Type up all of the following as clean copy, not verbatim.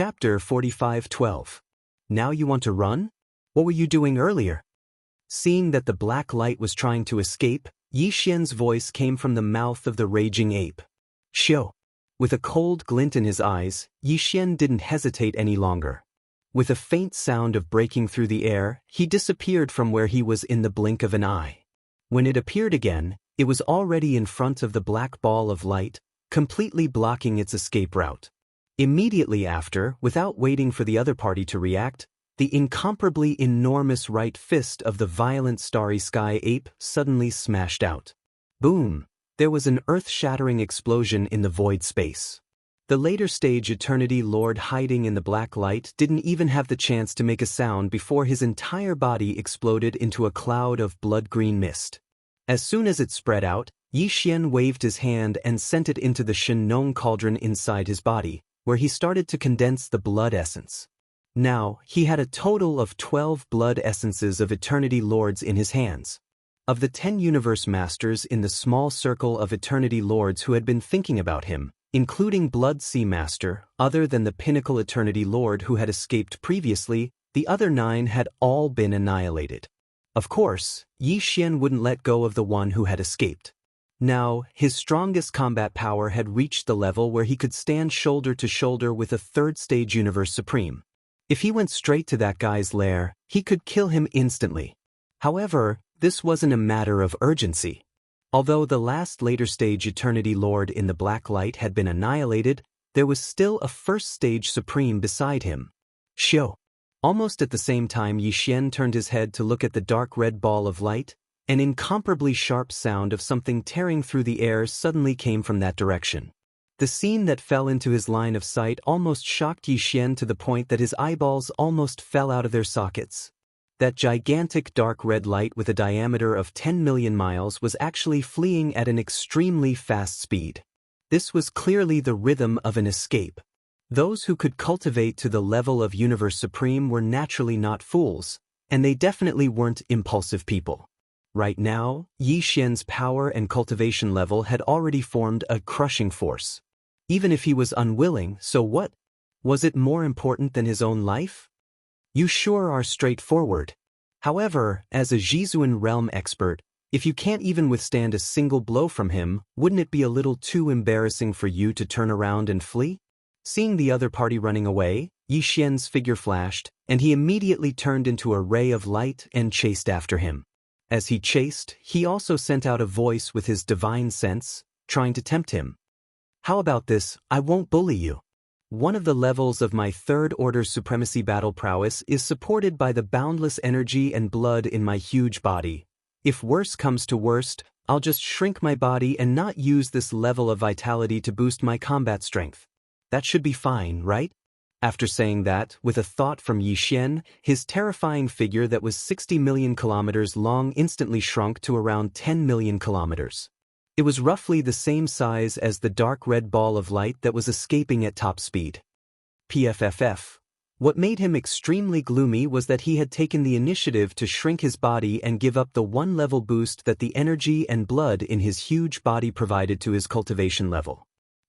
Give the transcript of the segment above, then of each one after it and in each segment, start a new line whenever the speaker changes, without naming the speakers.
Chapter 45:12. Now you want to run? What were you doing earlier? Seeing that the black light was trying to escape, Yi Xian's voice came from the mouth of the raging ape. Xiao. With a cold glint in his eyes, Yi Xian didn't hesitate any longer. With a faint sound of breaking through the air, he disappeared from where he was in the blink of an eye. When it appeared again, it was already in front of the black ball of light, completely blocking its escape route. Immediately after, without waiting for the other party to react, the incomparably enormous right fist of the violent starry sky ape suddenly smashed out. Boom! There was an earth-shattering explosion in the void space. The later stage Eternity Lord hiding in the black light didn't even have the chance to make a sound before his entire body exploded into a cloud of blood-green mist. As soon as it spread out, Yi Xian waved his hand and sent it into the Shen cauldron inside his body, where he started to condense the blood essence. Now, he had a total of 12 blood essences of Eternity Lords in his hands. Of the 10 Universe Masters in the small circle of Eternity Lords who had been thinking about him, including Blood Sea Master, other than the Pinnacle Eternity Lord who had escaped previously, the other 9 had all been annihilated. Of course, Yi Xian wouldn't let go of the one who had escaped. Now, his strongest combat power had reached the level where he could stand shoulder to shoulder with a third-stage Universe Supreme. If he went straight to that guy's lair, he could kill him instantly. However, this wasn't a matter of urgency. Although the last later-stage Eternity Lord in the black light had been annihilated, there was still a first-stage Supreme beside him. Xiao. Almost at the same time Yi Xian turned his head to look at the dark red ball of light, an incomparably sharp sound of something tearing through the air suddenly came from that direction. The scene that fell into his line of sight almost shocked Yi Xian to the point that his eyeballs almost fell out of their sockets. That gigantic dark red light with a diameter of 10 million miles was actually fleeing at an extremely fast speed. This was clearly the rhythm of an escape. Those who could cultivate to the level of Universe Supreme were naturally not fools, and they definitely weren't impulsive people. Right now, Yi Xian's power and cultivation level had already formed a crushing force. Even if he was unwilling, so what? Was it more important than his own life? You sure are straightforward. However, as a Zhizuan realm expert, if you can't even withstand a single blow from him, wouldn't it be a little too embarrassing for you to turn around and flee? Seeing the other party running away, Yi Xian's figure flashed, and he immediately turned into a ray of light and chased after him. As he chased, he also sent out a voice with his divine sense, trying to tempt him. How about this? I won't bully you. One of the levels of my third-order supremacy battle prowess is supported by the boundless energy and blood in my huge body. If worse comes to worst, I'll just shrink my body and not use this level of vitality to boost my combat strength. That should be fine, right? After saying that, with a thought from Yi Xian, his terrifying figure that was 60 million kilometers long instantly shrunk to around 10 million kilometers. It was roughly the same size as the dark red ball of light that was escaping at top speed. PFFF. What made him extremely gloomy was that he had taken the initiative to shrink his body and give up the one-level boost that the energy and blood in his huge body provided to his cultivation level.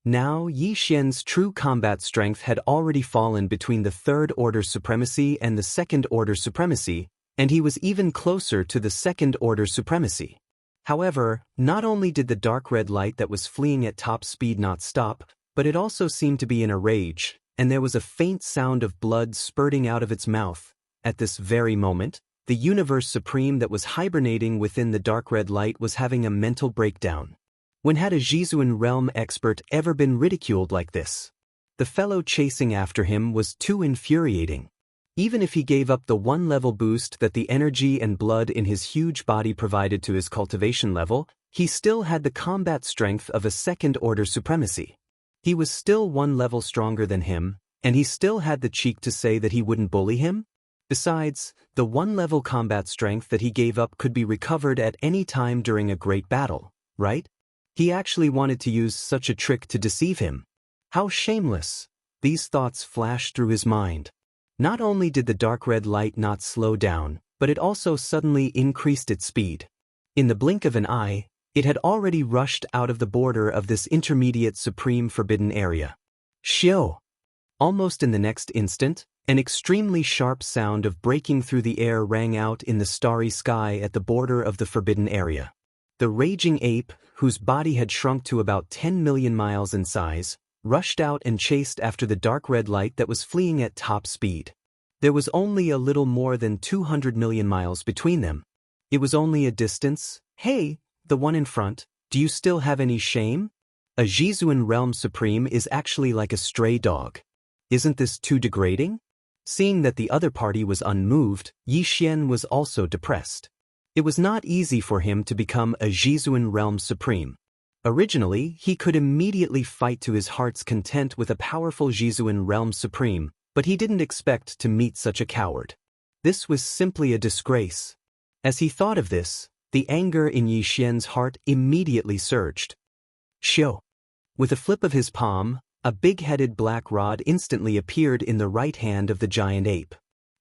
Now, Yi Xian's true combat strength had already fallen between the third-order supremacy and the second-order supremacy, and he was even closer to the second-order supremacy. However, not only did the dark red light that was fleeing at top speed not stop, but it also seemed to be in a rage, and there was a faint sound of blood spurting out of its mouth. At this very moment, the Universe Supreme that was hibernating within the dark red light was having a mental breakdown. When had a Zhizuan realm expert ever been ridiculed like this? The fellow chasing after him was too infuriating. Even if he gave up the one-level boost that the energy and blood in his huge body provided to his cultivation level, he still had the combat strength of a second-order supremacy. He was still one level stronger than him, and he still had the cheek to say that he wouldn't bully him? Besides, the one-level combat strength that he gave up could be recovered at any time during a great battle, right? He actually wanted to use such a trick to deceive him. How shameless! These thoughts flashed through his mind. Not only did the dark red light not slow down, but it also suddenly increased its speed. In the blink of an eye, it had already rushed out of the border of this intermediate supreme forbidden area. Xiao! Almost in the next instant, an extremely sharp sound of breaking through the air rang out in the starry sky at the border of the forbidden area. The raging ape, whose body had shrunk to about 10 million miles in size, rushed out and chased after the dark red light that was fleeing at top speed. There was only a little more than 200 million miles between them. It was only a distance. Hey, the one in front, do you still have any shame? A Jizuan Realm Supreme is actually like a stray dog. Isn't this too degrading? Seeing that the other party was unmoved, Yi Xian was also depressed. It was not easy for him to become a Jizuan Realm Supreme. Originally, he could immediately fight to his heart's content with a powerful Jizuan Realm Supreme, but he didn't expect to meet such a coward. This was simply a disgrace. As he thought of this, the anger in Yi Xian's heart immediately surged. Shio! With a flip of his palm, a big-headed black rod instantly appeared in the right hand of the giant ape.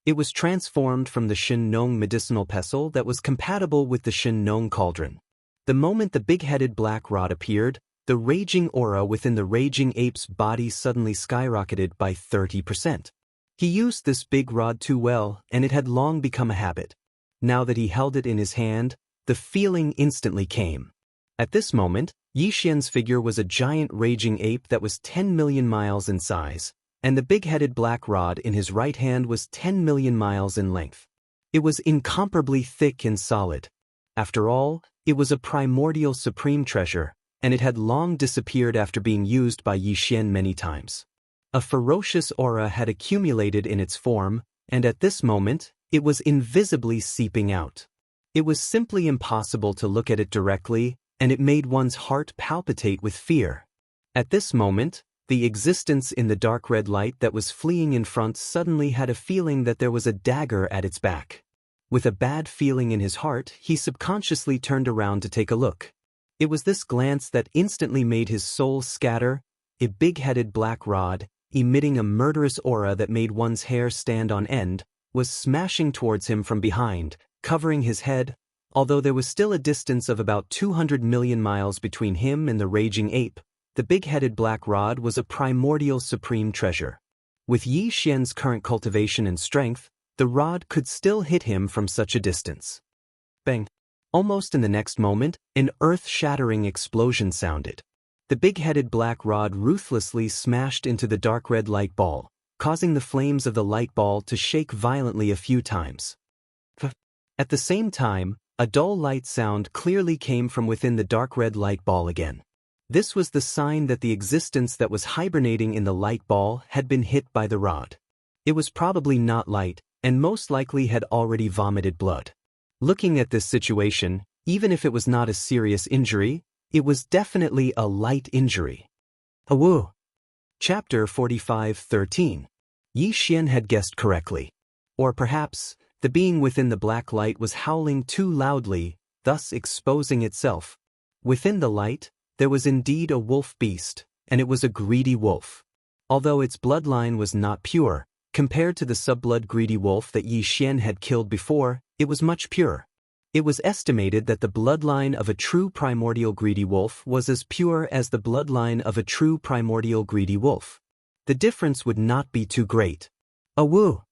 It was transformed from the Shen Nong medicinal pestle that was compatible with the Shen Nong cauldron. The moment the big-headed black rod appeared, the raging aura within the raging ape's body suddenly skyrocketed by 30%. He used this big rod too well, and it had long become a habit. Now that he held it in his hand, the feeling instantly came. At this moment, Yi Xian's figure was a giant raging ape that was 10 million miles in size, and the big-headed black rod in his right hand was 10 million miles in length. It was incomparably thick and solid. After all, it was a primordial supreme treasure, and it had long disappeared after being used by Yi Xian many times. A ferocious aura had accumulated in its form, and at this moment, it was invisibly seeping out. It was simply impossible to look at it directly, and it made one's heart palpitate with fear. At this moment, the existence in the dark red light that was fleeing in front suddenly had a feeling that there was a dagger at its back. With a bad feeling in his heart, he subconsciously turned around to take a look. It was this glance that instantly made his soul scatter. A big-headed black rod, emitting a murderous aura that made one's hair stand on end, was smashing towards him from behind, covering his head. Although there was still a distance of about 200 million miles between him and the raging ape, the big-headed black rod was a primordial supreme treasure. With Yi Xian's current cultivation and strength, the rod could still hit him from such a distance. Bang! Almost in the next moment, an earth-shattering explosion sounded. The big-headed black rod ruthlessly smashed into the dark red light ball, causing the flames of the light ball to shake violently a few times. At the same time, a dull light sound clearly came from within the dark red light ball again. This was the sign that the existence that was hibernating in the light ball had been hit by the rod. It was probably not light, and most likely had already vomited blood. Looking at this situation, even if it was not a serious injury, it was definitely a light injury. Awoo! Chapter 45:13. Yi Xian had guessed correctly. Or perhaps, the being within the black light was howling too loudly, thus exposing itself. Within the light, there was indeed a wolf beast, and it was a greedy wolf. Although its bloodline was not pure, compared to the subblood greedy wolf that Yi Xian had killed before, it was much purer. It was estimated that the bloodline of a true primordial greedy wolf was as pure as the bloodline of a true primordial greedy wolf. The difference would not be too great. Awoo!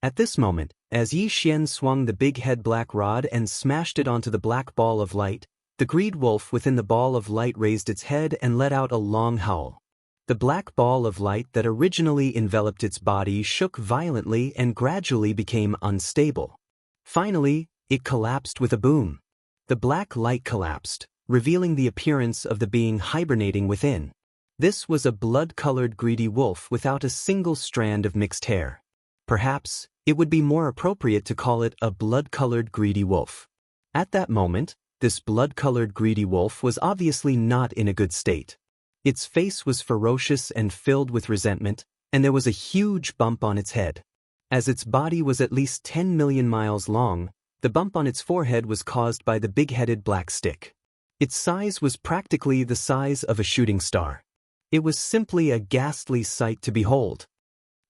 At this moment, as Yi Xian swung the big-head black rod and smashed it onto the black ball of light, the greed wolf within the ball of light raised its head and let out a long howl. The black ball of light that originally enveloped its body shook violently and gradually became unstable. Finally, it collapsed with a boom. The black light collapsed, revealing the appearance of the being hibernating within. This was a blood-colored greedy wolf without a single strand of mixed hair. Perhaps, it would be more appropriate to call it a blood-colored greedy wolf. At that moment, this blood-colored greedy wolf was obviously not in a good state. Its face was ferocious and filled with resentment, and there was a huge bump on its head. As its body was at least 10 million miles long, the bump on its forehead was caused by the big-headed black stick. Its size was practically the size of a shooting star. It was simply a ghastly sight to behold.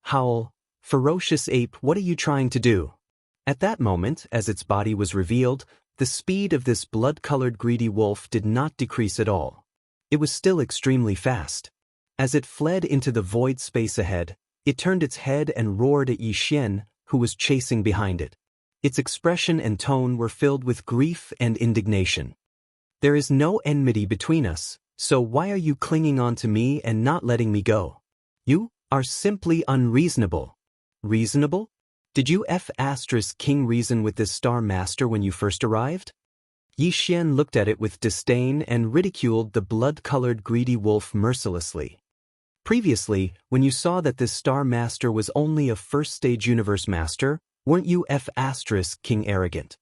Howl, ferocious ape, what are you trying to do? At that moment, as its body was revealed, the speed of this blood-colored greedy wolf did not decrease at all. It was still extremely fast. As it fled into the void space ahead, It turned its head and roared at Yixian, who was chasing behind it. Its expression and tone were filled with grief and indignation. There is no enmity between us, so why are you clinging on to me and not letting me go? You are simply unreasonable. Reasonable? Did you King reason with this Star Master when you first arrived? Yixian looked at it with disdain and ridiculed the blood-colored greedy wolf mercilessly. Previously, when you saw that this Star Master was only a first-stage universe master, weren't you King arrogant?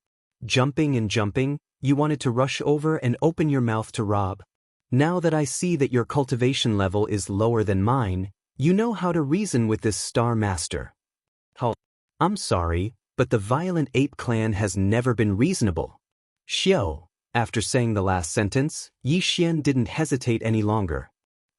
Jumping and jumping, you wanted to rush over and open your mouth to rob. Now that I see that your cultivation level is lower than mine, you know how to reason with this Star Master. I'm sorry, but the Violent Ape clan has never been reasonable. Xiao. After saying the last sentence, Yixian didn't hesitate any longer.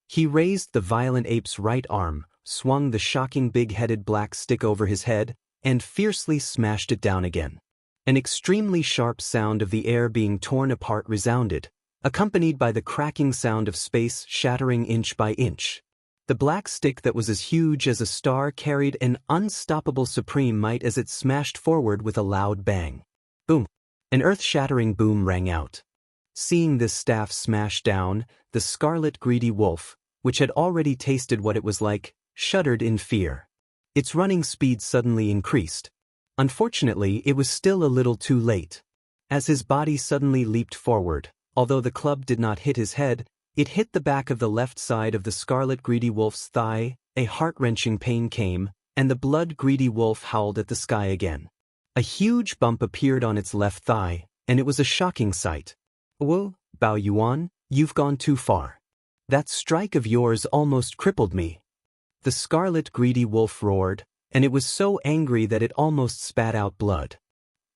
He raised the Violent Ape's right arm, swung the shocking big-headed black stick over his head, and fiercely smashed it down again. An extremely sharp sound of the air being torn apart resounded, accompanied by the cracking sound of space shattering inch by inch. The black stick that was as huge as a star carried an unstoppable supreme might as it smashed forward with a loud bang. Boom! An earth-shattering boom rang out. Seeing this staff smash down, the scarlet greedy wolf, which had already tasted what it was like, shuddered in fear. Its running speed suddenly increased. Unfortunately, it was still a little too late. As his body suddenly leaped forward, although the club did not hit his head, it hit the back of the left side of the scarlet greedy wolf's thigh, a heart-wrenching pain came, and the blood-greedy wolf howled at the sky again. A huge bump appeared on its left thigh, and it was a shocking sight. Whoa, Bao Yuan, you've gone too far. That strike of yours almost crippled me. The scarlet greedy wolf roared, and it was so angry that it almost spat out blood.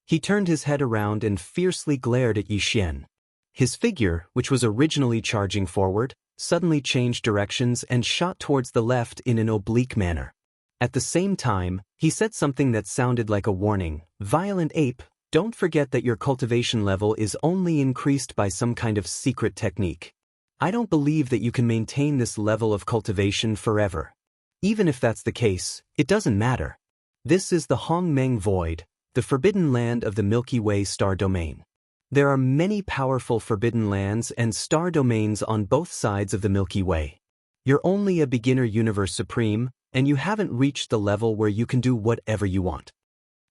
He turned his head around and fiercely glared at Yixian. His figure, which was originally charging forward, suddenly changed directions and shot towards the left in an oblique manner. At the same time, he said something that sounded like a warning. Violent Ape, don't forget that your cultivation level is only increased by some kind of secret technique. I don't believe that you can maintain this level of cultivation forever. Even if that's the case, it doesn't matter. This is the Hongmeng Void, the forbidden land of the Milky Way star domain. There are many powerful forbidden lands and star domains on both sides of the Milky Way. You're only a beginner universe supreme, and you haven't reached the level where you can do whatever you want.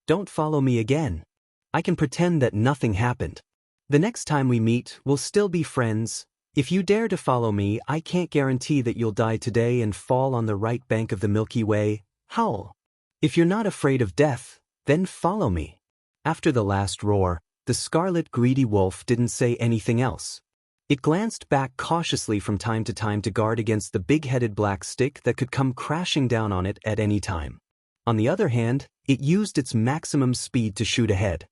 Don't follow me again. I can pretend that nothing happened. The next time we meet, we'll still be friends. If you dare to follow me, I can't guarantee that you'll die today and fall on the right bank of the Milky Way. Howl. If you're not afraid of death, then follow me. After the last roar, the scarlet greedy wolf didn't say anything else. It glanced back cautiously from time to guard against the big-headed black stick that could come crashing down on it at any time. On the other hand, it used its maximum speed to shoot ahead.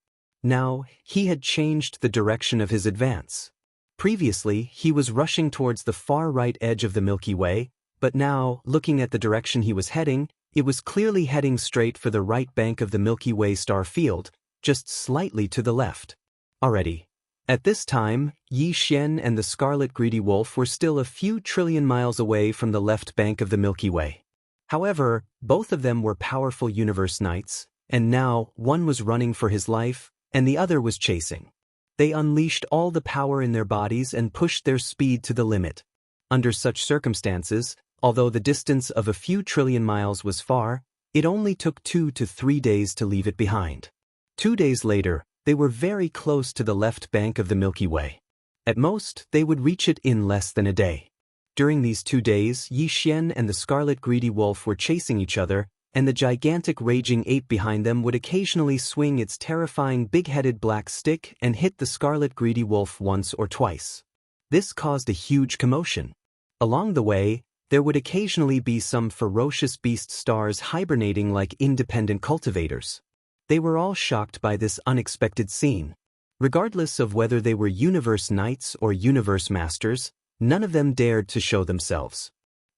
Now, he had changed the direction of his advance. Previously, he was rushing towards the far right edge of the Milky Way, but now, looking at the direction he was heading, it was clearly heading straight for the right bank of the Milky Way star field, just slightly to the left. Already. At this time, Yixian and the scarlet greedy wolf were still a few trillion miles away from the left bank of the Milky Way. However, both of them were powerful universe knights, and now one was running for his life, and the other was chasing. They unleashed all the power in their bodies and pushed their speed to the limit. Under such circumstances, although the distance of a few trillion miles was far, it only took 2 to 3 days to leave it behind. 2 days later, they were very close to the left bank of the Milky Way. At most, they would reach it in less than a day. During these 2 days, Yixian and the scarlet greedy wolf were chasing each other, and the gigantic raging ape behind them would occasionally swing its terrifying big-headed black stick and hit the scarlet greedy wolf once or twice. This caused a huge commotion. Along the way, there would occasionally be some ferocious beast stars hibernating like independent cultivators. They were all shocked by this unexpected scene. Regardless of whether they were universe knights or universe masters, none of them dared to show themselves.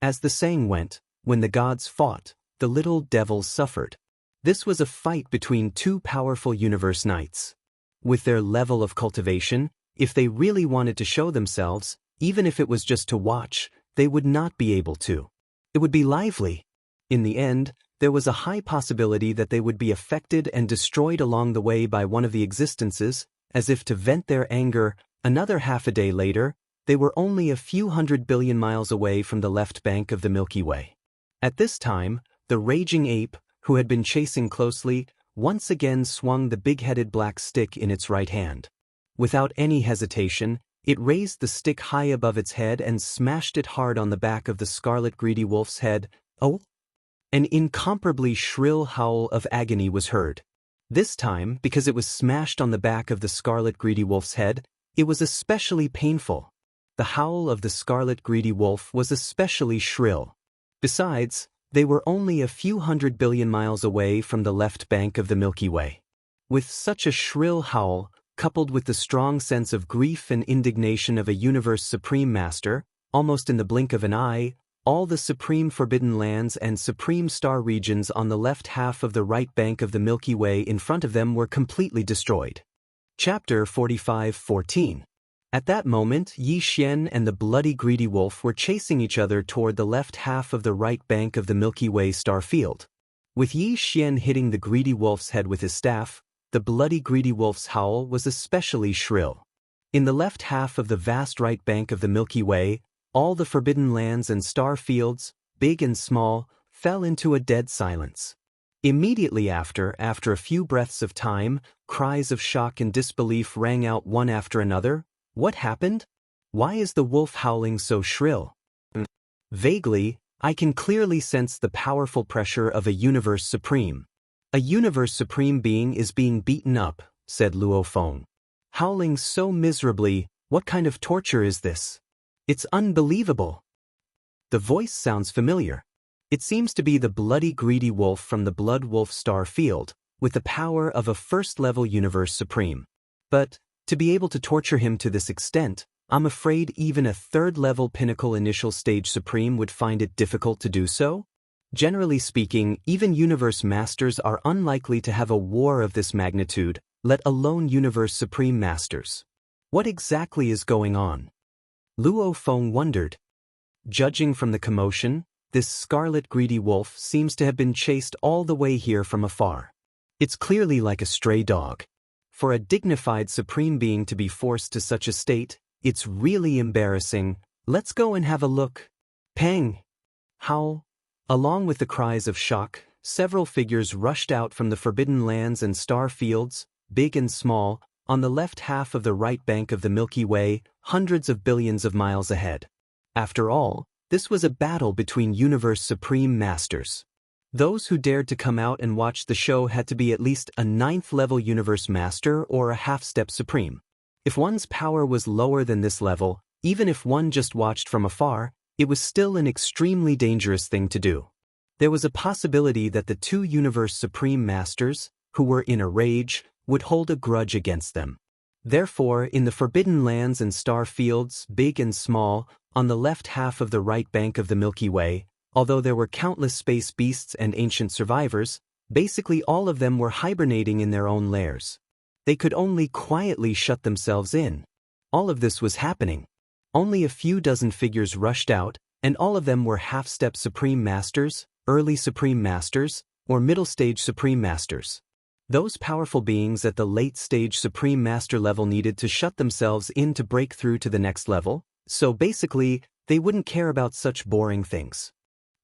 As the saying went, when the gods fought, the little devils suffered. This was a fight between two powerful universe knights. With their level of cultivation, if they really wanted to show themselves, even if it was just to watch, they would not be able to. It would be lively. In the end, there was a high possibility that they would be affected and destroyed along the way by one of the existences, as if to vent their anger. Another half a day later, they were only a few 100 billion miles away from the left bank of the Milky Way. At this time, the raging ape, who had been chasing closely, once again swung the big-headed black stick in its right hand. Without any hesitation, it raised the stick high above its head and smashed it hard on the back of the scarlet greedy wolf's head. Oh! An incomparably shrill howl of agony was heard. This time, because it was smashed on the back of the scarlet greedy wolf's head, it was especially painful. The howl of the scarlet greedy wolf was especially shrill. Besides, they were only a few 100 billion miles away from the left bank of the Milky Way. With such a shrill howl, coupled with the strong sense of grief and indignation of a universe supreme master, almost in the blink of an eye, all the supreme forbidden lands and supreme star regions on the left half of the right bank of the Milky Way in front of them were completely destroyed. Chapter 45:14. At that moment, Xianxia and the bloody greedy wolf were chasing each other toward the left half of the right bank of the Milky Way star field. With Xianxia hitting the greedy wolf's head with his staff, the bloody greedy wolf's howl was especially shrill. In the left half of the vast right bank of the Milky Way, all the forbidden lands and star fields, big and small, fell into a dead silence. Immediately after a few breaths of time, cries of shock and disbelief rang out one after another. What happened? Why is the wolf howling so shrill? Vaguely, I can clearly sense the powerful pressure of a universe supreme. A universe supreme being is being beaten up, said Luo Feng. Howling so miserably, what kind of torture is this? It's unbelievable. The voice sounds familiar. It seems to be the bloody greedy wolf from the Blood Wolf star field, with the power of a first-level universe supreme. But, to be able to torture him to this extent, I'm afraid even a third-level pinnacle initial stage supreme would find it difficult to do so. Generally speaking, even universe masters are unlikely to have a war of this magnitude, let alone universe supreme masters. What exactly is going on? Luo Feng wondered. Judging from the commotion, this scarlet greedy wolf seems to have been chased all the way here from afar. It's clearly like a stray dog. For a dignified supreme being to be forced to such a state, it's really embarrassing. Let's go and have a look. Pang! Howl! Along with the cries of shock, several figures rushed out from the forbidden lands and star fields, big and small, on the left half of the right bank of the Milky Way, hundreds of billions of miles ahead. After all, this was a battle between universe supreme masters. Those who dared to come out and watch the show had to be at least a 9th-level universe master or a half-step supreme. If one's power was lower than this level, even if one just watched from afar, it was still an extremely dangerous thing to do. There was a possibility that the two universe supreme masters, who were in a rage, would hold a grudge against them. Therefore, in the forbidden lands and star fields, big and small, on the left half of the right bank of the Milky Way, although there were countless space beasts and ancient survivors, basically all of them were hibernating in their own lairs. They could only quietly shut themselves in. All of this was happening. Only a few dozen figures rushed out, and all of them were half-step supreme masters, early supreme masters, or middle-stage supreme masters. Those powerful beings at the late-stage supreme master level needed to shut themselves in to break through to the next level, so basically, they wouldn't care about such boring things.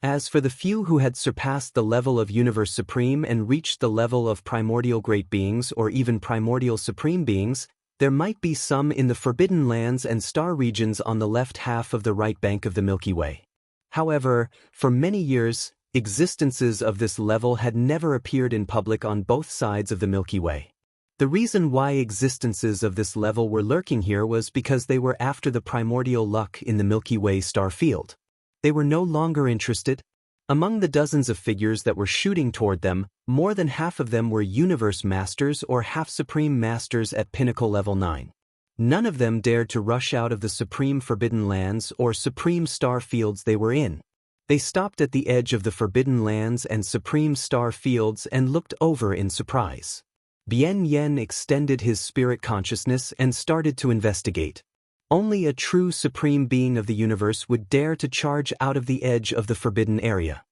As for the few who had surpassed the level of Universe Supreme and reached the level of Primordial Great Beings or even Primordial Supreme Beings, there might be some in the Forbidden Lands and star regions on the left half of the right bank of the Milky Way. However, for many years, existences of this level had never appeared in public on both sides of the Milky Way. The reason why existences of this level were lurking here was because they were after the primordial luck in the Milky Way star field. They were no longer interested. Among the dozens of figures that were shooting toward them, more than half of them were Universe Masters or half-Supreme Masters at Pinnacle Level 9. None of them dared to rush out of the Supreme Forbidden Lands or Supreme Star Fields they were in. They stopped at the edge of the Forbidden Lands and Supreme Star Fields and looked over in surprise. Bien Yen extended his spirit consciousness and started to investigate. Only a true supreme being of the universe would dare to charge out of the edge of the forbidden area.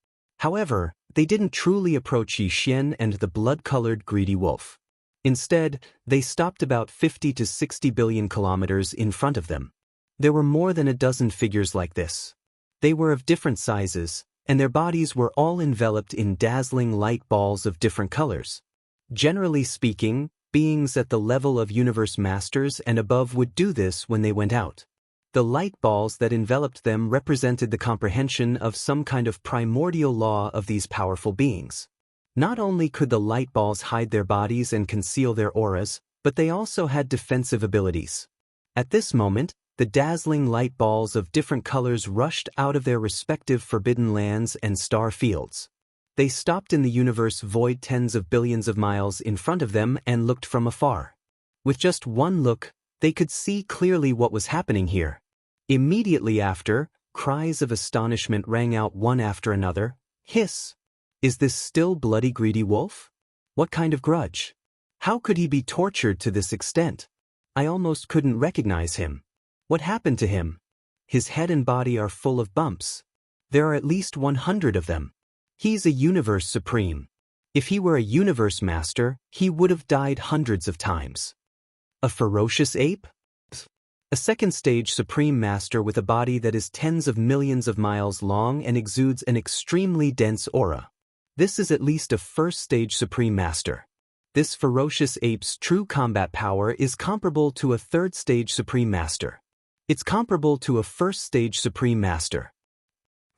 However, they didn't truly approach Xian and the blood-colored greedy wolf. Instead, they stopped about 50 to 60 billion kilometers in front of them. There were more than a dozen figures like this. They were of different sizes, and their bodies were all enveloped in dazzling light balls of different colors. Generally speaking, beings at the level of universe masters and above would do this when they went out. The light balls that enveloped them represented the comprehension of some kind of primordial law of these powerful beings. Not only could the light balls hide their bodies and conceal their auras, but they also had defensive abilities. At this moment, the dazzling light balls of different colors rushed out of their respective forbidden lands and star fields. They stopped in the universe void tens of billions of miles in front of them and looked from afar. With just one look, they could see clearly what was happening here. Immediately after, cries of astonishment rang out one after another. Hiss! Is this still bloody greedy wolf? What kind of grudge? How could he be tortured to this extent? I almost couldn't recognize him. What happened to him? His head and body are full of bumps. There are at least 100 of them. He's a universe supreme. If he were a universe master, he would have died hundreds of times. A ferocious ape? A second-stage supreme master with a body that is tens of millions of miles long and exudes an extremely dense aura. This is at least a first-stage supreme master. This ferocious ape's true combat power is comparable to a third-stage supreme master. It's comparable to a first-stage supreme master.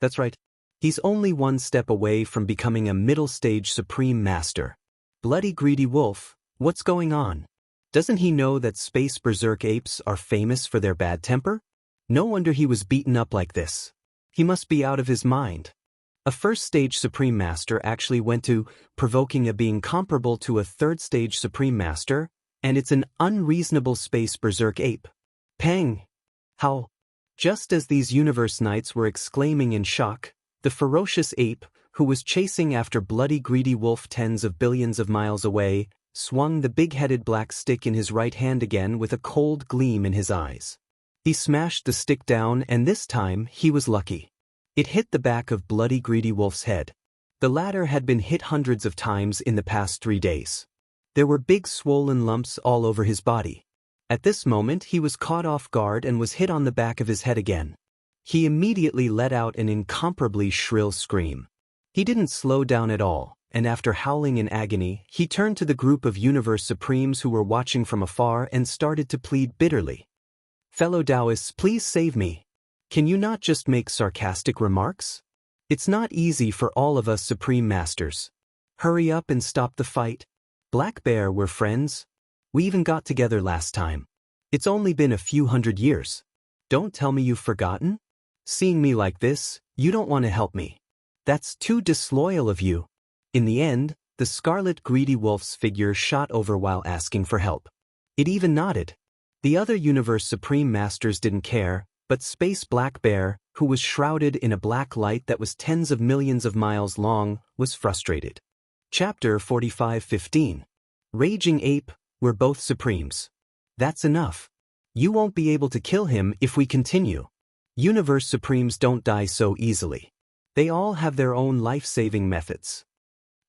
That's right. He's only one step away from becoming a middle-stage supreme master. Bloody greedy wolf, what's going on? Doesn't he know that space berserk apes are famous for their bad temper? No wonder he was beaten up like this. He must be out of his mind. A first-stage supreme master actually went to provoking a being comparable to a third-stage supreme master, and it's an unreasonable space berserk ape. Pang! How? Just as these universe knights were exclaiming in shock, the ferocious ape, who was chasing after bloody greedy wolf tens of billions of miles away, swung the big-headed black stick in his right hand again with a cold gleam in his eyes. He smashed the stick down, and this time he was lucky. It hit the back of bloody greedy wolf's head. The latter had been hit hundreds of times in the past 3 days. There were big swollen lumps all over his body. At this moment he was caught off guard and was hit on the back of his head again. He immediately let out an incomparably shrill scream. He didn't slow down at all, and after howling in agony, he turned to the group of universe supremes who were watching from afar and started to plead bitterly. Fellow Taoists, please save me. Can you not just make sarcastic remarks? It's not easy for all of us supreme masters. Hurry up and stop the fight. Black Bear, we're friends. We even got together last time. It's only been a few hundred years. Don't tell me you've forgotten? Seeing me like this, you don't want to help me. That's too disloyal of you. In the end, the scarlet greedy wolf's figure shot over while asking for help. It even nodded. The other universe supreme masters didn't care, but Space Black Bear, who was shrouded in a black light that was tens of millions of miles long, was frustrated. Chapter 45:15. Raging Ape, we're both supremes. That's enough. You won't be able to kill him if we continue. Universe supremes don't die so easily. They all have their own life-saving methods.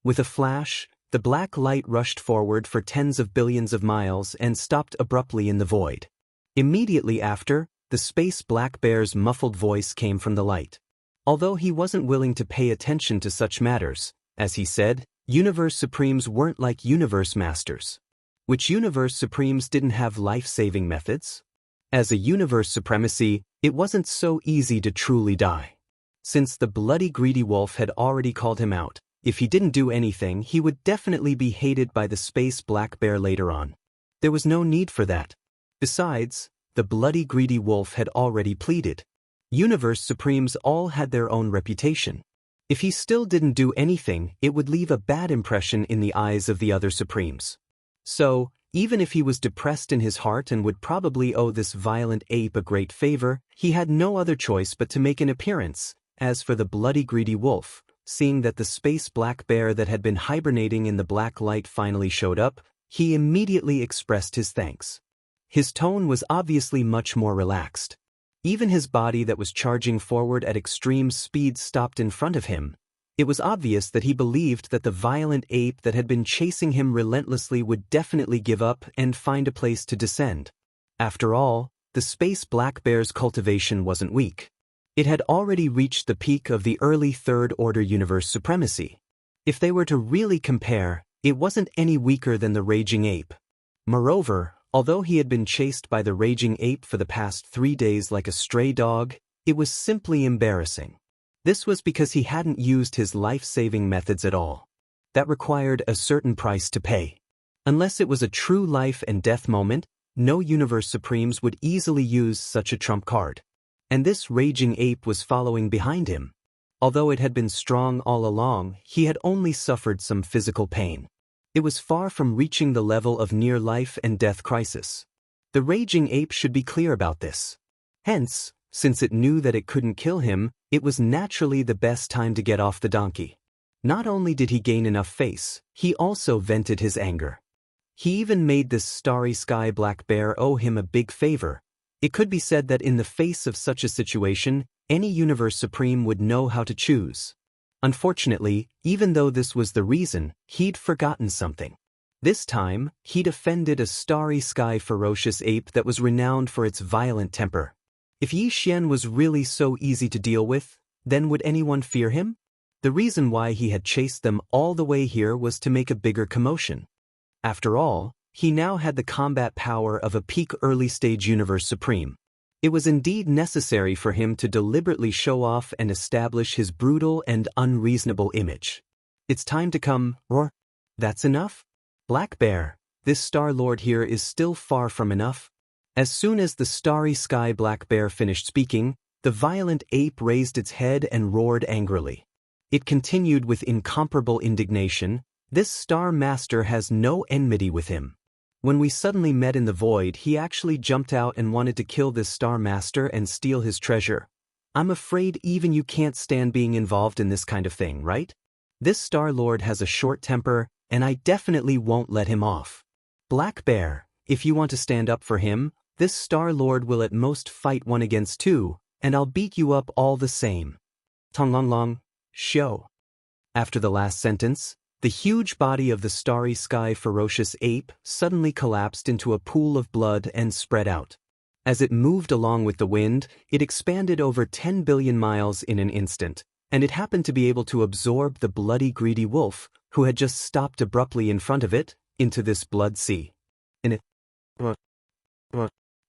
With a flash, the black light rushed forward for tens of billions of miles and stopped abruptly in the void. Immediately after, the Space Black Bear's muffled voice came from the light. Although he wasn't willing to pay attention to such matters, as he said, Universe Supremes weren't like Universe Masters. Which Universe Supremes didn't have life-saving methods? As a Universe Supremacy, it wasn't so easy to truly die. Since the bloody greedy wolf had already called him out, if he didn't do anything he would definitely be hated by the Space Black Bear later on. There was no need for that. Besides, the bloody greedy wolf had already pleaded. Universe Supremes all had their own reputation. If he still didn't do anything, it would leave a bad impression in the eyes of the other Supremes. So, even if he was depressed in his heart and would probably owe this violent ape a great favor, he had no other choice but to make an appearance. As for the bloody greedy wolf, seeing that the Space Black Bear that had been hibernating in the black light finally showed up, he immediately expressed his thanks. His tone was obviously much more relaxed. Even his body that was charging forward at extreme speed stopped in front of him, It was obvious that he believed that the violent ape that had been chasing him relentlessly would definitely give up and find a place to descend. After all, the space black bear's cultivation wasn't weak. It had already reached the peak of the early Third Order universe supremacy. If they were to really compare, it wasn't any weaker than the raging ape. Moreover, although he had been chased by the raging ape for the past 3 days like a stray dog, it was simply embarrassing. This was because he hadn't used his life-saving methods at all. That required a certain price to pay. Unless it was a true life and death moment, no universe supremes would easily use such a trump card. And this raging ape was following behind him. Although it had been strong all along, he had only suffered some physical pain. It was far from reaching the level of near life and death crisis. The raging ape should be clear about this. Hence, since it knew that it couldn't kill him, it was naturally the best time to get off the donkey. Not only did he gain enough face, he also vented his anger. He even made this starry sky black bear owe him a big favor. It could be said that in the face of such a situation, any universe supreme would know how to choose. Unfortunately, even though this was the reason, he'd forgotten something. This time, he'd offended a starry sky ferocious ape that was renowned for its violent temper. If Xianxia was really so easy to deal with, then would anyone fear him? The reason why he had chased them all the way here was to make a bigger commotion. After all, he now had the combat power of a peak early-stage universe supreme. It was indeed necessary for him to deliberately show off and establish his brutal and unreasonable image. It's time to come, roar. That's enough? Black Bear, this Star Lord here is still far from enough. As soon as the starry sky Black Bear finished speaking, the violent ape raised its head and roared angrily. It continued with incomparable indignation, "This Star Master has no enmity with him. When we suddenly met in the void, he actually jumped out and wanted to kill this Star Master and steal his treasure. I'm afraid even you can't stand being involved in this kind of thing, right? This Star Lord has a short temper, and I definitely won't let him off. Black Bear, if you want to stand up for him, this Star Lord will at most fight 1 against 2, and I'll beat you up all the same. Tonglonglong, show." After the last sentence, the huge body of the starry sky ferocious ape suddenly collapsed into a pool of blood and spread out. As it moved along with the wind, it expanded over 10 billion miles in an instant, and it happened to be able to absorb the bloody greedy wolf, who had just stopped abruptly in front of it, into this blood sea. In it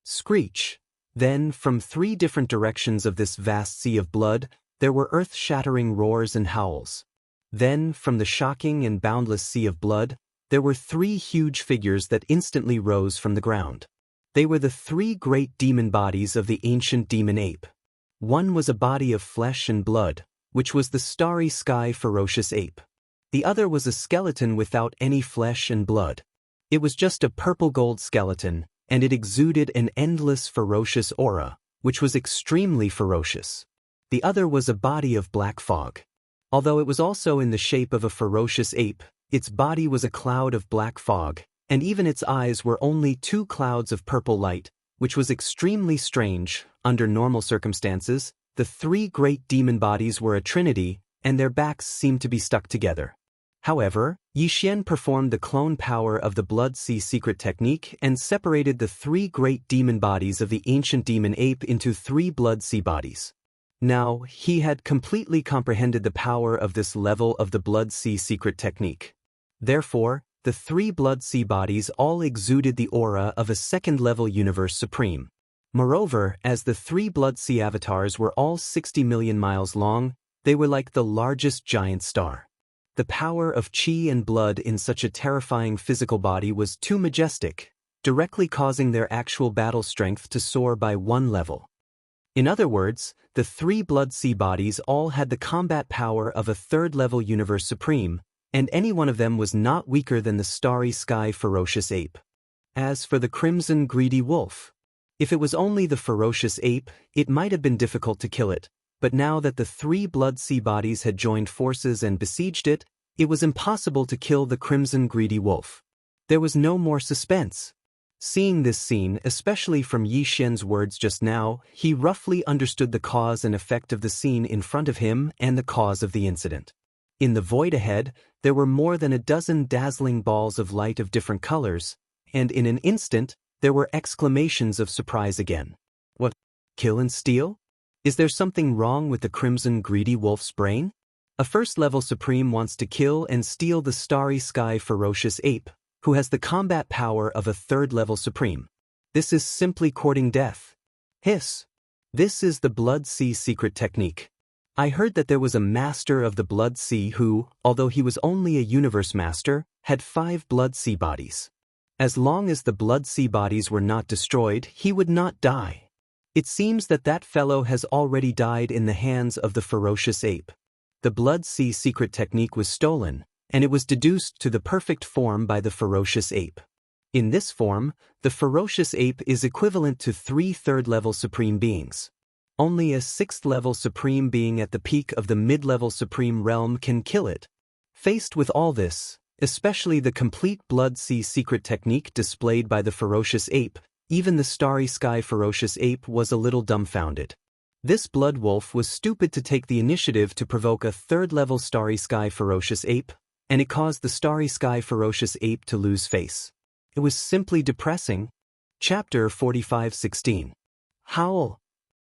screech. Then, from 3 different directions of this vast sea of blood, there were earth-shattering roars and howls. Then, from the shocking and boundless sea of blood, there were 3 huge figures that instantly rose from the ground. They were the 3 great demon bodies of the ancient demon ape. One was a body of flesh and blood, which was the starry sky ferocious ape. The other was a skeleton without any flesh and blood. It was just a purple-gold skeleton, and it exuded an endless ferocious aura, which was extremely ferocious. The other was a body of black fog. Although it was also in the shape of a ferocious ape, its body was a cloud of black fog, and even its eyes were only 2 clouds of purple light, which was extremely strange. Under normal circumstances, the 3 great demon bodies were a trinity, and their backs seemed to be stuck together. However, Xianxia performed the clone power of the Blood Sea secret technique and separated the 3 great demon bodies of the ancient demon ape into 3 Blood Sea bodies. Now, he had completely comprehended the power of this level of the Blood Sea secret technique. Therefore, the 3 Blood Sea bodies all exuded the aura of a second-level universe supreme. Moreover, as the 3 Blood Sea avatars were all 60 million miles long, they were like the largest giant star. The power of chi and blood in such a terrifying physical body was too majestic, directly causing their actual battle strength to soar by 1 level. In other words, the 3 Blood Sea bodies all had the combat power of a 3rd-level universe supreme, and any one of them was not weaker than the starry sky ferocious ape. As for the crimson greedy wolf, if it was only the ferocious ape, it might have been difficult to kill it, but now that the 3 Blood Sea bodies had joined forces and besieged it, it was impossible to kill the crimson greedy wolf. There was no more suspense. Seeing this scene, especially from Xianxia's words just now, he roughly understood the cause and effect of the scene in front of him and the cause of the incident. In the void ahead, there were more than a dozen dazzling balls of light of different colors, and in an instant, there were exclamations of surprise again. What? Kill and steal? Is there something wrong with the crimson greedy wolf's brain? A first-level supreme wants to kill and steal the starry sky ferocious ape, who has the combat power of a third-level supreme. This is simply courting death. Hiss. This is the Blood Sea secret technique. I heard that there was a master of the Blood Sea who, although he was only a universe master, had 5 Blood Sea bodies. As long as the Blood Sea bodies were not destroyed, he would not die. It seems that that fellow has already died in the hands of the ferocious ape. The Blood Sea secret technique was stolen, and it was deduced to the perfect form by the ferocious ape. In this form, the ferocious ape is equivalent to 3 third-level supreme beings. Only a 6th-level supreme being at the peak of the mid-level supreme realm can kill it. Faced with all this, especially the complete Blood Sea secret technique displayed by the ferocious ape, even the starry sky ferocious ape was a little dumbfounded. This blood wolf was stupid to take the initiative to provoke a 3rd-level starry sky ferocious ape, and it caused the starry sky ferocious ape to lose face. It was simply depressing. Chapter 45:16. Howl.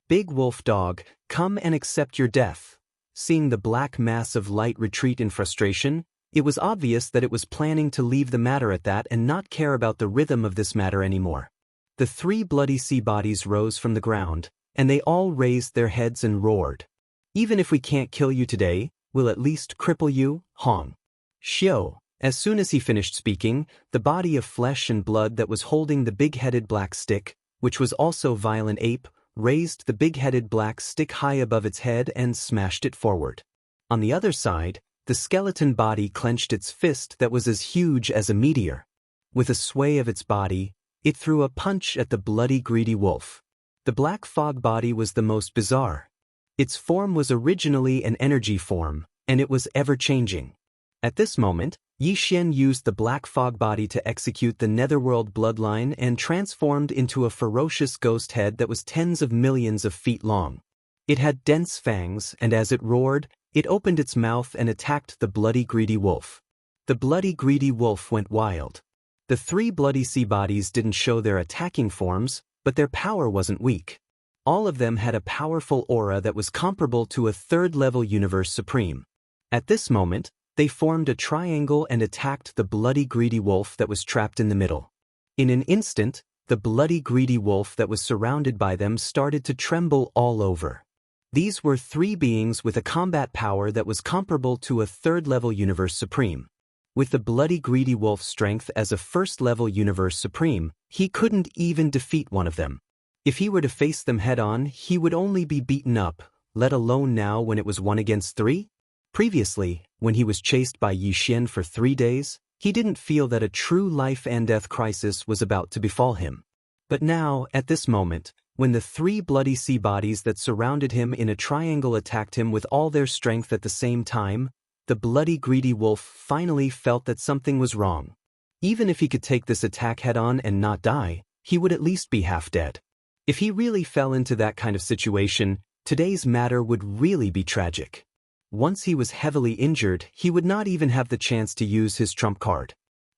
Big wolf dog, come and accept your death. Seeing the black mass of light retreat in frustration, it was obvious that it was planning to leave the matter at that and not care about the rhythm of this matter anymore. The 3 bloody sea bodies rose from the ground, and they all raised their heads and roared. Even if we can't kill you today, we'll at least cripple you, Hong. Xiao. As soon as he finished speaking, the body of flesh and blood that was holding the big-headed black stick, which was also violent ape, raised the big-headed black stick high above its head and smashed it forward. On the other side, the skeleton body clenched its fist that was as huge as a meteor. With a sway of its body, it threw a punch at the bloody greedy wolf. The black fog body was the most bizarre. Its form was originally an energy form, and it was ever-changing. At this moment, Yi Xian used the black fog body to execute the netherworld bloodline and transformed into a ferocious ghost head that was tens of millions of feet long. It had dense fangs, and as it roared, it opened its mouth and attacked the bloody greedy wolf. The bloody greedy wolf went wild. The 3 bloody sea bodies didn't show their attacking forms, but their power wasn't weak. All of them had a powerful aura that was comparable to a 3rd-level universe supreme. At this moment, they formed a triangle and attacked the bloody greedy wolf that was trapped in the middle. In an instant, the bloody greedy wolf that was surrounded by them started to tremble all over. These were 3 beings with a combat power that was comparable to a 3rd-level universe supreme. With the bloody greedy wolf's strength as a 1st-level universe supreme, he couldn't even defeat one of them. If he were to face them head-on, he would only be beaten up, let alone now when it was 1 against 3. Previously, when he was chased by Yi Xian for 3 days, he didn't feel that a true life-and-death crisis was about to befall him. But now, at this moment, when the 3 bloody sea bodies that surrounded him in a triangle attacked him with all their strength at the same time, the bloody greedy wolf finally felt that something was wrong. Even if he could take this attack head-on and not die, he would at least be half dead. If he really fell into that kind of situation, today's matter would really be tragic. Once he was heavily injured, he would not even have the chance to use his trump card.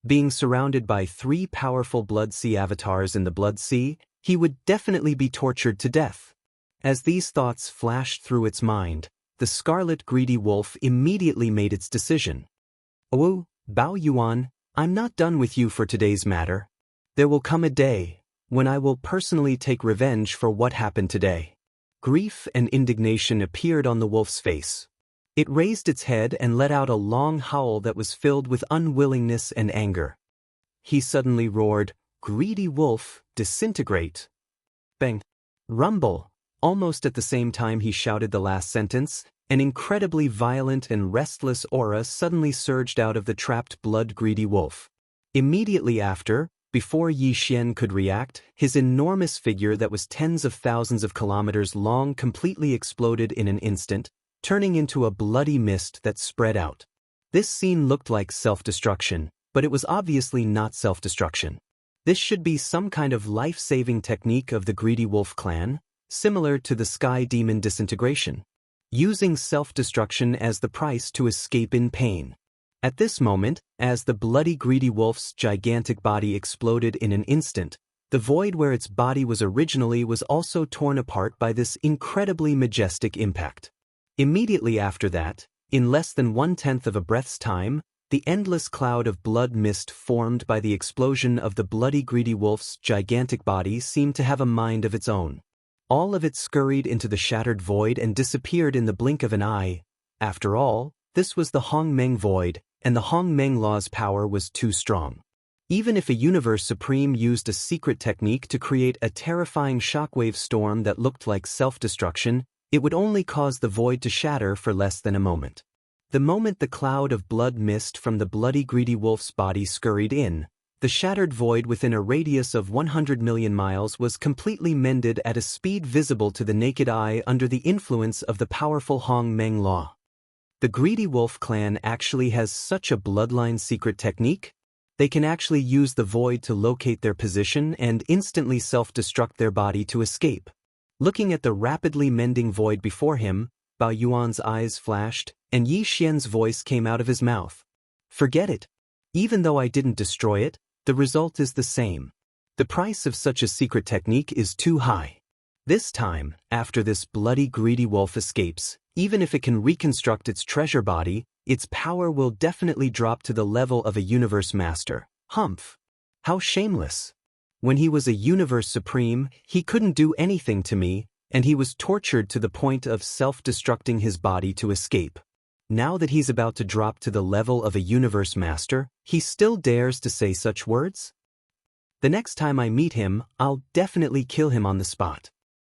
Being surrounded by 3 powerful Blood Sea avatars in the Blood Sea, he would definitely be tortured to death. As these thoughts flashed through its mind, the scarlet greedy wolf immediately made its decision. "Oh, Bao Yuan, I'm not done with you for today's matter. There will come a day when I will personally take revenge for what happened today." Grief and indignation appeared on the wolf's face. It raised its head and let out a long howl that was filled with unwillingness and anger. He suddenly roared, "Greedy wolf, disintegrate!" Bang! Rumble! Almost at the same time he shouted the last sentence, an incredibly violent and restless aura suddenly surged out of the trapped blood-greedy wolf. Immediately after, before Yi Xian could react, his enormous figure that was tens of thousands of kilometers long completely exploded in an instant, turning into a bloody mist that spread out. This scene looked like self-destruction, but it was obviously not self-destruction. This should be some kind of life-saving technique of the Greedy Wolf clan, similar to the Sky Demon disintegration. using self-destruction as the price to escape in pain. At this moment, as the bloody greedy wolf's gigantic body exploded in an instant, the void where its body was originally was also torn apart by this incredibly majestic impact. Immediately after that, in less than 1/10 of a breath's time, the endless cloud of blood mist formed by the explosion of the bloody greedy wolf's gigantic body seemed to have a mind of its own. All of it scurried into the shattered void and disappeared in the blink of an eye. After all, this was the Hongmeng void, and the Hongmeng law's power was too strong. Even if a universe supreme used a secret technique to create a terrifying shockwave storm that looked like self-destruction, it would only cause the void to shatter for less than a moment. The moment the cloud of blood mist from the bloody greedy wolf's body scurried in, the shattered void within a radius of 100 million miles was completely mended at a speed visible to the naked eye under the influence of the powerful Hongmeng law. The greedy wolf clan actually has such a bloodline secret technique. They can actually use the void to locate their position and instantly self-destruct their body to escape. Looking at the rapidly mending void before him, Bao Yuan's eyes flashed, and Yi Xian's voice came out of his mouth. Forget it. Even though I didn't destroy it, the result is the same. The price of such a secret technique is too high. This time, after this bloody greedy wolf escapes, even if it can reconstruct its treasure body, its power will definitely drop to the level of a universe master. Humph! How shameless! When he was a universe supreme, he couldn't do anything to me, and he was tortured to the point of self-destructing his body to escape. Now that he's about to drop to the level of a universe master, he still dares to say such words? The next time I meet him, I'll definitely kill him on the spot.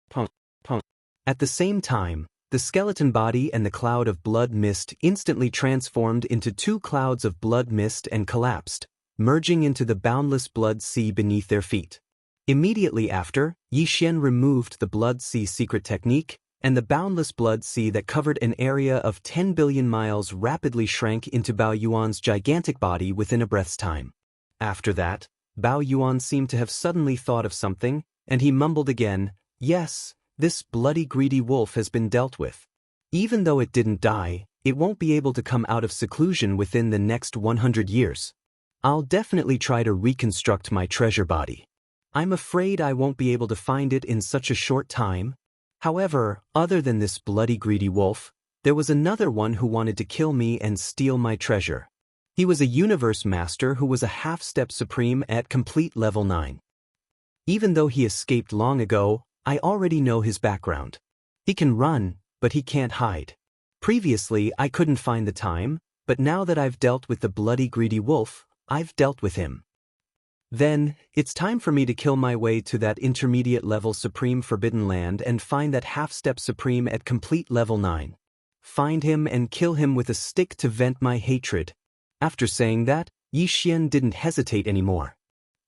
Punk, punk. At the same time, the skeleton body and the cloud of blood mist instantly transformed into two clouds of blood mist and collapsed, merging into the boundless blood sea beneath their feet. Immediately after, Yi Xian removed the blood sea secret technique, and the boundless blood sea that covered an area of 10 billion miles rapidly shrank into Bao Yuan's gigantic body within a breath's time. After that, Bao Yuan seemed to have suddenly thought of something, and he mumbled again, "Yes, this bloody greedy wolf has been dealt with. Even though it didn't die, it won't be able to come out of seclusion within the next 100 years. I'll definitely try to reconstruct my treasure body. I'm afraid I won't be able to find it in such a short time." However, other than this bloody greedy wolf, there was another one who wanted to kill me and steal my treasure. He was a universe master who was a half-step supreme at complete level 9. Even though he escaped long ago, I already know his background. He can run, but he can't hide. Previously, I couldn't find the time, but now that I've dealt with the bloody greedy wolf, I've dealt with him. Then, it's time for me to kill my way to that intermediate level supreme forbidden land and find that half-step supreme at complete level 9. Find him and kill him with a stick to vent my hatred. After saying that, Yi Xian didn't hesitate anymore.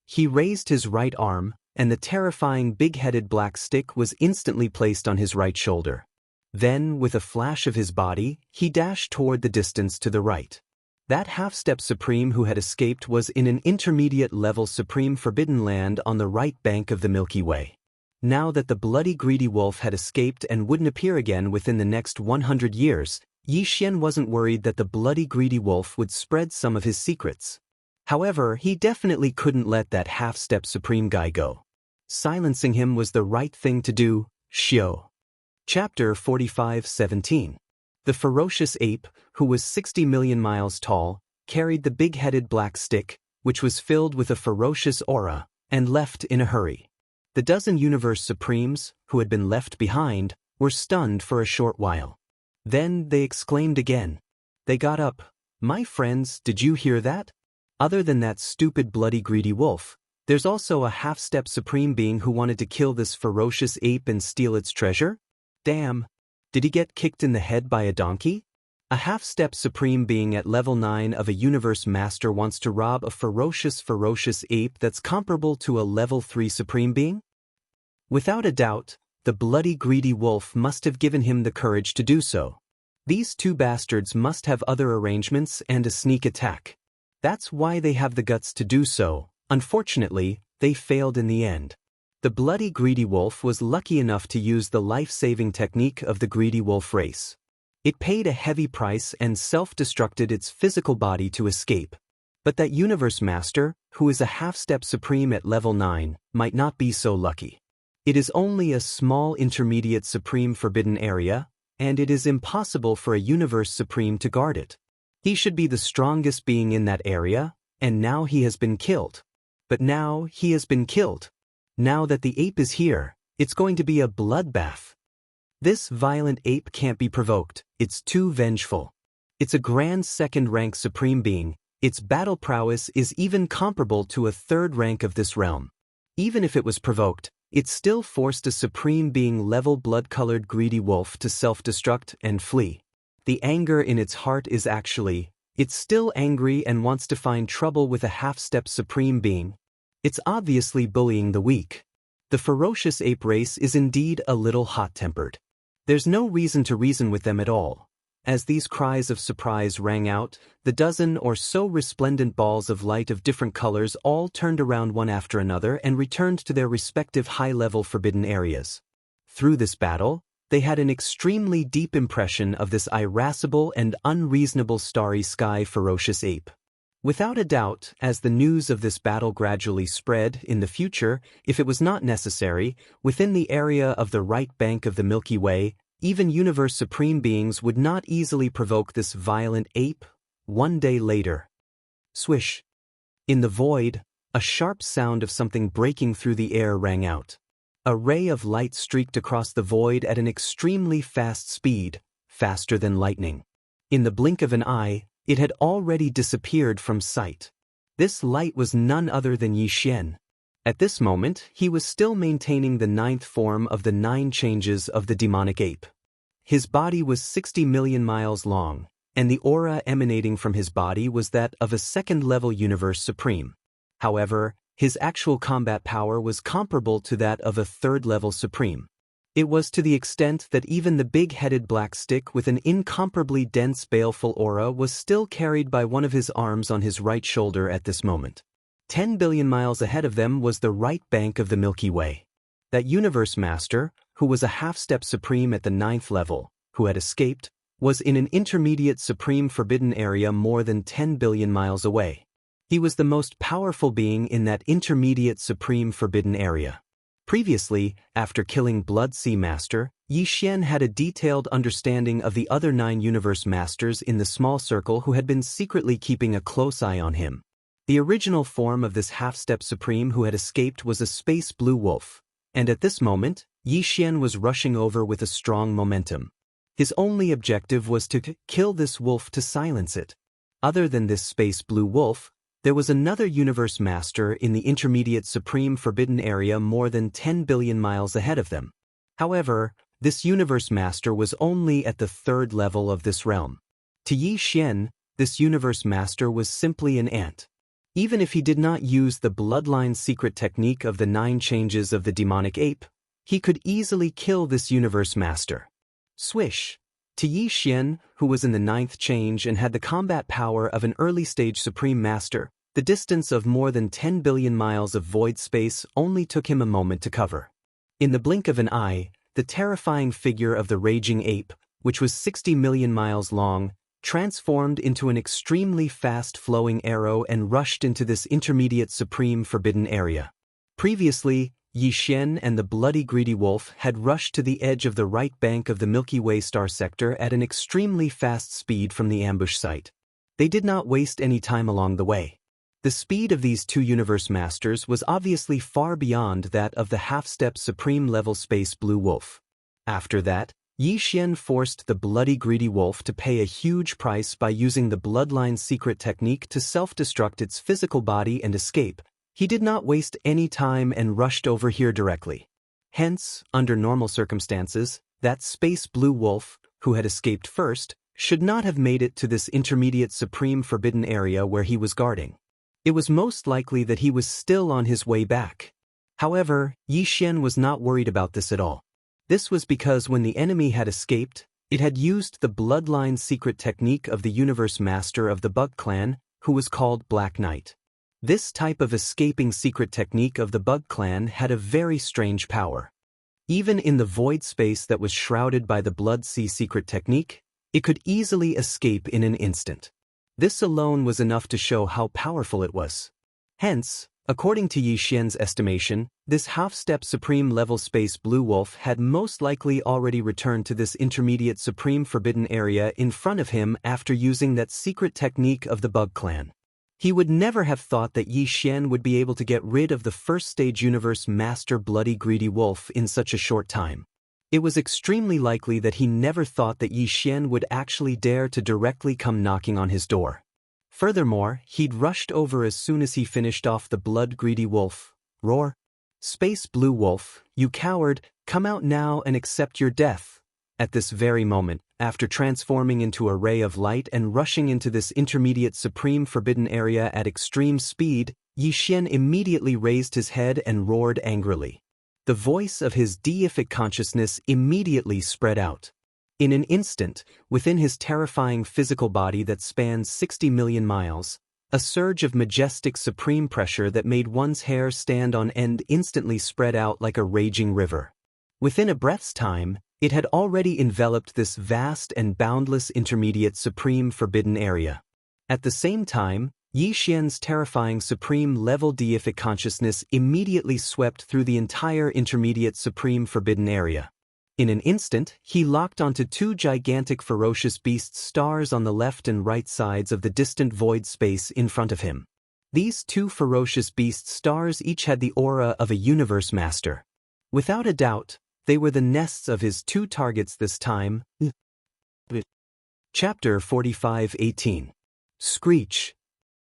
He raised his right arm, and the terrifying big-headed black stick was instantly placed on his right shoulder. Then, with a flash of his body, he dashed toward the distance to the right. That half-step supreme who had escaped was in an intermediate-level supreme forbidden land on the right bank of the Milky Way. Now that the bloody greedy wolf had escaped and wouldn't appear again within the next 100 years, Yi Xian wasn't worried that the bloody greedy wolf would spread some of his secrets. However, he definitely couldn't let that half-step supreme guy go. Silencing him was the right thing to do. Xiao. Chapter 45:17. The ferocious ape, who was 60 million miles tall, carried the big-headed black stick, which was filled with a ferocious aura, and left in a hurry. The dozen universe supremes, who had been left behind, were stunned for a short while. Then they exclaimed again. They got up. "My friends, did you hear that? Other than that stupid bloody greedy wolf, there's also a half-step supreme being who wanted to kill this ferocious ape and steal its treasure? Damn! Did he get kicked in the head by a donkey? A half-step supreme being at level 9 of a universe master wants to rob a ferocious ape that's comparable to a level 3 supreme being? Without a doubt, the bloody greedy wolf must have given him the courage to do so. These two bastards must have other arrangements and a sneak attack. That's why they have the guts to do so. Unfortunately, they failed in the end. The bloody greedy wolf was lucky enough to use the life-saving technique of the greedy wolf race. It paid a heavy price and self-destructed its physical body to escape. But that universe master, who is a half-step supreme at level 9, might not be so lucky. It is only a small intermediate supreme forbidden area, and it is impossible for a universe supreme to guard it. He should be the strongest being in that area, and now he has been killed. But now he has been killed. Now that the ape is here, it's going to be a bloodbath. This violent ape can't be provoked, it's too vengeful. It's a grand second-rank supreme being, its battle prowess is even comparable to a third rank of this realm. Even if it was provoked, it still forced a supreme being level blood-colored greedy wolf to self-destruct and flee. The anger in its heart is actually, it's still angry and wants to find trouble with a half-step supreme being. It's obviously bullying the weak. The ferocious ape race is indeed a little hot-tempered. There's no reason to reason with them at all. As these cries of surprise rang out, the dozen or so resplendent balls of light of different colors all turned around one after another and returned to their respective high-level forbidden areas. Through this battle, they had an extremely deep impression of this irascible and unreasonable starry sky ferocious ape. Without a doubt, as the news of this battle gradually spread, in the future, if it was not necessary, within the area of the right bank of the Milky Way, even universe supreme beings would not easily provoke this violent ape. One day later. Swish. In the void, a sharp sound of something breaking through the air rang out. A ray of light streaked across the void at an extremely fast speed, faster than lightning. In the blink of an eye, it had already disappeared from sight. This light was none other than Xianxia. At this moment, he was still maintaining the 9th form of the 9 changes of the demonic ape. His body was 60 million miles long, and the aura emanating from his body was that of a second-level universe supreme. However, his actual combat power was comparable to that of a third-level supreme. It was to the extent that even the big-headed black stick with an incomparably dense baleful aura was still carried by one of his arms on his right shoulder at this moment. 10 billion miles ahead of them was the right bank of the Milky Way. That universe master, who was a half-step supreme at the 9th level, who had escaped, was in an intermediate supreme forbidden area more than 10 billion miles away. He was the most powerful being in that intermediate supreme forbidden area. Previously, after killing Blood Sea Master, Xianxia had a detailed understanding of the other 9 universe masters in the small circle who had been secretly keeping a close eye on him. The original form of this half-step supreme who had escaped was a space blue wolf, and at this moment, Xianxia was rushing over with a strong momentum. His only objective was to kill this wolf to silence it. Other than this space blue wolf, there was another universe master in the intermediate supreme forbidden area more than 10 billion miles ahead of them. However, this universe master was only at the 3rd level of this realm. To Xianxia, this universe master was simply an ant. Even if he did not use the bloodline secret technique of the 9 changes of the demonic ape, he could easily kill this universe master. Swish. To Xianxia, who was in the 9th change and had the combat power of an early-stage supreme master, the distance of more than 10 billion miles of void space only took him a moment to cover. In the blink of an eye, the terrifying figure of the raging ape, which was 60 million miles long, transformed into an extremely fast-flowing arrow and rushed into this intermediate supreme forbidden area. Previously, Xianxia and the bloody greedy wolf had rushed to the edge of the right bank of the Milky Way star sector at an extremely fast speed from the ambush site. They did not waste any time along the way. The speed of these 2 universe masters was obviously far beyond that of the half-step supreme-level space blue wolf. After that, Xianxia forced the bloody greedy wolf to pay a huge price by using the bloodline secret technique to self-destruct its physical body and escape. He did not waste any time and rushed over here directly. Hence, under normal circumstances, that space blue wolf, who had escaped first, should not have made it to this intermediate supreme forbidden area where he was guarding. It was most likely that he was still on his way back. However, Xianxia was not worried about this at all. This was because when the enemy had escaped, it had used the bloodline secret technique of the universe master of the Bug Clan, who was called Black Knight. This type of escaping secret technique of the Bug Clan had a very strange power. Even in the void space that was shrouded by the Blood Sea secret technique, it could easily escape in an instant. This alone was enough to show how powerful it was. Hence, according to Xianxia's estimation, this half-step Supreme Level Space Blue Wolf had most likely already returned to this intermediate Supreme Forbidden area in front of him after using that secret technique of the Bug Clan. He would never have thought that Xian would be able to get rid of the first stage universe master Bloody Greedy Wolf in such a short time. It was extremely likely that he never thought that Xian would actually dare to directly come knocking on his door. Furthermore, he'd rushed over as soon as he finished off the Blood Greedy Wolf. Roar! Space Blue Wolf, you coward, come out now and accept your death. At this very moment, after transforming into a ray of light and rushing into this intermediate Supreme Forbidden area at extreme speed, Xian immediately raised his head and roared angrily. The voice of his deific consciousness immediately spread out. In an instant, within his terrifying physical body that spans 60 million miles, a surge of majestic supreme pressure that made one's hair stand on end instantly spread out like a raging river. Within a breath's time, it had already enveloped this vast and boundless intermediate Supreme Forbidden area. At the same time, Xian's terrifying supreme-level deific consciousness immediately swept through the entire intermediate Supreme Forbidden area. In an instant, he locked onto two gigantic ferocious beast stars on the left and right sides of the distant void space in front of him. These two ferocious beast stars each had the aura of a universe master. Without a doubt, they were the nests of his two targets this time. Chapter 45:18. Screech.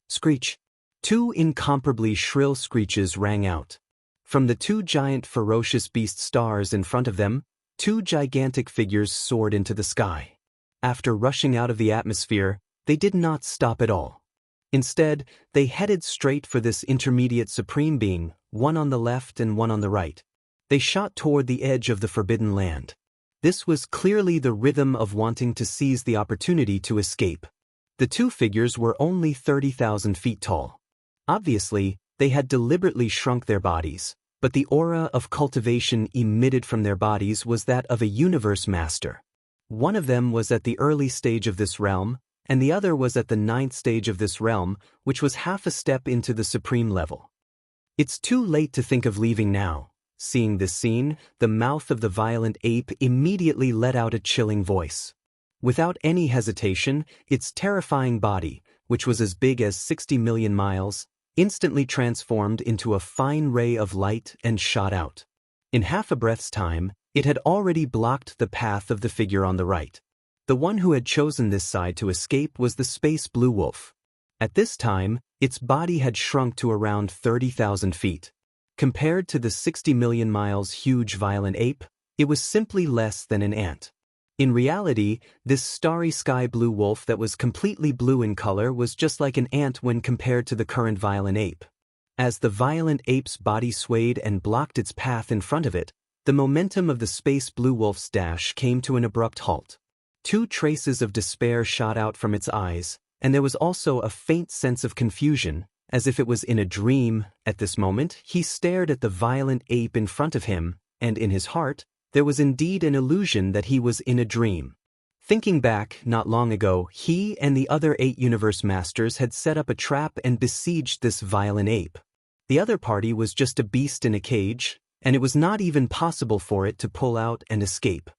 Screech. Two incomparably shrill screeches rang out. From the two giant ferocious beast stars in front of them, two gigantic figures soared into the sky. After rushing out of the atmosphere, they did not stop at all. Instead, they headed straight for this intermediate supreme being, one on the left and one on the right. They shot toward the edge of the forbidden land. This was clearly the rhythm of wanting to seize the opportunity to escape. The two figures were only 30,000 feet tall. Obviously, they had deliberately shrunk their bodies, but the aura of cultivation emitted from their bodies was that of a universe master. One of them was at the early stage of this realm, and the other was at the 9th stage of this realm, which was half a step into the supreme level. It's too late to think of leaving now. Seeing this scene, the mouth of the violent ape immediately let out a chilling voice. Without any hesitation, its terrifying body, which was as big as 60 million miles, instantly transformed into a fine ray of light and shot out. In half a breath's time, it had already blocked the path of the figure on the right. The one who had chosen this side to escape was the Space Blue Wolf. At this time, its body had shrunk to around 30,000 feet. Compared to the 60 million miles huge violent ape, it was simply less than an ant. In reality, this starry sky blue wolf that was completely blue in color was just like an ant when compared to the current violent ape. As the violent ape's body swayed and blocked its path in front of it, the momentum of the Space Blue Wolf's dash came to an abrupt halt. Two traces of despair shot out from its eyes, and there was also a faint sense of confusion, as if it was in a dream. At this moment, he stared at the violent ape in front of him, and in his heart, there was indeed an illusion that he was in a dream. Thinking back, not long ago, he and the other 8 universe masters had set up a trap and besieged this violent ape. The other party was just a beast in a cage, and it was not even possible for it to pull out and escape.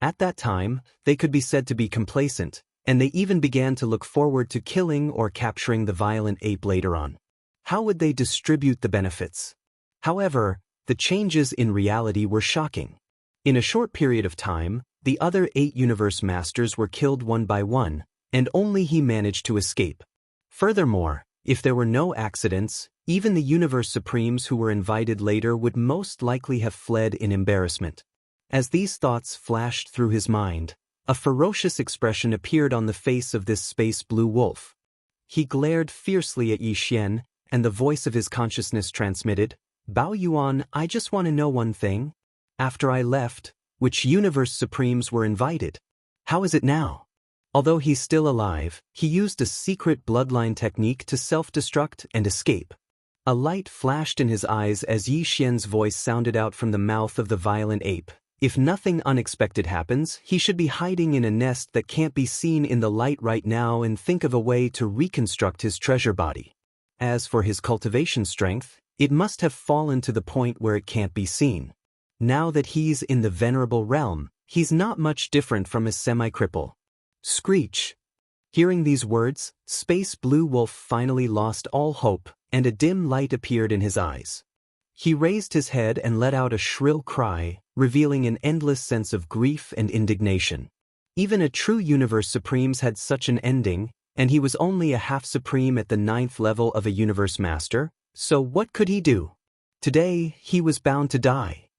At that time, they could be said to be complacent, and they even began to look forward to killing or capturing the violent ape later on. How would they distribute the benefits? However, the changes in reality were shocking. In a short period of time, the other 8 universe masters were killed one by one, and only he managed to escape. Furthermore, if there were no accidents, even the universe supremes who were invited later would most likely have fled in embarrassment. As these thoughts flashed through his mind, a ferocious expression appeared on the face of this Space Blue Wolf. He glared fiercely at Xian, and the voice of his consciousness transmitted, "Bao Yuan, I just want to know one thing. After I left, which universe supremes were invited? How is it now?" Although he's still alive, he used a secret bloodline technique to self-destruct and escape. A light flashed in his eyes as Yi Xian's voice sounded out from the mouth of the violent ape. If nothing unexpected happens, he should be hiding in a nest that can't be seen in the light right now and think of a way to reconstruct his treasure body. As for his cultivation strength, it must have fallen to the point where it can't be seen. Now that he's in the venerable realm, he's not much different from a semi-cripple. Screech. Hearing these words, Space Blue Wolf finally lost all hope, and a dim light appeared in his eyes. He raised his head and let out a shrill cry, revealing an endless sense of grief and indignation. Even a true Universe Supremes had such an ending, and he was only a half-supreme at the 9th level of a Universe Master, so what could he do? Today, he was bound to die.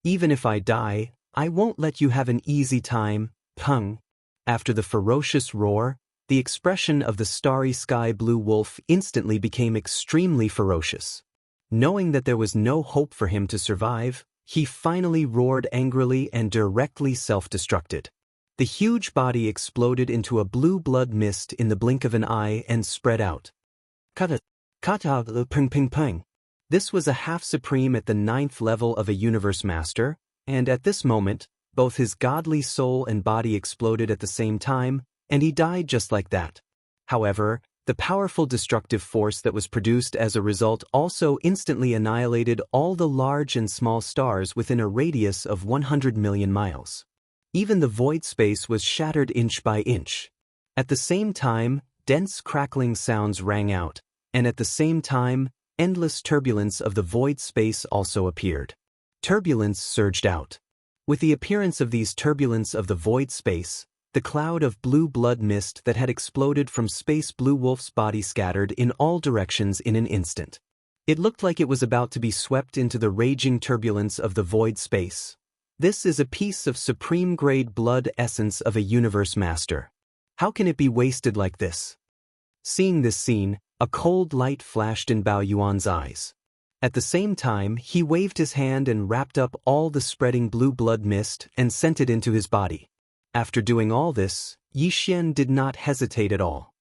Even if I die, I won't let you have an easy time, Peng. After the ferocious roar, the expression of the starry sky blue wolf instantly became extremely ferocious. Knowing that there was no hope for him to survive, he finally roared angrily and directly self-destructed. The huge body exploded into a blue blood mist in the blink of an eye and spread out. Kata ping ping ping. This was a half-supreme at the 9th level of a Universe Master, and at this moment, both his godly soul and body exploded at the same time, and he died just like that. However, the powerful destructive force that was produced as a result also instantly annihilated all the large and small stars within a radius of 100 million miles. Even the void space was shattered inch by inch. At the same time, dense crackling sounds rang out, and at the same time, endless turbulence of the void space also appeared. Turbulence surged out. With the appearance of these turbulence of the void space, the cloud of blue blood mist that had exploded from Space Blue Wolf's body scattered in all directions in an instant. It looked like it was about to be swept into the raging turbulence of the void space. This is a piece of supreme-grade blood essence of a Universe Master. How can it be wasted like this? Seeing this scene, a cold light flashed in Bao Yuan's eyes. At the same time, he waved his hand and wrapped up all the spreading blue blood mist and sent it into his body. After doing all this, Yi Xian did not hesitate at all.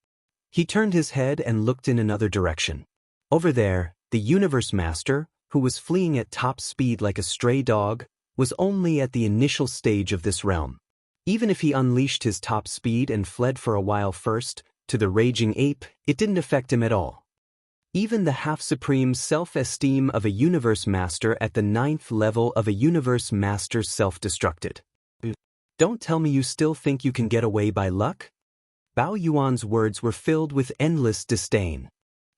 He turned his head and looked in another direction. Over there, the Universe Master, who was fleeing at top speed like a stray dog, was only at the initial stage of this realm. Even if he unleashed his top speed and fled for a while first, to the raging ape, it didn't affect him at all. Even the half-supreme self-esteem of a Universe Master at the 9th level of a Universe Master self-destructed. Don't tell me you still think you can get away by luck? Bao Yuan's words were filled with endless disdain.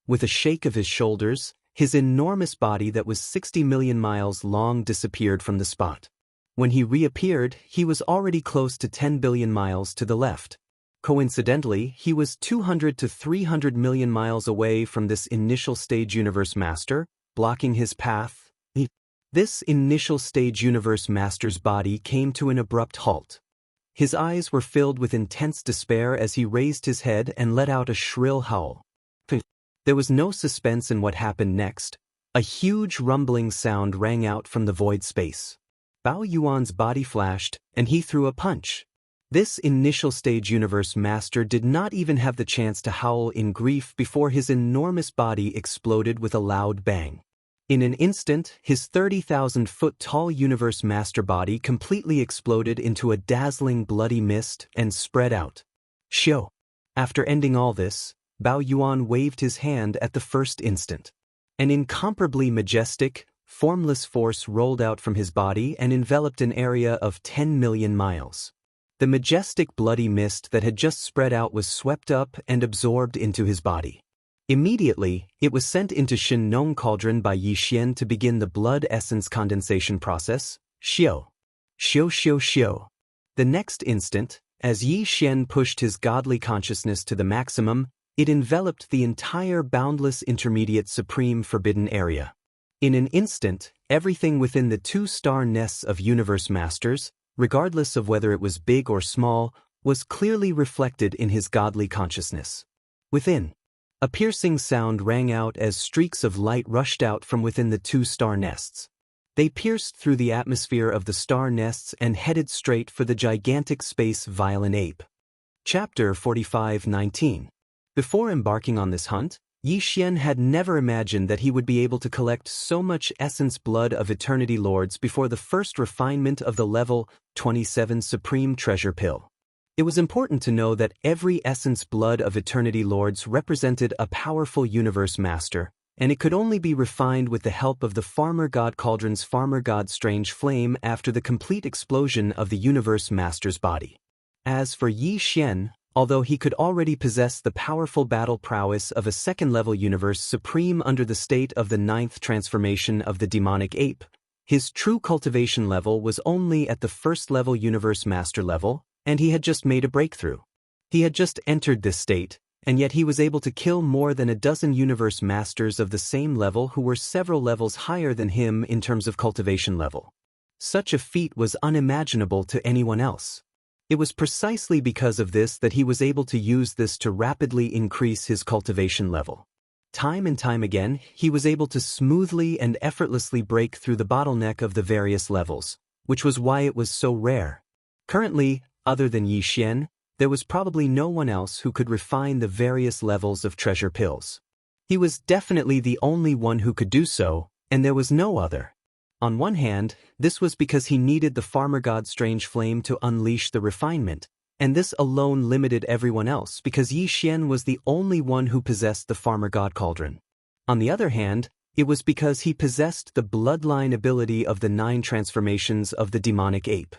With a shake of his shoulders, his enormous body that was 60 million miles long disappeared from the spot. When he reappeared, he was already close to 10 billion miles to the left. Coincidentally, he was 200 to 300 million miles away from this initial stage Universe Master, blocking his path. This initial stage Universe Master's body came to an abrupt halt. His eyes were filled with intense despair as he raised his head and let out a shrill howl. There was no suspense in what happened next. A huge rumbling sound rang out from the void space. Bao Yuan's body flashed, and he threw a punch. This initial stage Universe Master did not even have the chance to howl in grief before his enormous body exploded with a loud bang. In an instant, his 30,000-foot-tall Universe Master body completely exploded into a dazzling bloody mist and spread out. Shio. After ending all this, Bao Yuan waved his hand at the first instant. An incomparably majestic, formless force rolled out from his body and enveloped an area of 10 million miles. The majestic bloody mist that had just spread out was swept up and absorbed into his body. Immediately, it was sent into Shin-Nong Cauldron by Yi Xian to begin the blood essence condensation process. Xiu. Xiu xiu xiu. The next instant, as Yi Xian pushed his godly consciousness to the maximum, it enveloped the entire boundless intermediate supreme forbidden area. In an instant, everything within the 2-star nests of Universe Masters, regardless of whether it was big or small, was clearly reflected in his godly consciousness. Within, a piercing sound rang out as streaks of light rushed out from within the 2-star nests. They pierced through the atmosphere of the star nests and headed straight for the gigantic space violent ape. Chapter 45:19. Before embarking on this hunt, Yi Xian had never imagined that he would be able to collect so much essence blood of Eternity Lords before the first refinement of the level 27 Supreme Treasure Pill. It was important to know that every essence blood of Eternity Lords represented a powerful universe master, and it could only be refined with the help of the Farmer God Cauldron's Farmer God Strange Flame after the complete explosion of the universe master's body. As for Yi Xian, although he could already possess the powerful battle prowess of a second-level universe supreme under the state of the 9th transformation of the demonic ape, his true cultivation level was only at the first-level universe master level, and he had just made a breakthrough. He had just entered this state, and yet he was able to kill more than a dozen universe masters of the same level who were several levels higher than him in terms of cultivation level. Such a feat was unimaginable to anyone else. It was precisely because of this that he was able to use this to rapidly increase his cultivation level. Time and time again, he was able to smoothly and effortlessly break through the bottleneck of the various levels, which was why it was so rare. Currently, other than Yi Xian, there was probably no one else who could refine the various levels of treasure pills. He was definitely the only one who could do so, and there was no other. On one hand, this was because he needed the Farmer God Strange Flame to unleash the refinement, and this alone limited everyone else because Yi Xian was the only one who possessed the Farmer God Cauldron. On the other hand, it was because he possessed the bloodline ability of the 9 transformations of the demonic ape.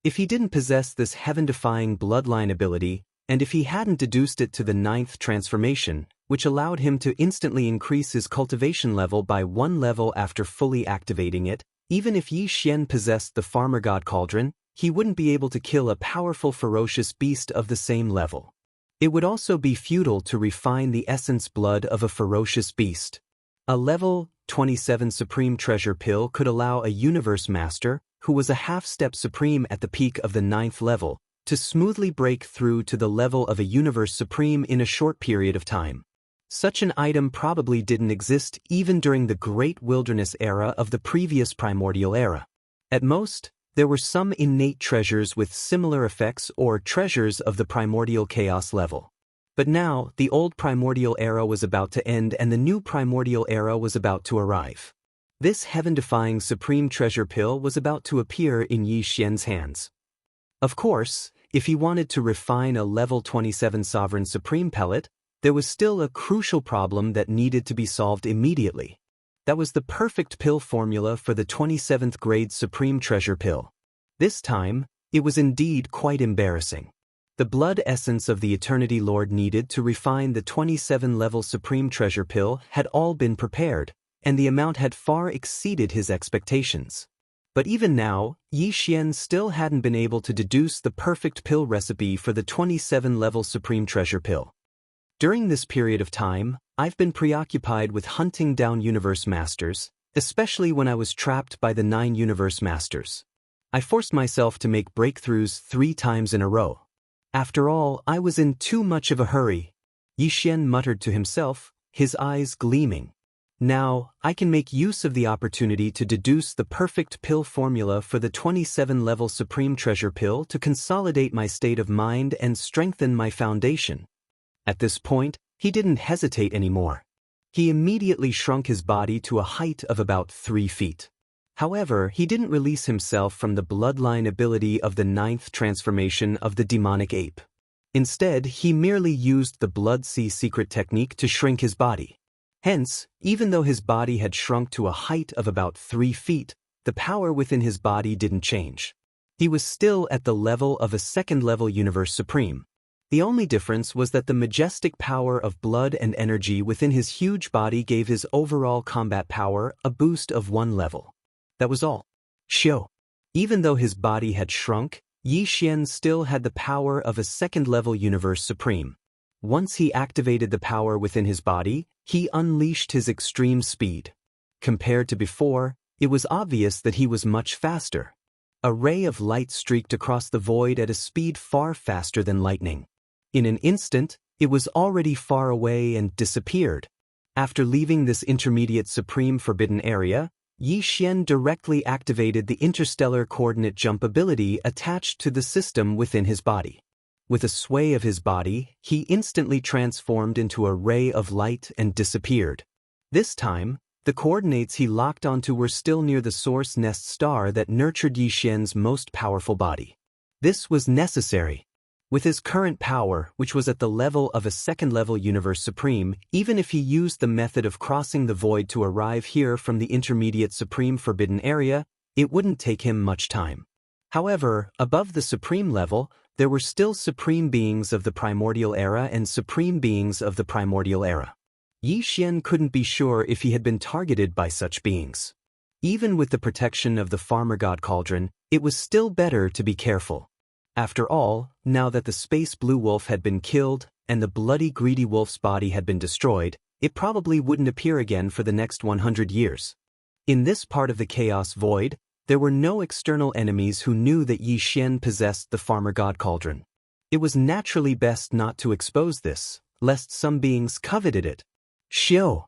If he didn't possess this heaven-defying bloodline ability, and if he hadn't deduced it to the 9th transformation, which allowed him to instantly increase his cultivation level by 1 level after fully activating it, even if Yi Xian possessed the Farmer God Cauldron, he wouldn't be able to kill a powerful ferocious beast of the same level. It would also be futile to refine the essence blood of a ferocious beast. A level 27 Supreme Treasure Pill could allow a universe master, who was a half-step supreme at the peak of the 9th level, to smoothly break through to the level of a universe supreme in a short period of time. Such an item probably didn't exist even during the Great Wilderness era of the previous Primordial era. At most, there were some innate treasures with similar effects or treasures of the Primordial Chaos level. But now, the old Primordial era was about to end and the new Primordial era was about to arrive. This heaven-defying Supreme Treasure Pill was about to appear in Yi Xian's hands. Of course, if he wanted to refine a level 27 Sovereign Supreme Pellet, there was still a crucial problem that needed to be solved immediately. That was the perfect pill formula for the 27th grade Supreme Treasure Pill. This time, it was indeed quite embarrassing. The blood essence of the Eternity Lord needed to refine the 27-level Supreme Treasure Pill had all been prepared, and the amount had far exceeded his expectations. But even now, Yi Xian still hadn't been able to deduce the perfect pill recipe for the 27-level Supreme Treasure Pill. During this period of time, I've been preoccupied with hunting down Universe Masters, especially when I was trapped by the 9 Universe Masters. I forced myself to make breakthroughs 3 times in a row. After all, I was in too much of a hurry. Yi Xian muttered to himself, his eyes gleaming. Now, I can make use of the opportunity to deduce the perfect pill formula for the 27-level Supreme Treasure Pill to consolidate my state of mind and strengthen my foundation. At this point, he didn't hesitate anymore. He immediately shrunk his body to a height of about 3 feet. However, he didn't release himself from the bloodline ability of the 9th transformation of the demonic ape. Instead, he merely used the Blood Sea secret technique to shrink his body. Hence, even though his body had shrunk to a height of about 3 feet, the power within his body didn't change. He was still at the level of a second-level Universe Supreme. The only difference was that the majestic power of blood and energy within his huge body gave his overall combat power a boost of 1 level. That was all. Even though his body had shrunk, Yi Xian still had the power of a second-level Universe Supreme. Once he activated the power within his body, he unleashed his extreme speed. Compared to before, it was obvious that he was much faster. A ray of light streaked across the void at a speed far faster than lightning. In an instant, it was already far away and disappeared. After leaving this intermediate Supreme Forbidden Area, Yi Xian directly activated the interstellar coordinate jump ability attached to the system within his body. With a sway of his body, he instantly transformed into a ray of light and disappeared. This time, the coordinates he locked onto were still near the source nest star that nurtured Yi Xian's most powerful body. This was necessary. With his current power, which was at the level of a second-level Universe Supreme, even if he used the method of crossing the void to arrive here from the intermediate Supreme Forbidden Area, it wouldn't take him much time. However, above the Supreme level, there were still Supreme Beings of the Primordial Era and Supreme Beings of the Primordial Era. Yi Xian couldn't be sure if he had been targeted by such beings. Even with the protection of the Farmer God Cauldron, it was still better to be careful. After all, now that the Space Blue Wolf had been killed and the bloody greedy wolf's body had been destroyed, it probably wouldn't appear again for the next 100 years. In this part of the Chaos Void, there were no external enemies who knew that Yi Xian possessed the Farmer God Cauldron. It was naturally best not to expose this, lest some beings coveted it. Xiu!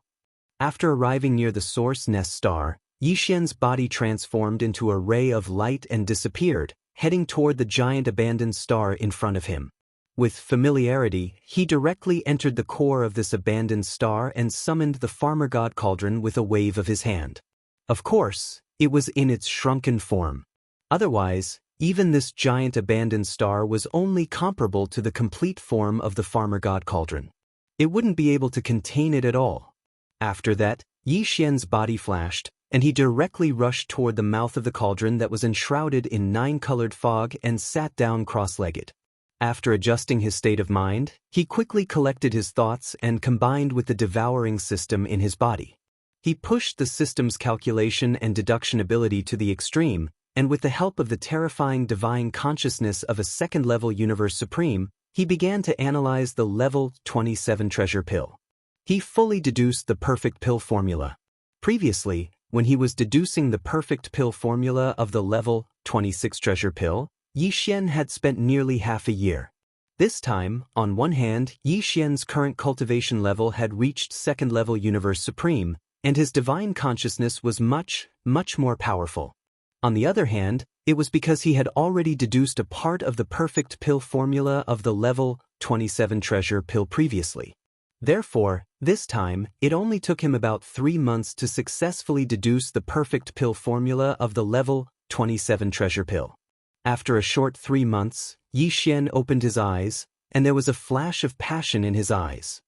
After arriving near the Source Nest Star, Yi Xian's body transformed into a ray of light and disappeared, heading toward the giant abandoned star in front of him. With familiarity, he directly entered the core of this abandoned star and summoned the Farmer God Cauldron with a wave of his hand. Of course, it was in its shrunken form. Otherwise, even this giant abandoned star was only comparable to the complete form of the Farmer God Cauldron. It wouldn't be able to contain it at all. After that, Yi Xian's body flashed, and he directly rushed toward the mouth of the cauldron that was enshrouded in 9-colored fog and sat down cross-legged. After adjusting his state of mind, he quickly collected his thoughts and combined with the devouring system in his body. He pushed the system's calculation and deduction ability to the extreme, and with the help of the terrifying divine consciousness of a second-level Universe Supreme, he began to analyze the Level 27 treasure pill. He fully deduced the perfect pill formula. Previously, when he was deducing the perfect pill formula of the Level 26 treasure pill, Yi Xian had spent nearly half a year. This time, on one hand, Yi Xian's current cultivation level had reached second-level Universe Supreme, and his divine consciousness was much, much more powerful. On the other hand, it was because he had already deduced a part of the perfect pill formula of the Level 27 treasure pill previously. Therefore, this time, it only took him about 3 months to successfully deduce the perfect pill formula of the Level 27 treasure pill. After a short 3 months, Yi Xian opened his eyes, and there was a flash of passion in his eyes.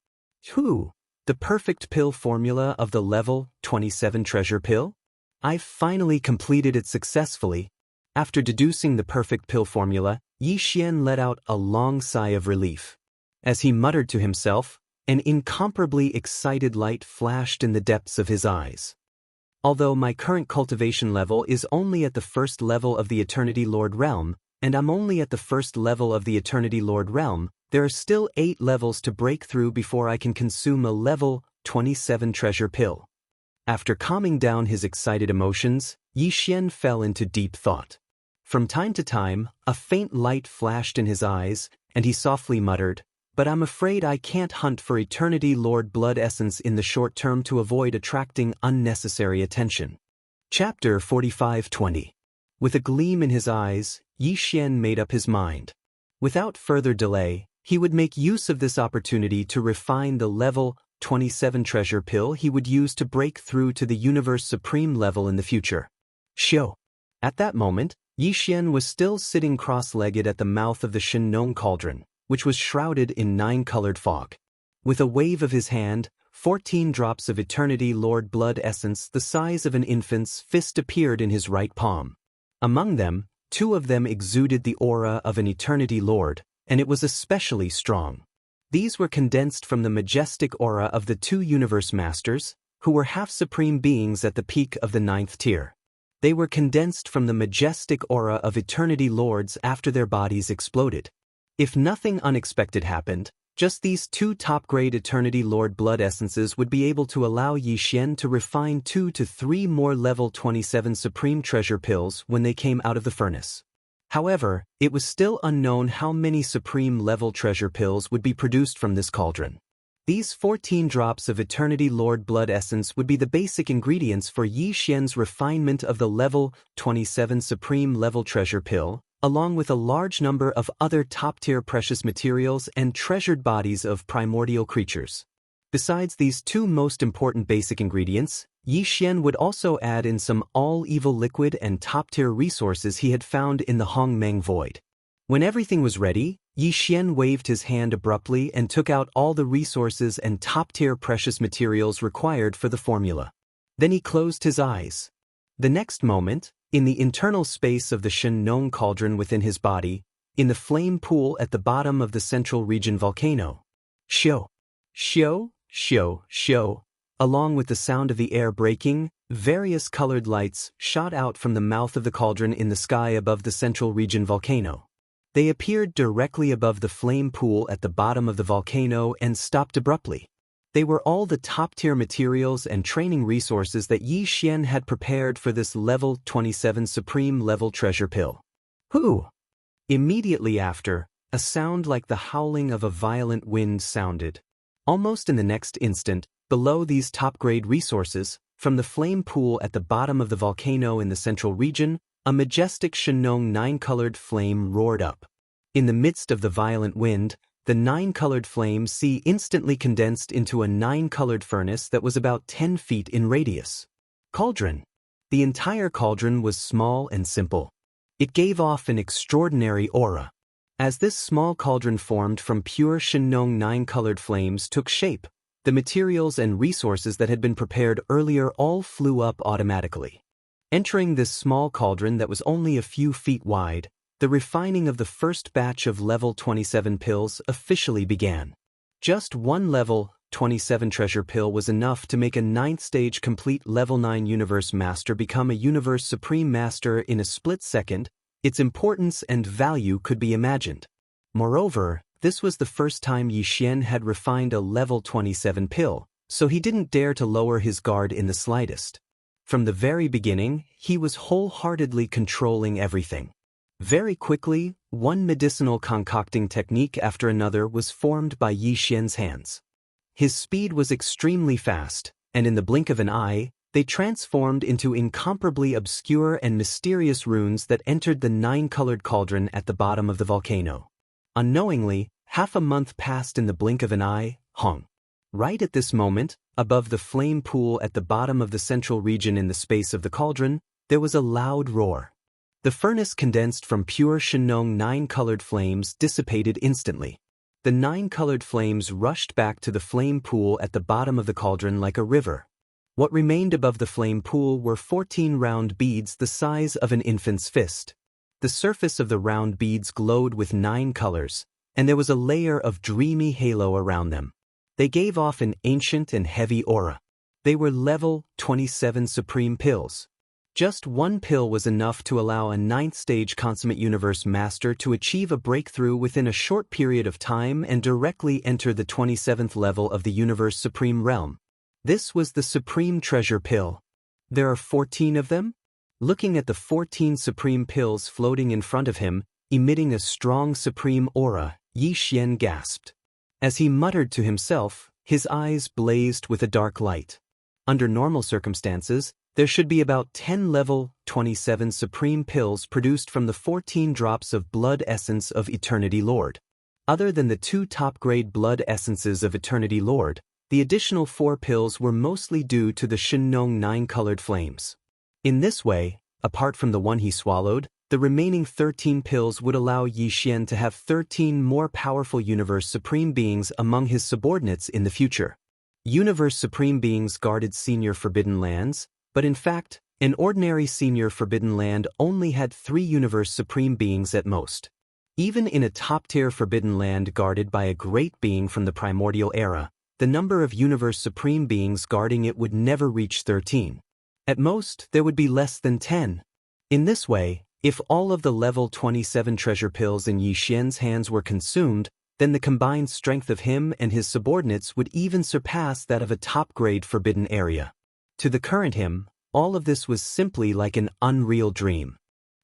The perfect pill formula of the Level 27 treasure pill? I've finally completed it successfully. After deducing the perfect pill formula, Yi Xian let out a long sigh of relief. As he muttered to himself, an incomparably excited light flashed in the depths of his eyes. Although my current cultivation level is only at the first level of the Eternity Lord Realm, and I'm only at the first level of the Eternity Lord Realm, there are still 8 levels to break through before I can consume a Level 27 treasure pill. After calming down his excited emotions, Yi Xian fell into deep thought. From time to time, a faint light flashed in his eyes, and he softly muttered, "But I'm afraid I can't hunt for Eternity Lord Blood Essence in the short term to avoid attracting unnecessary attention." Chapter 45:20. With a gleam in his eyes, Yi Xian made up his mind. Without further delay, he would make use of this opportunity to refine the Level 27 treasure pill he would use to break through to the Universe Supreme level in the future. Xiu. At that moment, Yi Xian was still sitting cross-legged at the mouth of the Shinong Cauldron, which was shrouded in 9-colored fog. With a wave of his hand, 14 drops of Eternity Lord Blood Essence the size of an infant's fist appeared in his right palm. Among them, 2 of them exuded the aura of an Eternity Lord, and it was especially strong. These were condensed from the majestic aura of the 2 Universe Masters, who were half-supreme beings at the peak of the 9th tier. They were condensed from the majestic aura of Eternity Lords after their bodies exploded. If nothing unexpected happened, just these 2 top-grade Eternity Lord Blood Essences would be able to allow Yi Xian to refine 2 to 3 more Level 27 Supreme Treasure Pills when they came out of the furnace. However, it was still unknown how many Supreme Level Treasure Pills would be produced from this cauldron. These 14 drops of Eternity Lord Blood Essence would be the basic ingredients for Yi Xian's refinement of the Level 27 Supreme Level Treasure Pill, along with a large number of other top-tier precious materials and treasured bodies of primordial creatures. Besides these two most important basic ingredients, Yi Xian would also add in some all-evil liquid and top-tier resources he had found in the Hongmeng Void. When everything was ready, Yi Xian waved his hand abruptly and took out all the resources and top-tier precious materials required for the formula. Then he closed his eyes. The next moment, in the internal space of the Shen cauldron within his body, in the flame pool at the bottom of the central region volcano, shio, shio, shio, shio, along with the sound of the air breaking, various colored lights shot out from the mouth of the cauldron in the sky above the central region volcano. They appeared directly above the flame pool at the bottom of the volcano and stopped abruptly. They were all the top-tier materials and training resources that Yi Xian had prepared for this level 27 supreme level treasure pill. Hoo! Immediately after, a sound like the howling of a violent wind sounded. Almost in the next instant, below these top-grade resources, from the flame pool at the bottom of the volcano in the central region, a majestic Shenong nine-colored flame roared up. In the midst of the violent wind, the nine-colored flame sea instantly condensed into a nine-colored furnace that was about 10 feet in radius. Cauldron. The entire cauldron was small and simple. It gave off an extraordinary aura. As this small cauldron formed from pure Shenong nine-colored flames took shape, the materials and resources that had been prepared earlier all flew up automatically. Entering this small cauldron that was only a few feet wide, the refining of the first batch of level 27 pills officially began. Just one level 27 treasure pill was enough to make a 9th stage complete level 9 universe master become a universe supreme master in a split second. Its importance and value could be imagined. Moreover, this was the first time Yi Xian had refined a level 27 pill, so he didn't dare to lower his guard in the slightest. From the very beginning, he was wholeheartedly controlling everything. Very quickly, one medicinal concocting technique after another was formed by Yi Xian's hands. His speed was extremely fast, and in the blink of an eye, they transformed into incomparably obscure and mysterious runes that entered the nine-colored cauldron at the bottom of the volcano. Unknowingly, half a month passed in the blink of an eye. Hong. Right at this moment, above the flame pool at the bottom of the central region in the space of the cauldron, there was a loud roar. The furnace condensed from pure Shenong nine-colored flames dissipated instantly. The nine-colored flames rushed back to the flame pool at the bottom of the cauldron like a river. What remained above the flame pool were 14 round beads the size of an infant's fist. The surface of the round beads glowed with 9 colors, and there was a layer of dreamy halo around them. They gave off an ancient and heavy aura. They were level 27 supreme pills. Just one pill was enough to allow a 9th stage consummate universe master to achieve a breakthrough within a short period of time and directly enter the 27th level of the universe supreme realm. This was the supreme treasure pill. There are 14 of them? Looking at the 14 supreme pills floating in front of him, emitting a strong supreme aura, Yi Xian gasped. As he muttered to himself, his eyes blazed with a dark light. Under normal circumstances, there should be about 10 level 27 supreme pills produced from the 14 drops of blood essence of Eternity Lord. Other than the 2 top-grade blood essences of Eternity Lord, the additional 4 pills were mostly due to the Shenong nine-colored flames. In this way, apart from the one he swallowed, the remaining 13 pills would allow Yi Xian to have 13 more powerful Universe Supreme Beings among his subordinates in the future. Universe Supreme Beings guarded Senior Forbidden Lands, but in fact, an ordinary Senior Forbidden Land only had 3 Universe Supreme Beings at most. Even in a top-tier Forbidden Land guarded by a great being from the primordial era, the number of Universe Supreme Beings guarding it would never reach 13. At most, there would be less than 10. In this way, if all of the level 27 treasure pills in Yi Xian's hands were consumed, then the combined strength of him and his subordinates would even surpass that of a top-grade forbidden area. To the current him, all of this was simply like an unreal dream.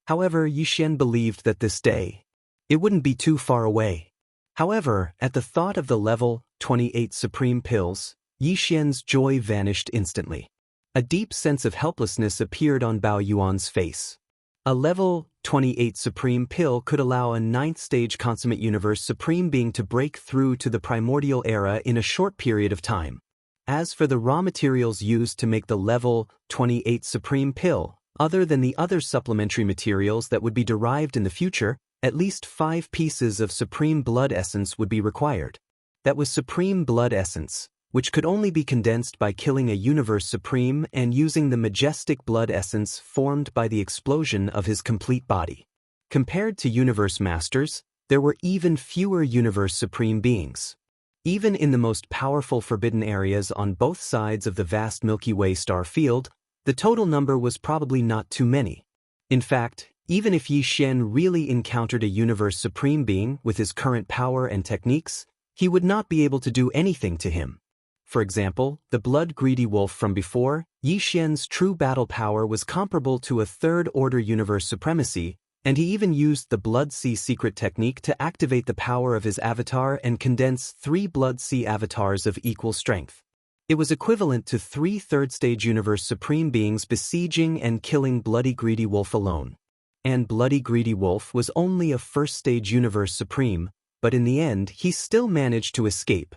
However, Yi Xian believed that this day, it wouldn't be too far away. However, at the thought of the level 28 supreme pills, Yi Xian's joy vanished instantly. A deep sense of helplessness appeared on Bao Yuan's face. A level 28 Supreme Pill could allow a 9th stage consummate universe supreme being to break through to the primordial era in a short period of time. As for the raw materials used to make the level 28 Supreme Pill, other than the other supplementary materials that would be derived in the future, at least 5 pieces of Supreme Blood Essence would be required. That was Supreme Blood Essence, which could only be condensed by killing a Universe Supreme and using the majestic blood essence formed by the explosion of his complete body. Compared to Universe Masters, there were even fewer Universe Supreme beings. Even in the most powerful forbidden areas on both sides of the vast Milky Way star field, the total number was probably not too many. In fact, even if Yi Xian really encountered a Universe Supreme being with his current power and techniques, he would not be able to do anything to him. For example, the blood-greedy wolf from before, Yi Xian's true battle power was comparable to a third-order universe supremacy, and he even used the Blood Sea secret technique to activate the power of his avatar and condense 3 Blood Sea avatars of equal strength. It was equivalent to 3 third-stage universe supreme beings besieging and killing Bloody Greedy Wolf alone. And Bloody Greedy Wolf was only a first-stage universe supreme, but in the end he still managed to escape.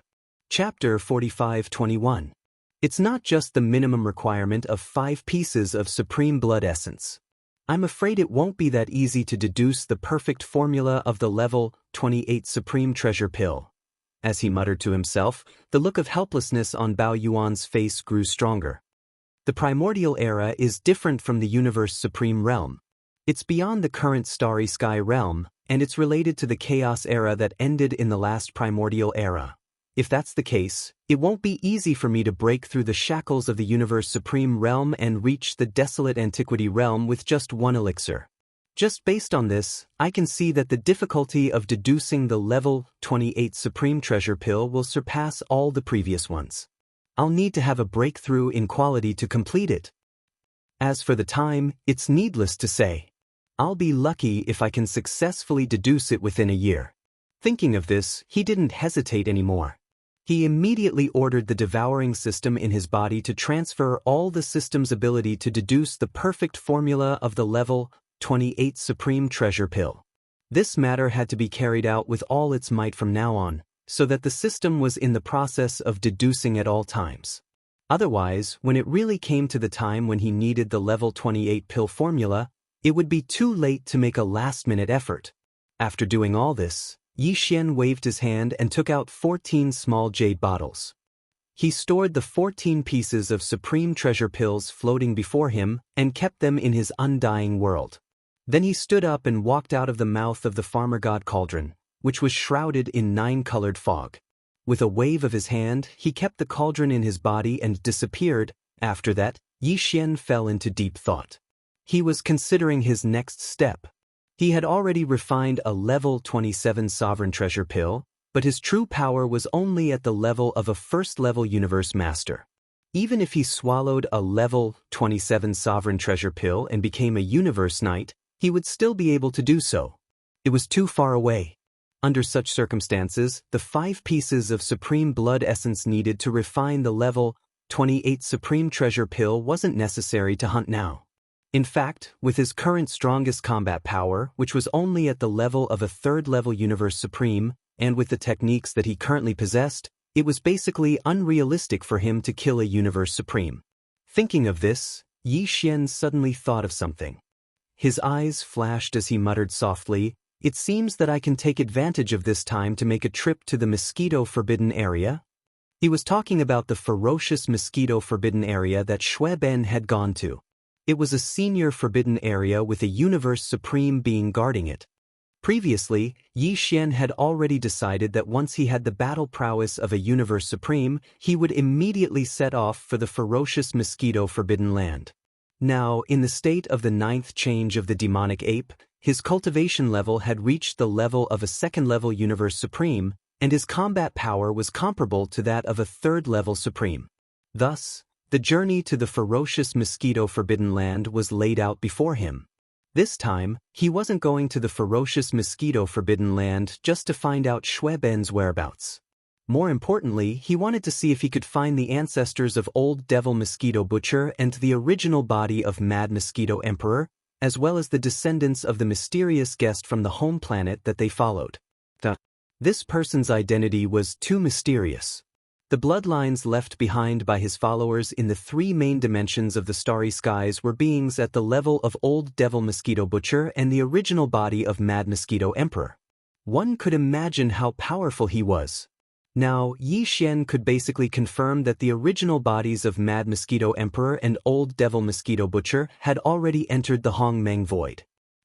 Chapter 45:21. It's not just the minimum requirement of 5 pieces of Supreme Blood Essence. I'm afraid it won't be that easy to deduce the perfect formula of the level 28 Supreme Treasure Pill. As he muttered to himself, the look of helplessness on Bao Yuan's face grew stronger. The primordial era is different from the Universe Supreme Realm. It's beyond the current Starry Sky realm, and it's related to the Chaos era that ended in the last primordial era. If that's the case, it won't be easy for me to break through the shackles of the Universe Supreme Realm and reach the desolate Antiquity Realm with just 1 elixir. Just based on this, I can see that the difficulty of deducing the level 28 Supreme Treasure Pill will surpass all the previous ones. I'll need to have a breakthrough in quality to complete it. As for the time, it's needless to say. I'll be lucky if I can successfully deduce it within a year. Thinking of this, he didn't hesitate anymore. He immediately ordered the devouring system in his body to transfer all the system's ability to deduce the perfect formula of the level 28 Supreme Treasure Pill. This matter had to be carried out with all its might from now on, so that the system was in the process of deducing at all times. Otherwise, when it really came to the time when he needed the level 28 pill formula, it would be too late to make a last-minute effort. After doing all this, Yi Xian waved his hand and took out 14 small jade bottles. He stored the 14 pieces of Supreme Treasure Pills floating before him and kept them in his undying world. Then he stood up and walked out of the mouth of the Farmer God Cauldron, which was shrouded in 9-colored fog. With a wave of his hand, he kept the cauldron in his body and disappeared. After that, Yi Xian fell into deep thought. He was considering his next step. He had already refined a level 27 Sovereign Treasure Pill, but his true power was only at the level of a first-level Universe Master. Even if he swallowed a level 27 Sovereign Treasure Pill and became a Universe Knight, he would still be able to do so. It was too far away. Under such circumstances, the 5 pieces of Supreme Blood Essence needed to refine the level 28 Supreme Treasure Pill wasn't necessary to hunt now. In fact, with his current strongest combat power, which was only at the level of a 3rd-level Universe Supreme, and with the techniques that he currently possessed, it was basically unrealistic for him to kill a Universe Supreme. Thinking of this, Yi Xian suddenly thought of something. His eyes flashed as he muttered softly, "It seems that I can take advantage of this time to make a trip to the Mosquito Forbidden Area." He was talking about the ferocious Mosquito Forbidden Area that Xue Ben had gone to. It was a senior forbidden area with a Universe Supreme being guarding it. Previously, Yi Xian had already decided that once he had the battle prowess of a Universe Supreme, he would immediately set off for the ferocious Mosquito Forbidden Land. Now, in the state of the 9th change of the demonic ape, his cultivation level had reached the level of a 2nd-level Universe Supreme, and his combat power was comparable to that of a 3rd-level Supreme. Thus, the journey to the ferocious Mosquito Forbidden Land was laid out before him. This time, he wasn't going to the ferocious Mosquito Forbidden Land just to find out Xue Ben's whereabouts. More importantly, he wanted to see if he could find the ancestors of Old Devil Mosquito Butcher and the original body of Mad Mosquito Emperor, as well as the descendants of the mysterious guest from the home planet that they followed. This person's identity was too mysterious. The bloodlines left behind by his followers in the three main dimensions of the starry skies were beings at the level of Old Devil Mosquito Butcher and the original body of Mad Mosquito Emperor. One could imagine how powerful he was. Now, Yi Xian could basically confirm that the original bodies of Mad Mosquito Emperor and Old Devil Mosquito Butcher had already entered the Hongmeng Void.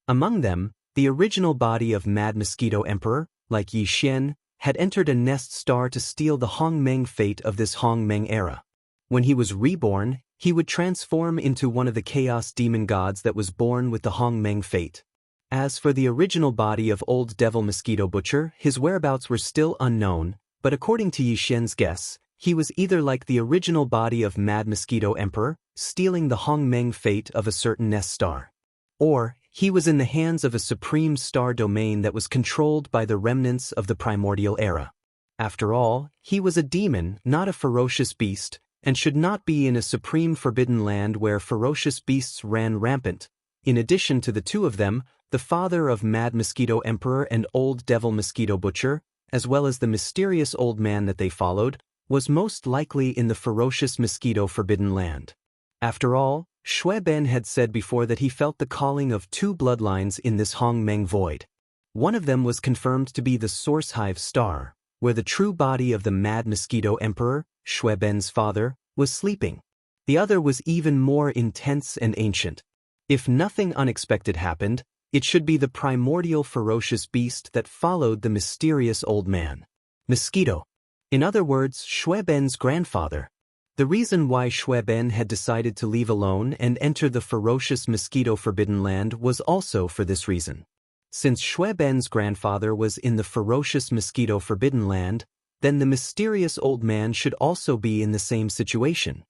Among them, the original body of Mad Mosquito Emperor, like Yi Xian, had entered a nest star to steal the Hongmeng fate of this Hongmeng era. When he was reborn, he would transform into one of the chaos demon gods that was born with the Hongmeng fate. As for the original body of Old Devil Mosquito Butcher, his whereabouts were still unknown, but according to Yi Xian's guess, he was either like the original body of Mad Mosquito Emperor, stealing the Hongmeng fate of a certain nest star, or he was in the hands of a supreme star domain that was controlled by the remnants of the primordial era. After all, he was a demon, not a ferocious beast, and should not be in a supreme forbidden land where ferocious beasts ran rampant. In addition to the two of them, the father of Mad Mosquito Emperor and Old Devil Mosquito Butcher, as well as the mysterious old man that they followed, was most likely in the ferocious mosquito forbidden land. After all, Shui Ben had said before that he felt the calling of two bloodlines in this Hongmeng Void. One of them was confirmed to be the Source Hive Star, where the true body of the Mad Mosquito Emperor, Shui Ben's father, was sleeping. The other was even more intense and ancient. If nothing unexpected happened, it should be the primordial ferocious beast that followed the mysterious old man. Mosquito. In other words, Shui Ben's grandfather. The reason why Shui Ben had decided to leave alone and enter the ferocious mosquito forbidden land was also for this reason. Since Shui Ben's grandfather was in the ferocious mosquito forbidden land, then the mysterious old man should also be in the same situation.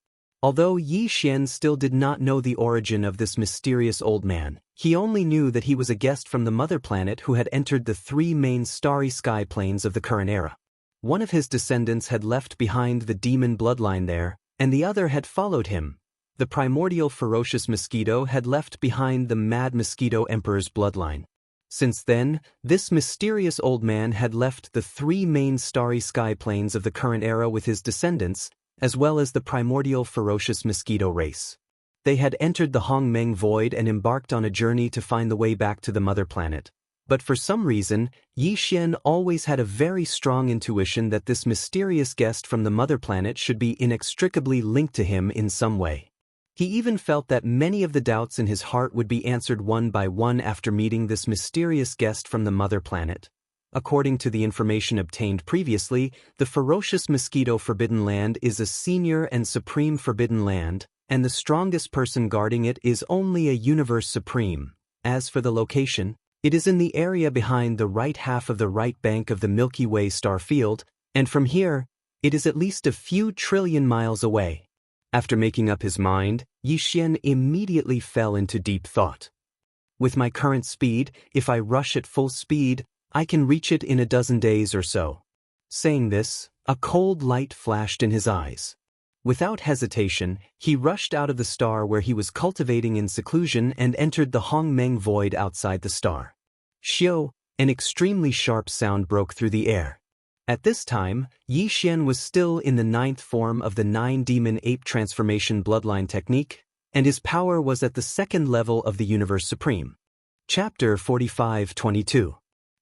Although Yi Xian still did not know the origin of this mysterious old man, he only knew that he was a guest from the mother planet who had entered the three main starry sky planes of the current era. One of his descendants had left behind the demon bloodline there, and the other had followed him. The primordial ferocious mosquito had left behind the Mad Mosquito Emperor's bloodline. Since then, this mysterious old man had left the three main starry sky planes of the current era with his descendants, as well as the primordial ferocious mosquito race. They had entered the Hongmeng Void and embarked on a journey to find the way back to the mother planet. But for some reason, Yi Xian always had a very strong intuition that this mysterious guest from the mother planet should be inextricably linked to him in some way. He even felt that many of the doubts in his heart would be answered one by one after meeting this mysterious guest from the mother planet. According to the information obtained previously, the ferocious mosquito forbidden land is a senior and supreme forbidden land, and the strongest person guarding it is only a universe supreme. As for the location, it is in the area behind the right half of the right bank of the Milky Way star field, and from here, it is at least a few trillion miles away. After making up his mind, Yi Xian immediately fell into deep thought. With my current speed, if I rush at full speed, I can reach it in a dozen days or so. Saying this, a cold light flashed in his eyes. Without hesitation, he rushed out of the star where he was cultivating in seclusion and entered the Hongmeng Void outside the star. Xiu, an extremely sharp sound broke through the air. At this time, Yi Xian was still in the 9th form of the 9-demon ape transformation bloodline technique, and his power was at the 2nd level of the Universe Supreme. Chapter 45-22.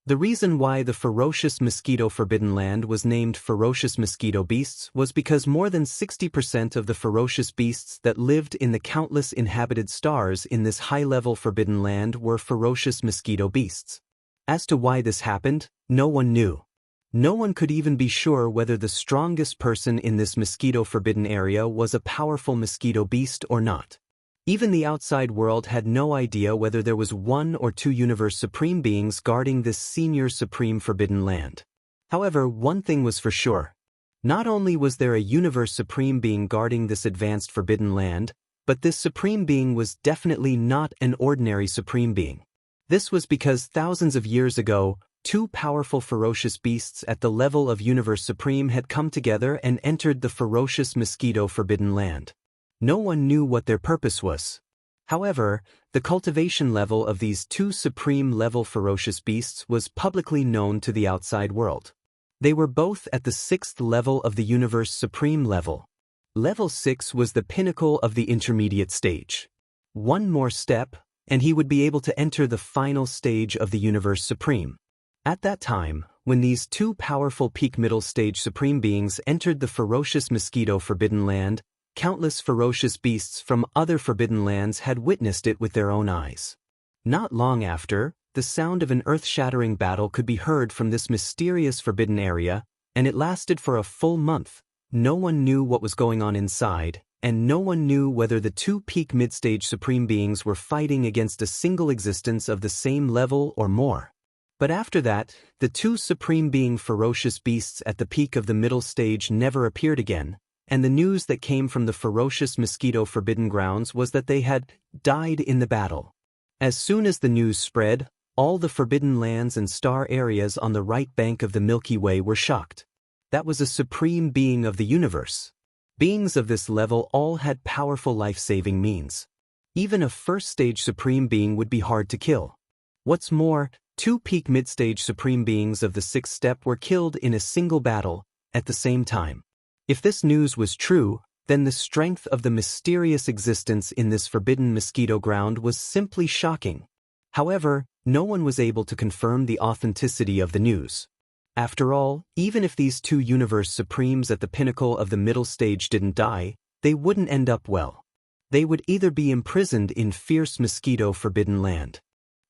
The reason why the ferocious mosquito forbidden land was named ferocious mosquito beasts was because more than 60% of the ferocious beasts that lived in the countless inhabited stars in this high-level forbidden land were ferocious mosquito beasts. As to why this happened, no one knew. No one could even be sure whether the strongest person in this mosquito forbidden area was a powerful mosquito beast or not. Even the outside world had no idea whether there was one or two Universe Supreme beings guarding this senior Supreme Forbidden Land. However, one thing was for sure. Not only was there a Universe Supreme being guarding this advanced Forbidden Land, but this Supreme Being was definitely not an ordinary Supreme Being. This was because thousands of years ago, two powerful ferocious beasts at the level of Universe Supreme had come together and entered the ferocious mosquito Forbidden Land. No one knew what their purpose was. However, the cultivation level of these two supreme-level ferocious beasts was publicly known to the outside world. They were both at the 6th level of the universe supreme level. Level 6 was the pinnacle of the intermediate stage. One more step, and he would be able to enter the final stage of the universe supreme. At that time, when these two powerful peak middle stage supreme beings entered the ferocious mosquito forbidden land, countless ferocious beasts from other forbidden lands had witnessed it with their own eyes. Not long after, the sound of an earth-shattering battle could be heard from this mysterious forbidden area, and it lasted for a full month. No one knew what was going on inside, and no one knew whether the two peak mid-stage supreme beings were fighting against a single existence of the same level or more. But after that, the two supreme being ferocious beasts at the peak of the middle stage never appeared again, and the news that came from the ferocious mosquito forbidden grounds was that they had died in the battle. As soon as the news spread, all the forbidden lands and star areas on the right bank of the Milky Way were shocked. That was a supreme being of the universe. Beings of this level all had powerful life-saving means. Even a first-stage supreme being would be hard to kill. What's more, two peak mid-stage supreme beings of the 6th step were killed in a single battle, at the same time. If this news was true, then the strength of the mysterious existence in this forbidden mosquito ground was simply shocking. However, no one was able to confirm the authenticity of the news. After all, even if these two universe supremes at the pinnacle of the middle stage didn't die, they wouldn't end up well. They would either be imprisoned in fierce mosquito forbidden land,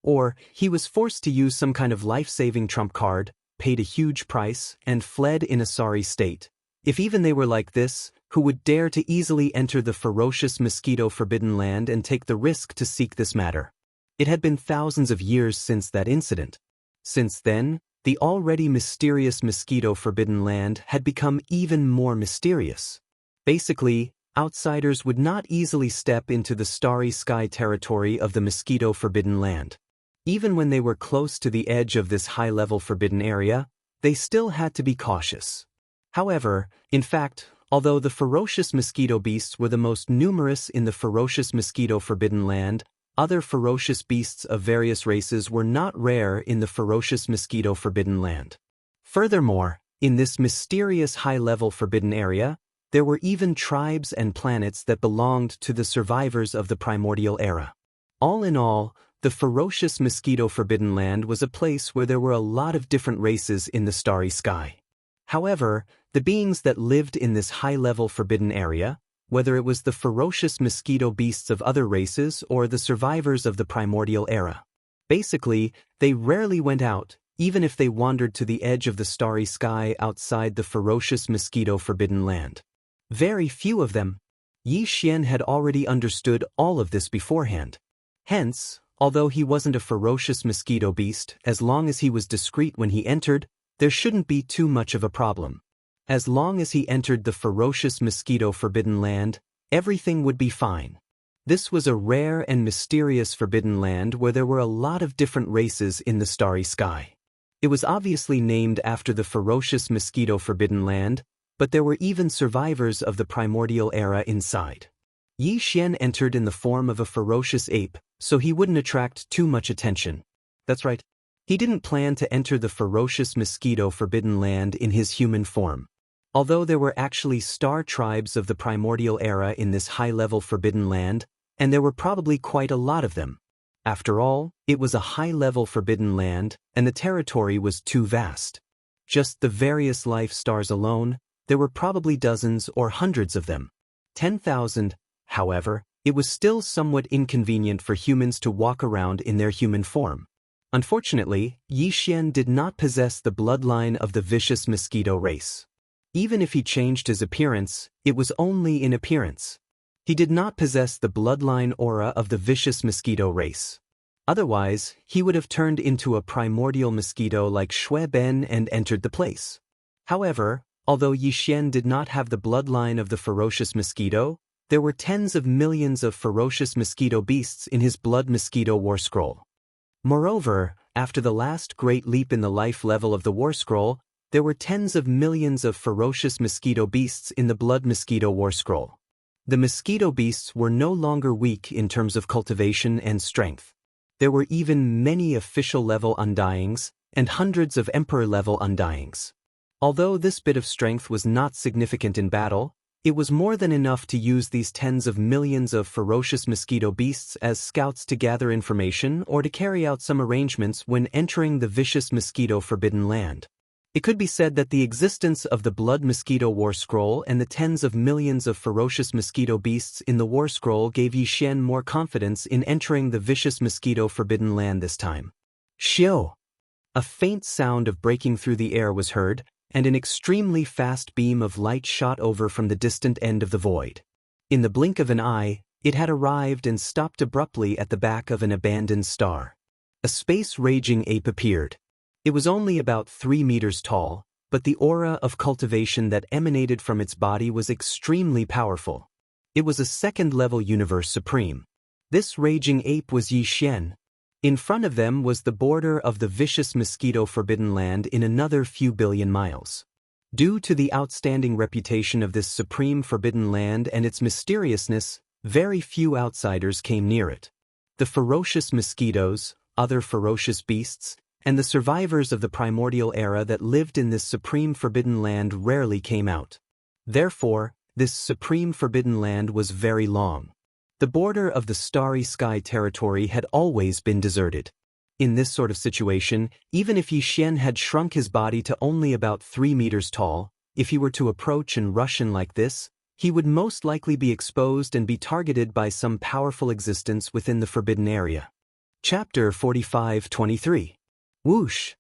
or he was forced to use some kind of life-saving trump card, paid a huge price, and fled in a sorry state. If even they were like this, who would dare to easily enter the ferocious mosquito forbidden land and take the risk to seek this matter? It had been thousands of years since that incident. Since then, the already mysterious mosquito forbidden land had become even more mysterious. Basically, outsiders would not easily step into the starry sky territory of the mosquito forbidden land. Even when they were close to the edge of this high-level forbidden area, they still had to be cautious. However, in fact, although the ferocious mosquito beasts were the most numerous in the ferocious mosquito forbidden land, other ferocious beasts of various races were not rare in the ferocious mosquito forbidden land. Furthermore, in this mysterious high-level forbidden area, there were even tribes and planets that belonged to the survivors of the primordial era. All in all, the ferocious mosquito forbidden land was a place where there were a lot of different races in the starry sky. However, the beings that lived in this high-level forbidden area, whether it was the ferocious mosquito beasts of other races or the survivors of the primordial era, basically, they rarely went out, even if they wandered to the edge of the starry sky outside the ferocious mosquito forbidden land. Very few of them. Yi Xian had already understood all of this beforehand. Hence, although he wasn't a ferocious mosquito beast, as long as he was discreet when he entered, there shouldn't be too much of a problem. As long as he entered the ferocious mosquito forbidden land, everything would be fine. This was a rare and mysterious forbidden land where there were a lot of different races in the starry sky. It was obviously named after the ferocious mosquito forbidden land, but there were even survivors of the primordial era inside. Yi Xian entered in the form of a ferocious ape, so he wouldn't attract too much attention. That's right. He didn't plan to enter the ferocious mosquito forbidden land in his human form. Although there were actually star tribes of the primordial era in this high-level forbidden land, and there were probably quite a lot of them. After all, it was a high-level forbidden land, and the territory was too vast. Just the various life stars alone, there were probably dozens or hundreds of them. 10,000, however, it was still somewhat inconvenient for humans to walk around in their human form. Unfortunately, Yi Xian did not possess the bloodline of the vicious mosquito race. Even if he changed his appearance, it was only in appearance. He did not possess the bloodline aura of the vicious mosquito race. Otherwise, he would have turned into a primordial mosquito like Shui Ben and entered the place. However, although Yi Xian did not have the bloodline of the ferocious mosquito, there were tens of millions of ferocious mosquito beasts in his blood mosquito war scroll. Moreover, after the last great leap in the life level of the war scroll, there were tens of millions of ferocious mosquito beasts in the blood mosquito war scroll. The mosquito beasts were no longer weak in terms of cultivation and strength. There were even many official-level undyings and hundreds of emperor-level undyings. Although this bit of strength was not significant in battle, it was more than enough to use these tens of millions of ferocious mosquito beasts as scouts to gather information or to carry out some arrangements when entering the vicious mosquito forbidden land. It could be said that the existence of the Blood Mosquito War Scroll and the tens of millions of ferocious mosquito beasts in the War Scroll gave Yixian more confidence in entering the vicious mosquito forbidden land this time. Xiu! A faint sound of breaking through the air was heard, and an extremely fast beam of light shot over from the distant end of the void. In the blink of an eye, it had arrived and stopped abruptly at the back of an abandoned star. A space-raging ape appeared. It was only about 3 meters tall, but the aura of cultivation that emanated from its body was extremely powerful. It was a second-level universe supreme. This raging ape was Yixian. In front of them was the border of the vicious mosquito forbidden land in another few billion miles. Due to the outstanding reputation of this supreme forbidden land and its mysteriousness, very few outsiders came near it. The ferocious mosquitoes, other ferocious beasts, and the survivors of the primordial era that lived in this supreme forbidden land rarely came out. Therefore, this supreme forbidden land was very long. The border of the Starry Sky territory had always been deserted. In this sort of situation, even if Yixian had shrunk his body to only about 3 meters tall, if he were to approach and rush in like this, he would most likely be exposed and be targeted by some powerful existence within the forbidden area. Chapter 45-23. Whoosh!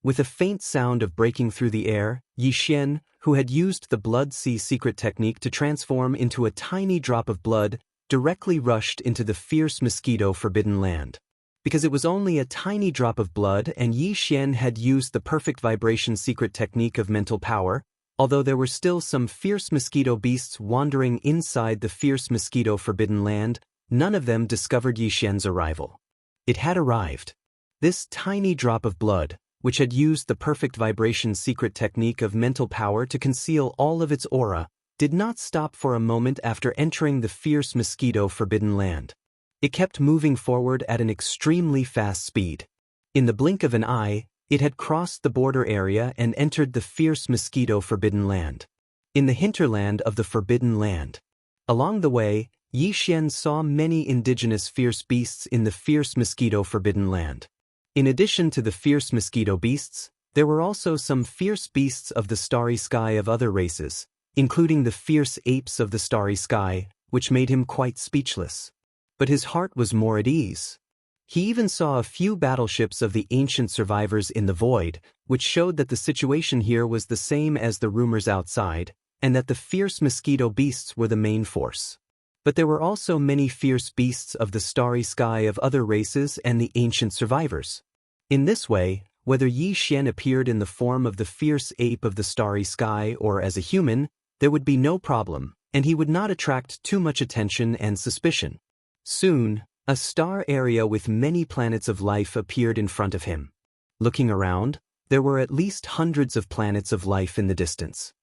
With a faint sound of breaking through the air, Yixian, who had used the Blood Sea secret technique to transform into a tiny drop of blood, directly rushed into the fierce mosquito forbidden land. Because it was only a tiny drop of blood and Yixian had used the perfect vibration secret technique of mental power, although there were still some fierce mosquito beasts wandering inside the fierce mosquito forbidden land, none of them discovered Yixian's arrival. It had arrived. This tiny drop of blood, which had used the perfect vibration secret technique of mental power to conceal all of its aura, did not stop for a moment after entering the fierce mosquito forbidden land. It kept moving forward at an extremely fast speed. In the blink of an eye, it had crossed the border area and entered the fierce mosquito forbidden land. In the hinterland of the forbidden land. Along the way, Yixian saw many indigenous fierce beasts in the fierce mosquito forbidden land. In addition to the fierce mosquito beasts, there were also some fierce beasts of the starry sky of other races, including the fierce apes of the starry sky, which made him quite speechless. But his heart was more at ease. He even saw a few battleships of the ancient survivors in the void, which showed that the situation here was the same as the rumors outside, and that the fierce mosquito beasts were the main force. But there were also many fierce beasts of the starry sky of other races and the ancient survivors. In this way, whether Yixian appeared in the form of the fierce ape of the starry sky or as a human, there would be no problem, and he would not attract too much attention and suspicion. Soon, a star area with many planets of life appeared in front of him. Looking around, there were at least hundreds of planets of life in the distance.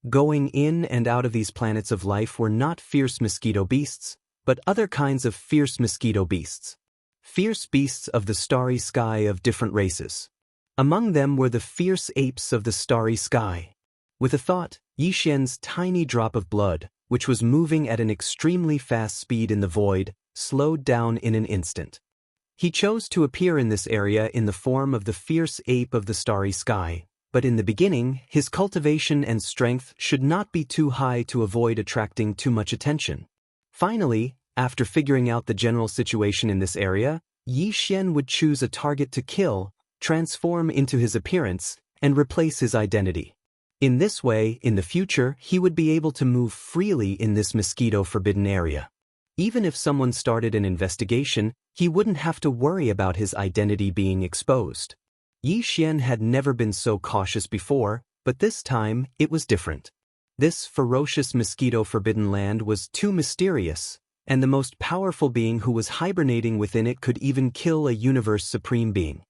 Going in and out of these planets of life were not fierce mosquito beasts, but other kinds of fierce mosquito beasts. Fierce beasts of the starry sky of different races. Among them were the fierce apes of the starry sky. With a thought, Yixian's tiny drop of blood, which was moving at an extremely fast speed in the void, slowed down in an instant. He chose to appear in this area in the form of the fierce ape of the starry sky, but in the beginning, his cultivation and strength should not be too high to avoid attracting too much attention. Finally, after figuring out the general situation in this area, Yixian would choose a target to kill, transform into his appearance, and replace his identity. In this way, in the future, he would be able to move freely in this mosquito-forbidden area. Even if someone started an investigation, he wouldn't have to worry about his identity being exposed. Yixian had never been so cautious before, but this time, it was different. This ferocious mosquito-forbidden land was too mysterious, and the most powerful being who was hibernating within it could even kill a universe supreme being.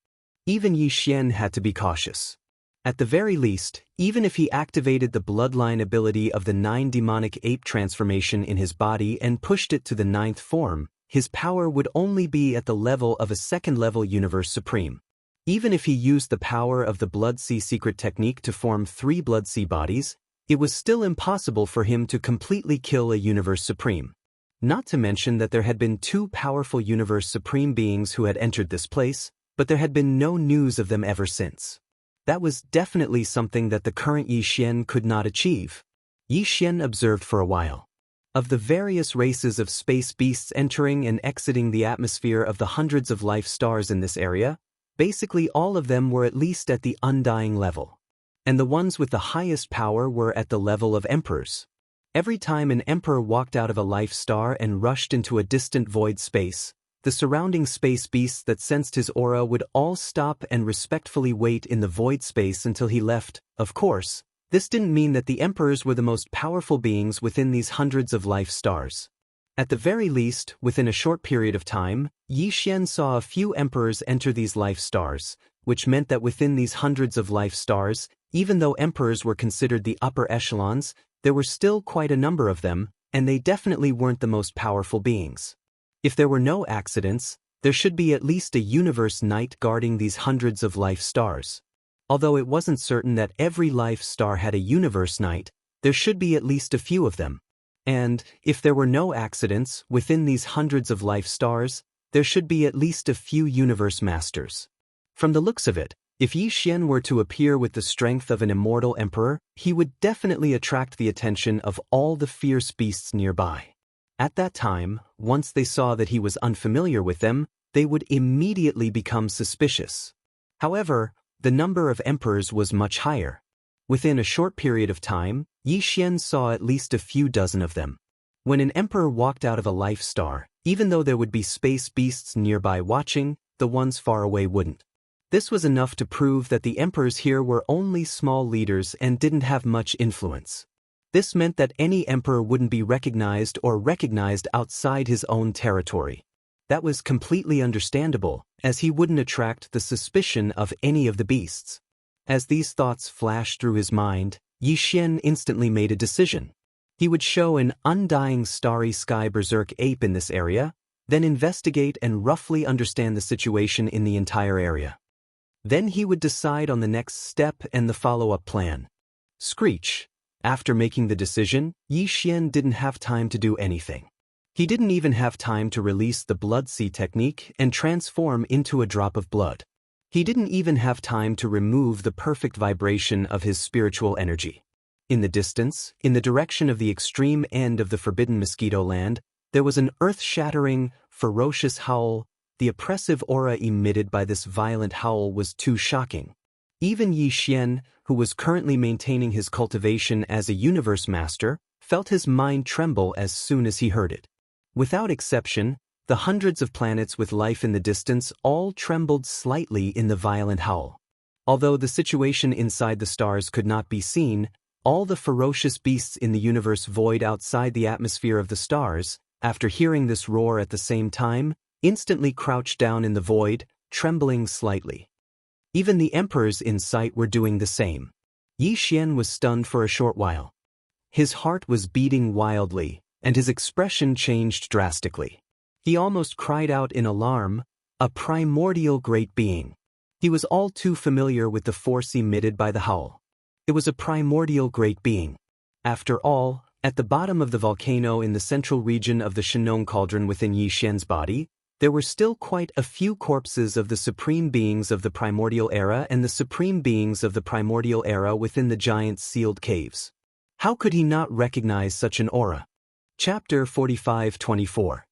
Even Yixian had to be cautious. At the very least, even if he activated the bloodline ability of the 9 demonic ape transformation in his body and pushed it to the 9th form, his power would only be at the level of a 2nd-level Universe Supreme. Even if he used the power of the Blood Sea secret technique to form 3 Blood Sea bodies, it was still impossible for him to completely kill a Universe Supreme. Not to mention that there had been 2 powerful Universe Supreme beings who had entered this place, but there had been no news of them ever since. That was definitely something that the current Yi Xian could not achieve. Yi Xian observed for a while. Of the various races of space beasts entering and exiting the atmosphere of the hundreds of life stars in this area, basically all of them were at least at the undying level. And the ones with the highest power were at the level of emperors. Every time an emperor walked out of a life star and rushed into a distant void space, the surrounding space beasts that sensed his aura would all stop and respectfully wait in the void space until he left. Of course, this didn't mean that the emperors were the most powerful beings within these hundreds of life stars. At the very least, within a short period of time, Yi Xian saw a few emperors enter these life stars, which meant that within these hundreds of life stars, even though emperors were considered the upper echelons, there were still quite a number of them, and they definitely weren't the most powerful beings. If there were no accidents, there should be at least a universe knight guarding these hundreds of life stars. Although it wasn't certain that every life star had a universe knight, there should be at least a few of them. And, if there were no accidents within these hundreds of life stars, there should be at least a few universe masters. From the looks of it, if Yi Xian were to appear with the strength of an immortal emperor, he would definitely attract the attention of all the fierce beasts nearby. At that time, once they saw that he was unfamiliar with them, they would immediately become suspicious. However, the number of emperors was much higher. Within a short period of time, Yi Xian saw at least a few dozen of them. When an emperor walked out of a life star, even though there would be space beasts nearby watching, the ones far away wouldn't. This was enough to prove that the emperors here were only small leaders and didn't have much influence. This meant that any emperor wouldn't be recognized or recognized outside his own territory. That was completely understandable, as he wouldn't attract the suspicion of any of the beasts. As these thoughts flashed through his mind, Yi Xian instantly made a decision. He would show an undying starry sky berserk ape in this area, then investigate and roughly understand the situation in the entire area. Then he would decide on the next step and the follow-up plan. Screech. After making the decision, Yi Xian didn't have time to do anything. He didn't even have time to release the Blood Sea technique and transform into a drop of blood. He didn't even have time to remove the perfect vibration of his spiritual energy. In the distance, in the direction of the extreme end of the Forbidden Mosquito Land, there was an earth-shattering, ferocious howl. The oppressive aura emitted by this violent howl was too shocking. Even Yi Xian, who was currently maintaining his cultivation as a universe master, felt his mind tremble as soon as he heard it. Without exception, the hundreds of planets with life in the distance all trembled slightly in the violent howl. Although the situation inside the stars could not be seen, all the ferocious beasts in the universe void outside the atmosphere of the stars, after hearing this roar at the same time, instantly crouched down in the void, trembling slightly. Even the emperors in sight were doing the same. Yi Xian was stunned for a short while. His heart was beating wildly, and his expression changed drastically. He almost cried out in alarm, "A primordial great being." He was all too familiar with the force emitted by the howl. It was a primordial great being. After all, at the bottom of the volcano in the central region of the Shenong cauldron within Yi Xian's body, there were still quite a few corpses of the supreme beings of the primordial era and the supreme beings of the primordial era within the giant sealed caves. How could he not recognize such an aura? Chapter 45-24.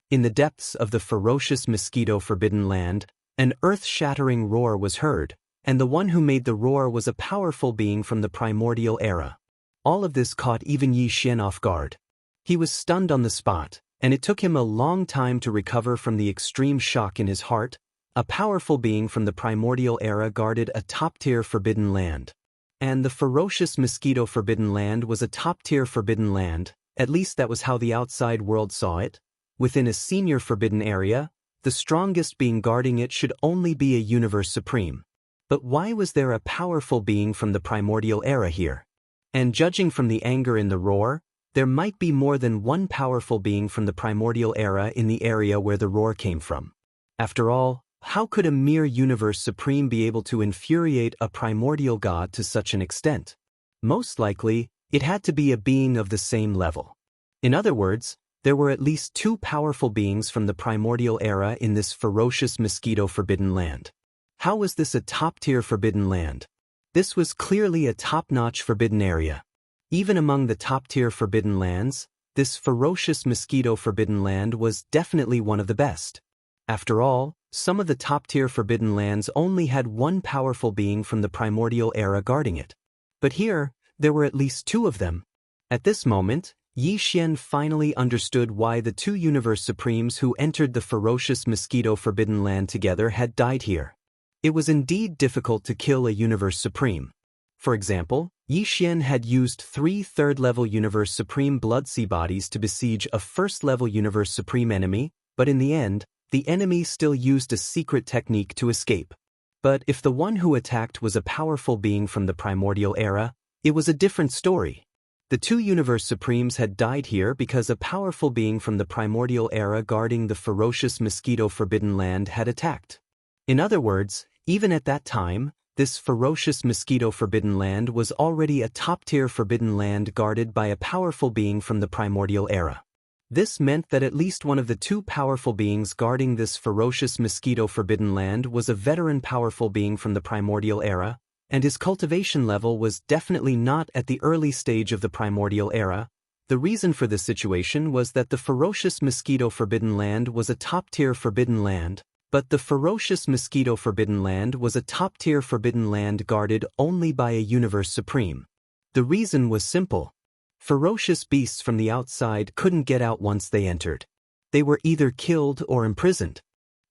In the depths of the ferocious mosquito forbidden land, an earth-shattering roar was heard, and the one who made the roar was a powerful being from the primordial era. All of this caught even Yi Xian off guard. He was stunned on the spot, and it took him a long time to recover from the extreme shock in his heart. A powerful being from the primordial era guarded a top-tier forbidden land. And the ferocious mosquito forbidden land was a top-tier forbidden land, at least that was how the outside world saw it. Within a senior forbidden area, the strongest being guarding it should only be a universe supreme. But why was there a powerful being from the primordial era here? And judging from the anger in the roar, there might be more than one powerful being from the primordial era in the area where the roar came from. After all, how could a mere universe supreme be able to infuriate a primordial god to such an extent? Most likely, it had to be a being of the same level. In other words, there were at least two powerful beings from the primordial era in this ferocious mosquito forbidden land. How was this a top-tier forbidden land? This was clearly a top-notch forbidden area. Even among the top-tier forbidden lands, this ferocious mosquito forbidden land was definitely one of the best. After all, some of the top-tier forbidden lands only had one powerful being from the primordial era guarding it. But here, there were at least two of them. At this moment, Xianxia finally understood why the two universe supremes who entered the ferocious mosquito forbidden land together had died here. It was indeed difficult to kill a universe supreme. For example, Xianxia had used 3 third-level universe supreme blood sea bodies to besiege a first-level universe supreme enemy, but in the end, the enemy still used a secret technique to escape. But if the one who attacked was a powerful being from the primordial era, it was a different story. The two universe supremes had died here because a powerful being from the primordial era guarding the ferocious mosquito forbidden land had attacked. In other words, even at that time, this ferocious mosquito forbidden land was already a top-tier forbidden land guarded by a powerful being from the primordial era. This meant that at least one of the two powerful beings guarding this ferocious mosquito forbidden land was a veteran powerful being from the primordial era, and his cultivation level was definitely not at the early stage of the primordial era. The reason for this situation was that the ferocious mosquito forbidden land was a top-tier forbidden land, but the ferocious mosquito forbidden land was a top-tier forbidden land guarded only by a universe supreme. The reason was simple. Ferocious beasts from the outside couldn't get out once they entered. They were either killed or imprisoned.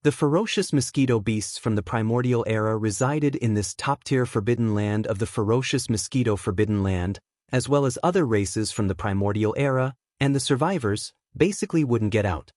The ferocious mosquito beasts from the primordial era resided in this top-tier forbidden land of the ferocious mosquito forbidden land, as well as other races from the primordial era, and the survivors basically wouldn't get out.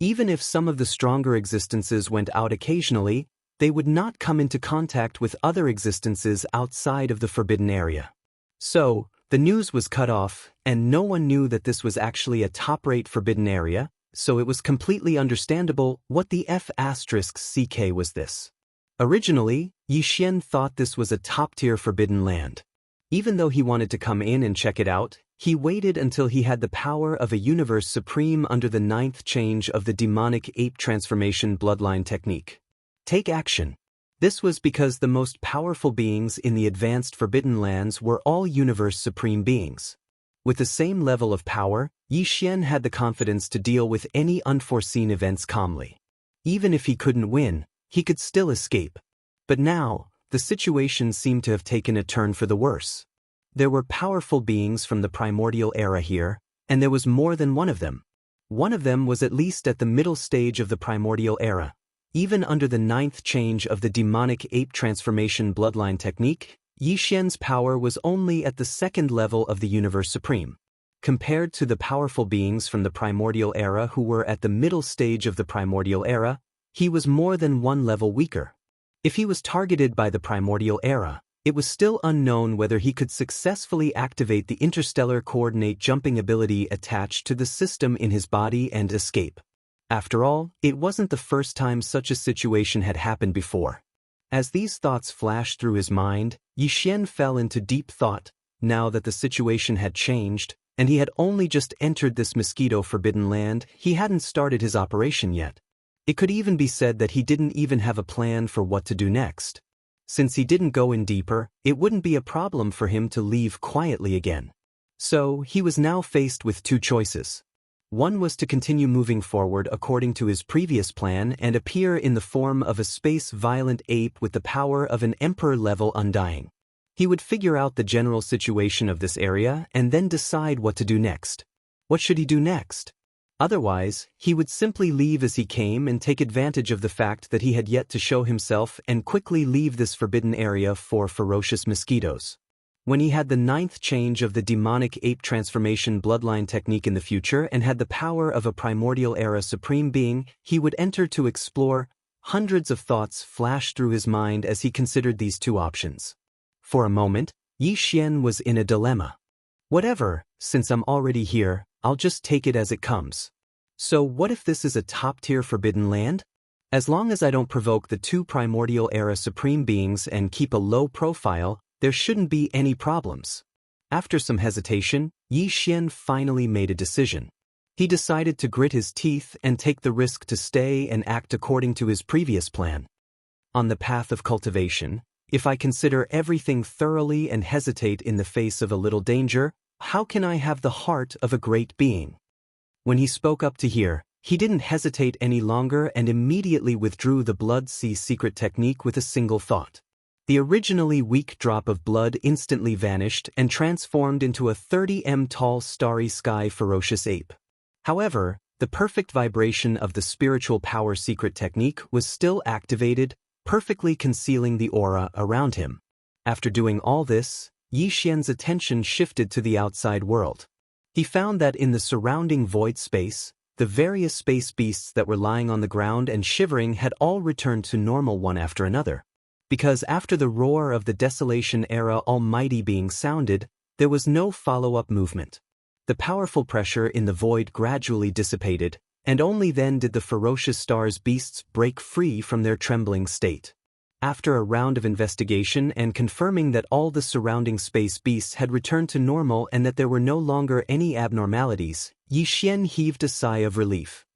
Even if some of the stronger existences went out occasionally, they would not come into contact with other existences outside of the forbidden area. So, the news was cut off, and no one knew that this was actually a top-rate forbidden area, so it was completely understandable what the F***ck was this. Originally, Xianxia thought this was a top-tier forbidden land. Even though he wanted to come in and check it out, he waited until he had the power of a universe supreme under the 9th change of the demonic ape transformation bloodline technique. Take action. This was because the most powerful beings in the advanced forbidden lands were all universe supreme beings. With the same level of power, Xianxia had the confidence to deal with any unforeseen events calmly. Even if he couldn't win, he could still escape. But now, the situation seemed to have taken a turn for the worse. There were powerful beings from the primordial era here, and there was more than one of them. One of them was at least at the middle stage of the primordial era. Even under the 9th change of the demonic ape transformation bloodline technique, Xianxia's power was only at the 2nd level of the universe supreme. Compared to the powerful beings from the primordial era who were at the middle stage of the primordial era, he was more than one level weaker. If he was targeted by the primordial era, it was still unknown whether he could successfully activate the interstellar coordinate jumping ability attached to the system in his body and escape. After all, it wasn't the first time such a situation had happened before. As these thoughts flashed through his mind, Xianxia fell into deep thought. Now that the situation had changed, and he had only just entered this mosquito forbidden land, he hadn't started his operation yet. It could even be said that he didn't even have a plan for what to do next. Since he didn't go in deeper, it wouldn't be a problem for him to leave quietly again. So, he was now faced with two choices. One was to continue moving forward according to his previous plan and appear in the form of a space-violent ape with the power of an emperor-level undying. He would figure out the general situation of this area and then decide what to do next. What should he do next? Otherwise, he would simply leave as he came and take advantage of the fact that he had yet to show himself and quickly leave this forbidden area for ferocious mosquitoes. When he had the 9th change of the demonic ape transformation bloodline technique in the future and had the power of a primordial era supreme being, he would enter to explore, Hundreds of thoughts flashed through his mind as he considered these two options. For a moment, Yi Xian was in a dilemma. Whatever, since I'm already here, I'll just take it as it comes. So what if this is a top-tier forbidden land? As long as I don't provoke the two primordial era supreme beings and keep a low profile, there shouldn't be any problems. After some hesitation, Yi Xian finally made a decision. He decided to grit his teeth and take the risk to stay and act according to his previous plan. On the path of cultivation, if I consider everything thoroughly and hesitate in the face of a little danger, how can I have the heart of a great being? When he spoke up to here, he didn't hesitate any longer and immediately withdrew the blood sea secret technique with a single thought. The originally weak drop of blood instantly vanished and transformed into a 30 m tall starry sky ferocious ape. However, the perfect vibration of the spiritual power secret technique was still activated, perfectly concealing the aura around him. After doing all this, Yi Xian's attention shifted to the outside world. He found that in the surrounding void space, the various space beasts that were lying on the ground and shivering had all returned to normal one after another. Because after the roar of the Desolation era almighty being sounded, there was no follow-up movement. The powerful pressure in the void gradually dissipated, and only then did the ferocious star's beasts break free from their trembling state. After a round of investigation and confirming that all the surrounding space beasts had returned to normal and that there were no longer any abnormalities, Yi Xian heaved a sigh of relief.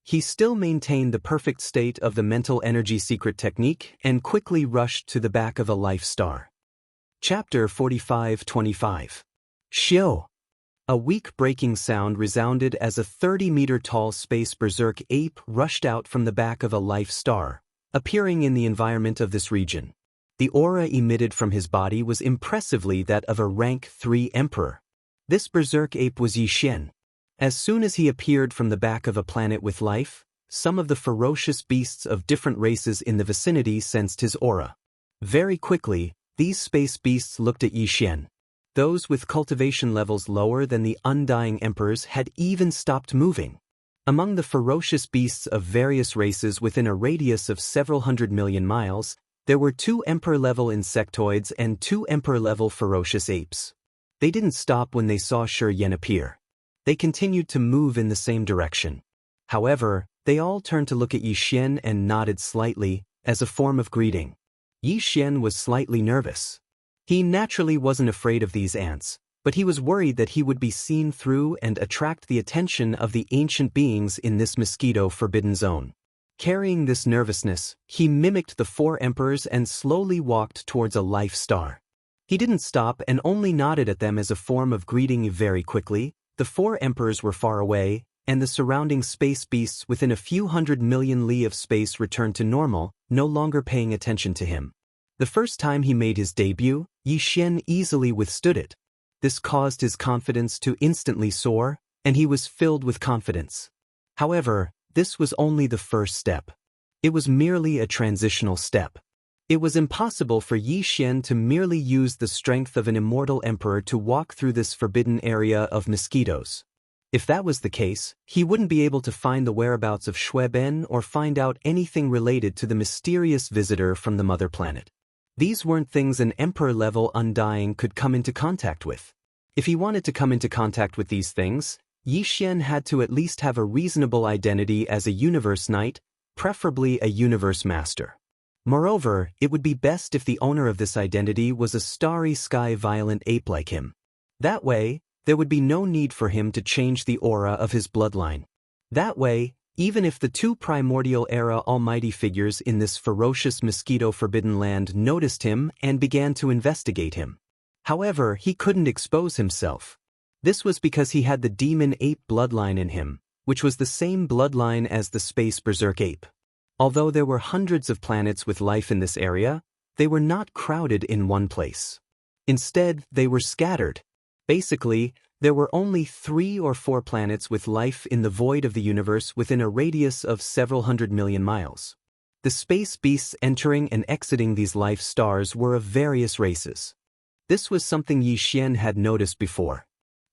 He still maintained the perfect state of the mental energy secret technique and quickly rushed to the back of a life star. Chapter 45-25. Xiao. A weak breaking sound resounded as a 30-meter-tall space berserk ape rushed out from the back of a life star, appearing in the environment of this region. The aura emitted from his body was impressively that of a rank 3 emperor. This berserk ape was Yi Xian. As soon as he appeared from the back of a planet with life, some of the ferocious beasts of different races in the vicinity sensed his aura. Very quickly, these space beasts looked at Yi Xian. Those with cultivation levels lower than the Undying Emperors had even stopped moving. Among the ferocious beasts of various races within a radius of several 100 million miles, there were 2 emperor-level insectoids and 2 emperor-level ferocious apes. They didn't stop when they saw Shi Yan appear. They continued to move in the same direction. However, they all turned to look at Yi Xian and nodded slightly, as a form of greeting. Yi Xian was slightly nervous. He naturally wasn't afraid of these ants, but he was worried that he would be seen through and attract the attention of the ancient beings in this mosquito-forbidden zone. Carrying this nervousness, he mimicked the 4 emperors and slowly walked towards a life star. He didn't stop and only nodded at them as a form of greeting. Very quickly, the 4 emperors were far away, and the surrounding space beasts within a few 100 million li of space returned to normal, no longer paying attention to him. The first time he made his debut, Yi Xian easily withstood it. This caused his confidence to instantly soar, and he was filled with confidence. However, this was only the first step. It was merely a transitional step. It was impossible for Yi Xian to merely use the strength of an immortal emperor to walk through this forbidden area of mosquitoes. If that was the case, he wouldn't be able to find the whereabouts of Shui Ben or find out anything related to the mysterious visitor from the mother planet. These weren't things an emperor-level Undying could come into contact with. If he wanted to come into contact with these things, Yi Xian had to at least have a reasonable identity as a universe knight, preferably a universe master. Moreover, it would be best if the owner of this identity was a starry sky violent ape like him. That way, there would be no need for him to change the aura of his bloodline. That way, even if the 2 primordial era almighty figures in this ferocious mosquito-forbidden land noticed him and began to investigate him. However, he couldn't expose himself. This was because he had the demon ape bloodline in him, which was the same bloodline as the space berserk ape. Although there were hundreds of planets with life in this area, they were not crowded in one place. Instead, they were scattered. Basically, there were only 3 or 4 planets with life in the void of the universe within a radius of several 100 million miles. The space beasts entering and exiting these life stars were of various races. This was something Yi Xian had noticed before.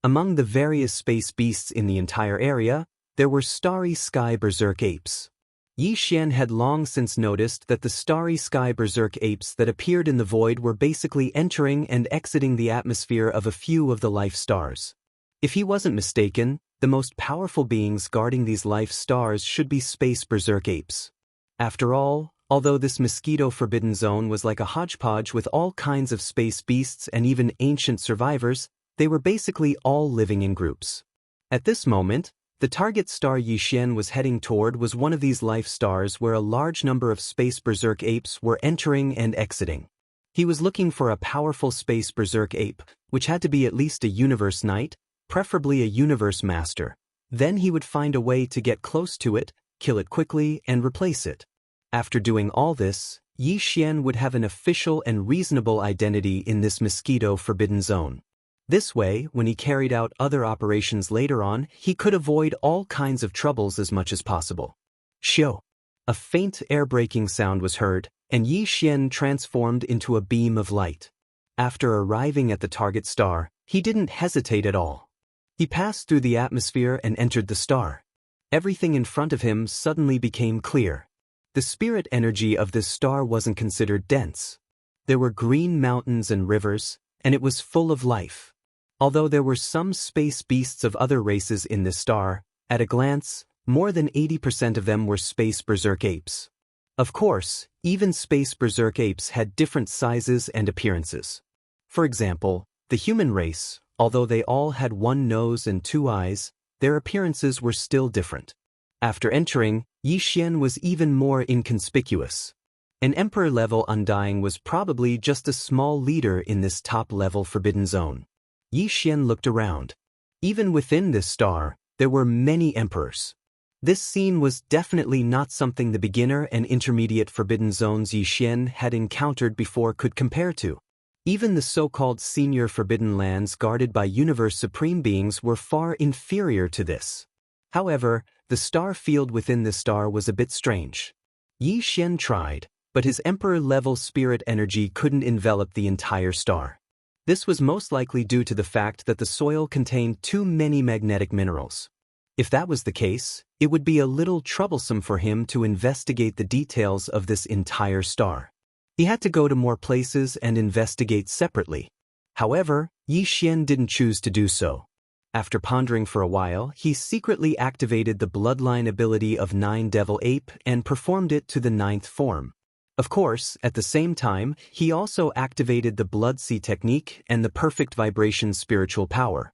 Among the various space beasts in the entire area, there were starry sky berserk apes. Yi Xian had long since noticed that the starry sky berserk apes that appeared in the void were basically entering and exiting the atmosphere of a few of the life stars. If he wasn't mistaken, the most powerful beings guarding these life stars should be space berserk apes. After all, although this mosquito forbidden zone was like a hodgepodge with all kinds of space beasts and even ancient survivors, they were basically all living in groups. At this moment, the target star Yi Xian was heading toward was one of these life stars where a large number of space berserk apes were entering and exiting. He was looking for a powerful space berserk ape, which had to be at least a universe knight, preferably a universe master. Then he would find a way to get close to it, kill it quickly, and replace it. After doing all this, Yi Xian would have an official and reasonable identity in this mosquito forbidden zone. This way, when he carried out other operations later on, he could avoid all kinds of troubles as much as possible. Shoo! A faint air-breaking sound was heard, and Yi Xian transformed into a beam of light. After arriving at the target star, he didn't hesitate at all. He passed through the atmosphere and entered the star. Everything in front of him suddenly became clear. The spirit energy of this star wasn't considered dense. There were green mountains and rivers, and it was full of life. Although there were some space beasts of other races in this star, at a glance, more than 80% of them were space berserk apes. Of course, even space berserk apes had different sizes and appearances. For example, the human race, although they all had one nose and two eyes, their appearances were still different. After entering, Yi Xian was even more inconspicuous. An emperor-level undying was probably just a small leader in this top-level forbidden zone. Yi Xian looked around. Even within this star, there were many emperors. This scene was definitely not something the beginner and intermediate forbidden zones Yi Xian had encountered before could compare to. Even the so-called senior forbidden lands guarded by universe supreme beings were far inferior to this. However, the star field within this star was a bit strange. Yi Xian tried, but his emperor-level spirit energy couldn't envelop the entire star. This was most likely due to the fact that the soil contained too many magnetic minerals. If that was the case, it would be a little troublesome for him to investigate the details of this entire star. He had to go to more places and investigate separately. However, Yi Xian didn't choose to do so. After pondering for a while, he secretly activated the bloodline ability of Nine Devil Ape and performed it to the 9th form. Of course, at the same time, he also activated the Blood Sea technique and the Perfect Vibration spiritual power.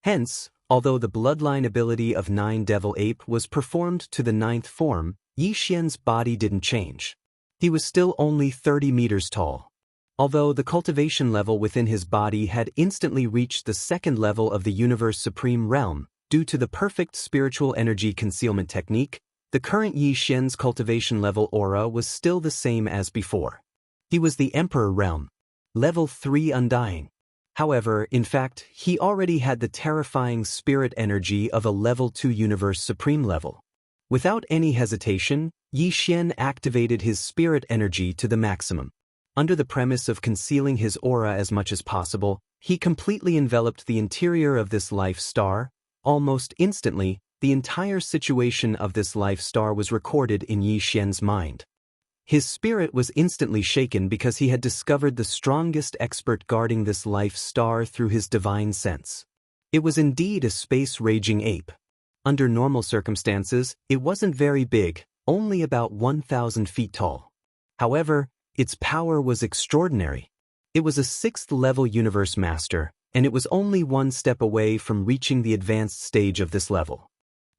Hence, although the bloodline ability of Nine Devil Ape was performed to the 9th form, Yi Xian's body didn't change. He was still only 30 meters tall. Although the cultivation level within his body had instantly reached the 2nd level of the Universe Supreme Realm, due to the Perfect Spiritual Energy Concealment technique, the current Yi Xian's cultivation level aura was still the same as before. He was the Emperor Realm, level 3 Undying. However, in fact, he already had the terrifying spirit energy of a level 2 Universe Supreme level. Without any hesitation, Yi Xian activated his spirit energy to the maximum. Under the premise of concealing his aura as much as possible, he completely enveloped the interior of this life star. Almost instantly, the entire situation of this life star was recorded in Yi Xian's mind. His spirit was instantly shaken because he had discovered the strongest expert guarding this life star through his divine sense. It was indeed a space-raging ape. Under normal circumstances, it wasn't very big, only about 1,000 feet tall. However, its power was extraordinary. It was a 6th-level universe master, and it was only one step away from reaching the advanced stage of this level.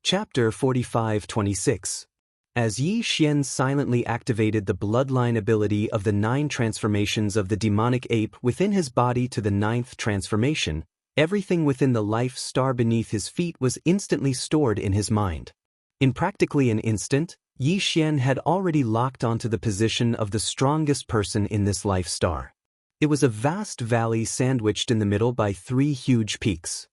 Chapter 45-26. As Yi Xian silently activated the bloodline ability of the 9 transformations of the demonic ape within his body to the 9th transformation, everything within the life star beneath his feet was instantly stored in his mind. In practically an instant, Yi Xian had already locked onto the position of the strongest person in this life star. It was a vast valley sandwiched in the middle by 3 huge peaks.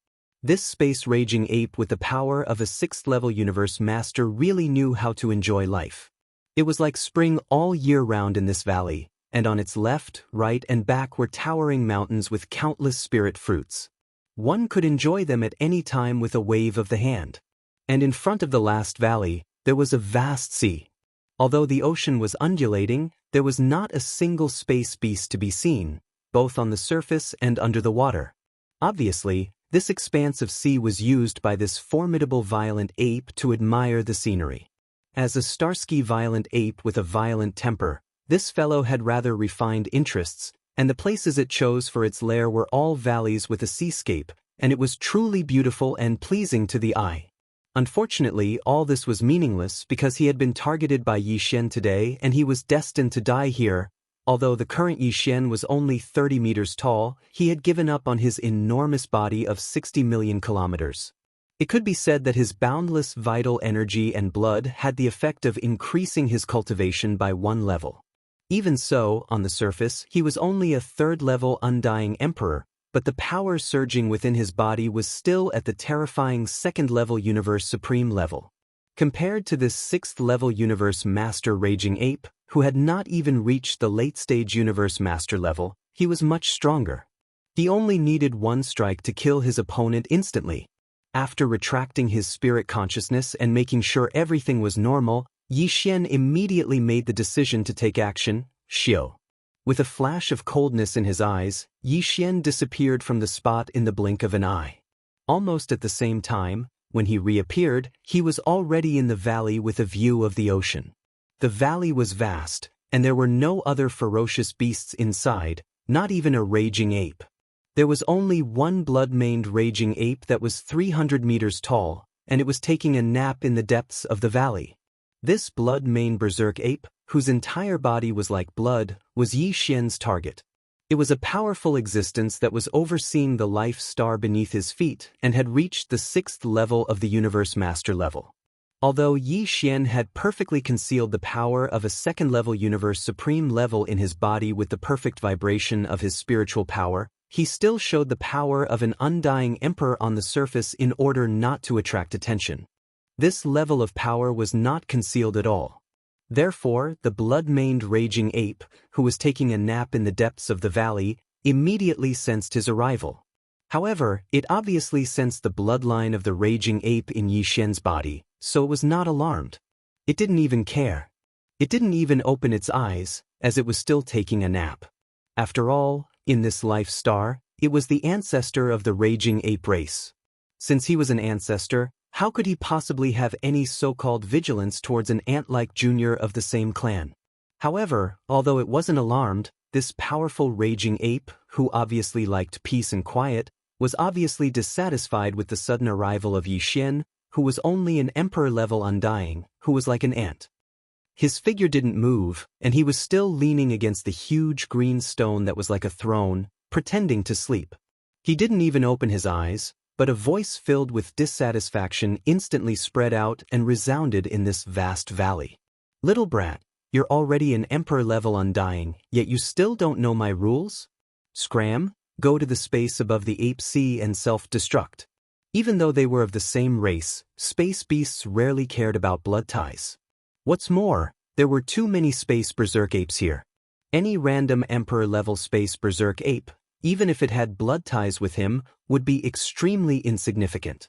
This space-raging ape with the power of a 6th-level universe master really knew how to enjoy life. It was like spring all year round in this valley, and on its left, right, and back were towering mountains with countless spirit fruits. One could enjoy them at any time with a wave of the hand. And in front of the last valley, there was a vast sea. Although the ocean was undulating, there was not a single space beast to be seen, both on the surface and under the water. Obviously, this expanse of sea was used by this formidable violent ape to admire the scenery. As a Starsky violent ape with a violent temper, this fellow had rather refined interests, and the places it chose for its lair were all valleys with a seascape, and it was truly beautiful and pleasing to the eye. Unfortunately, all this was meaningless because he had been targeted by Yixian today and he was destined to die here. Although the current Yixian was only 30 meters tall, he had given up on his enormous body of 60 million kilometers. It could be said that his boundless vital energy and blood had the effect of increasing his cultivation by 1 level. Even so, on the surface, he was only a 3rd-level undying emperor, but the power surging within his body was still at the terrifying 2nd-level universe supreme level. Compared to this 6th-level universe master raging ape, who had not even reached the late-stage universe master level, he was much stronger. He only needed 1 strike to kill his opponent instantly. After retracting his spirit consciousness and making sure everything was normal, Yixian immediately made the decision to take action, Xiao. With a flash of coldness in his eyes, Yixian disappeared from the spot in the blink of an eye. Almost at the same time, when he reappeared, he was already in the valley with a view of the ocean. The valley was vast, and there were no other ferocious beasts inside, not even a raging ape. There was only one blood-maned raging ape that was 300 meters tall, and it was taking a nap in the depths of the valley. This blood-maned berserk ape, whose entire body was like blood, was Yixian's target. It was a powerful existence that was overseeing the life star beneath his feet and had reached the 6th level of the universe master level. Although Yixian had perfectly concealed the power of a 2nd-level universe supreme level in his body with the perfect vibration of his spiritual power, he still showed the power of an undying emperor on the surface in order not to attract attention. This level of power was not concealed at all. Therefore, the blood-maned raging ape, who was taking a nap in the depths of the valley, immediately sensed his arrival. However, it obviously sensed the bloodline of the raging ape in Yixian's body, so it was not alarmed. It didn't even care. It didn't even open its eyes, as it was still taking a nap. After all, in this life star, it was the ancestor of the raging ape race. Since he was an ancestor, how could he possibly have any so-called vigilance towards an ant-like junior of the same clan? However, although it wasn't alarmed, this powerful raging ape, who obviously liked peace and quiet, was obviously dissatisfied with the sudden arrival of Yixian, who was only an emperor-level undying, who was like an ant. His figure didn't move, and he was still leaning against the huge green stone that was like a throne, pretending to sleep. He didn't even open his eyes, but a voice filled with dissatisfaction instantly spread out and resounded in this vast valley. "Little brat, you're already an emperor-level undying, yet you still don't know my rules? Scram, go to the space above the ape sea and self-destruct." Even though they were of the same race, space beasts rarely cared about blood ties. What's more, there were too many space berserk apes here. Any random emperor-level space berserk ape, even if it had blood ties with him, would be extremely insignificant.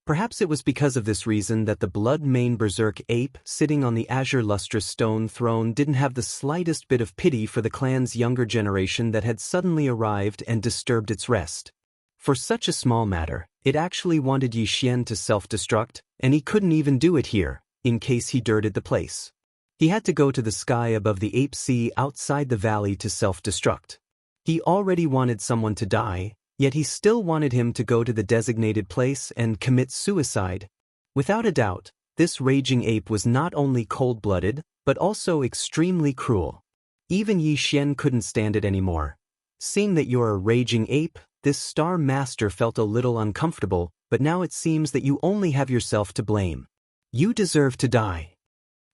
Perhaps it was because of this reason that the blood-maned berserk ape sitting on the azure lustrous stone throne didn't have the slightest bit of pity for the clan's younger generation that had suddenly arrived and disturbed its rest. For such a small matter, it actually wanted Yixian to self-destruct, and he couldn't even do it here, in case he dirted the place. He had to go to the sky above the ape sea outside the valley to self-destruct. He already wanted someone to die, yet he still wanted him to go to the designated place and commit suicide. Without a doubt, this raging ape was not only cold-blooded, but also extremely cruel. Even Yixian couldn't stand it anymore. Seeing that you're a raging ape, this star master felt a little uncomfortable, but now it seems that you only have yourself to blame. You deserve to die.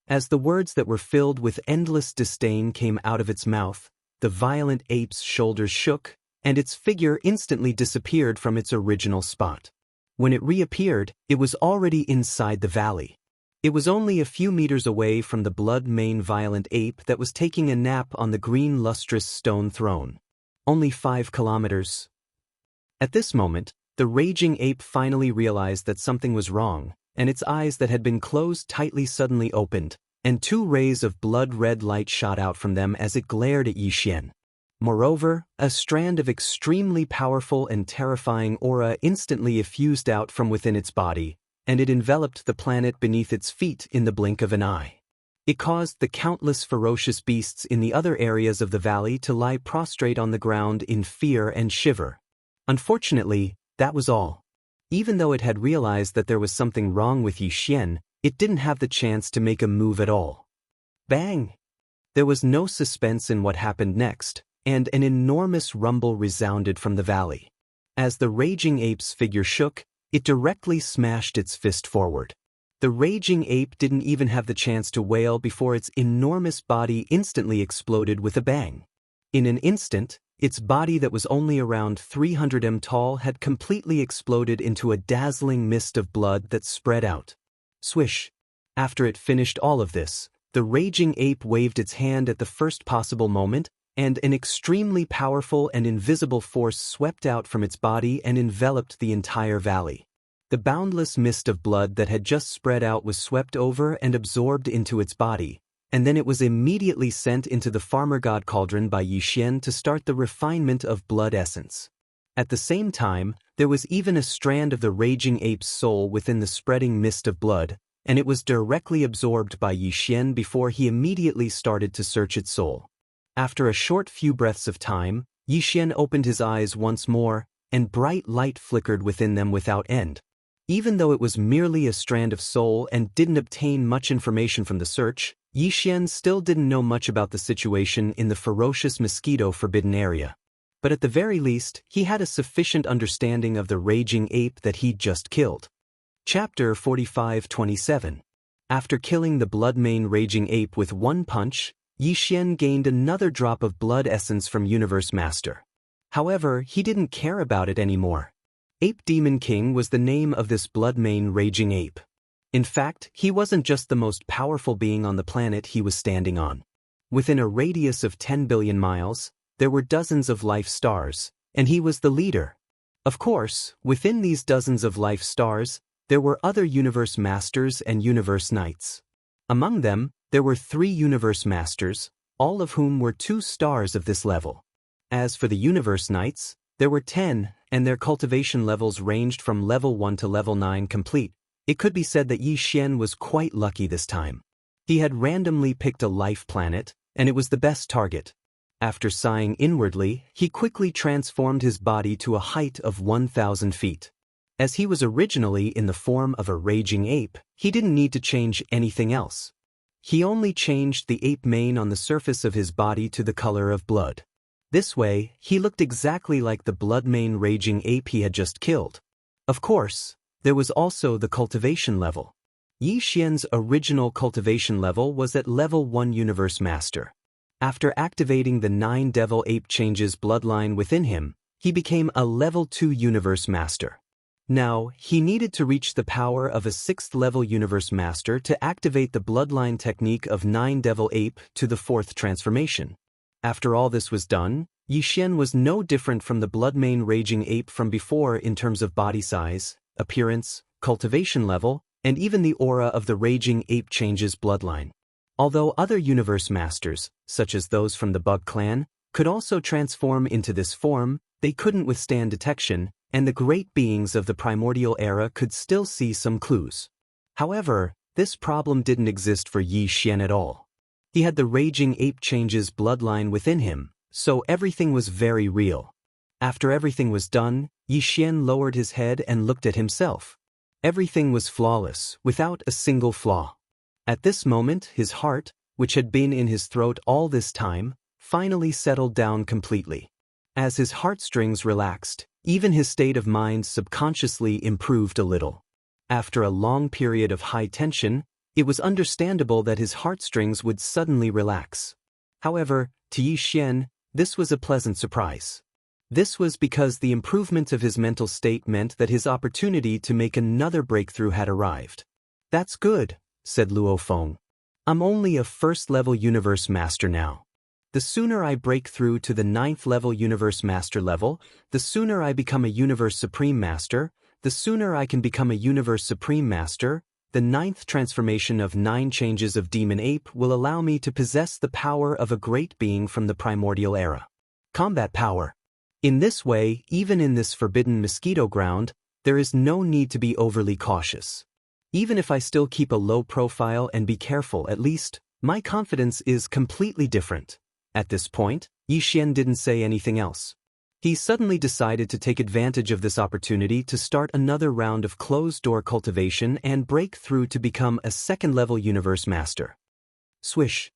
As the words that were filled with endless disdain came out of its mouth, the violent ape's shoulders shook, and its figure instantly disappeared from its original spot. When it reappeared, it was already inside the valley. It was only a few meters away from the blood-maned violent ape that was taking a nap on the green lustrous stone throne. Only 5 kilometers. At this moment, the raging ape finally realized that something was wrong, and its eyes that had been closed tightly suddenly opened, and 2 rays of blood-red light shot out from them as it glared at Yixian. Moreover, a strand of extremely powerful and terrifying aura instantly effused out from within its body, and it enveloped the planet beneath its feet in the blink of an eye. It caused the countless ferocious beasts in the other areas of the valley to lie prostrate on the ground in fear and shiver. Unfortunately, that was all. Even though it had realized that there was something wrong with Yixian, it didn't have the chance to make a move at all. Bang! There was no suspense in what happened next, and an enormous rumble resounded from the valley. As the raging ape's figure shook, it directly smashed its fist forward. The raging ape didn't even have the chance to wail before its enormous body instantly exploded with a bang. In an instant, its body that was only around 300 m tall had completely exploded into a dazzling mist of blood that spread out. Swish! After it finished all of this, the raging ape waved its hand at the first possible moment, and an extremely powerful and invisible force swept out from its body and enveloped the entire valley. The boundless mist of blood that had just spread out was swept over and absorbed into its body, and then it was immediately sent into the farmer god cauldron by Yixian to start the refinement of blood essence. At the same time, there was even a strand of the raging ape's soul within the spreading mist of blood, and it was directly absorbed by Yixian before he immediately started to search its soul. After a short few breaths of time, Yixian opened his eyes once more, and bright light flickered within them without end. Even though it was merely a strand of soul and didn't obtain much information from the search, Yixian still didn't know much about the situation in the ferocious mosquito-forbidden area. But at the very least, he had a sufficient understanding of the raging ape that he'd just killed. Chapter 45-27. After killing the blood-mane raging ape with one punch, Yixian gained another drop of blood essence from Universe Master. However, he didn't care about it anymore. Ape Demon King was the name of this blood-mane raging ape. In fact, he wasn't just the most powerful being on the planet he was standing on. Within a radius of 10 billion miles, there were dozens of life stars, and he was the leader. Of course, within these dozens of life stars, there were other Universe Masters and Universe Knights. Among them, there were 3 Universe Masters, all of whom were 2 stars of this level. As for the Universe Knights, there were 10, and their cultivation levels ranged from level 1 to level 9 complete. It could be said that Yixian was quite lucky this time. He had randomly picked a life planet, and it was the best target. After sighing inwardly, he quickly transformed his body to a height of 1,000 feet. As he was originally in the form of a raging ape, he didn't need to change anything else. He only changed the ape mane on the surface of his body to the color of blood. This way, he looked exactly like the blood-mane raging ape he had just killed. Of course, there was also the cultivation level. Yixian's original cultivation level was at level 1 Universe Master. After activating the 9 Devil Ape Changes bloodline within him, he became a level 2 Universe Master. Now, he needed to reach the power of a 6th level Universe Master to activate the bloodline technique of 9 Devil Ape to the 4th transformation. After all this was done, Yixian was no different from the blood-mane raging ape from before in terms of body size, appearance, cultivation level, and even the aura of the raging ape changes bloodline. Although other Universe Masters, such as those from the Bug Clan, could also transform into this form, they couldn't withstand detection, and the great beings of the primordial era could still see some clues. However, this problem didn't exist for Yixian at all. He had the raging ape changes bloodline within him, so everything was very real. After everything was done, Yixian lowered his head and looked at himself. Everything was flawless, without a single flaw. At this moment, his heart, which had been in his throat all this time, finally settled down completely. As his heartstrings relaxed, even his state of mind subconsciously improved a little. After a long period of high tension, it was understandable that his heartstrings would suddenly relax. However, to Yixian, this was a pleasant surprise. This was because the improvement of his mental state meant that his opportunity to make another breakthrough had arrived. "That's good," said Luo Feng. "I'm only a 1st level Universe Master now. The sooner I break through to the 9th level Universe Master level, the sooner I become a Universe Supreme Master, the sooner I can become a Universe Supreme Master, the 9th transformation of 9 changes of demon ape will allow me to possess the power of a great being from the primordial era. Combat power. In this way, even in this forbidden mosquito ground, there is no need to be overly cautious. Even if I still keep a low profile and be careful, at least, my confidence is completely different. At this point, Yixian didn't say anything else. He suddenly decided to take advantage of this opportunity to start another round of closed-door cultivation and break through to become a second-level universe master. Swish.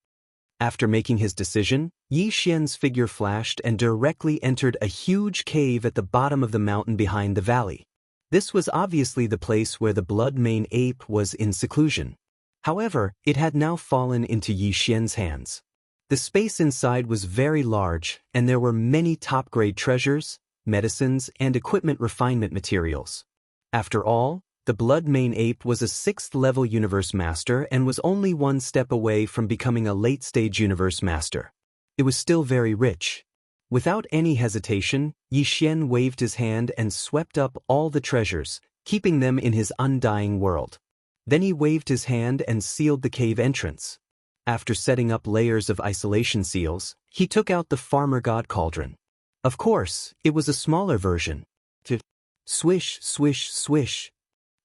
After making his decision, Yixian's figure flashed and directly entered a huge cave at the bottom of the mountain behind the valley. This was obviously the place where the blood-mane ape was in seclusion. However, it had now fallen into Yixian's hands. The space inside was very large, and there were many top-grade treasures, medicines, and equipment refinement materials. After all, the blood-mane ape was a 6th-level universe master and was only one step away from becoming a late-stage universe master. It was still very rich. Without any hesitation, Yixian waved his hand and swept up all the treasures, keeping them in his undying world. Then he waved his hand and sealed the cave entrance. After setting up layers of isolation seals, he took out the farmer god cauldron. Of course, it was a smaller version. Swish, swish, swish.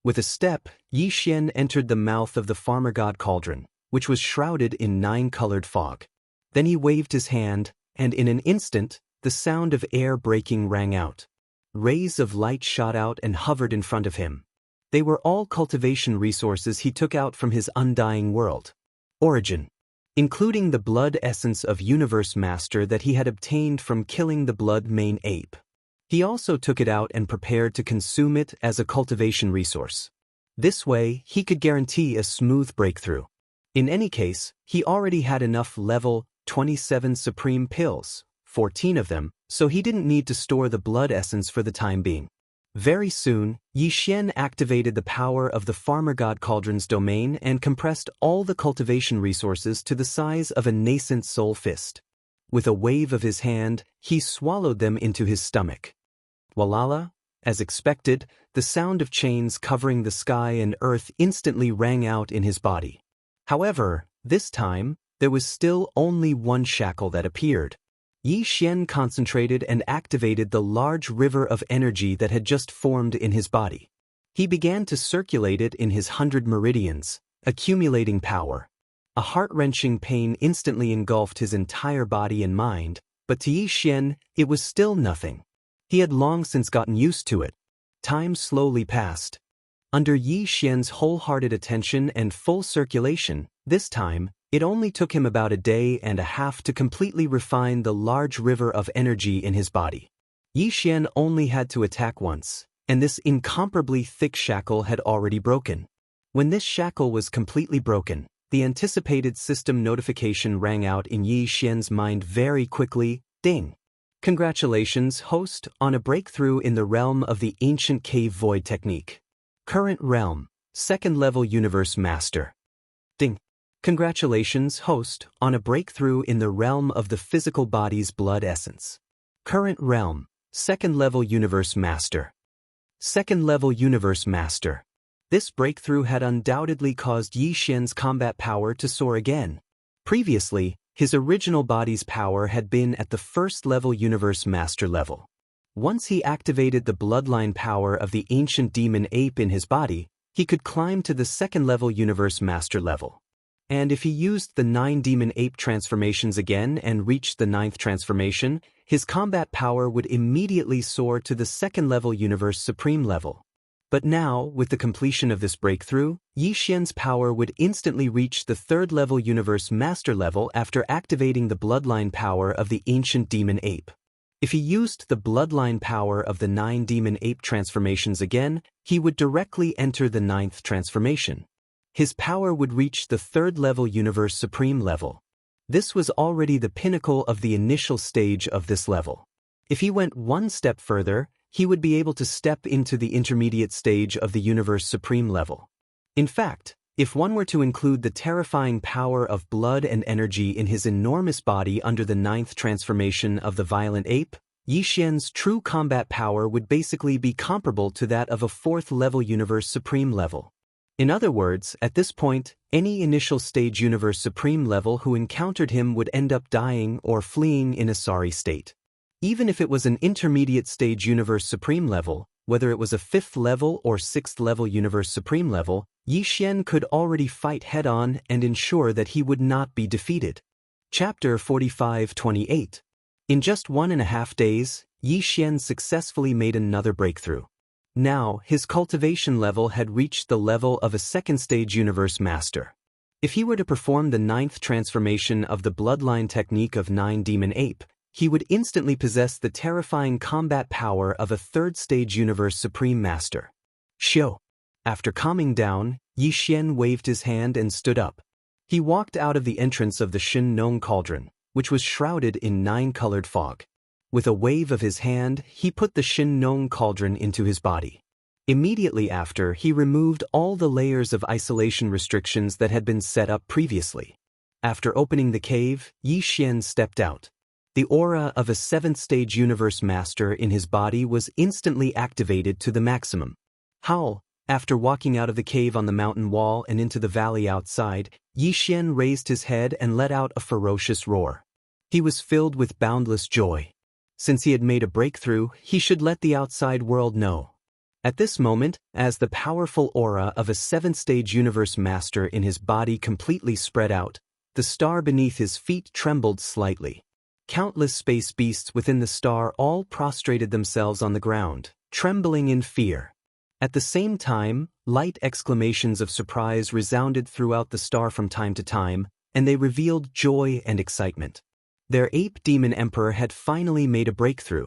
With a step, Yixian entered the mouth of the farmer god cauldron, which was shrouded in 9-colored fog. Then he waved his hand, and in an instant, the sound of air breaking rang out. Rays of light shot out and hovered in front of him. They were all cultivation resources he took out from his undying world. Origin. Including the blood essence of Universe Master that he had obtained from killing the blood-mane ape. He also took it out and prepared to consume it as a cultivation resource. This way, he could guarantee a smooth breakthrough. In any case, he already had enough level 27 supreme pills, 14 of them, so he didn't need to store the blood essence for the time being. Very soon, Yixian activated the power of the Farmer God Cauldron's domain and compressed all the cultivation resources to the size of a nascent soul fist. With a wave of his hand, he swallowed them into his stomach. Walala, as expected, the sound of chains covering the sky and earth instantly rang out in his body. However, this time, there was still only one shackle that appeared. Yixian concentrated and activated the large river of energy that had just formed in his body. He began to circulate it in his 100 meridians, accumulating power. A heart-wrenching pain instantly engulfed his entire body and mind, but to Yixian, it was still nothing. He had long since gotten used to it. Time slowly passed. Under Yixian's wholehearted attention and full circulation, this time, it only took him about a day and a half to completely refine the large river of energy in his body. Yixian only had to attack once, and this incomparably thick shackle had already broken. When this shackle was completely broken, the anticipated system notification rang out in Yixian's mind very quickly. Ding! Congratulations, host, on a breakthrough in the realm of the ancient cave void technique. Current realm, 2nd level universe master. Ding! Congratulations, host, on a breakthrough in the realm of the physical body's blood essence. Current realm, 2nd level universe master. 2nd level universe master. This breakthrough had undoubtedly caused Yixian's combat power to soar again. Previously, his original body's power had been at the 1st level universe master level. Once he activated the bloodline power of the ancient demon ape in his body, he could climb to the 2nd level universe master level. And if he used the 9 demon ape transformations again and reached the 9th transformation, his combat power would immediately soar to the 2nd level universe supreme level. But now, with the completion of this breakthrough, Yixian's power would instantly reach the 3rd level universe master level after activating the bloodline power of the ancient demon ape. If he used the bloodline power of the 9 demon ape transformations again, he would directly enter the 9th transformation. His power would reach the 3rd level universe supreme level. This was already the pinnacle of the initial stage of this level. If he went one step further, he would be able to step into the intermediate stage of the universe supreme level. In fact, if one were to include the terrifying power of blood and energy in his enormous body under the 9th transformation of the violent ape, Yixian's true combat power would basically be comparable to that of a 4th level universe supreme level. In other words, at this point, any initial stage Universe Supreme level who encountered him would end up dying or fleeing in a sorry state. Even if it was an intermediate stage Universe Supreme level, whether it was a 5th level or 6th level Universe Supreme level, Yi Xian could already fight head-on and ensure that he would not be defeated. Chapter 45-28. In just 1.5 days, Yi Xian successfully made another breakthrough. Now, his cultivation level had reached the level of a 2nd stage Universe Master. If he were to perform the 9th transformation of the bloodline technique of 9 Demon Ape, he would instantly possess the terrifying combat power of a 3rd stage Universe Supreme Master. Shio. After calming down, Yi Xian waved his hand and stood up. He walked out of the entrance of the Shin Nong Cauldron, which was shrouded in 9-colored fog. With a wave of his hand, he put the Shin Nong Cauldron into his body. Immediately after, he removed all the layers of isolation restrictions that had been set up previously. After opening the cave, Yi Xian stepped out. The aura of a 7th stage Universe Master in his body was instantly activated to the maximum. Howl. After walking out of the cave on the mountain wall and into the valley outside, Yi Xian raised his head and let out a ferocious roar. He was filled with boundless joy. Since he had made a breakthrough, he should let the outside world know. At this moment, as the powerful aura of a 7th stage Universe Master in his body completely spread out, the star beneath his feet trembled slightly. Countless space beasts within the star all prostrated themselves on the ground, trembling in fear. At the same time, light exclamations of surprise resounded throughout the star from time to time, and they revealed joy and excitement. Their ape demon emperor had finally made a breakthrough.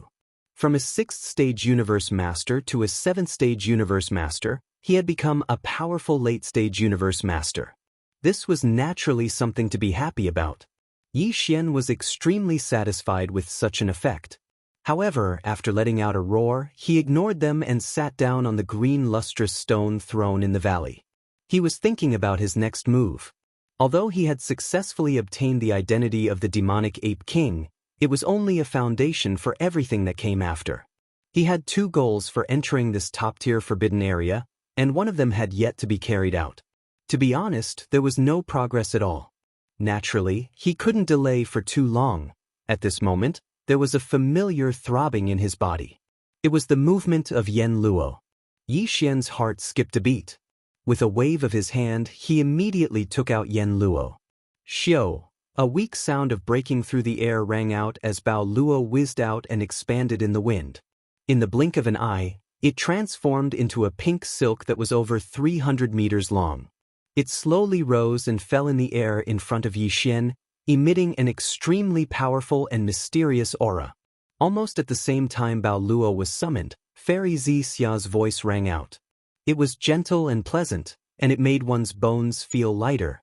From a 6th stage Universe Master to a 7th stage Universe Master, he had become a powerful late stage Universe Master. This was naturally something to be happy about. Yi Xian was extremely satisfied with such an effect. However, after letting out a roar, he ignored them and sat down on the green lustrous stone throne in the valley. He was thinking about his next move. Although he had successfully obtained the identity of the demonic ape king, it was only a foundation for everything that came after. He had 2 goals for entering this top-tier forbidden area, and one of them had yet to be carried out. To be honest, there was no progress at all. Naturally, he couldn't delay for too long. At this moment, there was a familiar throbbing in his body. It was the movement of Yen Luo. Yi Xian's heart skipped a beat. With a wave of his hand, he immediately took out Yen Luo. Shio. A weak sound of breaking through the air rang out as Bao Luo whizzed out and expanded in the wind. In the blink of an eye, it transformed into a pink silk that was over 300 meters long. It slowly rose and fell in the air in front of Yi Xian, emitting an extremely powerful and mysterious aura. Almost at the same time Bao Luo was summoned, Fairy Xia's voice rang out. It was gentle and pleasant, and it made one's bones feel lighter.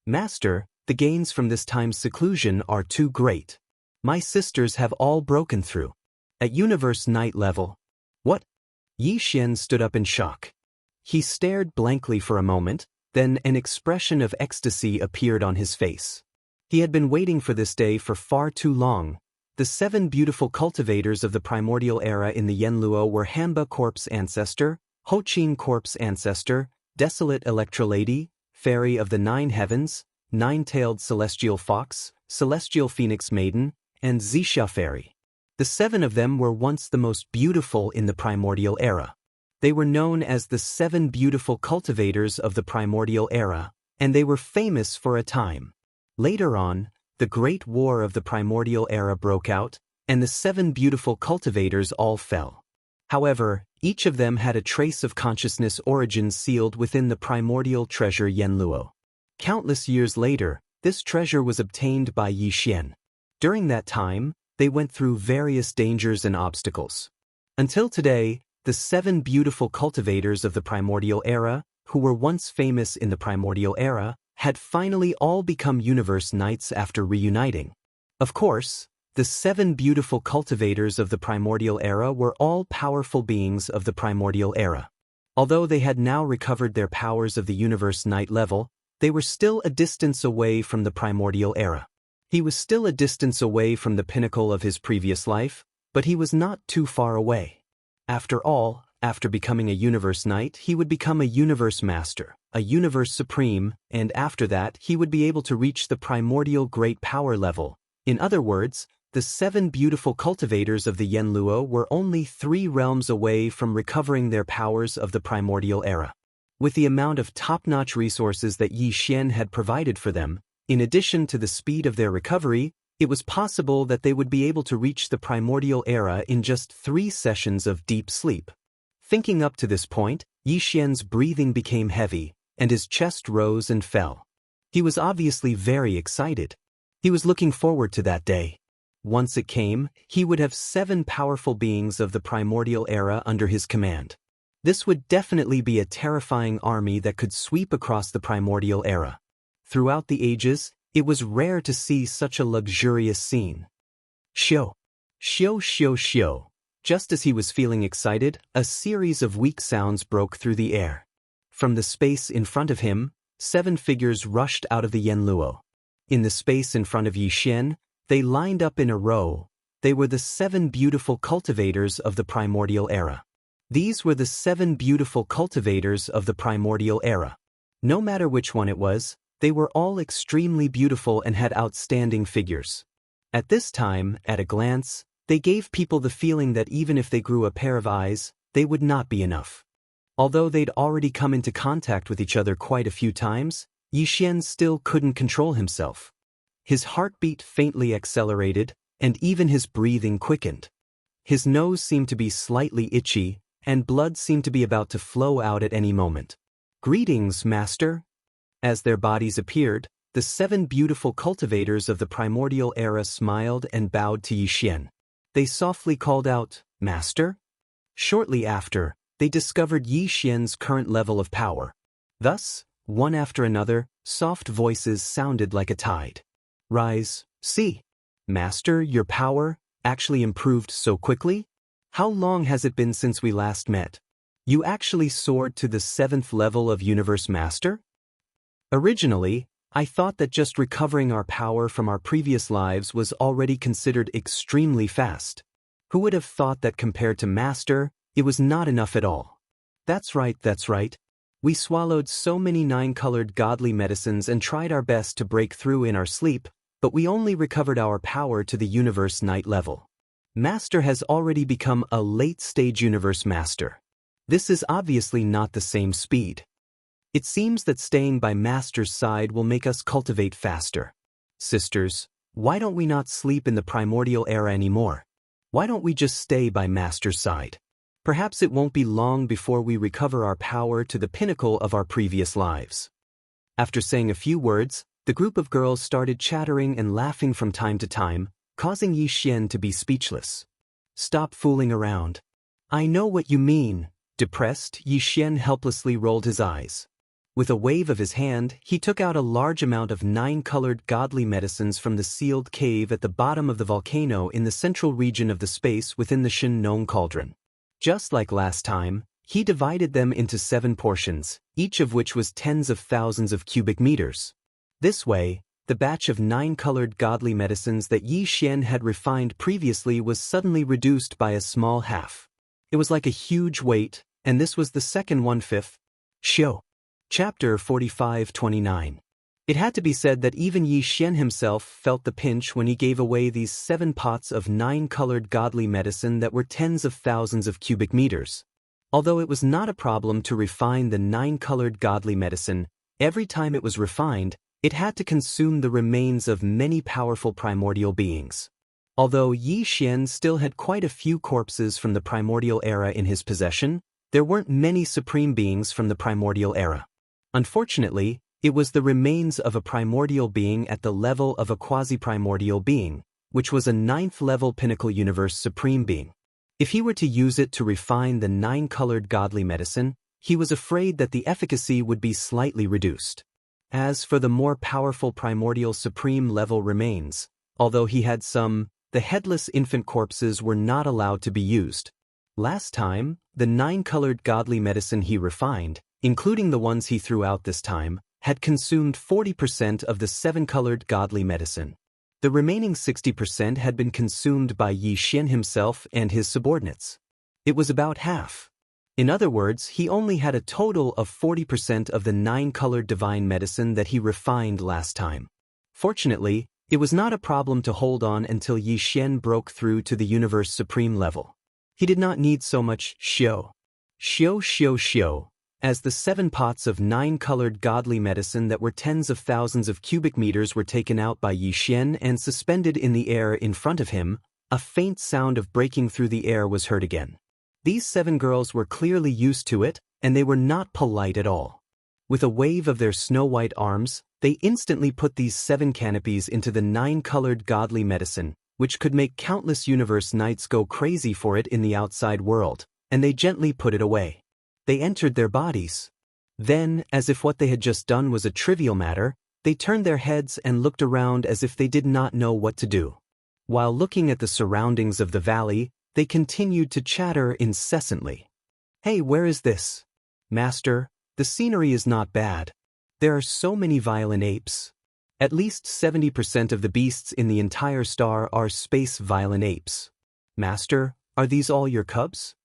Master, the gains from this time's seclusion are too great. My sisters have all broken through. At Universe Night level. What? Yi Xian stood up in shock. He stared blankly for a moment, then an expression of ecstasy appeared on his face. He had been waiting for this day for far too long. The 7 beautiful cultivators of the primordial era in the Yenluo were Hamba Corp's ancestor, Hochin Corp's ancestor, Desolate Electrolady, Fairy of the 9 Heavens, 9-tailed Celestial Fox, Celestial Phoenix Maiden, and Xixia Fairy. The 7 of them were once the most beautiful in the primordial era. They were known as the 7 beautiful cultivators of the primordial era, and they were famous for a time. Later on, the Great War of the primordial era broke out, and the 7 beautiful cultivators all fell. However, each of them had a trace of consciousness origin sealed within the primordial treasure Yenluo. Countless years later, this treasure was obtained by Yi Xian. During that time, they went through various dangers and obstacles. Until today, the 7 beautiful cultivators of the primordial era, who were once famous in the primordial era, had finally all become universe knights after reuniting. Of course, the 7 beautiful cultivators of the primordial era were all powerful beings of the primordial era. Although they had now recovered their powers of the universe knight level, they were still a distance away from the primordial era. He was still a distance away from the pinnacle of his previous life, but he was not too far away. After all, After becoming a Universe Knight, he would become a Universe Master, a Universe Supreme, and after that he would be able to reach the primordial great power level. In other words, the 7 beautiful cultivators of the Yanluo were only 3 realms away from recovering their powers of the primordial era. With the amount of top-notch resources that Yi Xian had provided for them, in addition to the speed of their recovery, it was possible that they would be able to reach the primordial era in just 3 sessions of deep sleep. Thinking up to this point, Yi Xian's breathing became heavy, and his chest rose and fell. He was obviously very excited. He was looking forward to that day. Once it came, he would have 7 powerful beings of the primordial era under his command. This would definitely be a terrifying army that could sweep across the primordial era. Throughout the ages, it was rare to see such a luxurious scene. Xiu. Xiu xiu xiu. Just as he was feeling excited, a series of weak sounds broke through the air. From the space in front of him, 7 figures rushed out of the Yanluo. In the space in front of Yi Xian, they lined up in a row. They were the 7 beautiful cultivators of the primordial era. These were the 7 beautiful cultivators of the primordial era. No matter which one it was, they were all extremely beautiful and had outstanding figures. At this time, at a glance, they gave people the feeling that even if they grew a pair of eyes, they would not be enough. Although they'd already come into contact with each other quite a few times, Yi Xian still couldn't control himself. His heartbeat faintly accelerated, and even his breathing quickened. His nose seemed to be slightly itchy, and blood seemed to be about to flow out at any moment. "Greetings, Master." As their bodies appeared, the 7 beautiful cultivators of the primordial era smiled and bowed to Yi Xian. They softly called out, "Master?" Shortly after, they discovered Yi Xian's current level of power. Thus, one after another, soft voices sounded like a tide. "Rise, see. Master, your power actually improved so quickly? How long has it been since we last met? You actually soared to the 7th level of Universe Master?" Originally, I thought that just recovering our power from our previous lives was already considered extremely fast. Who would have thought that compared to Master, it was not enough at all? That's right. We swallowed so many 9-colored godly medicines and tried our best to break through in our sleep, but we only recovered our power to the Universe Knight level. Master has already become a late-stage Universe Master. This is obviously not the same speed. It seems that staying by Master's side will make us cultivate faster. Sisters, why don't we not sleep in the primordial era anymore? Why don't we just stay by Master's side? Perhaps it won't be long before we recover our power to the pinnacle of our previous lives. After saying a few words, the group of girls started chattering and laughing from time to time, causing Yi Xian to be speechless. "Stop fooling around. I know what you mean." Depressed, Yi Xian helplessly rolled his eyes. With a wave of his hand, he took out a large amount of 9-colored godly medicines from the sealed cave at the bottom of the volcano in the central region of the space within the Shen Nong cauldron. Just like last time, he divided them into 7 portions, each of which was tens of thousands of cubic meters. This way, the batch of 9-colored godly medicines that Yi Xian had refined previously was suddenly reduced by a small half. It was like a huge weight, and this was the second 1/5. Xiu. Chapter 45-29. It had to be said that even Yi Xian himself felt the pinch when he gave away these 7 pots of 9-colored godly medicine that were tens of thousands of cubic meters. Although it was not a problem to refine the 9-colored godly medicine, every time it was refined, it had to consume the remains of many powerful primordial beings. Although Yi Xian still had quite a few corpses from the primordial era in his possession, there weren't many supreme beings from the primordial era. Unfortunately, it was the remains of a primordial being at the level of a quasi-primordial being, which was a 9th-level pinnacle universe supreme being. If he were to use it to refine the 9-colored godly medicine, he was afraid that the efficacy would be slightly reduced. As for the more powerful primordial supreme level remains, although he had some, the headless infant corpses were not allowed to be used. Last time, the 9-colored godly medicine he refined, including the ones he threw out this time, had consumed 40% of the 7-colored godly medicine. The remaining 60% had been consumed by Yi Xian himself and his subordinates. It was about half. In other words, he only had a total of 40% of the 9-colored divine medicine that he refined last time. Fortunately, it was not a problem to hold on until Yi Xian broke through to the Universe Supreme level. He did not need so much xiu, as the 7 pots of 9-colored godly medicine that were tens of thousands of cubic meters were taken out by Yi Xian and suspended in the air in front of him. A faint sound of breaking through the air was heard again. These 7 girls were clearly used to it, and they were not polite at all. With a wave of their snow-white arms, they instantly put these 7 canopies into the 9-colored godly medicine, which could make countless universe knights go crazy for it in the outside world, and they gently put it away. They entered their bodies. Then, as if what they had just done was a trivial matter, they turned their heads and looked around as if they did not know what to do. While looking at the surroundings of the valley, they continued to chatter incessantly. "Hey, where is this? Master, the scenery is not bad. There are so many violent apes. At least 70% of the beasts in the entire star are space violent apes. Master, are these all your cubs?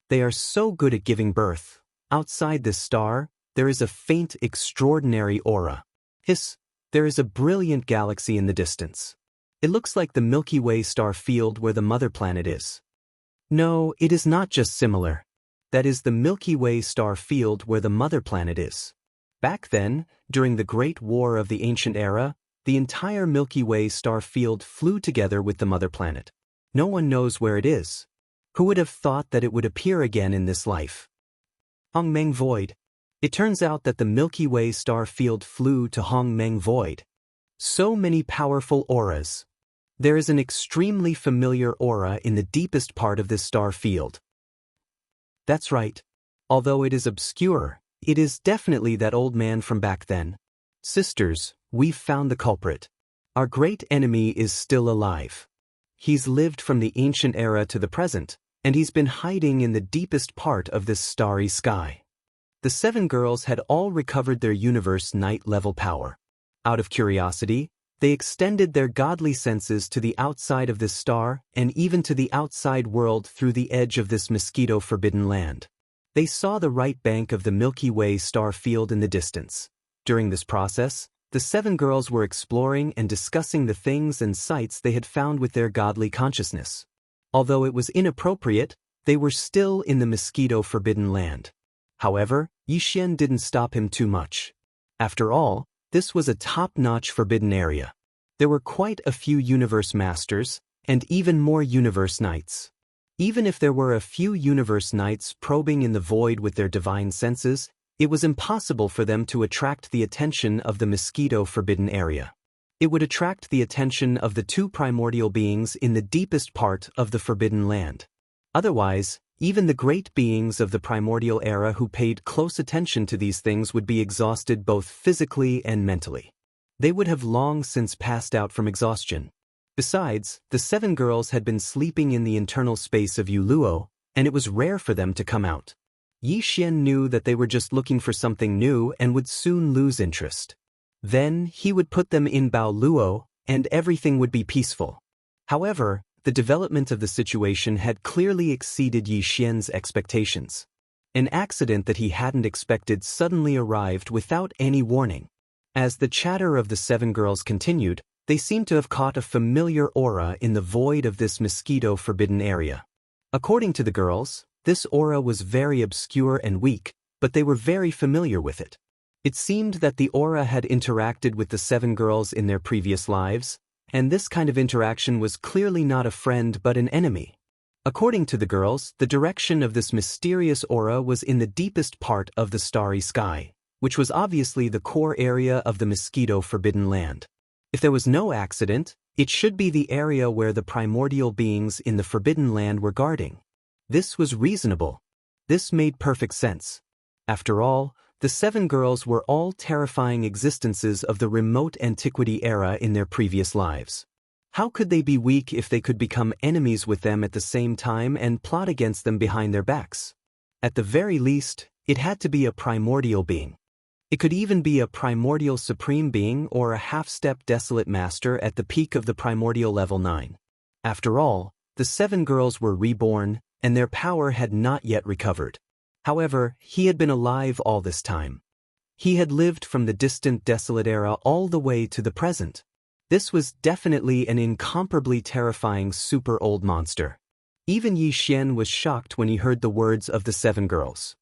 They are so good at giving birth. Outside this star, there is a faint, extraordinary aura. Hiss, there is a brilliant galaxy in the distance. It looks like the Milky Way star field where the mother planet is. No, it is not just similar. That is the Milky Way star field where the mother planet is. Back then, during the Great War of the Ancient Era, the entire Milky Way star field flew together with the mother planet. No one knows where it is. Who would have thought that it would appear again in this life? Hongmeng Void. It turns out that the Milky Way star field flew to Hongmeng Void. So many powerful auras. There is an extremely familiar aura in the deepest part of this star field. That's right. Although it is obscure, it is definitely that old man from back then. Sisters, we've found the culprit. Our great enemy is still alive. He's lived from the ancient era to the present, and he's been hiding in the deepest part of this starry sky. The 7 girls had all recovered their universe knight level power. Out of curiosity, they extended their godly senses to the outside of this star and even to the outside world through the edge of this mosquito-forbidden land. They saw the right bank of the Milky Way star field in the distance. During this process, the 7 girls were exploring and discussing the things and sights they had found with their godly consciousness. Although it was inappropriate, they were still in the mosquito-forbidden land. However, Yi Xian didn't stop him too much. After all, this was a top-notch forbidden area. There were quite a few universe masters, and even more universe knights. Even if there were a few universe knights probing in the void with their divine senses, it was impossible for them to attract the attention of the mosquito-forbidden area. It would attract the attention of the 2 primordial beings in the deepest part of the forbidden land. Otherwise, even the great beings of the primordial era who paid close attention to these things would be exhausted both physically and mentally. They would have long since passed out from exhaustion. Besides, the 7 girls had been sleeping in the internal space of Yuluo, and it was rare for them to come out. Yi Xian knew that they were just looking for something new and would soon lose interest. Then, he would put them in Bao Luo, and everything would be peaceful. However, the development of the situation had clearly exceeded Yi Xian's expectations. An accident that he hadn't expected suddenly arrived without any warning. As the chatter of the 7 girls continued, they seemed to have caught a familiar aura in the void of this mosquito-forbidden area. According to the girls, this aura was very obscure and weak, but they were very familiar with it. It seemed that the aura had interacted with the 7 girls in their previous lives, and this kind of interaction was clearly not a friend but an enemy. According to the girls, the direction of this mysterious aura was in the deepest part of the starry sky, which was obviously the core area of the mosquito-forbidden land. If there was no accident, it should be the area where the primordial beings in the forbidden land were guarding. This was reasonable. This made perfect sense. After all, the 7 girls were all terrifying existences of the remote antiquity era in their previous lives. How could they be weak if they could become enemies with them at the same time and plot against them behind their backs? At the very least, it had to be a primordial being. It could even be a primordial supreme being or a half-step desolate master at the peak of the primordial level 9. After all, the 7 girls were reborn, and their power had not yet recovered. However, he had been alive all this time. He had lived from the distant desolate era all the way to the present. This was definitely an incomparably terrifying super old monster. Even Yi Xian was shocked when he heard the words of the 7 girls.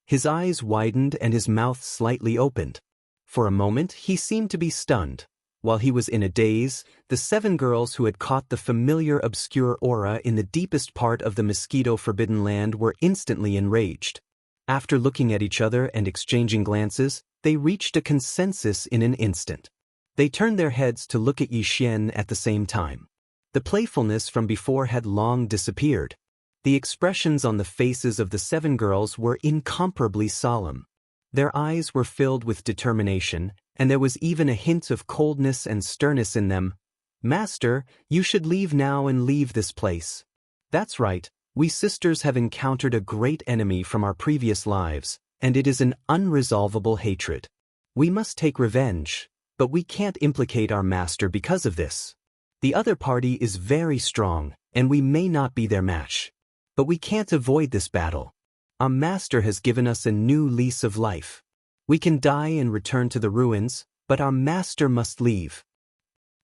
His eyes widened and his mouth slightly opened. For a moment, he seemed to be stunned. While he was in a daze, the 7 girls who had caught the familiar obscure aura in the deepest part of the mosquito-forbidden land were instantly enraged. After looking at each other and exchanging glances, they reached a consensus in an instant. They turned their heads to look at Yi Xian at the same time. The playfulness from before had long disappeared. The expressions on the faces of the 7 girls were incomparably solemn. Their eyes were filled with determination, and there was even a hint of coldness and sternness in them. "Master, you should leave now and leave this place." "That's right. We sisters have encountered a great enemy from our previous lives, and it is an unresolvable hatred. We must take revenge, but we can't implicate our master because of this. The other party is very strong, and we may not be their match. But we can't avoid this battle. Our master has given us a new lease of life. We can die and return to the ruins, but our master must leave.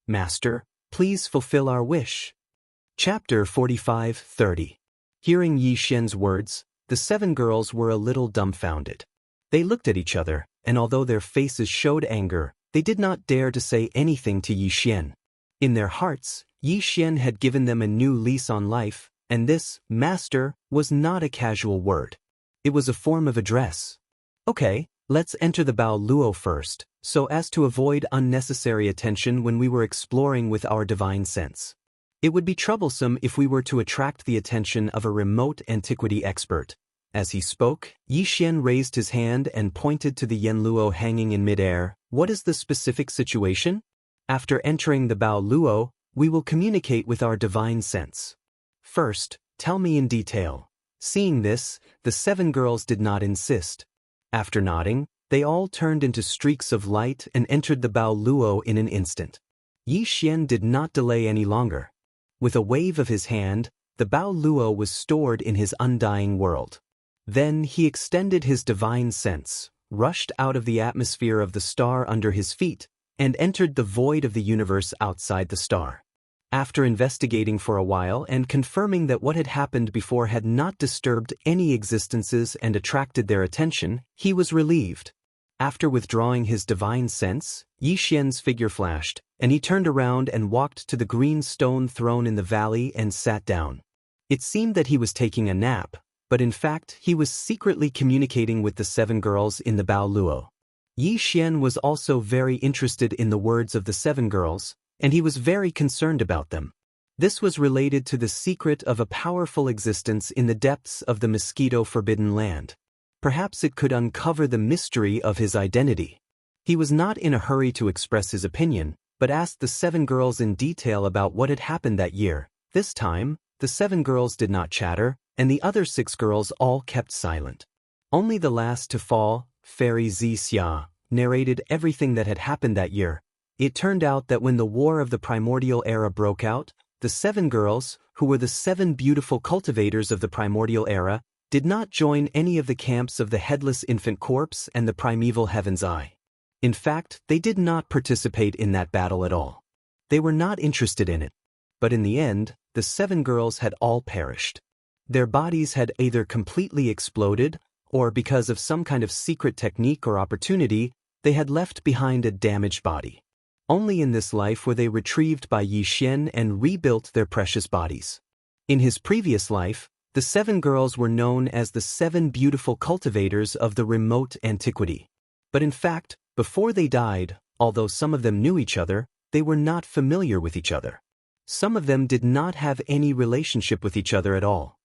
Master, please fulfill our wish." Chapter 45-30. Hearing Yi Xian's words, the 7 girls were a little dumbfounded. They looked at each other, and although their faces showed anger, they did not dare to say anything to Yi Xian. In their hearts, Yi Xian had given them a new lease on life, and this, master, was not a casual word. It was a form of address. "Okay, let's enter the Bao Luo first, so as to avoid unnecessary attention when we were exploring with our divine sense. It would be troublesome if we were to attract the attention of a remote antiquity expert." As he spoke, Yi Xian raised his hand and pointed to the Yanluo hanging in midair. "What is the specific situation? After entering the Bao Luo, we will communicate with our divine sense. First, tell me in detail." Seeing this, the 7 girls did not insist. After nodding, they all turned into streaks of light and entered the Bao Luo in an instant. Yi Xian did not delay any longer. With a wave of his hand, the Bao Luo was stored in his undying world. Then he extended his divine sense, rushed out of the atmosphere of the star under his feet, and entered the void of the universe outside the star. After investigating for a while and confirming that what had happened before had not disturbed any existences and attracted their attention, he was relieved. After withdrawing his divine sense, Yi Xian's figure flashed, and he turned around and walked to the green stone throne in the valley and sat down. It seemed that he was taking a nap, but in fact he was secretly communicating with the 7 girls in the Bao Luo. Yi Xian was also very interested in the words of the 7 girls, and he was very concerned about them. This was related to the secret of a powerful existence in the depths of the mosquito-forbidden land. Perhaps it could uncover the mystery of his identity. He was not in a hurry to express his opinion, but asked the 7 girls in detail about what had happened that year. This time, the 7 girls did not chatter, and the other 6 girls all kept silent. Only the last to fall, Fairy Xianxia, narrated everything that had happened that year. It turned out that when the War of the Primordial Era broke out, the 7 girls, who were the 7 beautiful cultivators of the Primordial Era, did not join any of the camps of the Headless Infant Corpse and the Primeval Heaven's Eye. In fact, they did not participate in that battle at all. They were not interested in it. But in the end, the 7 girls had all perished. Their bodies had either completely exploded, or because of some kind of secret technique or opportunity, they had left behind a damaged body. Only in this life were they retrieved by Yi Xian and rebuilt their precious bodies. In his previous life, the 7 girls were known as the 7 beautiful cultivators of the remote antiquity. But in fact, before they died, although some of them knew each other, they were not familiar with each other. Some of them did not have any relationship with each other at all.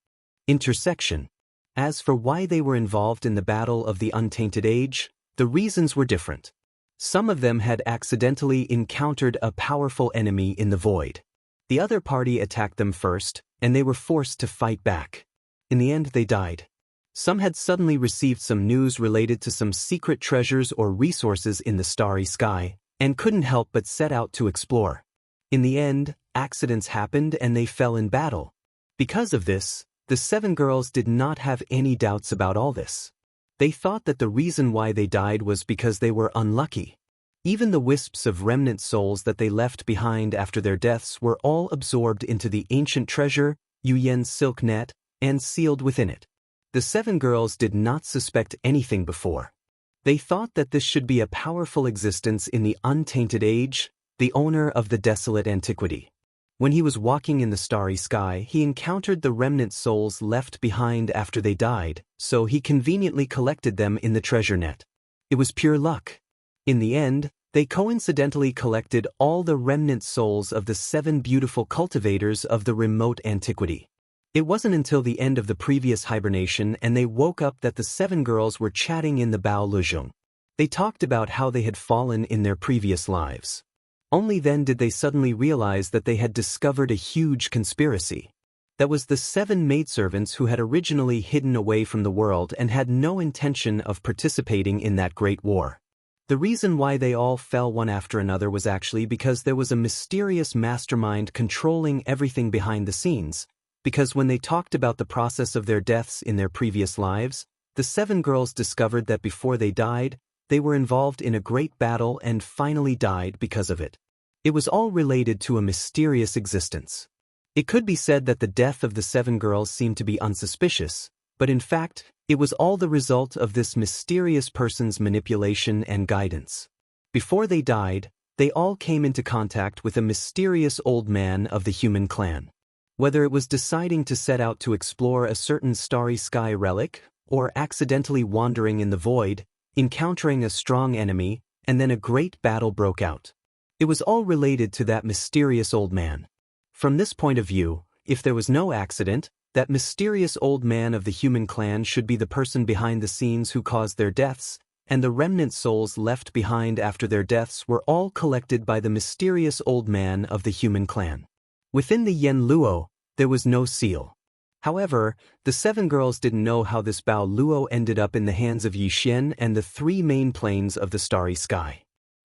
Intersection. As for why they were involved in the battle of the Untainted Age, the reasons were different. Some of them had accidentally encountered a powerful enemy in the void. The other party attacked them first, and they were forced to fight back. In the end, they died. Some had suddenly received some news related to some secret treasures or resources in the starry sky, and couldn't help but set out to explore. In the end, accidents happened and they fell in battle. Because of this, The 7 girls did not have any doubts about all this. They thought that the reason why they died was because they were unlucky. Even the wisps of remnant souls that they left behind after their deaths were all absorbed into the ancient treasure, Yuyen's silk net, and sealed within it. The 7 girls did not suspect anything before. They thought that this should be a powerful existence in the untainted age, the owner of the desolate antiquity. When he was walking in the starry sky, he encountered the remnant souls left behind after they died, so he conveniently collected them in the treasure net. It was pure luck. In the end, they coincidentally collected all the remnant souls of the 7 beautiful cultivators of the remote antiquity. It wasn't until the end of the previous hibernation and they woke up that the 7 girls were chatting in the Bao Lezhong. They talked about how they had fallen in their previous lives. Only then did they suddenly realize that they had discovered a huge conspiracy. That was the 7 maidservants who had originally hidden away from the world and had no intention of participating in that great war. The reason why they all fell one after another was actually because there was a mysterious mastermind controlling everything behind the scenes, because when they talked about the process of their deaths in their previous lives, the 7 girls discovered that before they died, they were involved in a great battle and finally died because of it. It was all related to a mysterious existence. It could be said that the death of the 7 girls seemed to be unsuspicious, but in fact, it was all the result of this mysterious person's manipulation and guidance. Before they died, they all came into contact with a mysterious old man of the human clan. Whether it was deciding to set out to explore a certain starry sky relic, or accidentally wandering in the void, encountering a strong enemy, and then a great battle broke out. It was all related to that mysterious old man. From this point of view, if there was no accident, that mysterious old man of the human clan should be the person behind the scenes who caused their deaths, and the remnant souls left behind after their deaths were all collected by the mysterious old man of the human clan. Within the Yen Luo, there was no seal. However, the 7 girls didn't know how this Bao Luo ended up in the hands of Yixian and the 3 main planes of the starry sky.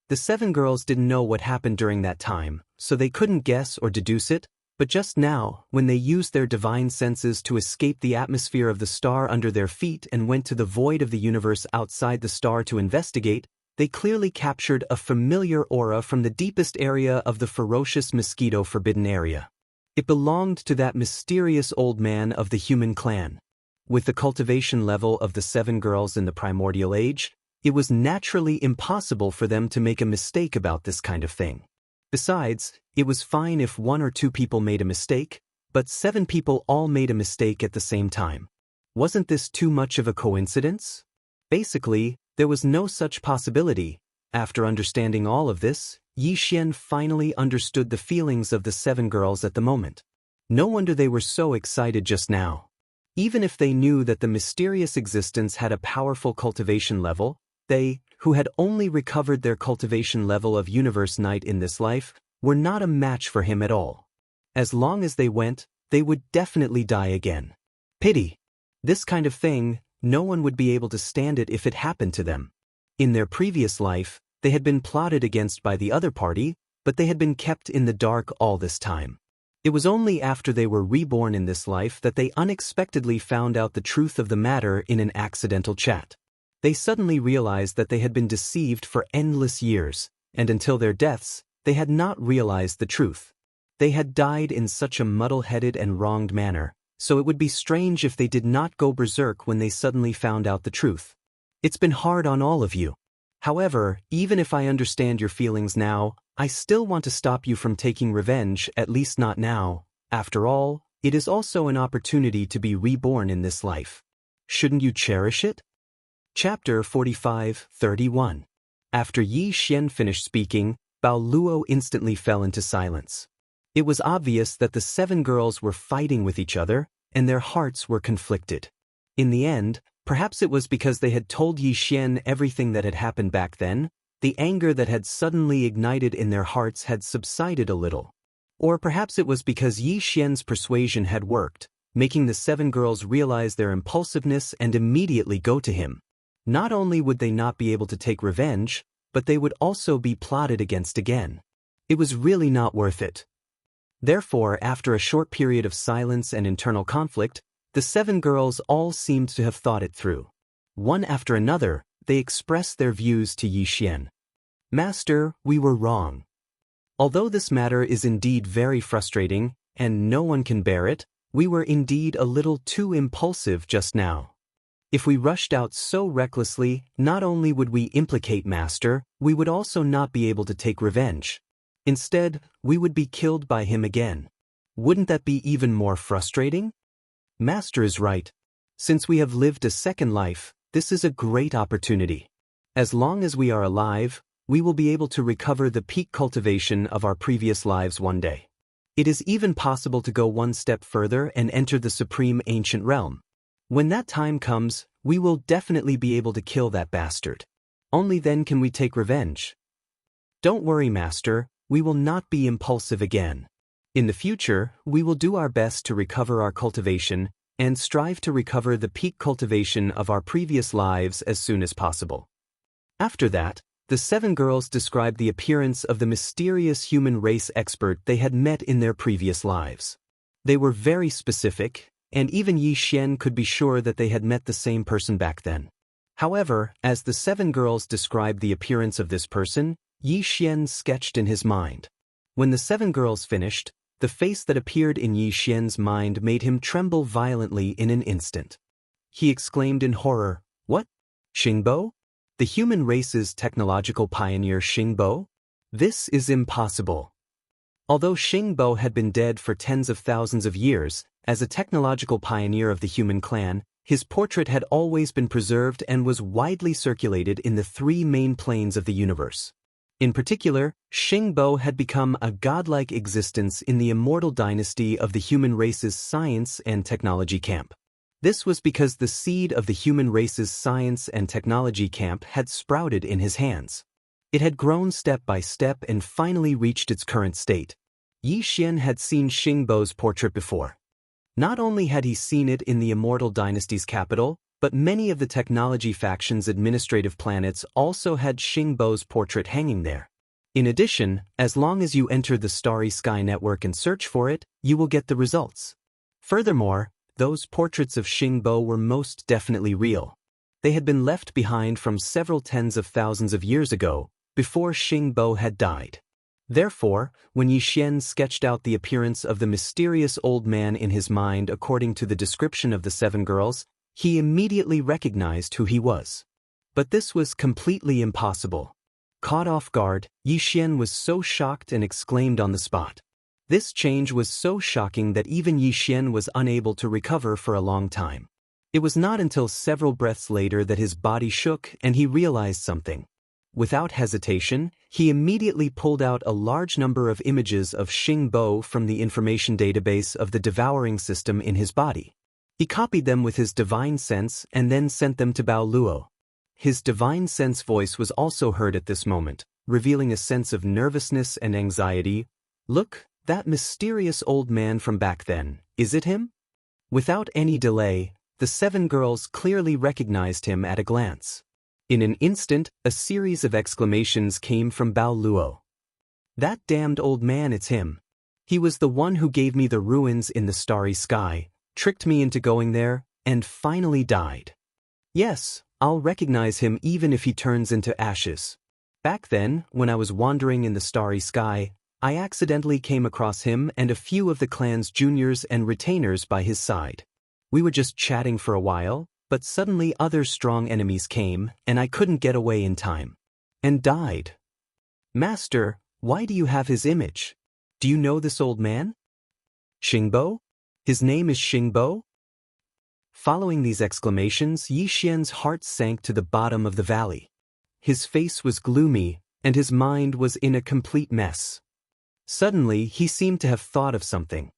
The 7 girls didn't know what happened during that time, so they couldn't guess or deduce it, but just now, when they used their divine senses to escape the atmosphere of the star under their feet and went to the void of the universe outside the star to investigate, they clearly captured a familiar aura from the deepest area of the ferocious mosquito forbidden area. It belonged to that mysterious old man of the human clan. With the cultivation level of the 7 girls in the primordial age, it was naturally impossible for them to make a mistake about this kind of thing. Besides, it was fine if 1 or 2 people made a mistake, but 7 people all made a mistake at the same time. Wasn't this too much of a coincidence? Basically, there was no such possibility. After understanding all of this, Yixian finally understood the feelings of the 7 girls at the moment. No wonder they were so excited just now. Even if they knew that the mysterious existence had a powerful cultivation level, they, who had only recovered their cultivation level of universe night in this life, were not a match for him at all. As long as they went, they would definitely die again. Pity. This kind of thing, no one would be able to stand it if it happened to them. In their previous life, they had been plotted against by the other party, but they had been kept in the dark all this time. It was only after they were reborn in this life that they unexpectedly found out the truth of the matter in an accidental chat. They suddenly realized that they had been deceived for endless years, and until their deaths, they had not realized the truth. They had died in such a muddle-headed and wronged manner, so it would be strange if they did not go berserk when they suddenly found out the truth. It's been hard on all of you. However, even if I understand your feelings now, I still want to stop you from taking revenge, at least not now. After all, it is also an opportunity to be reborn in this life. Shouldn't you cherish it? Chapter 45-31. After Yi Xian finished speaking, Bao Luo instantly fell into silence. It was obvious that the 7 girls were fighting with each other, and their hearts were conflicted. In the end, perhaps it was because they had told Yi Xian everything that had happened back then, the anger that had suddenly ignited in their hearts had subsided a little. Or perhaps it was because Yi Xian's persuasion had worked, making the 7 girls realize their impulsiveness and immediately go to him. Not only would they not be able to take revenge, but they would also be plotted against again. It was really not worth it. Therefore, after a short period of silence and internal conflict, The 7 girls all seemed to have thought it through. One after another, they expressed their views to Xian. Master, we were wrong. Although this matter is indeed very frustrating, and no one can bear it, we were indeed a little too impulsive just now. If we rushed out so recklessly, not only would we implicate Master, we would also not be able to take revenge. Instead, we would be killed by him again. Wouldn't that be even more frustrating? Master is right. Since we have lived a second life, this is a great opportunity. As long as we are alive, we will be able to recover the peak cultivation of our previous lives one day. It is even possible to go one step further and enter the supreme ancient realm. When that time comes, we will definitely be able to kill that bastard. Only then can we take revenge. Don't worry, Master, we will not be impulsive again. In the future, we will do our best to recover our cultivation and strive to recover the peak cultivation of our previous lives as soon as possible. After that, the 7 girls described the appearance of the mysterious human race expert they had met in their previous lives. They were very specific, and even Xian could be sure that they had met the same person back then. However, as the 7 girls described the appearance of this person, Xian sketched in his mind. When the 7 girls finished, the face that appeared in Xian's mind made him tremble violently in an instant. He exclaimed in horror, "What? Xingbo? The human race's technological pioneer Xingbo? This is impossible." Although Xingbo had been dead for tens of thousands of years, as a technological pioneer of the human clan, his portrait had always been preserved and was widely circulated in the 3 main planes of the universe. In particular, Xingbo had become a godlike existence in the immortal dynasty of the human race's science and technology camp. This was because the seed of the human race's science and technology camp had sprouted in his hands. It had grown step by step and finally reached its current state. Xian had seen Xingbo's portrait before. Not only had he seen it in the immortal dynasty's capital, but many of the technology faction's administrative planets also had Xingbo's portrait hanging there. In addition, as long as you enter the Starry Sky network and search for it, you will get the results. Furthermore, those portraits of Xingbo were most definitely real. They had been left behind from several tens of thousands of years ago, before Xingbo had died. Therefore, when Xian sketched out the appearance of the mysterious old man in his mind according to the description of the 7 girls, he immediately recognized who he was. But this was completely impossible. Caught off guard, Xian was so shocked and exclaimed on the spot. This change was so shocking that even Xian was unable to recover for a long time. It was not until several breaths later that his body shook and he realized something. Without hesitation, he immediately pulled out a large number of images of Xingbo from the information database of the devouring system in his body. He copied them with his divine sense and then sent them to Bao Luo. His divine sense voice was also heard at this moment, revealing a sense of nervousness and anxiety. "Look, that mysterious old man from back then, is it him?" Without any delay, the 7 girls clearly recognized him at a glance. In an instant, a series of exclamations came from Bao Luo. "That damned old man, it's him. He was the one who gave me the ruins in the Starry Sky, tricked me into going there, and finally died. Yes, I'll recognize him even if he turns into ashes. Back then, when I was wandering in the Starry Sky, I accidentally came across him and a few of the clan's juniors and retainers by his side. We were just chatting for a while, but suddenly other strong enemies came, and I couldn't get away in time. And died. Master, why do you have his image? Do you know this old man? Xingbo? His name is Xingbo?" Following these exclamations, Xian's heart sank to the bottom of the valley. His face was gloomy, and his mind was in a complete mess. Suddenly, he seemed to have thought of something.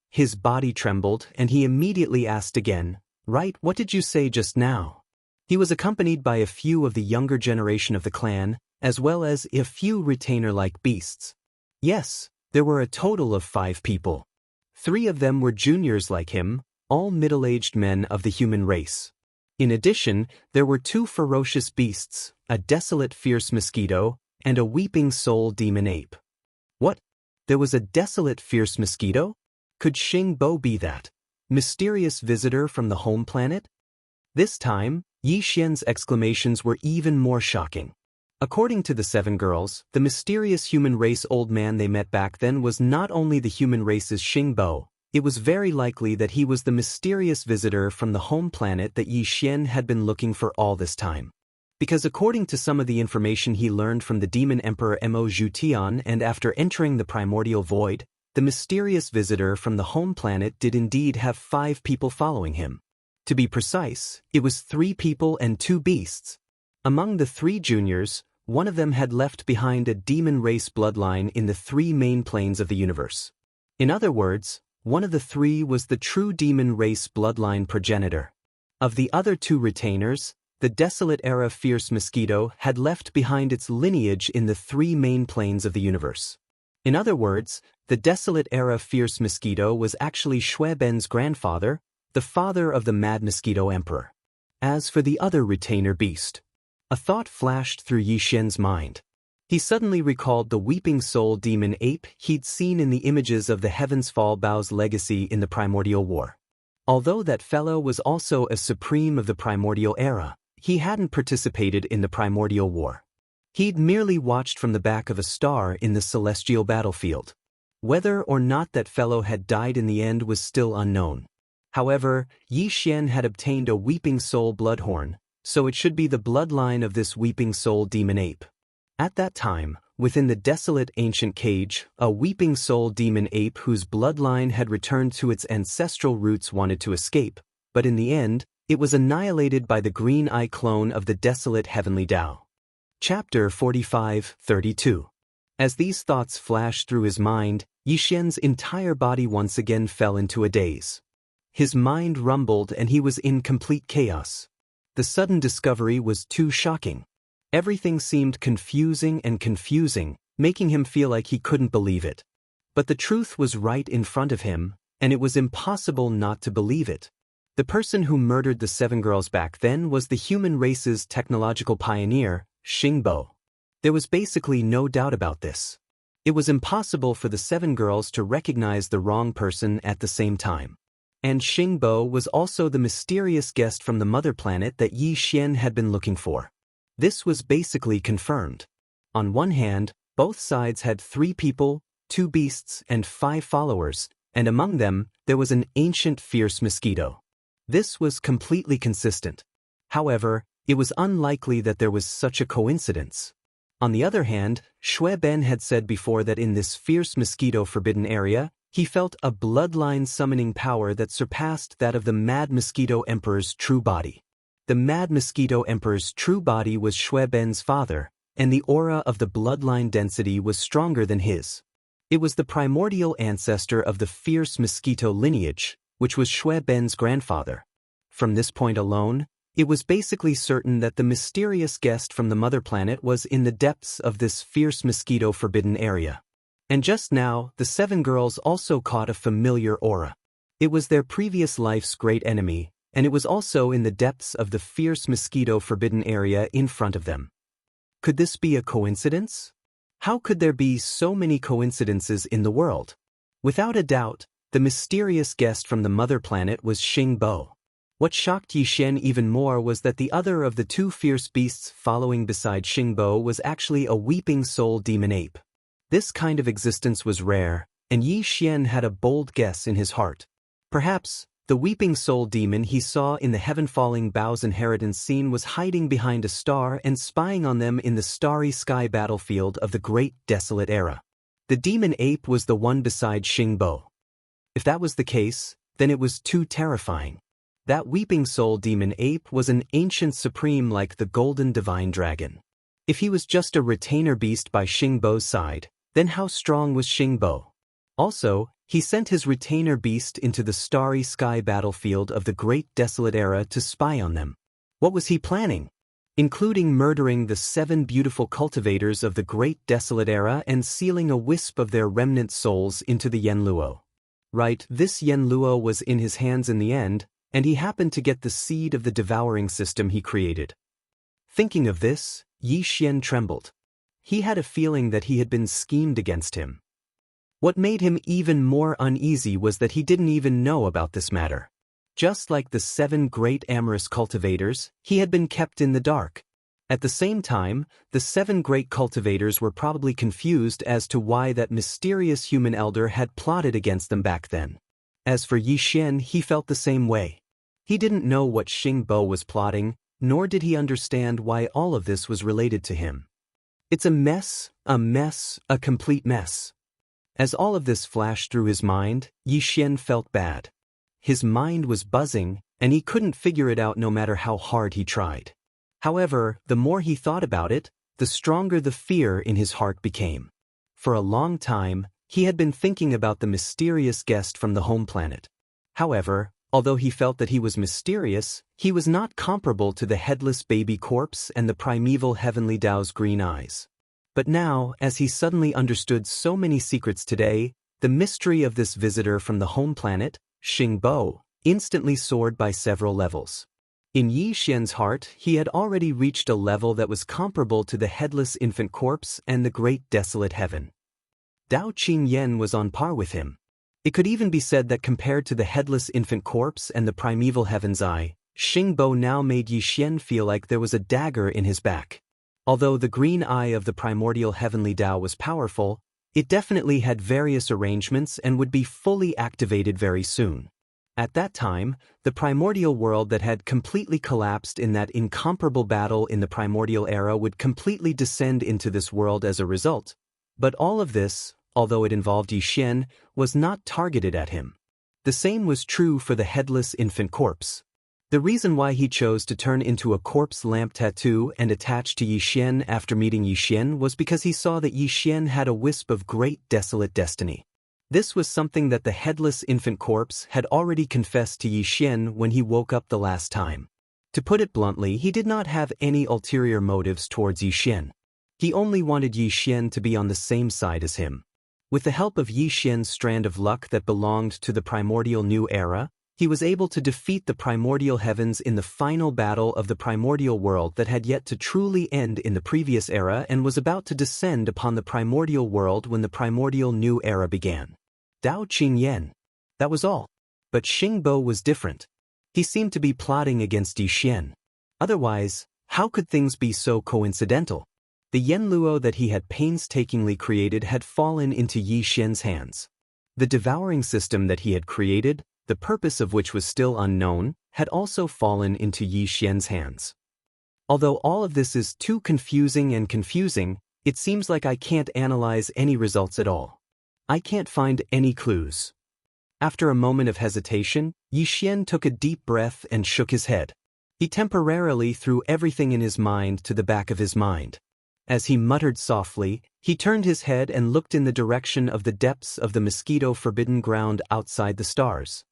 His body trembled, and he immediately asked again, "Right, what did you say just now?" He was accompanied by a few of the younger generation of the clan, as well as a few retainer-like beasts. Yes, there were a total of 5 people. 3 of them were juniors like him, all middle-aged men of the human race. In addition, there were 2 ferocious beasts, a desolate fierce mosquito, and a weeping soul demon ape. What? There was a desolate fierce mosquito? Could Xingbo be that? Mysterious visitor from the home planet? This time, Xian's exclamations were even more shocking. According to the seven girls, the mysterious human race old man they met back then was not only the human race's Xingbo, it was very likely that he was the mysterious visitor from the home planet that Xian had been looking for all this time. Because according to some of the information he learned from the demon emperor Mo Zhutian, and after entering the primordial void, the mysterious visitor from the home planet did indeed have 5 people following him. To be precise, it was 3 people and 2 beasts. Among the 3 juniors, one of them had left behind a demon race bloodline in the 3 main planes of the universe. In other words, one of the 3 was the true demon race bloodline progenitor. Of the other 2 retainers, the Desolate Era Fierce Mosquito had left behind its lineage in the 3 main planes of the universe. In other words, the Desolate Era Fierce Mosquito was actually Shueben's grandfather, the father of the Mad Mosquito Emperor. As for the other retainer beast, a thought flashed through Xian's mind. He suddenly recalled the Weeping Soul demon ape he'd seen in the images of the Heaven's Fall Bao's legacy in the Primordial War. Although that fellow was also a supreme of the Primordial Era, he hadn't participated in the Primordial War. He'd merely watched from the back of a star in the celestial battlefield. Whether or not that fellow had died in the end was still unknown. However, Xian had obtained a Weeping Soul bloodhorn, so it should be the bloodline of this Weeping Soul demon ape. At that time, within the desolate ancient cage, a Weeping Soul demon ape whose bloodline had returned to its ancestral roots wanted to escape, but in the end, it was annihilated by the green eye clone of the desolate heavenly Tao. Chapter 45-32. As these thoughts flashed through his mind, Xian's entire body once again fell into a daze. His mind rumbled and he was in complete chaos. The sudden discovery was too shocking. Everything seemed confusing, making him feel like he couldn't believe it. But the truth was right in front of him, and it was impossible not to believe it. The person who murdered the 7 girls back then was the human race's technological pioneer, Xingbo. There was basically no doubt about this. It was impossible for the 7 girls to recognize the wrong person at the same time. And Xingbo was also the mysterious guest from the mother planet that Xian had been looking for. This was basically confirmed. On one hand, both sides had 3 people, 2 beasts, and 5 followers, and among them, there was an ancient fierce mosquito. This was completely consistent. However, it was unlikely that there was such a coincidence. On the other hand, Shueben had said before that in this fierce mosquito forbidden area, he felt a bloodline summoning power that surpassed that of the Mad Mosquito Emperor's true body. The Mad Mosquito Emperor's true body was Shueben's father, and the aura of the bloodline density was stronger than his. It was the primordial ancestor of the fierce mosquito lineage, which was Shueben's grandfather. From this point alone, it was basically certain that the mysterious guest from the mother planet was in the depths of this fierce mosquito forbidden area. And just now, the 7 girls also caught a familiar aura. It was their previous life's great enemy, and it was also in the depths of the fierce mosquito forbidden area in front of them. Could this be a coincidence? How could there be so many coincidences in the world? Without a doubt, the mysterious guest from the mother planet was Xingbo. What shocked Xian even more was that the other of the 2 fierce beasts following beside Xingbo was actually a Weeping Soul demon ape. This kind of existence was rare, and Xian had a bold guess in his heart. Perhaps, the Weeping Soul demon he saw in the heaven-falling Bao's inheritance scene was hiding behind a star and spying on them in the starry sky battlefield of the Great Desolate Era. The demon ape was the one beside Xingbo. If that was the case, then it was too terrifying. That Weeping Soul demon ape was an ancient supreme like the Golden Divine Dragon. If he was just a retainer beast by Xingbo's side, then how strong was Xingbo? Also, he sent his retainer beast into the starry sky battlefield of the Great Desolate Era to spy on them. What was he planning? Including murdering the 7 beautiful cultivators of the Great Desolate Era and sealing a wisp of their remnant souls into the Yanluo. Right, this Yanluo was in his hands in the end, and he happened to get the seed of the devouring system he created. Thinking of this, Xian trembled. He had a feeling that he had been schemed against him. What made him even more uneasy was that he didn't even know about this matter. Just like the 7 great amorous cultivators, he had been kept in the dark. At the same time, the 7 great cultivators were probably confused as to why that mysterious human elder had plotted against them back then. As for Yixian, he felt the same way. He didn't know what Xingbo was plotting, nor did he understand why all of this was related to him. It's a mess, a complete mess. As all of this flashed through his mind, Yixian felt bad. His mind was buzzing, and he couldn't figure it out no matter how hard he tried. However, the more he thought about it, the stronger the fear in his heart became. For a long time, he had been thinking about the mysterious guest from the home planet. However, although he felt that he was mysterious, he was not comparable to the headless baby corpse and the primeval heavenly Tao's green eyes. But now, as he suddenly understood so many secrets today, the mystery of this visitor from the home planet, Xingbo, instantly soared by several levels. In Yi Xian's heart, he had already reached a level that was comparable to the headless infant corpse and the great desolate heaven. Dao Qingyan was on par with him. It could even be said that compared to the headless infant corpse and the primeval heaven's eye, Xingbo now made Yi Xian feel like there was a dagger in his back. Although the green eye of the primordial heavenly Tao was powerful, it definitely had various arrangements and would be fully activated very soon. At that time, the primordial world that had completely collapsed in that incomparable battle in the primordial era would completely descend into this world as a result. But all of this, although it involved Yixian, was not targeted at him. The same was true for the headless infant corpse. The reason why he chose to turn into a corpse lamp tattoo and attach to Yixian after meeting Yixian was because he saw that Yixian had a wisp of great desolate destiny. This was something that the headless infant corpse had already confessed to Yixian when he woke up the last time. To put it bluntly, he did not have any ulterior motives towards Yixian. He only wanted Yixian to be on the same side as him. With the help of Yixian's strand of luck that belonged to the primordial new era, he was able to defeat the primordial heavens in the final battle of the primordial world that had yet to truly end in the previous era and was about to descend upon the primordial world when the primordial new era began. Dao Qingyan. That was all. But Xingbo was different. He seemed to be plotting against Yixian. Otherwise, how could things be so coincidental? The Yanluo that he had painstakingly created had fallen into Yixian's hands. The devouring system that he had created, the purpose of which was still unknown, had also fallen into Yixian's hands. Although all of this is too confusing, it seems like I can't analyze any results at all. I can't find any clues. After a moment of hesitation, Yixian took a deep breath and shook his head. He temporarily threw everything in his mind to the back of his mind. As he muttered softly, he turned his head and looked in the direction of the depths of the mosquito-forbidden ground outside the stars.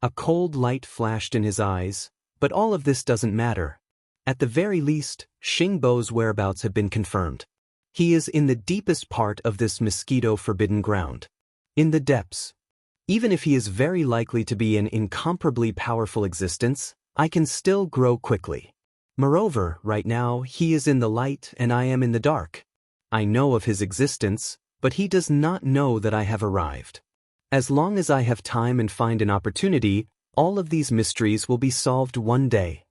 A cold light flashed in his eyes, but all of this doesn't matter. At the very least, Xingbo's whereabouts have been confirmed. He is in the deepest part of this mosquito-forbidden ground. In the depths. Even if he is very likely to be an incomparably powerful existence, I can still grow quickly. Moreover, right now, he is in the light and I am in the dark. I know of his existence, but he does not know that I have arrived. As long as I have time and find an opportunity, all of these mysteries will be solved one day.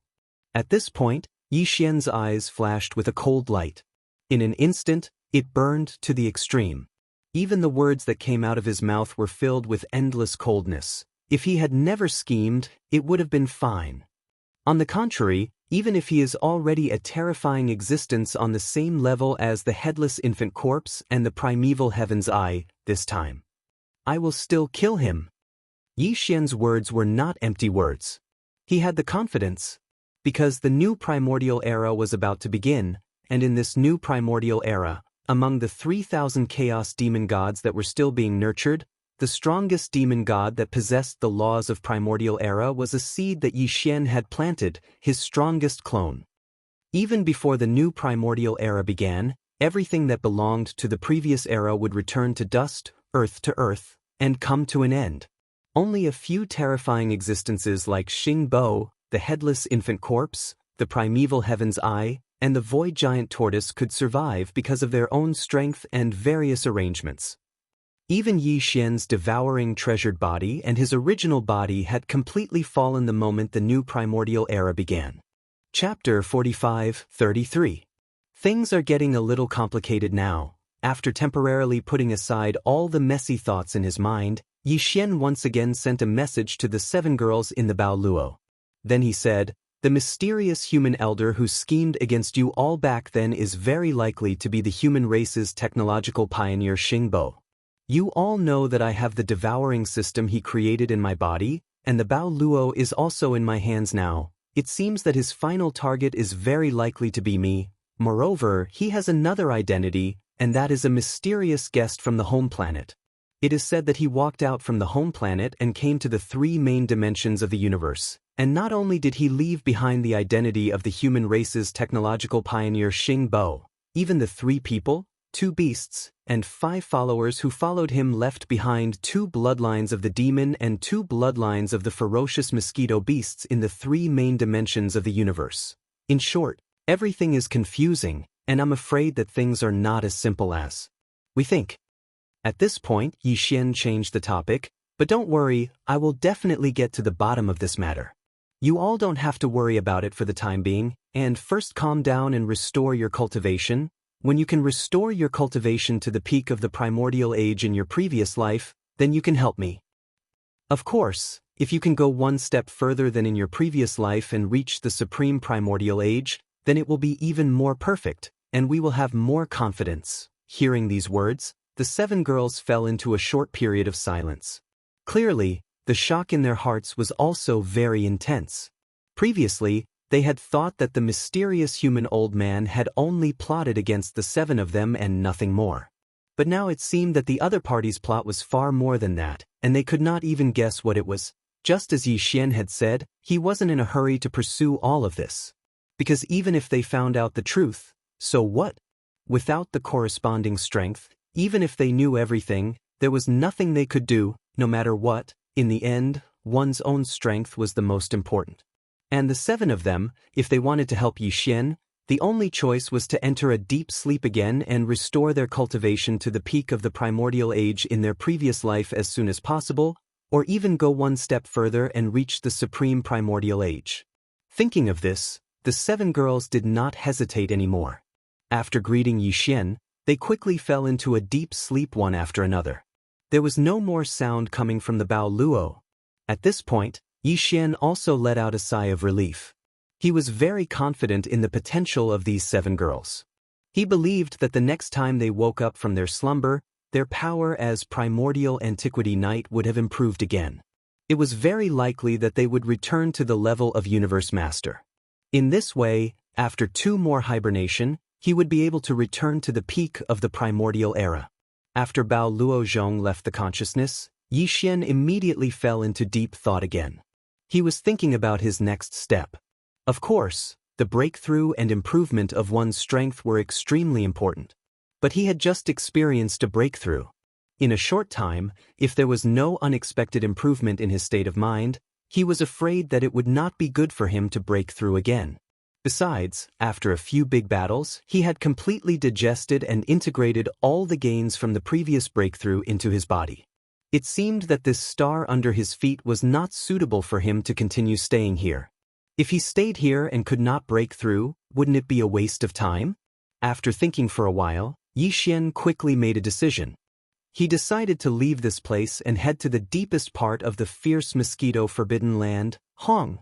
At this point, Yixian's eyes flashed with a cold light. In an instant, it burned to the extreme. Even the words that came out of his mouth were filled with endless coldness. If he had never schemed, it would have been fine. On the contrary, even if he is already a terrifying existence on the same level as the headless infant corpse and the primeval heaven's eye, this time, I will still kill him. Yixian's words were not empty words. He had the confidence. Because the new primordial era was about to begin, and in this new primordial era, among the 3,000 chaos demon gods that were still being nurtured, the strongest demon god that possessed the laws of primordial era was a seed that Yixian had planted, his strongest clone. Even before the new primordial era began, everything that belonged to the previous era would return to dust, to earth, and come to an end. Only a few terrifying existences like Xingbo, the headless infant corpse, the primeval heaven's eye, and the void giant tortoise could survive because of their own strength and various arrangements. Even Yi Xian's devouring treasured body and his original body had completely fallen the moment the new primordial era began. Chapter 45-33. Things are getting a little complicated now. After temporarily putting aside all the messy thoughts in his mind, Yi Xian once again sent a message to the 7 girls in the Bao Luo. Then he said, "The mysterious human elder who schemed against you all back then is very likely to be the human race's technological pioneer Xingbo. You all know that I have the devouring system he created in my body, and the Bao Luo is also in my hands now. It seems that his final target is very likely to be me. Moreover, he has another identity, and that is a mysterious guest from the home planet. It is said that he walked out from the home planet and came to the 3 main dimensions of the universe. And not only did he leave behind the identity of the human race's technological pioneer Xingbo, even the 3 people, 2 beasts, and 5 followers who followed him left behind 2 bloodlines of the demon and 2 bloodlines of the ferocious mosquito beasts in the 3 main dimensions of the universe. In short, everything is confusing, and I'm afraid that things are not as simple as we think." At this point, Yi Xian changed the topic, "But don't worry, I will definitely get to the bottom of this matter. You all don't have to worry about it for the time being, and first calm down and restore your cultivation. When you can restore your cultivation to the peak of the primordial age in your previous life, then you can help me. Of course, if you can go one step further than in your previous life and reach the supreme primordial age, then it will be even more perfect, and we will have more confidence." Hearing these words, the 7 girls fell into a short period of silence. Clearly, the shock in their hearts was also very intense. Previously, they had thought that the mysterious human old man had only plotted against the 7 of them and nothing more. But now it seemed that the other party's plot was far more than that, and they could not even guess what it was. Just as Yi Xian had said, he wasn't in a hurry to pursue all of this. Because even if they found out the truth, so what? Without the corresponding strength, even if they knew everything, there was nothing they could do, no matter what. In the end, one's own strength was the most important. And the 7 of them, if they wanted to help Yi Xian, the only choice was to enter a deep sleep again and restore their cultivation to the peak of the primordial age in their previous life as soon as possible, or even go one step further and reach the supreme primordial age. Thinking of this, the 7 girls did not hesitate anymore. After greeting Yi Xian, they quickly fell into a deep sleep one after another. There was no more sound coming from the Bao Luo. At this point, Yi Xian also let out a sigh of relief. He was very confident in the potential of these 7 girls. He believed that the next time they woke up from their slumber, their power as primordial antiquity knight would have improved again. It was very likely that they would return to the level of universe master. In this way, after 2 more hibernation, he would be able to return to the peak of the primordial era. After Bao Luozhong left the consciousness, Yi Xian immediately fell into deep thought again. He was thinking about his next step. Of course, the breakthrough and improvement of one's strength were extremely important. But he had just experienced a breakthrough. In a short time, if there was no unexpected improvement in his state of mind, he was afraid that it would not be good for him to break through again. Besides, after a few big battles, he had completely digested and integrated all the gains from the previous breakthrough into his body. It seemed that this star under his feet was not suitable for him to continue staying here. If he stayed here and could not break through, wouldn't it be a waste of time? After thinking for a while, Yi Xian quickly made a decision. He decided to leave this place and head to the deepest part of the fierce mosquito forbidden land, Hong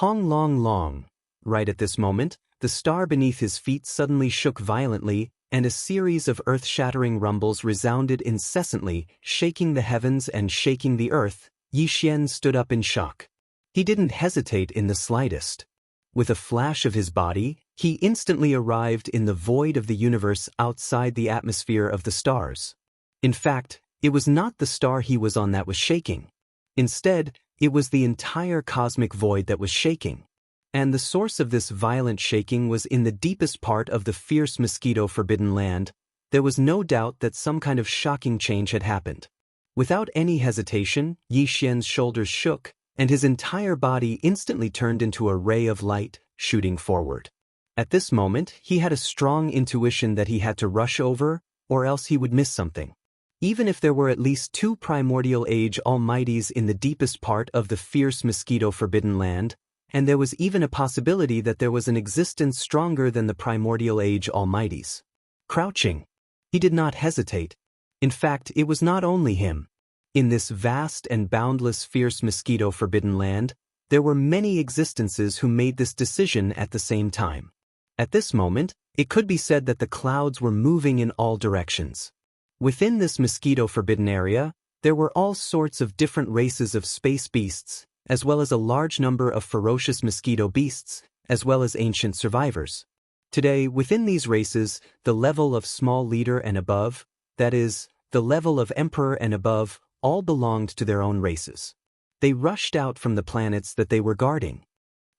Long Long. Right at this moment, the star beneath his feet suddenly shook violently, and a series of earth-shattering rumbles resounded incessantly, shaking the heavens and shaking the earth. Yi Xian stood up in shock. He didn't hesitate in the slightest. With a flash of his body, he instantly arrived in the void of the universe outside the atmosphere of the stars. In fact, it was not the star he was on that was shaking. Instead, it was the entire cosmic void that was shaking. And the source of this violent shaking was in the deepest part of the fierce mosquito forbidden land. There was no doubt that some kind of shocking change had happened. Without any hesitation, Yi Xian's shoulders shook, and his entire body instantly turned into a ray of light, shooting forward. At this moment, he had a strong intuition that he had to rush over, or else he would miss something. Even if there were at least 2 primordial age almighties in the deepest part of the fierce mosquito forbidden land, and there was even a possibility that there was an existence stronger than the primordial age almighties. Crouching. He did not hesitate. In fact, it was not only him. In this vast and boundless fierce mosquito forbidden land, there were many existences who made this decision at the same time. At this moment, it could be said that the clouds were moving in all directions. Within this mosquito forbidden area, there were all sorts of different races of space beasts, as well as a large number of ferocious mosquito beasts, as well as ancient survivors. Today, within these races, the level of small leader and above, that is, the level of emperor and above, all belonged to their own races. They rushed out from the planets that they were guarding.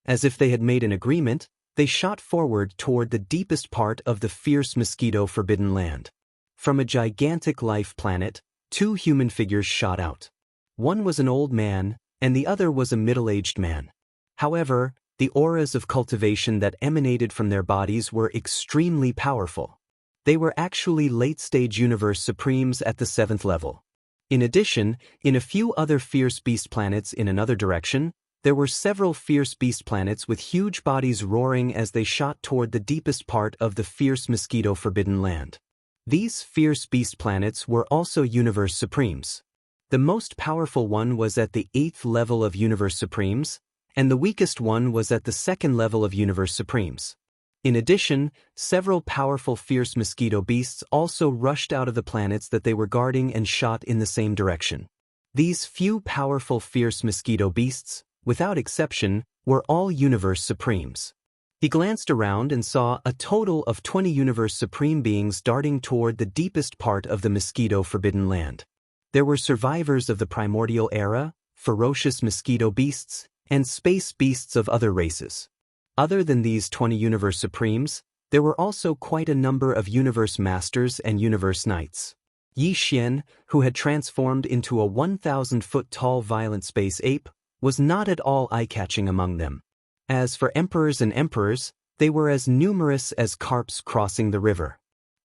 As if they had made an agreement, they shot forward toward the deepest part of the fierce mosquito forbidden land. From a gigantic life planet, 2 human figures shot out. One was an old man, and the other was a middle-aged man. However, the auras of cultivation that emanated from their bodies were extremely powerful. They were actually late-stage universe supremes at the 7th level. In addition, in a few other fierce beast planets in another direction, there were several fierce beast planets with huge bodies roaring as they shot toward the deepest part of the fierce mosquito forbidden land. These fierce beast planets were also universe supremes. The most powerful one was at the 8th level of universe supremes, and the weakest one was at the 2nd level of universe supremes. In addition, several powerful fierce mosquito beasts also rushed out of the planets that they were guarding and shot in the same direction. These few powerful fierce mosquito beasts, without exception, were all universe supremes. He glanced around and saw a total of 20 universe supreme beings darting toward the deepest part of the mosquito forbidden land. There were survivors of the primordial era, ferocious mosquito beasts, and space beasts of other races. Other than these 20 universe supremes, there were also quite a number of universe masters and universe knights. Xianxia, who had transformed into a 1,000-foot-tall violent space ape, was not at all eye-catching among them. As for emperors and emperors, they were as numerous as carps crossing the river.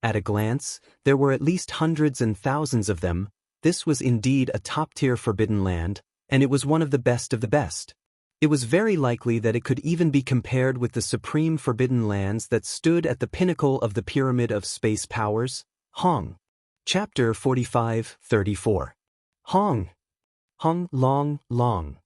At a glance, there were at least hundreds and thousands of them. This was indeed a top-tier forbidden land, and it was one of the best of the best. It was very likely that it could even be compared with the supreme forbidden lands that stood at the pinnacle of the pyramid of space powers, Hong. Chapter 45-34. Hong. Hong, long, long.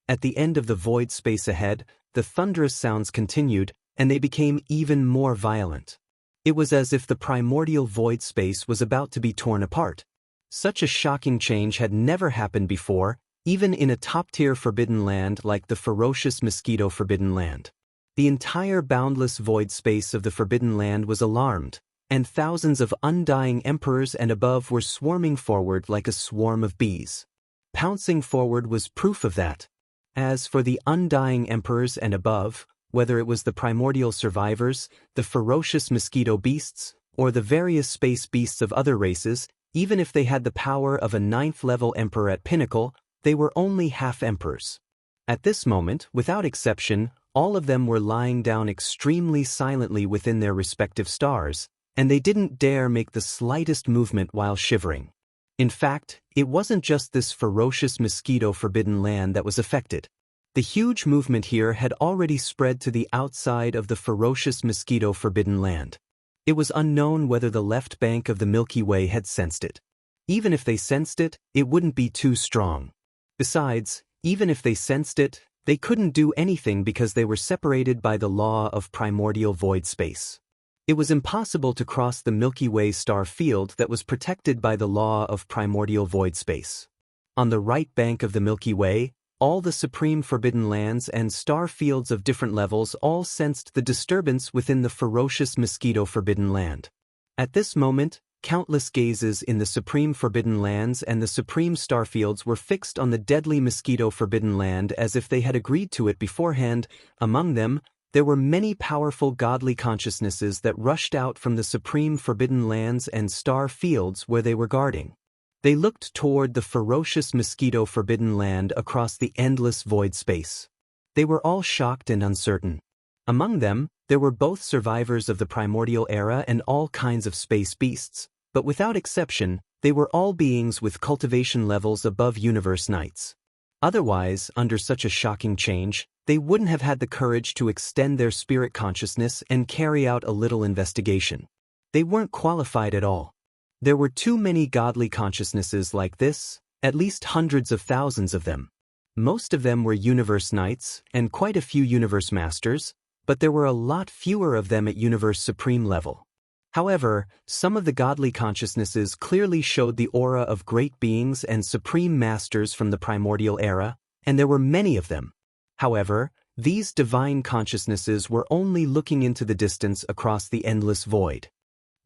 At the end of the void space ahead, the thunderous sounds continued, and they became even more violent. It was as if the primordial void space was about to be torn apart. Such a shocking change had never happened before, even in a top-tier forbidden land like the ferocious mosquito forbidden land. The entire boundless void space of the forbidden land was alarmed, and thousands of undying emperors and above were swarming forward like a swarm of bees. Pouncing forward was proof of that. As for the undying emperors and above, whether it was the primordial survivors, the ferocious mosquito beasts, or the various space beasts of other races, even if they had the power of a 9th-level emperor at pinnacle, they were only half-emperors. At this moment, without exception, all of them were lying down extremely silently within their respective stars, and they didn't dare make the slightest movement while shivering. In fact, it wasn't just this ferocious mosquito forbidden land that was affected. The huge movement here had already spread to the outside of the ferocious mosquito forbidden land. It was unknown whether the left bank of the Milky Way had sensed it. Even if they sensed it, it wouldn't be too strong. Besides, even if they sensed it, they couldn't do anything because they were separated by the law of primordial void space. It was impossible to cross the Milky Way star field that was protected by the law of primordial void space. On the right bank of the Milky Way, all the supreme forbidden lands and star fields of different levels all sensed the disturbance within the ferocious mosquito forbidden land. At this moment, countless gazes in the supreme forbidden lands and the supreme starfields were fixed on the deadly mosquito forbidden land as if they had agreed to it beforehand. Among them, there were many powerful godly consciousnesses that rushed out from the supreme forbidden lands and star fields where they were guarding. They looked toward the ferocious mosquito forbidden land across the endless void space. They were all shocked and uncertain. Among them, there were both survivors of the primordial era and all kinds of space beasts, but without exception, They were all beings with cultivation levels above universe knights. Otherwise, under such a shocking change, they wouldn't have had the courage to extend their spirit consciousness and carry out a little investigation. They weren't qualified at all. There were too many godly consciousnesses like this, at least hundreds of thousands of them. Most of them were universe knights, and quite a few universe masters, but there were a lot fewer of them at universe supreme level. However, some of the godly consciousnesses clearly showed the aura of great beings and supreme masters from the primordial era, and there were many of them. However, these divine consciousnesses were only looking into the distance across the endless void.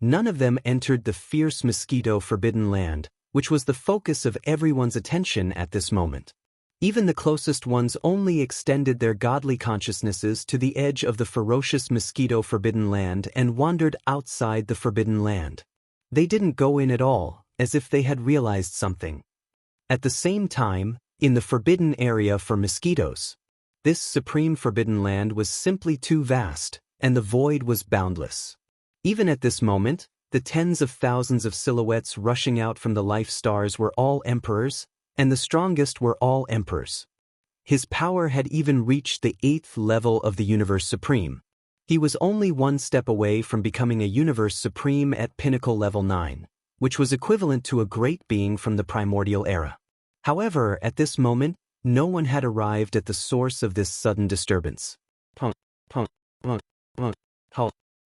None of them entered the fierce mosquito forbidden land, which was the focus of everyone's attention at this moment. Even the closest ones only extended their godly consciousnesses to the edge of the ferocious mosquito forbidden land and wandered outside the forbidden land. They didn't go in at all, as if they had realized something. At the same time, in the forbidden area for mosquitoes, this supreme forbidden land was simply too vast, and the void was boundless. Even at this moment, the tens of thousands of silhouettes rushing out from the life stars were all emperors, and the strongest were all emperors. His power had even reached the 8th level of the Universe Supreme. He was only one step away from becoming a Universe Supreme at Pinnacle Level 9, which was equivalent to a great being from the primordial era. However, at this moment, no one had arrived at the source of this sudden disturbance.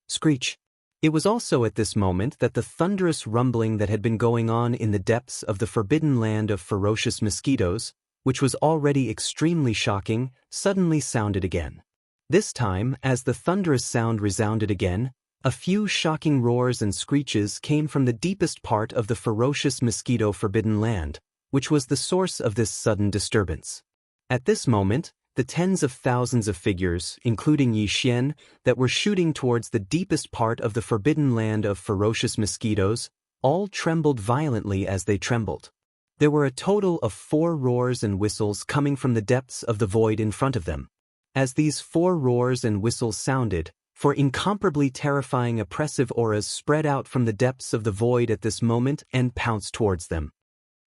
Screech. It was also at this moment that the thunderous rumbling that had been going on in the depths of the forbidden land of ferocious mosquitoes, which was already extremely shocking, suddenly sounded again. This time, as the thunderous sound resounded again, a few shocking roars and screeches came from the deepest part of the ferocious mosquito forbidden land, which was the source of this sudden disturbance. At this moment, the tens of thousands of figures, including Xianxia, that were shooting towards the deepest part of the forbidden land of ferocious mosquitoes, all trembled violently as they trembled. There were a total of 4 roars and whistles coming from the depths of the void in front of them. As these 4 roars and whistles sounded, 4 incomparably terrifying oppressive auras spread out from the depths of the void at this moment and pounced towards them.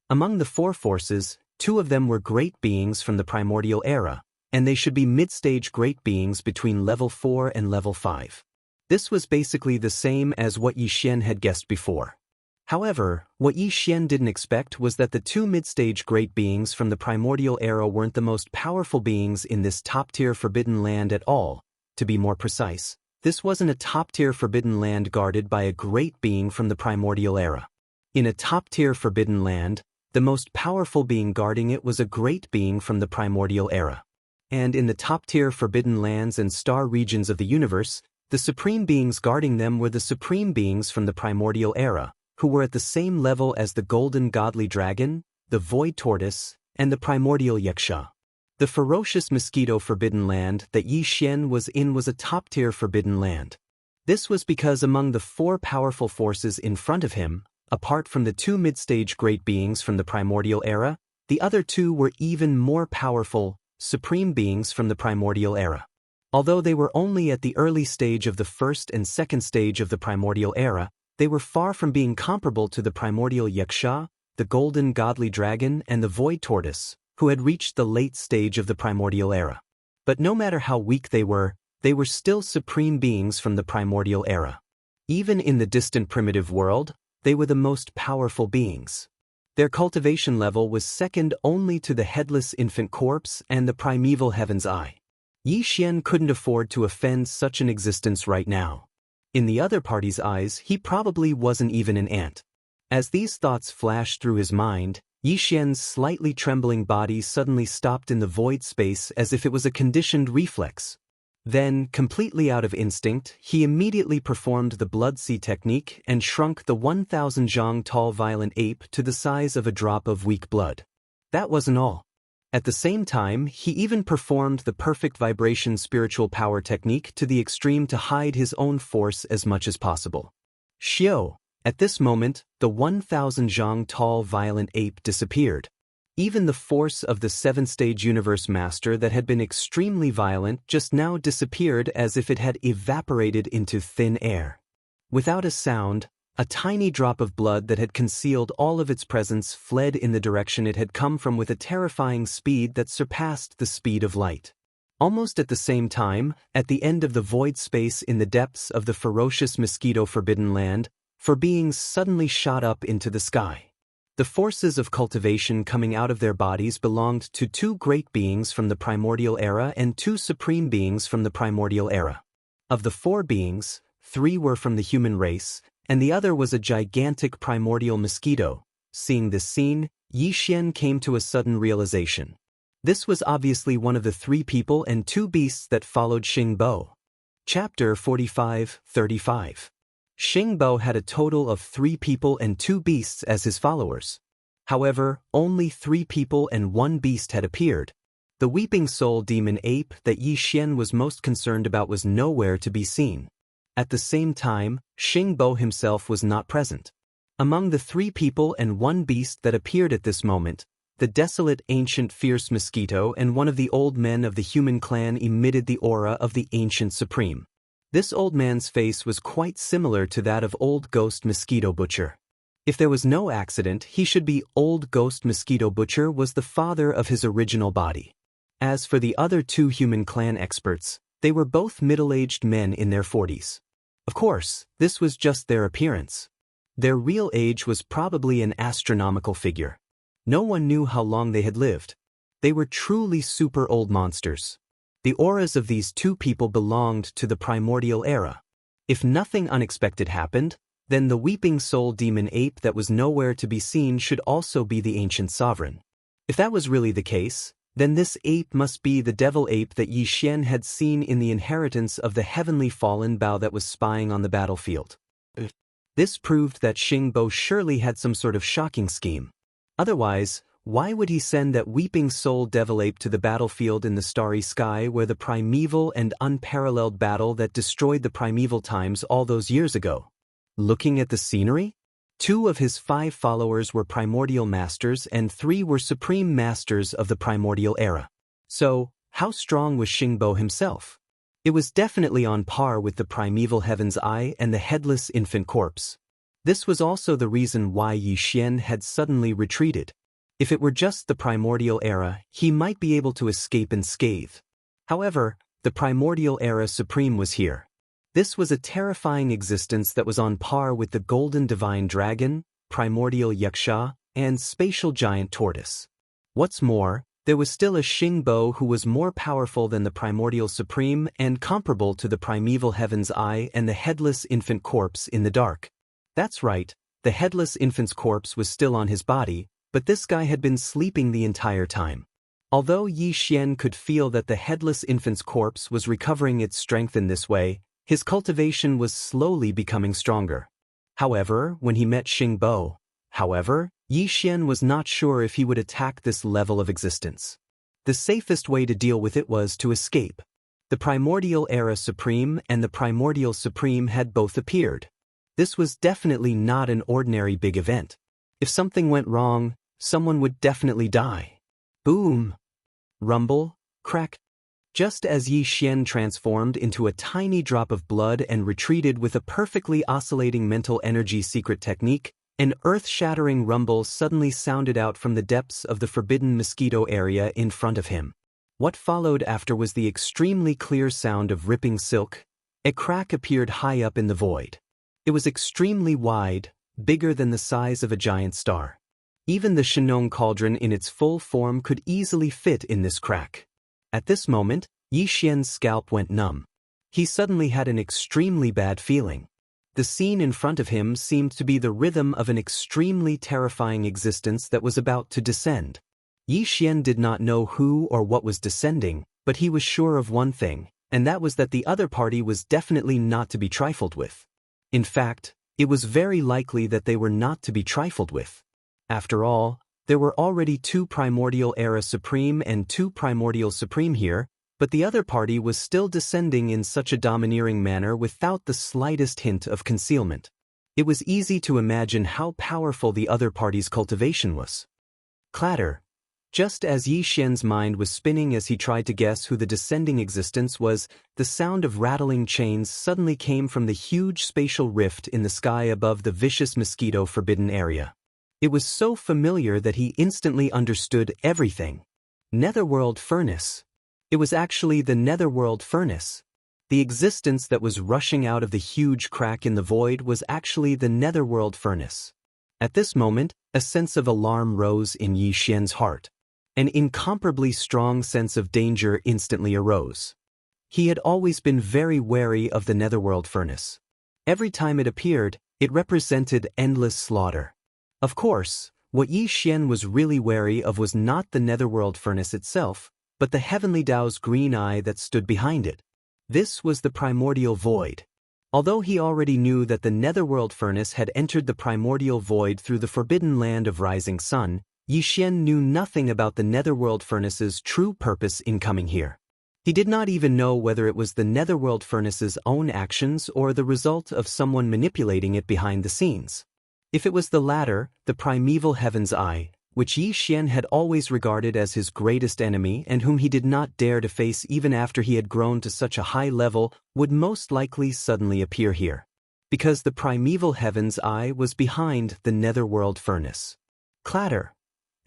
Among the 4 forces, 2 of them were great beings from the primordial era, and they should be mid-stage great beings between level 4 and level 5. This was basically the same as what Xianxia had guessed before. However, what Xianxia didn't expect was that the 2 mid-stage great beings from the primordial era weren't the most powerful beings in this top-tier forbidden land at all. To be more precise, this wasn't a top-tier forbidden land guarded by a great being from the primordial era. In a top-tier forbidden land, the most powerful being guarding it was a great being from the primordial era. And in the top-tier forbidden lands and star regions of the universe, the supreme beings guarding them were the supreme beings from the primordial era, who were at the same level as the golden godly dragon, the void tortoise, and the primordial Xianxia. The ferocious mosquito forbidden land that Xianxia was in was a top-tier forbidden land. This was because among the 4 powerful forces in front of him, apart from the 2 mid-stage great beings from the primordial era, the other 2 were even more powerful, supreme beings from the primordial era. Although they were only at the early stage of the first and second stage of the primordial era, they were far from being comparable to the primordial Xianxia, the golden godly dragon, and the void tortoise, who had reached the late stage of the primordial era. But no matter how weak they were still supreme beings from the primordial era. Even in the distant primitive world, they were the most powerful beings. Their cultivation level was second only to the headless infant corpse and the primeval heaven's eye. Xianxia couldn't afford to offend such an existence right now. In the other party's eyes, he probably wasn't even an ant. As these thoughts flashed through his mind, Xianxia's slightly trembling body suddenly stopped in the void space as if it was a conditioned reflex. Then, completely out of instinct, he immediately performed the blood sea technique and shrunk the 1,000 zhang tall violent ape to the size of a drop of weak blood. That wasn't all. At the same time, he even performed the perfect vibration spiritual power technique to the extreme to hide his own force as much as possible. Xiao. At this moment, the 1,000 zhang tall violent ape disappeared. Even the force of the 7th-stage universe master that had been extremely violent just now disappeared as if it had evaporated into thin air. Without a sound, A tiny drop of blood that had concealed all of its presence fled in the direction it had come from with a terrifying speed that surpassed the speed of light. Almost at the same time, at the end of the void space in the depths of the ferocious mosquito-forbidden land, four beings suddenly shot up into the sky. The forces of cultivation coming out of their bodies belonged to two great beings from the primordial era and two supreme beings from the primordial era. Of the four beings, three were from the human race, and the other was a gigantic primordial mosquito. Seeing this scene, Xian came to a sudden realization. This was obviously one of the three people and two beasts that followed Xingbo. Chapter 45-35. Xingbo had a total of 3 people and 2 beasts as his followers. However, only 3 people and 1 beast had appeared. The weeping soul demon ape that Xian was most concerned about was nowhere to be seen. At the same time, Xingbo himself was not present. Among the 3 people and 1 beast that appeared at this moment, the desolate ancient fierce mosquito and one of the old men of the human clan emitted the aura of the ancient supreme. This old man's face was quite similar to that of Old Ghost Mosquito Butcher. If there was no accident, he should be Old Ghost Mosquito Butcher was the father of his original body. As for the other 2 human clan experts, they were both middle-aged men in their 40s. Of course, this was just their appearance. Their real age was probably an astronomical figure. No one knew how long they had lived. They were truly super old monsters. The auras of these 2 people belonged to the primordial era. If nothing unexpected happened, then the weeping soul demon ape that was nowhere to be seen should also be the ancient sovereign. If that was really the case, then this ape must be the devil ape that Xian had seen in the inheritance of the heavenly fallen bow that was spying on the battlefield. This proved that Xingbo surely had some sort of shocking scheme. Otherwise, why would he send that weeping soul devil ape to the battlefield in the starry sky where the primeval and unparalleled battle that destroyed the primeval times all those years ago? Looking at the scenery? 2 of his 5 followers were primordial masters and 3 were supreme masters of the primordial era. So, how strong was Xingbo himself? It was definitely on par with the primeval heaven's eye and the headless infant corpse. This was also the reason why Xian had suddenly retreated. If it were just the primordial era, he might be able to escape unscathed. However, the primordial era supreme was here. This was a terrifying existence that was on par with the golden divine dragon, primordial Wuxia, and spatial giant tortoise. What's more, there was still a Xingbo who was more powerful than the primordial supreme and comparable to the primeval heaven's eye and the headless infant corpse in the dark. That's right, the headless infant's corpse was still on his body, but this guy had been sleeping the entire time. Although Xian could feel that the headless infant's corpse was recovering its strength in this way, his cultivation was slowly becoming stronger. However, when he met Xingbo, Xian was not sure if he would attack this level of existence. The safest way to deal with it was to escape. The primordial era supreme and the primordial supreme had both appeared. This was definitely not an ordinary big event. If something went wrong, someone would definitely die. Boom! Rumble, crack. Just as Xian transformed into a tiny drop of blood and retreated with a perfectly oscillating mental energy secret technique, an earth-shattering rumble suddenly sounded out from the depths of the forbidden mosquito area in front of him. What followed after was the extremely clear sound of ripping silk. A crack appeared high up in the void. It was extremely wide, bigger than the size of a giant star. Even the Shenong cauldron in its full form could easily fit in this crack. At this moment, Xian's scalp went numb. He suddenly had an extremely bad feeling. The scene in front of him seemed to be the rhythm of an extremely terrifying existence that was about to descend. Xian did not know who or what was descending, but he was sure of one thing, and that was that the other party was definitely not to be trifled with. In fact, it was very likely that they were not to be trifled with. After all, there were already 2 primordial era supreme and 2 primordial supreme here, but the other party was still descending in such a domineering manner without the slightest hint of concealment. It was easy to imagine how powerful the other party's cultivation was. Clatter. Just as Yi Xian's mind was spinning as he tried to guess who the descending existence was, the sound of rattling chains suddenly came from the huge spatial rift in the sky above the vicious mosquito forbidden area. It was so familiar that he instantly understood everything. Netherworld furnace. It was actually the Netherworld furnace. The existence that was rushing out of the huge crack in the void was actually the Netherworld furnace. At this moment, a sense of alarm rose in Yi Xian's heart. An incomparably strong sense of danger instantly arose. He had always been very wary of the Netherworld furnace. Every time it appeared, it represented endless slaughter. Of course, what Yi Xian was really wary of was not the Netherworld furnace itself, but the Heavenly Tao's green eye that stood behind it. This was the primordial void. Although he already knew that the Netherworld furnace had entered the primordial void through the forbidden land of rising sun, Yi Xian knew nothing about the Netherworld furnace's true purpose in coming here. He did not even know whether it was the Netherworld furnace's own actions or the result of someone manipulating it behind the scenes. If it was the latter, the primeval heaven's eye, which Yi Xian had always regarded as his greatest enemy and whom he did not dare to face even after he had grown to such a high level, would most likely suddenly appear here. Because the primeval heaven's eye was behind the Netherworld furnace. Clatter.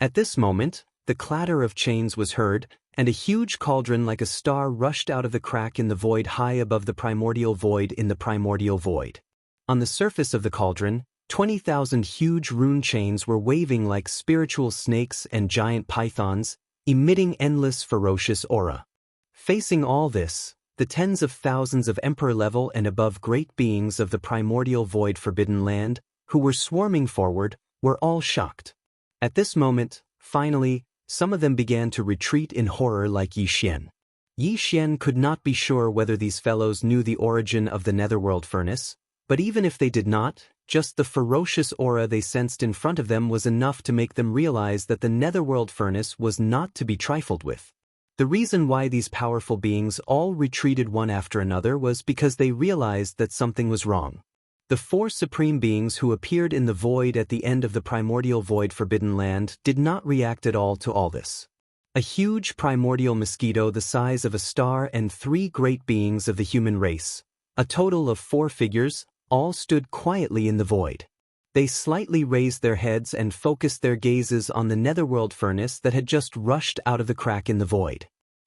At this moment, the clatter of chains was heard, and a huge cauldron like a star rushed out of the crack in the void high above the primordial void in the primordial void. On the surface of the cauldron, 20,000 huge rune chains were waving like spiritual snakes and giant pythons, emitting endless ferocious aura. Facing all this, the tens of thousands of emperor-level and above great beings of the primordial void forbidden land, who were swarming forward, were all shocked. At this moment, finally, some of them began to retreat in horror like Yi Xian. Yi Xian could not be sure whether these fellows knew the origin of the Netherworld furnace, but even if they did not, just the ferocious aura they sensed in front of them was enough to make them realize that the Netherworld furnace was not to be trifled with. The reason why these powerful beings all retreated one after another was because they realized that something was wrong. The four supreme beings who appeared in the void at the end of the primordial void forbidden land did not react at all to all this. A huge primordial mosquito the size of a star and three great beings of the human race, a total of 4 figures, all stood quietly in the void. They slightly raised their heads and focused their gazes on the Netherworld furnace that had just rushed out of the crack in the void.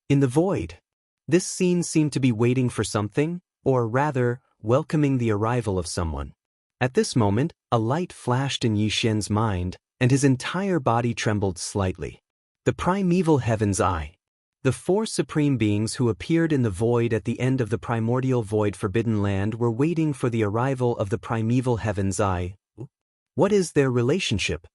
In the void, this scene seemed to be waiting for something, or rather, welcoming the arrival of someone. At this moment, a light flashed in Yi Xian's mind, and his entire body trembled slightly. The primeval heaven's eye. The 4 supreme beings who appeared in the void at the end of the primordial void forbidden land were waiting for the arrival of the primeval heaven's eye. What is their relationship?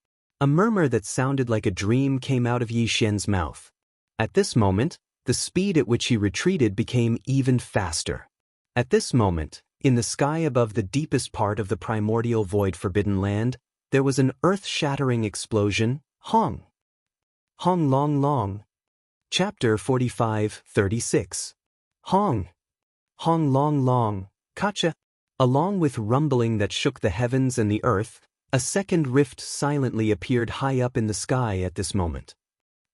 A murmur that sounded like a dream came out of Yi Xian's mouth. At this moment, the speed at which he retreated became even faster. At this moment, in the sky above the deepest part of the primordial void forbidden land, there was an earth-shattering explosion. Hong. Hong long long. Chapter 45-36. Hong. Hong long long. Kacha. Along with rumbling that shook the heavens and the earth, a second rift silently appeared high up in the sky at this moment.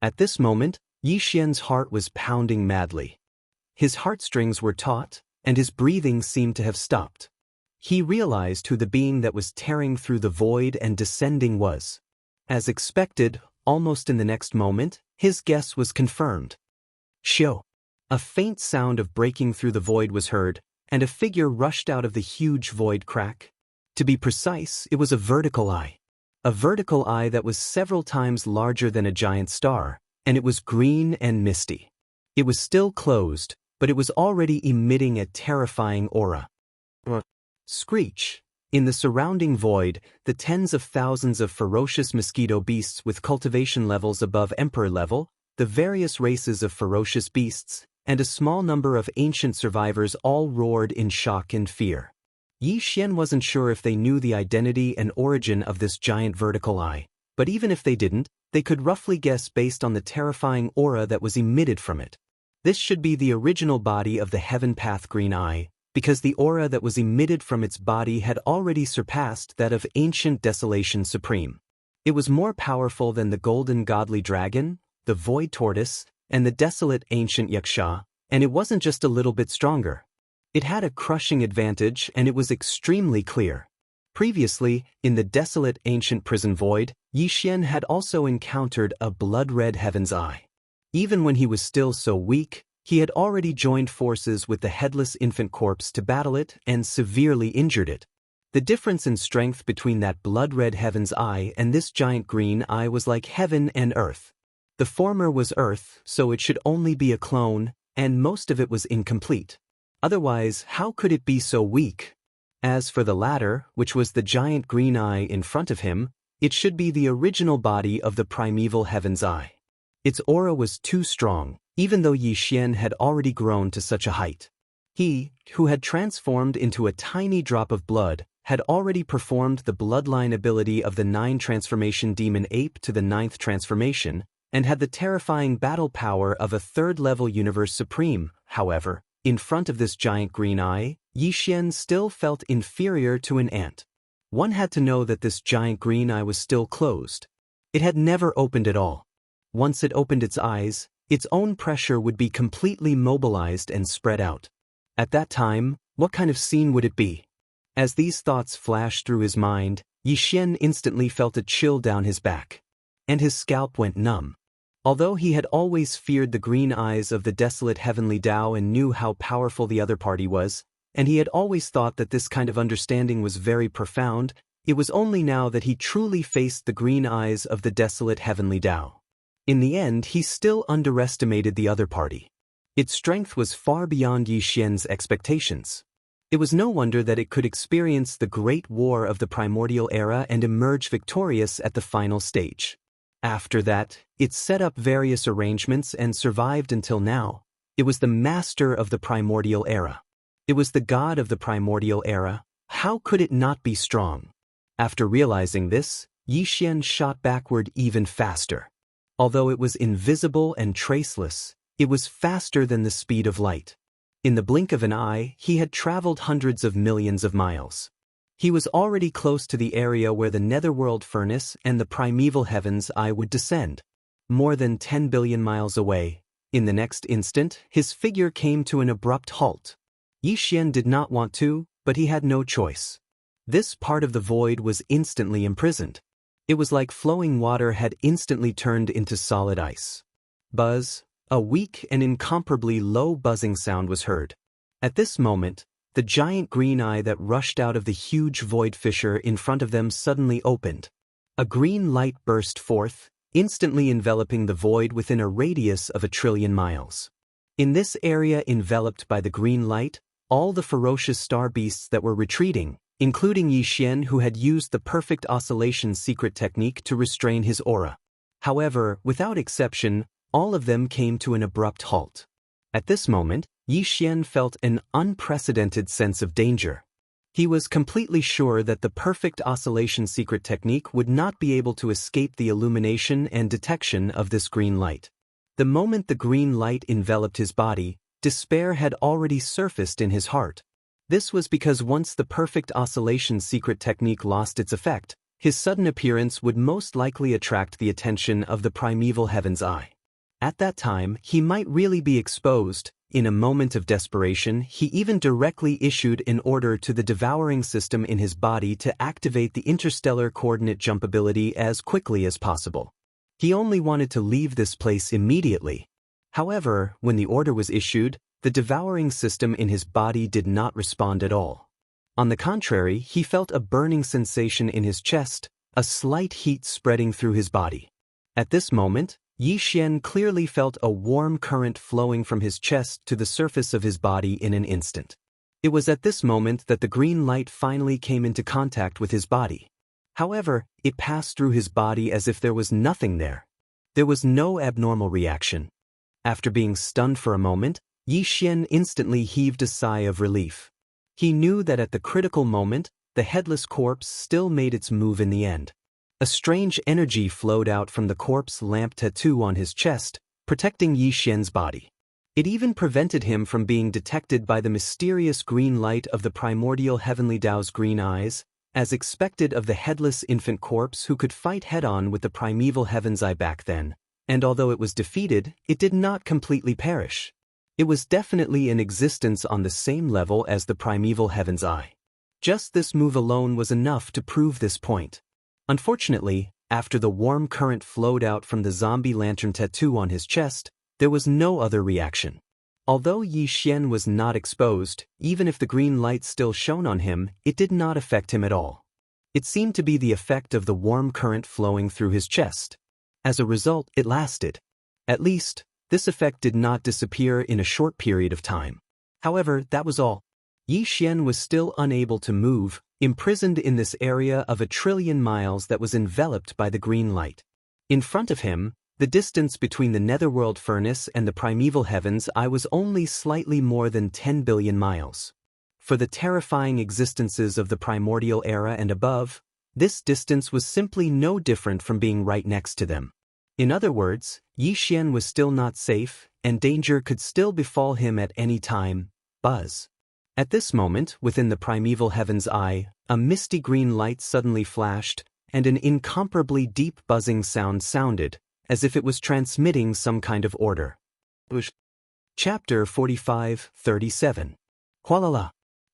At this moment, Yi Xian's heart was pounding madly. His heartstrings were taut, and his breathing seemed to have stopped. He realized who the being that was tearing through the void and descending was. As expected, almost in the next moment, his guess was confirmed. Shio. A faint sound of breaking through the void was heard, and a figure rushed out of the huge void crack. To be precise, it was a vertical eye. A vertical eye that was several times larger than a giant star, and it was green and misty. It was still closed, but it was already emitting a terrifying aura. Screech. In the surrounding void, the tens of thousands of ferocious mosquito beasts with cultivation levels above emperor level, the various races of ferocious beasts, and a small number of ancient survivors all roared in shock and fear. Yi Xian wasn't sure if they knew the identity and origin of this giant vertical eye, but even if they didn't, they could roughly guess based on the terrifying aura that was emitted from it. This should be the original body of the Heaven Path Green Eye, because the aura that was emitted from its body had already surpassed that of ancient Desolation Supreme. It was more powerful than the Golden Godly Dragon, the void tortoise, and the desolate ancient Xianxia, and it wasn't just a little bit stronger. It had a crushing advantage, and it was extremely clear. Previously, in the desolate ancient prison void, Yixian had also encountered a blood-red heaven's eye. Even when he was still so weak, he had already joined forces with the headless infant corpse to battle it and severely injured it. The difference in strength between that blood-red heaven's eye and this giant green eye was like heaven and earth. The former was earth, so it should only be a clone, and most of it was incomplete. Otherwise, how could it be so weak? As for the latter, which was the giant green eye in front of him, it should be the original body of the primeval heaven's eye. Its aura was too strong, even though Yixian had already grown to such a height. He, who had transformed into a tiny drop of blood, had already performed the bloodline ability of the 9 transformation demon ape to the 9th transformation, and had the terrifying battle power of a 3rd-level universe supreme. However, in front of this giant green eye, Yixian still felt inferior to an ant. One had to know that this giant green eye was still closed. It had never opened at all. Once it opened its eyes, its own pressure would be completely mobilized and spread out. At that time, what kind of scene would it be? As these thoughts flashed through his mind, Yixian instantly felt a chill down his back. And his scalp went numb. Although he had always feared the green eyes of the desolate heavenly Tao and knew how powerful the other party was, and he had always thought that this kind of understanding was very profound, it was only now that he truly faced the green eyes of the desolate heavenly Tao. In the end, he still underestimated the other party. Its strength was far beyond Yixian's expectations. It was no wonder that it could experience the Great War of the Primordial Era and emerge victorious at the final stage. After that, it set up various arrangements and survived until now. It was the master of the Primordial Era. It was the god of the Primordial Era. How could it not be strong? After realizing this, Yixian shot backward even faster. Although it was invisible and traceless, it was faster than the speed of light. In the blink of an eye, he had traveled hundreds of millions of miles. He was already close to the area where the netherworld furnace and the primeval heaven's eye would descend. More than 10 billion miles away. In the next instant, his figure came to an abrupt halt. Yixian did not want to, but he had no choice. This part of the void was instantly imprisoned. It was like flowing water had instantly turned into solid ice. Buzz. A weak and incomparably low buzzing sound was heard. At this moment, the giant green eye that rushed out of the huge void fissure in front of them suddenly opened. A green light burst forth, instantly enveloping the void within a radius of 1 trillion miles. In this area enveloped by the green light, all the ferocious star beasts that were retreating, including Yixian, who had used the perfect oscillation secret technique to restrain his aura. However, without exception, all of them came to an abrupt halt. At this moment, Yixian felt an unprecedented sense of danger. He was completely sure that the perfect oscillation secret technique would not be able to escape the illumination and detection of this green light. The moment the green light enveloped his body, despair had already surfaced in his heart. This was because once the perfect oscillation secret technique lost its effect, his sudden appearance would most likely attract the attention of the primeval heaven's eye. At that time, he might really be exposed. In a moment of desperation, he even directly issued an order to the devouring system in his body to activate the interstellar coordinate jump ability as quickly as possible. He only wanted to leave this place immediately. However, when the order was issued, the devouring system in his body did not respond at all. On the contrary, he felt a burning sensation in his chest, a slight heat spreading through his body. At this moment, Yixian clearly felt a warm current flowing from his chest to the surface of his body in an instant. It was at this moment that the green light finally came into contact with his body. However, it passed through his body as if there was nothing there. There was no abnormal reaction. After being stunned for a moment, Yixian instantly heaved a sigh of relief. He knew that at the critical moment, the headless corpse still made its move in the end. A strange energy flowed out from the corpse lamp tattoo on his chest, protecting Yixian's body. It even prevented him from being detected by the mysterious green light of the primordial heavenly Tao's green eyes, as expected of the headless infant corpse who could fight head-on with the primeval heaven's eye back then. And although it was defeated, it did not completely perish. It was definitely in existence on the same level as the primeval Heaven's Eye. Just this move alone was enough to prove this point. Unfortunately, after the warm current flowed out from the zombie lantern tattoo on his chest, there was no other reaction. Although Yi Xian was not exposed, even if the green light still shone on him, it did not affect him at all. It seemed to be the effect of the warm current flowing through his chest. As a result, it lasted. At least, this effect did not disappear in a short period of time. However, that was all. Yi Xian was still unable to move, imprisoned in this area of 1,000,000,000,000 miles that was enveloped by the green light. In front of him, the distance between the netherworld furnace and the primeval Heaven's Eye was only slightly more than 10 billion miles. For the terrifying existences of the primordial era and above, this distance was simply no different from being right next to them. In other words, Yi Xian was still not safe, and danger could still befall him at any time. Buzz. At this moment, within the primeval Heaven's Eye, a misty green light suddenly flashed, and an incomparably deep buzzing sound sounded, as if it was transmitting some kind of order. Chapter 45-37. Hualala.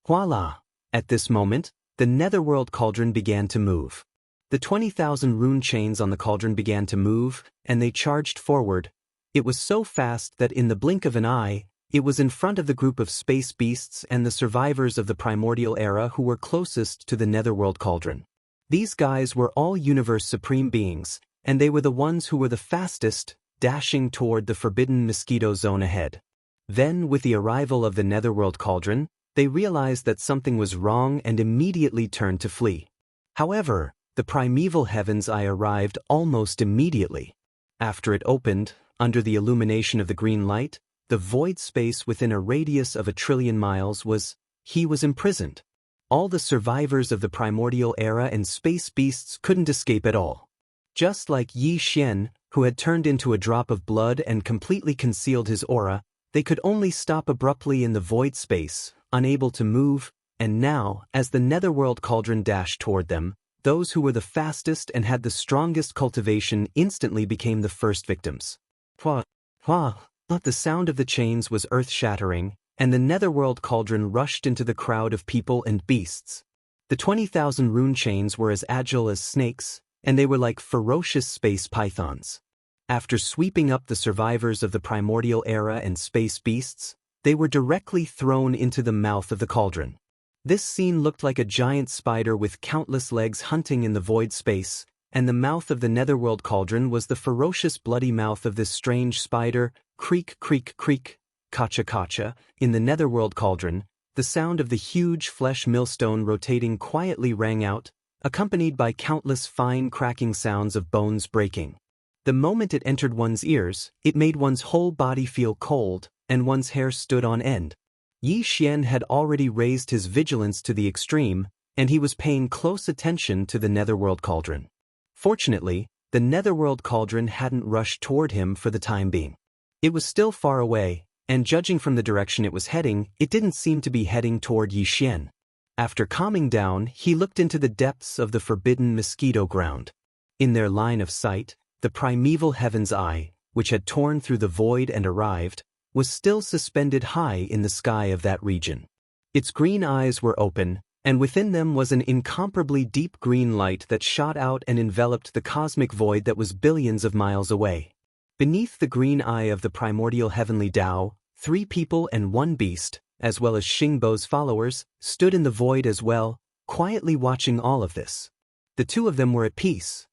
Huala. At this moment, the netherworld cauldron began to move. The 20,000 rune chains on the cauldron began to move, and they charged forward. It was so fast that in the blink of an eye, it was in front of the group of space beasts and the survivors of the primordial era who were closest to the netherworld cauldron. These guys were all universe supreme beings, and they were the ones who were the fastest, dashing toward the forbidden mosquito zone ahead. Then, with the arrival of the netherworld cauldron, they realized that something was wrong and immediately turned to flee. However, the primeval Heaven's Eye arrived almost immediately. After it opened, under the illumination of the green light, the void space within a radius of 1,000,000,000,000 miles he was imprisoned. All the survivors of the primordial era and space beasts couldn't escape at all. Just like Yi Xian, who had turned into a drop of blood and completely concealed his aura, they could only stop abruptly in the void space, unable to move, and now, as the netherworld cauldron dashed toward them, those who were the fastest and had the strongest cultivation instantly became the first victims. Hua, hua, the sound of the chains was earth-shattering, and the netherworld cauldron rushed into the crowd of people and beasts. The 20,000 rune chains were as agile as snakes, and they were like ferocious space pythons. After sweeping up the survivors of the primordial era and space beasts, they were directly thrown into the mouth of the cauldron. This scene looked like a giant spider with countless legs hunting in the void space, and the mouth of the netherworld cauldron was the ferocious bloody mouth of this strange spider. Creak, creak, creak, kacha kacha. In the netherworld cauldron, the sound of the huge flesh millstone rotating quietly rang out, accompanied by countless fine cracking sounds of bones breaking. The moment it entered one's ears, it made one's whole body feel cold, and one's hair stood on end. Yi Xian had already raised his vigilance to the extreme, and he was paying close attention to the netherworld cauldron. Fortunately, the netherworld cauldron hadn't rushed toward him for the time being. It was still far away, and judging from the direction it was heading, it didn't seem to be heading toward Yi Xian. After calming down, he looked into the depths of the forbidden mosquito ground. In their line of sight, the primeval Heaven's Eye, which had torn through the void and arrived, was still suspended high in the sky of that region. Its green eyes were open, and within them was an incomparably deep green light that shot out and enveloped the cosmic void that was billions of miles away. Beneath the green eye of the primordial heavenly Tao, 3 people and 1 beast, as well as Xingbo's followers, stood in the void as well, quietly watching all of this. The 2 of them were at peace.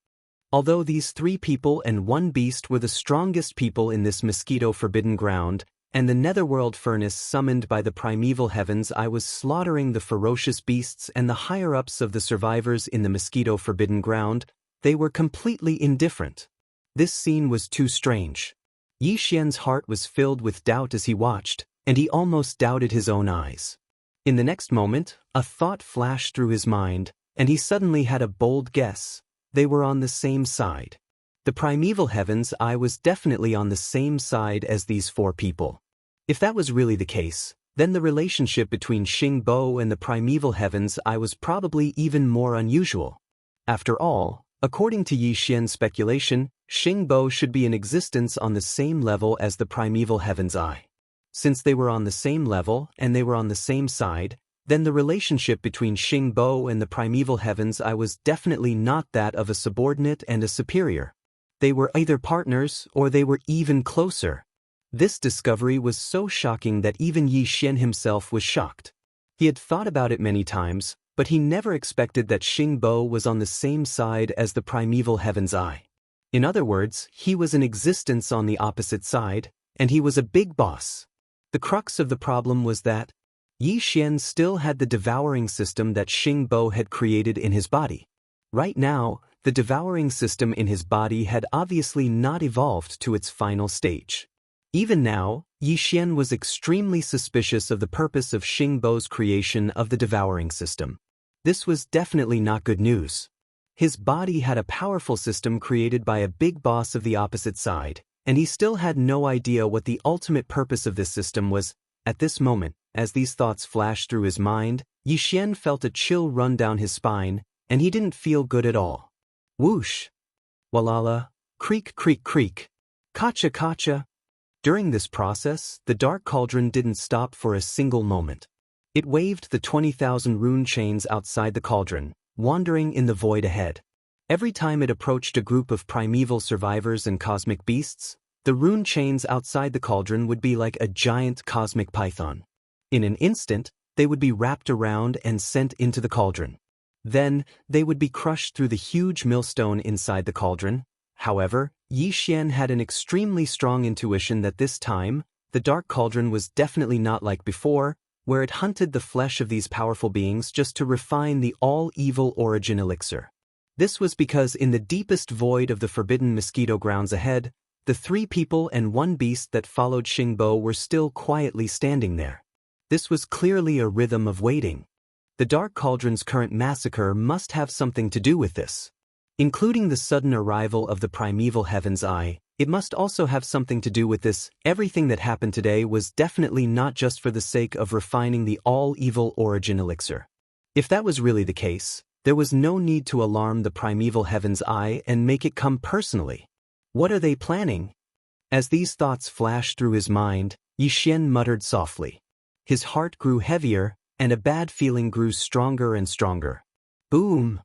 Although these 3 people and 1 beast were the strongest people in this mosquito-forbidden ground, and the netherworld furnace summoned by the primeval Heaven's Eye was slaughtering the ferocious beasts and the higher-ups of the survivors in the mosquito-forbidden ground, they were completely indifferent. This scene was too strange. Yi Xian's heart was filled with doubt as he watched, and he almost doubted his own eyes. In the next moment, a thought flashed through his mind, and he suddenly had a bold guess. They were on the same side. The primeval Heaven's Eye was definitely on the same side as these 4 people. If that was really the case, then the relationship between Xingbo and the primeval Heaven's Eye was probably even more unusual. After all, according to Yi Xian's speculation, Xingbo should be in existence on the same level as the primeval heaven's eye. Since they were on the same level and they were on the same side, then the relationship between Xingbo and the primeval heaven's eye was definitely not that of a subordinate and a superior. They were either partners or they were even closer. This discovery was so shocking that even Yi Xian himself was shocked. He had thought about it many times, but he never expected that Xingbo was on the same side as the primeval heaven's eye. In other words, he was in existence on the opposite side, and he was a big boss. The crux of the problem was that Yi Xian still had the devouring system that Xingbo had created in his body. Right now, the devouring system in his body had obviously not evolved to its final stage. Even now, Yi Xian was extremely suspicious of the purpose of Xingbo's creation of the devouring system. This was definitely not good news. His body had a powerful system created by a big boss of the opposite side, and he still had no idea what the ultimate purpose of this system was. At this moment, as these thoughts flashed through his mind, Yi Xian felt a chill run down his spine, and he didn't feel good at all. Whoosh! Walala! Creak, creak, creak! Kacha, kacha! During this process, the dark cauldron didn't stop for a single moment. It waved the 20,000 rune chains outside the cauldron, wandering in the void ahead. Every time it approached a group of primeval survivors and cosmic beasts, the rune chains outside the cauldron would be like a giant cosmic python. In an instant, they would be wrapped around and sent into the cauldron. Then, they would be crushed through the huge millstone inside the cauldron. However, Yi Xian had an extremely strong intuition that this time, the dark cauldron was definitely not like before, where it hunted the flesh of these powerful beings just to refine the all-evil origin elixir. This was because in the deepest void of the forbidden mosquito grounds ahead, the 3 people and 1 beast that followed Xingbo were still quietly standing there. This was clearly a rhythm of waiting. The dark cauldron's current massacre must have something to do with this. Including the sudden arrival of the primeval heaven's eye, it must also have something to do with this. Everything that happened today was definitely not just for the sake of refining the all-evil origin elixir. If that was really the case, there was no need to alarm the primeval heaven's eye and make it come personally. What are they planning? As these thoughts flashed through his mind, Yi Xian muttered softly. His heart grew heavier, and a bad feeling grew stronger and stronger. Boom!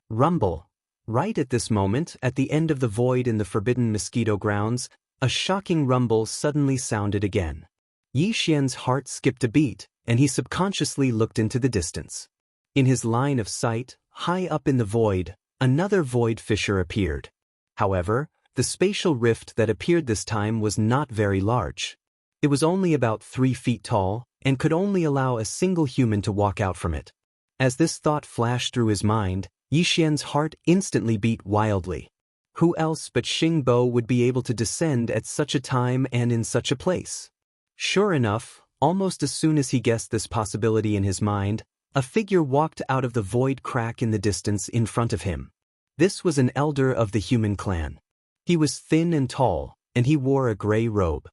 Rumble! Right at this moment, at the end of the void in the forbidden mosquito grounds, a shocking rumble suddenly sounded again. Yi Xian's heart skipped a beat, and he subconsciously looked into the distance. In his line of sight, high up in the void, another void fissure appeared. However, the spatial rift that appeared this time was not very large. It was only about 3 feet tall, and could only allow a single human to walk out from it. As this thought flashed through his mind, Yi Xian's heart instantly beat wildly. Who else but Xingbo would be able to descend at such a time and in such a place? Sure enough, almost as soon as he guessed this possibility in his mind, a figure walked out of the void crack in the distance in front of him. This was an elder of the human clan. He was thin and tall, and he wore a gray robe.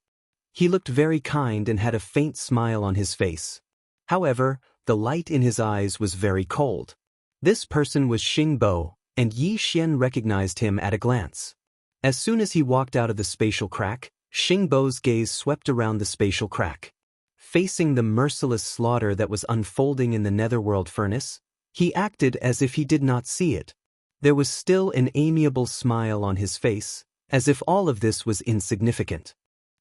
He looked very kind and had a faint smile on his face. However, the light in his eyes was very cold. This person was Xingbo, and Yi Xian recognized him at a glance. As soon as he walked out of the spatial crack, Xingbo's gaze swept around the spatial crack. Facing the merciless slaughter that was unfolding in the netherworld furnace, he acted as if he did not see it. There was still an amiable smile on his face, as if all of this was insignificant.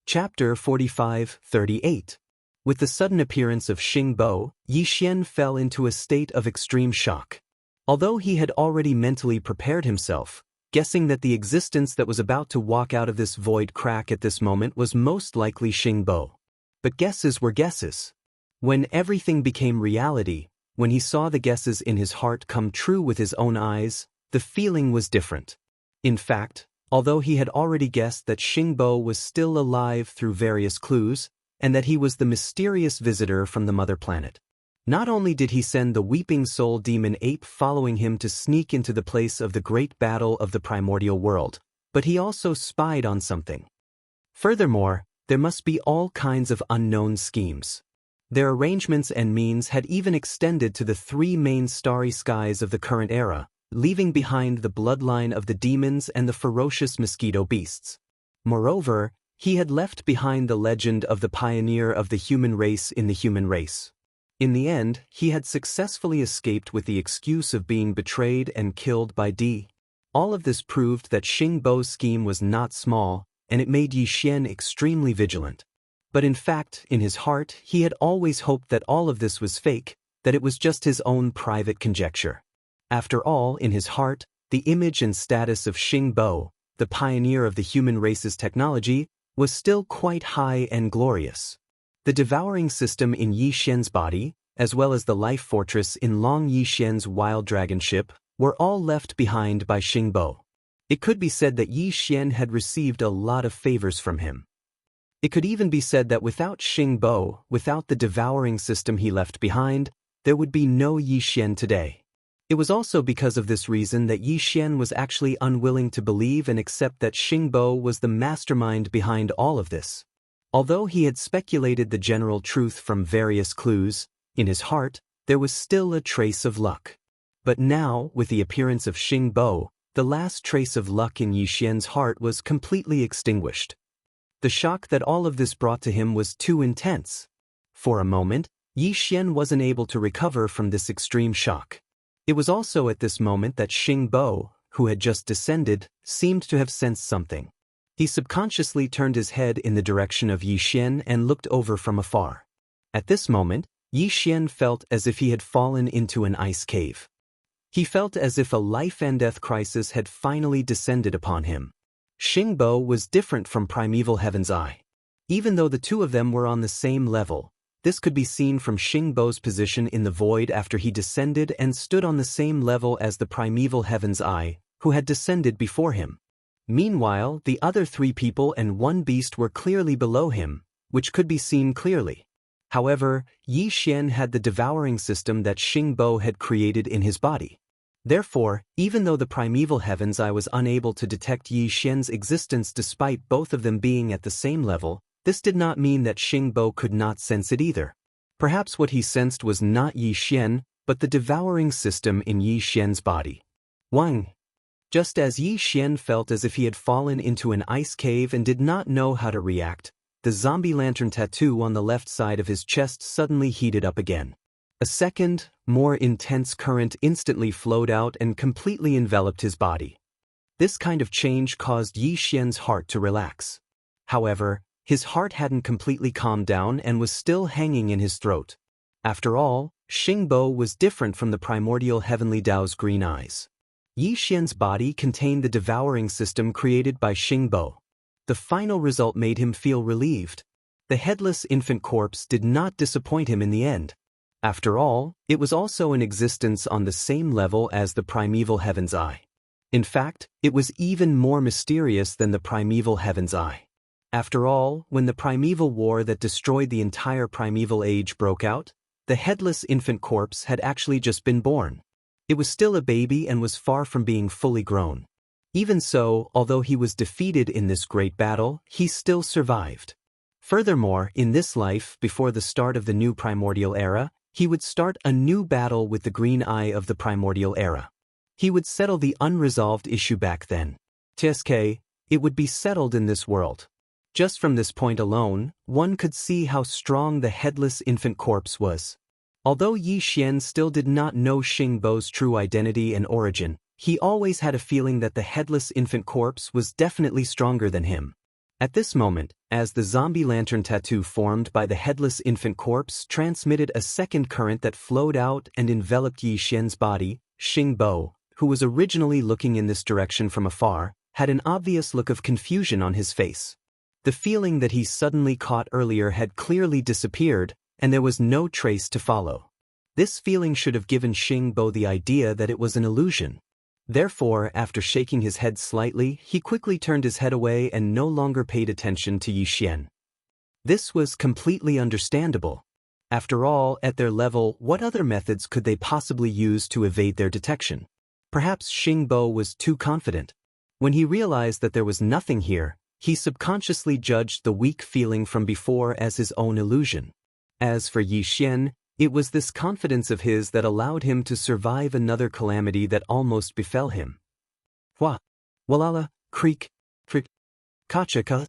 Chapter 45-38. With the sudden appearance of Xingbo, Yi Xian fell into a state of extreme shock. Although he had already mentally prepared himself, guessing that the existence that was about to walk out of this void crack at this moment was most likely Xingbo. But guesses were guesses. When everything became reality, when he saw the guesses in his heart come true with his own eyes, the feeling was different. In fact, although he had already guessed that Xingbo was still alive through various clues, and that he was the mysterious visitor from the mother planet, not only did he send the weeping soul demon ape following him to sneak into the place of the great battle of the primordial world, but he also spied on something. Furthermore, there must be all kinds of unknown schemes. Their arrangements and means had even extended to the 3 main starry skies of the current era, leaving behind the bloodline of the demons and the ferocious mosquito beasts. Moreover, he had left behind the legend of the pioneer of the human race in the human race. In the end, he had successfully escaped with the excuse of being betrayed and killed by D. All of this proved that Xing Bo's scheme was not small, and it made Yi Xian extremely vigilant. But in fact, in his heart, he had always hoped that all of this was fake, that it was just his own private conjecture. After all, in his heart, the image and status of Xing Bo, the pioneer of the human race's technology, was still quite high and glorious. The devouring system in Yi Xian's body, as well as the life fortress in Long Yi Xian's wild dragon ship, were all left behind by Xing Bo. It could be said that Yi Xian had received a lot of favors from him. It could even be said that without Xing Bo, without the devouring system he left behind, there would be no Yi Xian today. It was also because of this reason that Yi Xian was actually unwilling to believe and accept that Xing Bo was the mastermind behind all of this. Although he had speculated the general truth from various clues, in his heart, there was still a trace of luck. But now, with the appearance of Xing Bo, the last trace of luck in Yi Xian's heart was completely extinguished. The shock that all of this brought to him was too intense. For a moment, Yi Xian wasn't able to recover from this extreme shock. It was also at this moment that Xing Bo, who had just descended, seemed to have sensed something. He subconsciously turned his head in the direction of Yi Xian and looked over from afar. At this moment, Yi Xian felt as if he had fallen into an ice cave. He felt as if a life-and-death crisis had finally descended upon him. Xing Bo was different from Primeval Heaven's Eye. Even though the two of them were on the same level, this could be seen from Xing Bo's position in the void after he descended and stood on the same level as the Primeval Heaven's Eye, who had descended before him. Meanwhile, the other three people and one beast were clearly below him, which could be seen clearly. However, Yi Xian had the devouring system that Xing Bo had created in his body. Therefore, even though the Primeval Heaven's Eye was unable to detect Yi Xian's existence despite both of them being at the same level, this did not mean that Xing Bo could not sense it either. Perhaps what he sensed was not Yi Xian, but the devouring system in Yi Xian's body. Wang. Just as Yi Xian felt as if he had fallen into an ice cave and did not know how to react, the zombie lantern tattoo on the left side of his chest suddenly heated up again. A second, more intense current instantly flowed out and completely enveloped his body. This kind of change caused Yi Xian's heart to relax. However, his heart hadn't completely calmed down and was still hanging in his throat. After all, Xing Bo was different from the primordial heavenly Tao's green eyes. Yi Xian's body contained the devouring system created by Xing Bo. The final result made him feel relieved. The headless infant corpse did not disappoint him in the end. After all, it was also in existence on the same level as the Primeval Heaven's Eye. In fact, it was even more mysterious than the Primeval Heaven's Eye. After all, when the primeval war that destroyed the entire primeval age broke out, the headless infant corpse had actually just been born. It was still a baby and was far from being fully grown. Even so, although he was defeated in this great battle, he still survived. Furthermore, in this life, before the start of the new primordial era, he would start a new battle with the green eye of the primordial era. He would settle the unresolved issue back then. TSK, it would be settled in this world. Just from this point alone, one could see how strong the headless infant corpse was. Although Yi Xian still did not know Xing Bo's true identity and origin, he always had a feeling that the headless infant corpse was definitely stronger than him. At this moment, as the zombie lantern tattoo formed by the headless infant corpse transmitted a second current that flowed out and enveloped Yi Xian's body, Xing Bo, who was originally looking in this direction from afar, had an obvious look of confusion on his face. The feeling that he suddenly caught earlier had clearly disappeared, and there was no trace to follow. This feeling should have given Xing Bo the idea that it was an illusion. Therefore, after shaking his head slightly, he quickly turned his head away and no longer paid attention to Yi Xian. This was completely understandable. After all, at their level, what other methods could they possibly use to evade their detection? Perhaps Xing Bo was too confident. When he realized that there was nothing here, he subconsciously judged the weak feeling from before as his own illusion. As for Yi Xian, It was this confidence of his that allowed him to survive another calamity that almost befell him. Wa, Walala, Creek, Frick, Kachaka.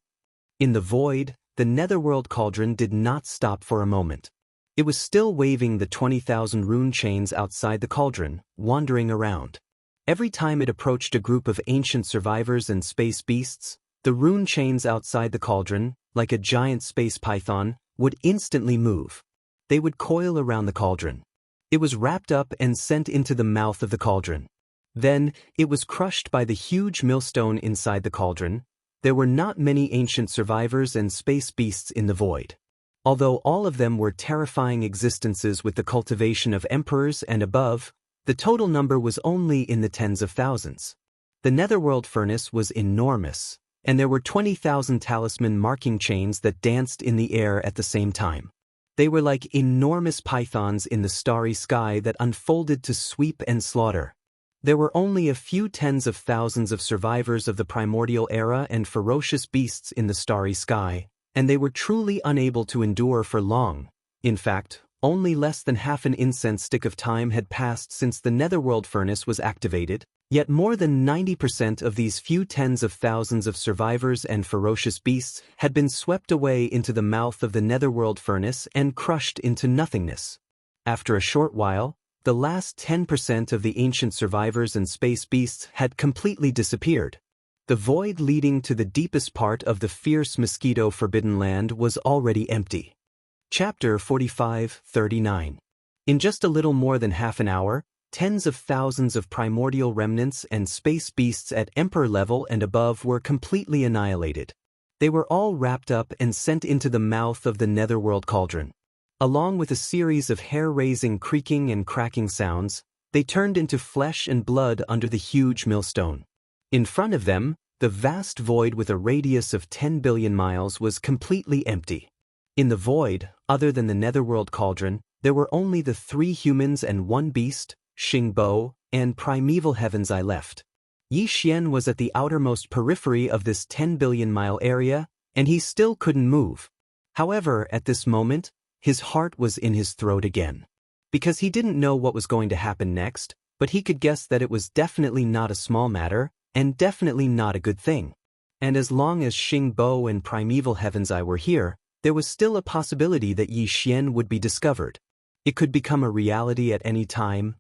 In the void, the netherworld cauldron did not stop for a moment. It was still waving the 20,000 rune chains outside the cauldron, wandering around. Every time it approached a group of ancient survivors and space beasts, the rune chains outside the cauldron, like a giant space python, would instantly move. They would coil around the cauldron. It was wrapped up and sent into the mouth of the cauldron. Then, it was crushed by the huge millstone inside the cauldron. There were not many ancient survivors and space beasts in the void. Although all of them were terrifying existences with the cultivation of emperors and above, the total number was only in the tens of thousands. The netherworld furnace was enormous, and there were 20,000 talisman marking chains that danced in the air at the same time. They were like enormous pythons in the starry sky that unfolded to sweep and slaughter. There were only a few tens of thousands of survivors of the primordial era and ferocious beasts in the starry sky, and they were truly unable to endure for long. In fact, only less than half an incense stick of time had passed since the netherworld furnace was activated, yet more than 90% of these few tens of thousands of survivors and ferocious beasts had been swept away into the mouth of the netherworld furnace and crushed into nothingness. After a short while, the last 10% of the ancient survivors and space beasts had completely disappeared. The void leading to the deepest part of the fierce mosquito forbidden land was already empty. Chapter 45-39. In just a little more than half an hour, tens of thousands of primordial remnants and space beasts at emperor level and above were completely annihilated. They were all wrapped up and sent into the mouth of the netherworld cauldron. Along with a series of hair-raising creaking and cracking sounds, they turned into flesh and blood under the huge millstone. In front of them, the vast void with a radius of 10 billion miles was completely empty. In the void, other than the netherworld cauldron, there were only the 3 humans and 1 beast, Xingbo, and primeval heaven's eye left. Yixian was at the outermost periphery of this 10 billion mile area, and he still couldn't move. However, at this moment, his heart was in his throat again. Because he didn't know what was going to happen next, but he could guess that it was definitely not a small matter, and definitely not a good thing. And as long as Xingbo and primeval heaven's eye were here, there was still a possibility that Yixian would be discovered. It could become a reality at any time.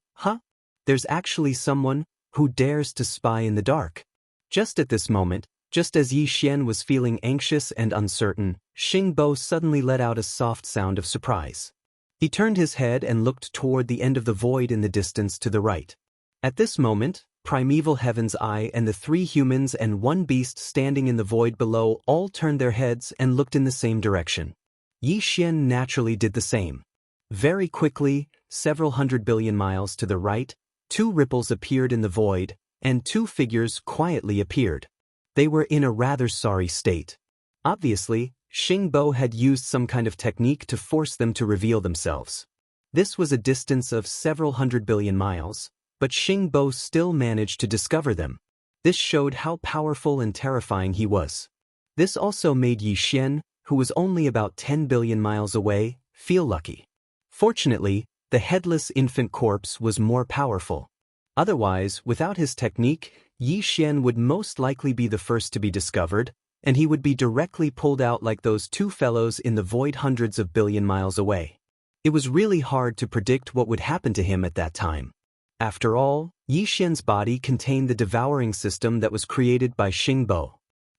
There's actually someone who dares to spy in the dark. Just at this moment, just as Yixian was feeling anxious and uncertain, Xingbo suddenly let out a soft sound of surprise. He turned his head and looked toward the end of the void in the distance to the right. At this moment, primeval heaven's eye and the 3 humans and 1 beast standing in the void below all turned their heads and looked in the same direction. Yixian naturally did the same. Very quickly, several hundred billion miles to the right, 2 ripples appeared in the void, and 2 figures quietly appeared. They were in a rather sorry state. Obviously, Xingbo had used some kind of technique to force them to reveal themselves. This was a distance of several hundred billion miles, but Xingbo still managed to discover them. This showed how powerful and terrifying he was. This also made Yixian, who was only about 10 billion miles away, feel lucky. Fortunately, the headless infant corpse was more powerful. Otherwise, without his technique, Yixian would most likely be the first to be discovered, and he would be directly pulled out like those 2 fellows in the void hundreds of billion miles away. It was really hard to predict what would happen to him at that time. After all, Yixian's body contained the devouring system that was created by Xingbo.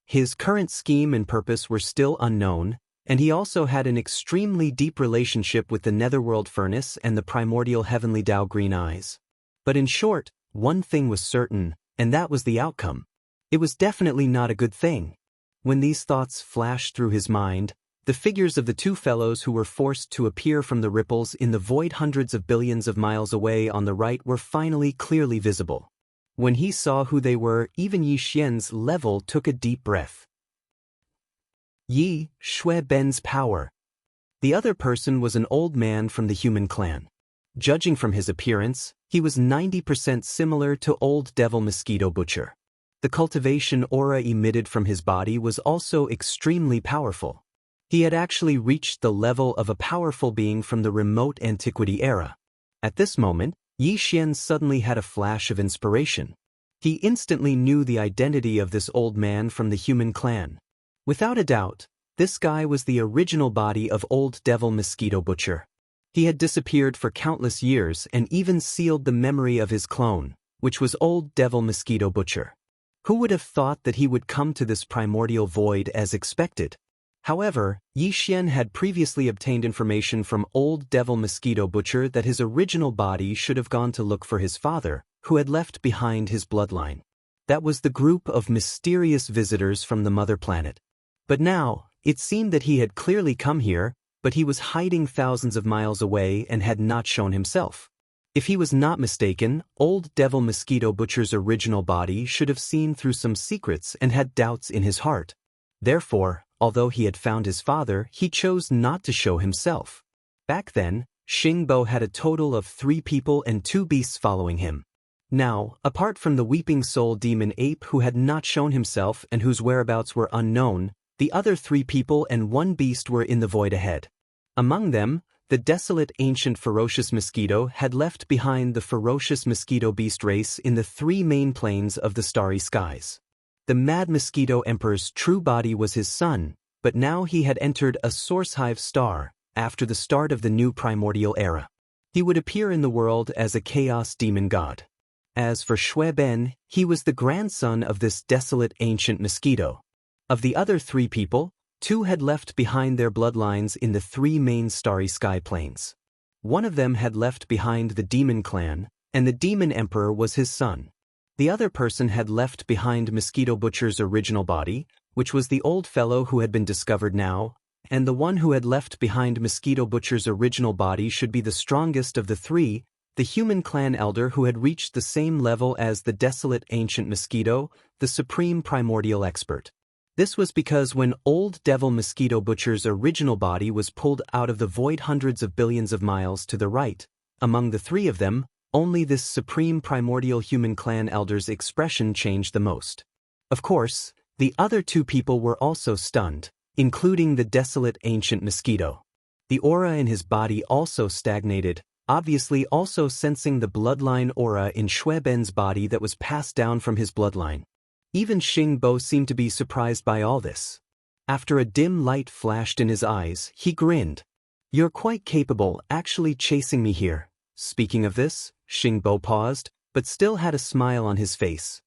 His current scheme and purpose were still unknown, and he also had an extremely deep relationship with the netherworld furnace and the primordial heavenly Tao green eyes. But in short, one thing was certain, and that was the outcome. It was definitely not a good thing. When these thoughts flashed through his mind, the figures of the 2 fellows who were forced to appear from the ripples in the void hundreds of billions of miles away on the right were finally clearly visible. When he saw who they were, even Yixian's level took a deep breath. Yi Shui Ben's power. The other person was an old man from the human clan. Judging from his appearance, he was 90% similar to Old Devil Mosquito Butcher. The cultivation aura emitted from his body was also extremely powerful. He had actually reached the level of a powerful being from the remote antiquity era. At this moment, Yixian suddenly had a flash of inspiration. He instantly knew the identity of this old man from the human clan. Without a doubt, this guy was the original body of Old Devil Mosquito Butcher. He had disappeared for countless years and even sealed the memory of his clone, which was Old Devil Mosquito Butcher. Who would have thought that he would come to this primordial void as expected? However, Yixian had previously obtained information from Old Devil Mosquito Butcher that his original body should have gone to look for his father, who had left behind his bloodline. That was the group of mysterious visitors from the mother planet. But now, it seemed that he had clearly come here, but he was hiding thousands of miles away and had not shown himself. If he was not mistaken, Old Devil Mosquito Butcher's original body should have seen through some secrets and had doubts in his heart. Therefore, although he had found his father, he chose not to show himself. Back then, Xingbo had a total of 3 people and 2 beasts following him. Now, apart from the Weeping Soul Demon Ape who had not shown himself and whose whereabouts were unknown, the other 3 people and 1 beast were in the void ahead. Among them, the desolate ancient ferocious mosquito had left behind the ferocious mosquito beast race in the 3 main planes of the starry skies. The Mad Mosquito Emperor's true body was his son, but now he had entered a source hive star after the start of the new primordial era. He would appear in the world as a chaos demon god. As for Shui Ben, he was the grandson of this desolate ancient mosquito. Of the other 3 people, 2 had left behind their bloodlines in the 3 main starry sky planes. One of them had left behind the demon clan, and the demon emperor was his son. The other person had left behind Mosquito Butcher's original body, which was the old fellow who had been discovered now, and the one who had left behind Mosquito Butcher's original body should be the strongest of the 3, the human clan elder who had reached the same level as the desolate ancient mosquito, the supreme primordial expert. This was because when Old Devil Mosquito Butcher's original body was pulled out of the void hundreds of billions of miles to the right, among the 3 of them, only this supreme primordial human clan elder's expression changed the most. Of course, the other 2 people were also stunned, including the desolate ancient mosquito. The aura in his body also stagnated, obviously also sensing the bloodline aura in Shui Ben's body that was passed down from his bloodline. Even Xingbo seemed to be surprised by all this. After a dim light flashed in his eyes, he grinned. "You're quite capable actually chasing me here." Speaking of this, Xingbo paused, but still had a smile on his face.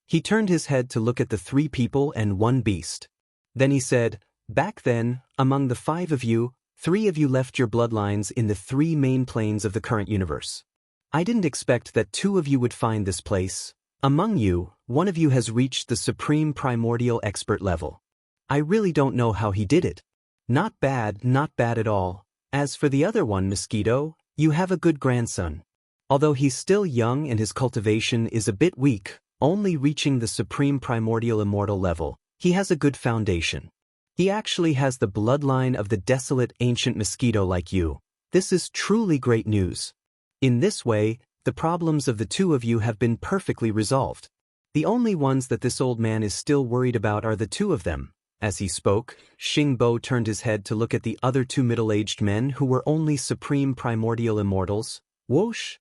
He turned his head to look at the 3 people and 1 beast. Then he said, "Back then, among the 5 of you, 3 of you left your bloodlines in the 3 main planes of the current universe. I didn't expect that 2 of you would find this place. Among you, 1 of you has reached the supreme primordial expert level. I really don't know how he did it. Not bad at all. As for the other one, Mosquito, you have a good grandson. Although he's still young and his cultivation is a bit weak, only reaching the supreme primordial immortal level, he has a good foundation. He actually has the bloodline of the desolate ancient mosquito like you. This is truly great news. In this way, the problems of the 2 of you have been perfectly resolved. The only ones that this old man is still worried about are the 2 of them." As he spoke, Xingbo turned his head to look at the other 2 middle-aged men who were only supreme primordial immortals. Whoosh!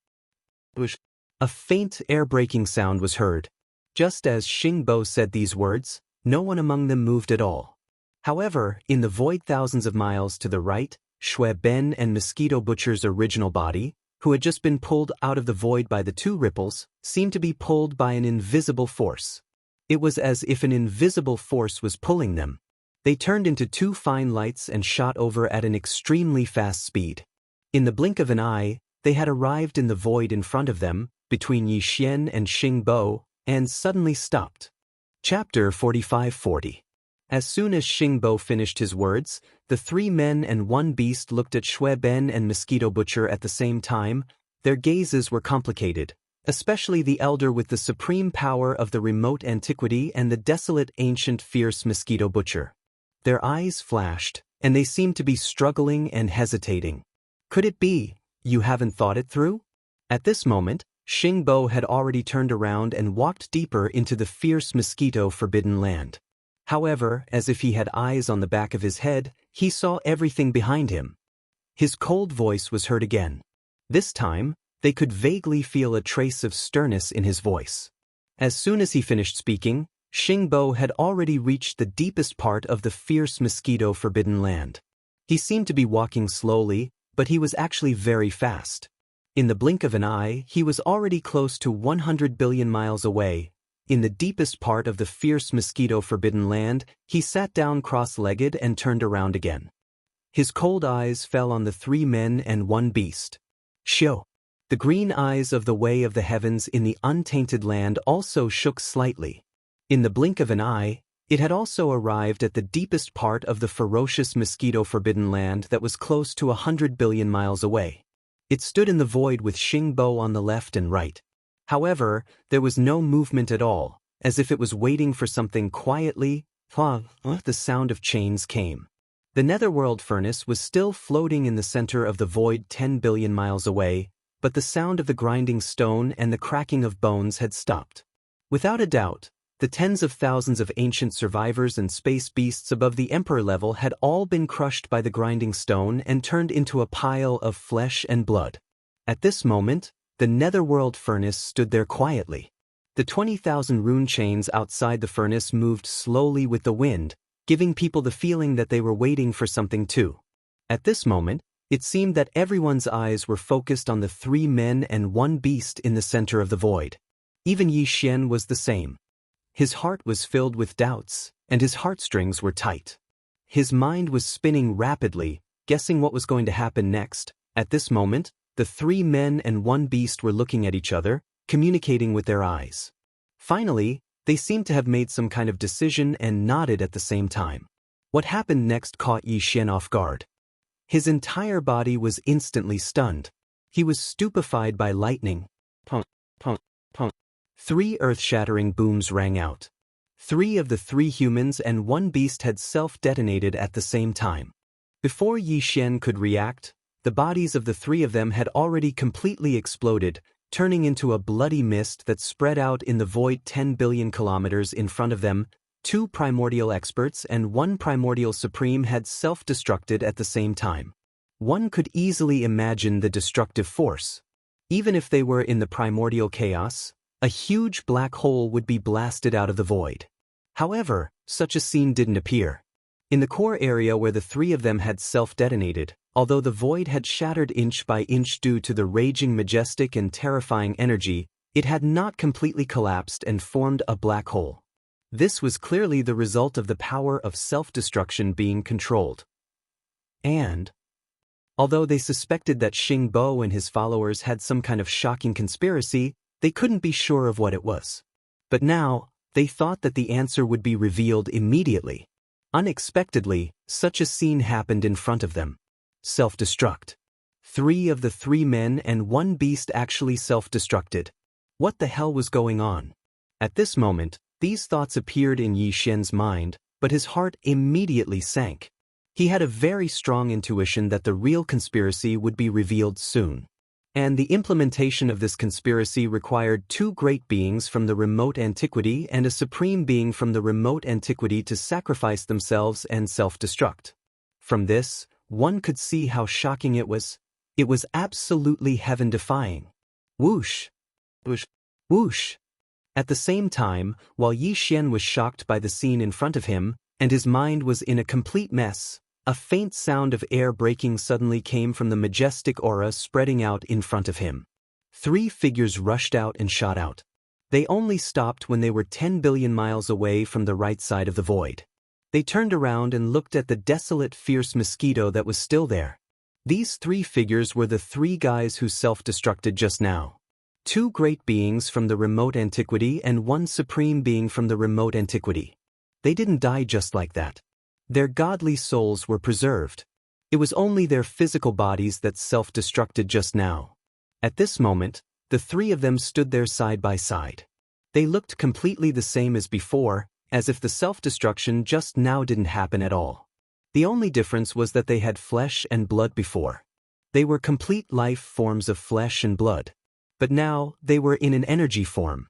Whoosh! A faint air-breaking sound was heard. Just as Xingbo said these words, no one among them moved at all. However, in the void thousands of miles to the right, Shui Ben and Mosquito Butcher's original body, who had just been pulled out of the void by the 2 ripples, seemed to be pulled by an invisible force. It was as if an invisible force was pulling them. They turned into 2 fine lights and shot over at an extremely fast speed. In the blink of an eye, they had arrived in the void in front of them, between Yixian and Xingbo, and suddenly stopped. Chapter 45-40. As soon as Xingbo finished his words, the 3 men and 1 beast looked at Shui Ben and Mosquito Butcher at the same time. Their gazes were complicated, especially the elder with the supreme power of the remote antiquity and the desolate ancient fierce Mosquito Butcher. Their eyes flashed, and they seemed to be struggling and hesitating. Could it be, you haven't thought it through? At this moment, Xingbo had already turned around and walked deeper into the fierce mosquito forbidden land. However, as if he had eyes on the back of his head, He saw everything behind him. His cold voice was heard again. This time, they could vaguely feel a trace of sternness in his voice. As soon as he finished speaking, Xingbo had already reached the deepest part of the fierce mosquito forbidden land. He seemed to be walking slowly, but he was actually very fast. In the blink of an eye, he was already close to 100 billion miles away. In the deepest part of the fierce mosquito forbidden land, he sat down cross-legged and turned around again. His cold eyes fell on the 3 men and 1 beast. Shio. The green eyes of the way of the heavens in the untainted land also shook slightly. In the blink of an eye, it had also arrived at the deepest part of the ferocious mosquito forbidden land that was close to 100 billion miles away. It stood in the void with Xingbo on the left and right. However, there was no movement at all, as if it was waiting for something quietly. The sound of chains came. The netherworld furnace was still floating in the center of the void 10 billion miles away, but the sound of the grinding stone and the cracking of bones had stopped. Without a doubt, the tens of thousands of ancient survivors and space beasts above the Emperor level had all been crushed by the grinding stone and turned into a pile of flesh and blood. At this moment, the netherworld furnace stood there quietly. The 20,000 rune chains outside the furnace moved slowly with the wind, giving people the feeling that they were waiting for something too. At this moment, it seemed that everyone's eyes were focused on the 3 men and 1 beast in the center of the void. Even Yi Xian was the same. His heart was filled with doubts, and his heartstrings were tight. His mind was spinning rapidly, guessing what was going to happen next. At this moment, the 3 men and 1 beast were looking at each other, communicating with their eyes. Finally, they seemed to have made some kind of decision and nodded at the same time. What happened next caught Yi Xian off guard. His entire body was instantly stunned. He was stupefied by lightning. Punk, punk, punk. 3 earth-shattering booms rang out. 3 of the 3 humans and 1 beast had self-detonated at the same time. Before Yi Xian could react, the bodies of the 3 of them had already completely exploded, turning into a bloody mist that spread out in the void 10 billion kilometers in front of them. 2 primordial experts and 1 primordial supreme had self-destructed at the same time. One could easily imagine the destructive force. Even if they were in the primordial chaos, a huge black hole would be blasted out of the void. However, such a scene didn't appear. In the core area where the 3 of them had self-detonated, although the void had shattered inch by inch due to the raging majestic and terrifying energy, it had not completely collapsed and formed a black hole. This was clearly the result of the power of self-destruction being controlled. And, although they suspected that Xingbo and his followers had some kind of shocking conspiracy, they couldn't be sure of what it was. But now, they thought that the answer would be revealed immediately. Unexpectedly, such a scene happened in front of them. Self-destruct. 3 of the 3 men and 1 beast actually self-destructed. What the hell was going on? At this moment, these thoughts appeared in Yi Xian's mind, but his heart immediately sank. He had a very strong intuition that the real conspiracy would be revealed soon. And the implementation of this conspiracy required 2 great beings from the remote antiquity and a supreme being from the remote antiquity to sacrifice themselves and self-destruct. From this, one could see how shocking it was. It was absolutely heaven-defying. Whoosh! Whoosh! Whoosh! At the same time, while Yi Xian was shocked by the scene in front of him, and his mind was in a complete mess, a faint sound of air breaking suddenly came from the majestic aura spreading out in front of him. 3 figures rushed out and shot out. They only stopped when they were 10 billion miles away from the right side of the void. They turned around and looked at the desolate, fierce mosquito that was still there. These 3 figures were the 3 guys who self-destructed just now. 2 great beings from the remote antiquity and 1 supreme being from the remote antiquity. They didn't die just like that. Their godly souls were preserved. It was only their physical bodies that self-destructed just now. At this moment, the 3 of them stood there side by side. They looked completely the same as before, as if the self-destruction just now didn't happen at all. The only difference was that they had flesh and blood before. They were complete life forms of flesh and blood. But now, they were in an energy form.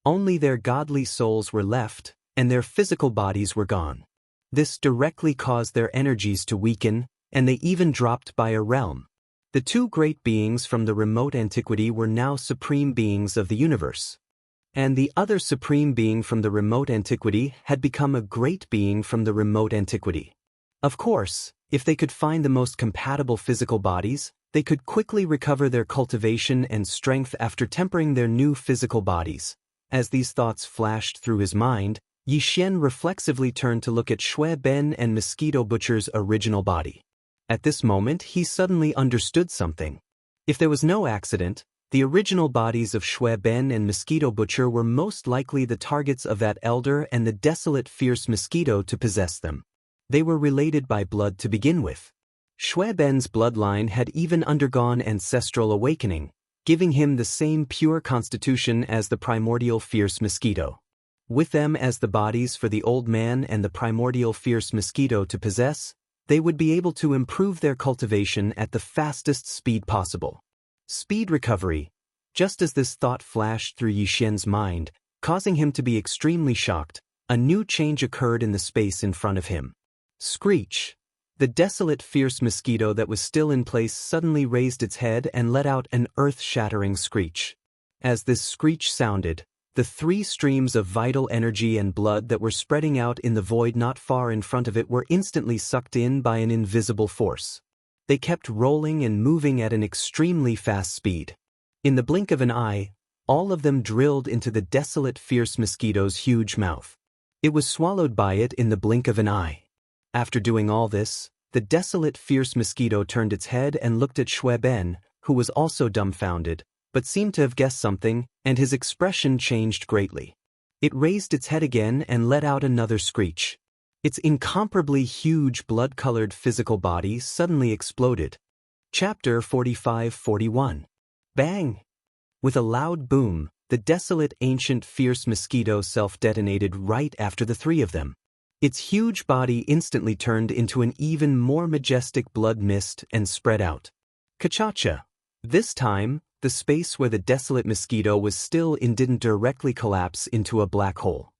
Only their godly souls were left, and their physical bodies were gone. This directly caused their energies to weaken, and they even dropped by a realm. The two great beings from the remote antiquity were now supreme beings of the universe. And the other supreme being from the remote antiquity had become a great being from the remote antiquity. Of course, if they could find the most compatible physical bodies, they could quickly recover their cultivation and strength after tempering their new physical bodies. As these thoughts flashed through his mind, Yixian reflexively turned to look at Shui Ben and Mosquito Butcher's original body. At this moment, he suddenly understood something. If there was no accident, the original bodies of Shui Ben and Mosquito Butcher were most likely the targets of that elder and the desolate fierce mosquito to possess them. They were related by blood to begin with. Shui Ben's bloodline had even undergone ancestral awakening, giving him the same pure constitution as the primordial fierce mosquito. With them as the bodies for the old man and the primordial fierce mosquito to possess, they would be able to improve their cultivation at the fastest speed possible. Speed recovery. Just as this thought flashed through Yixian's mind, causing him to be extremely shocked, a new change occurred in the space in front of him. Screech. The desolate fierce mosquito that was still in place suddenly raised its head and let out an earth-shattering screech. As this screech sounded, the three streams of vital energy and blood that were spreading out in the void not far in front of it were instantly sucked in by an invisible force. They kept rolling and moving at an extremely fast speed. In the blink of an eye, all of them drilled into the desolate fierce mosquito's huge mouth. It was swallowed by it in the blink of an eye. After doing all this, the desolate fierce mosquito turned its head and looked at Shui Ben, who was also dumbfounded, but seemed to have guessed something, and his expression changed greatly. It raised its head again and let out another screech. Its incomparably huge blood-colored physical body suddenly exploded. Chapter 45-41. Bang! With a loud boom, the desolate ancient fierce mosquito self-detonated right after the three of them. Its huge body instantly turned into an even more majestic blood mist and spread out. Ka-cha-cha. This time, the space where the desolate mosquito was still in didn't directly collapse into a black hole.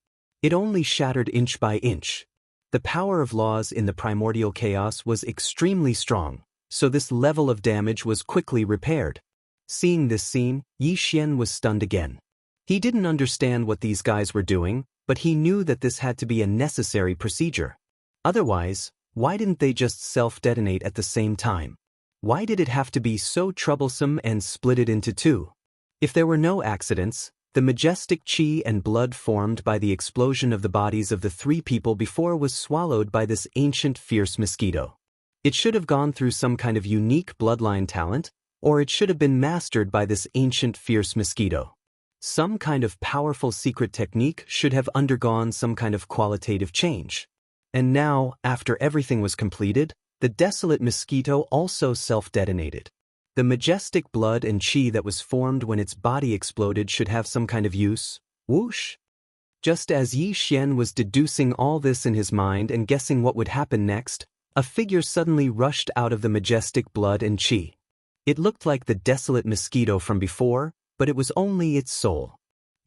It only shattered inch by inch. The power of laws in the primordial chaos was extremely strong, so this level of damage was quickly repaired. Seeing this scene, Yixian was stunned again. He didn't understand what these guys were doing, but he knew that this had to be a necessary procedure. Otherwise, why didn't they just self-detonate at the same time? Why did it have to be so troublesome and split it into two? If there were no accidents, the majestic chi and blood formed by the explosion of the bodies of the three people before was swallowed by this ancient fierce mosquito. It should have gone through some kind of unique bloodline talent, or it should have been mastered by this ancient fierce mosquito. Some kind of powerful secret technique should have undergone some kind of qualitative change. And now, after everything was completed, the desolate mosquito also self-detonated. The majestic blood and chi that was formed when its body exploded should have some kind of use. Whoosh! Just as Yixian was deducing all this in his mind and guessing what would happen next, a figure suddenly rushed out of the majestic blood and chi. It looked like the desolate mosquito from before, but it was only its soul.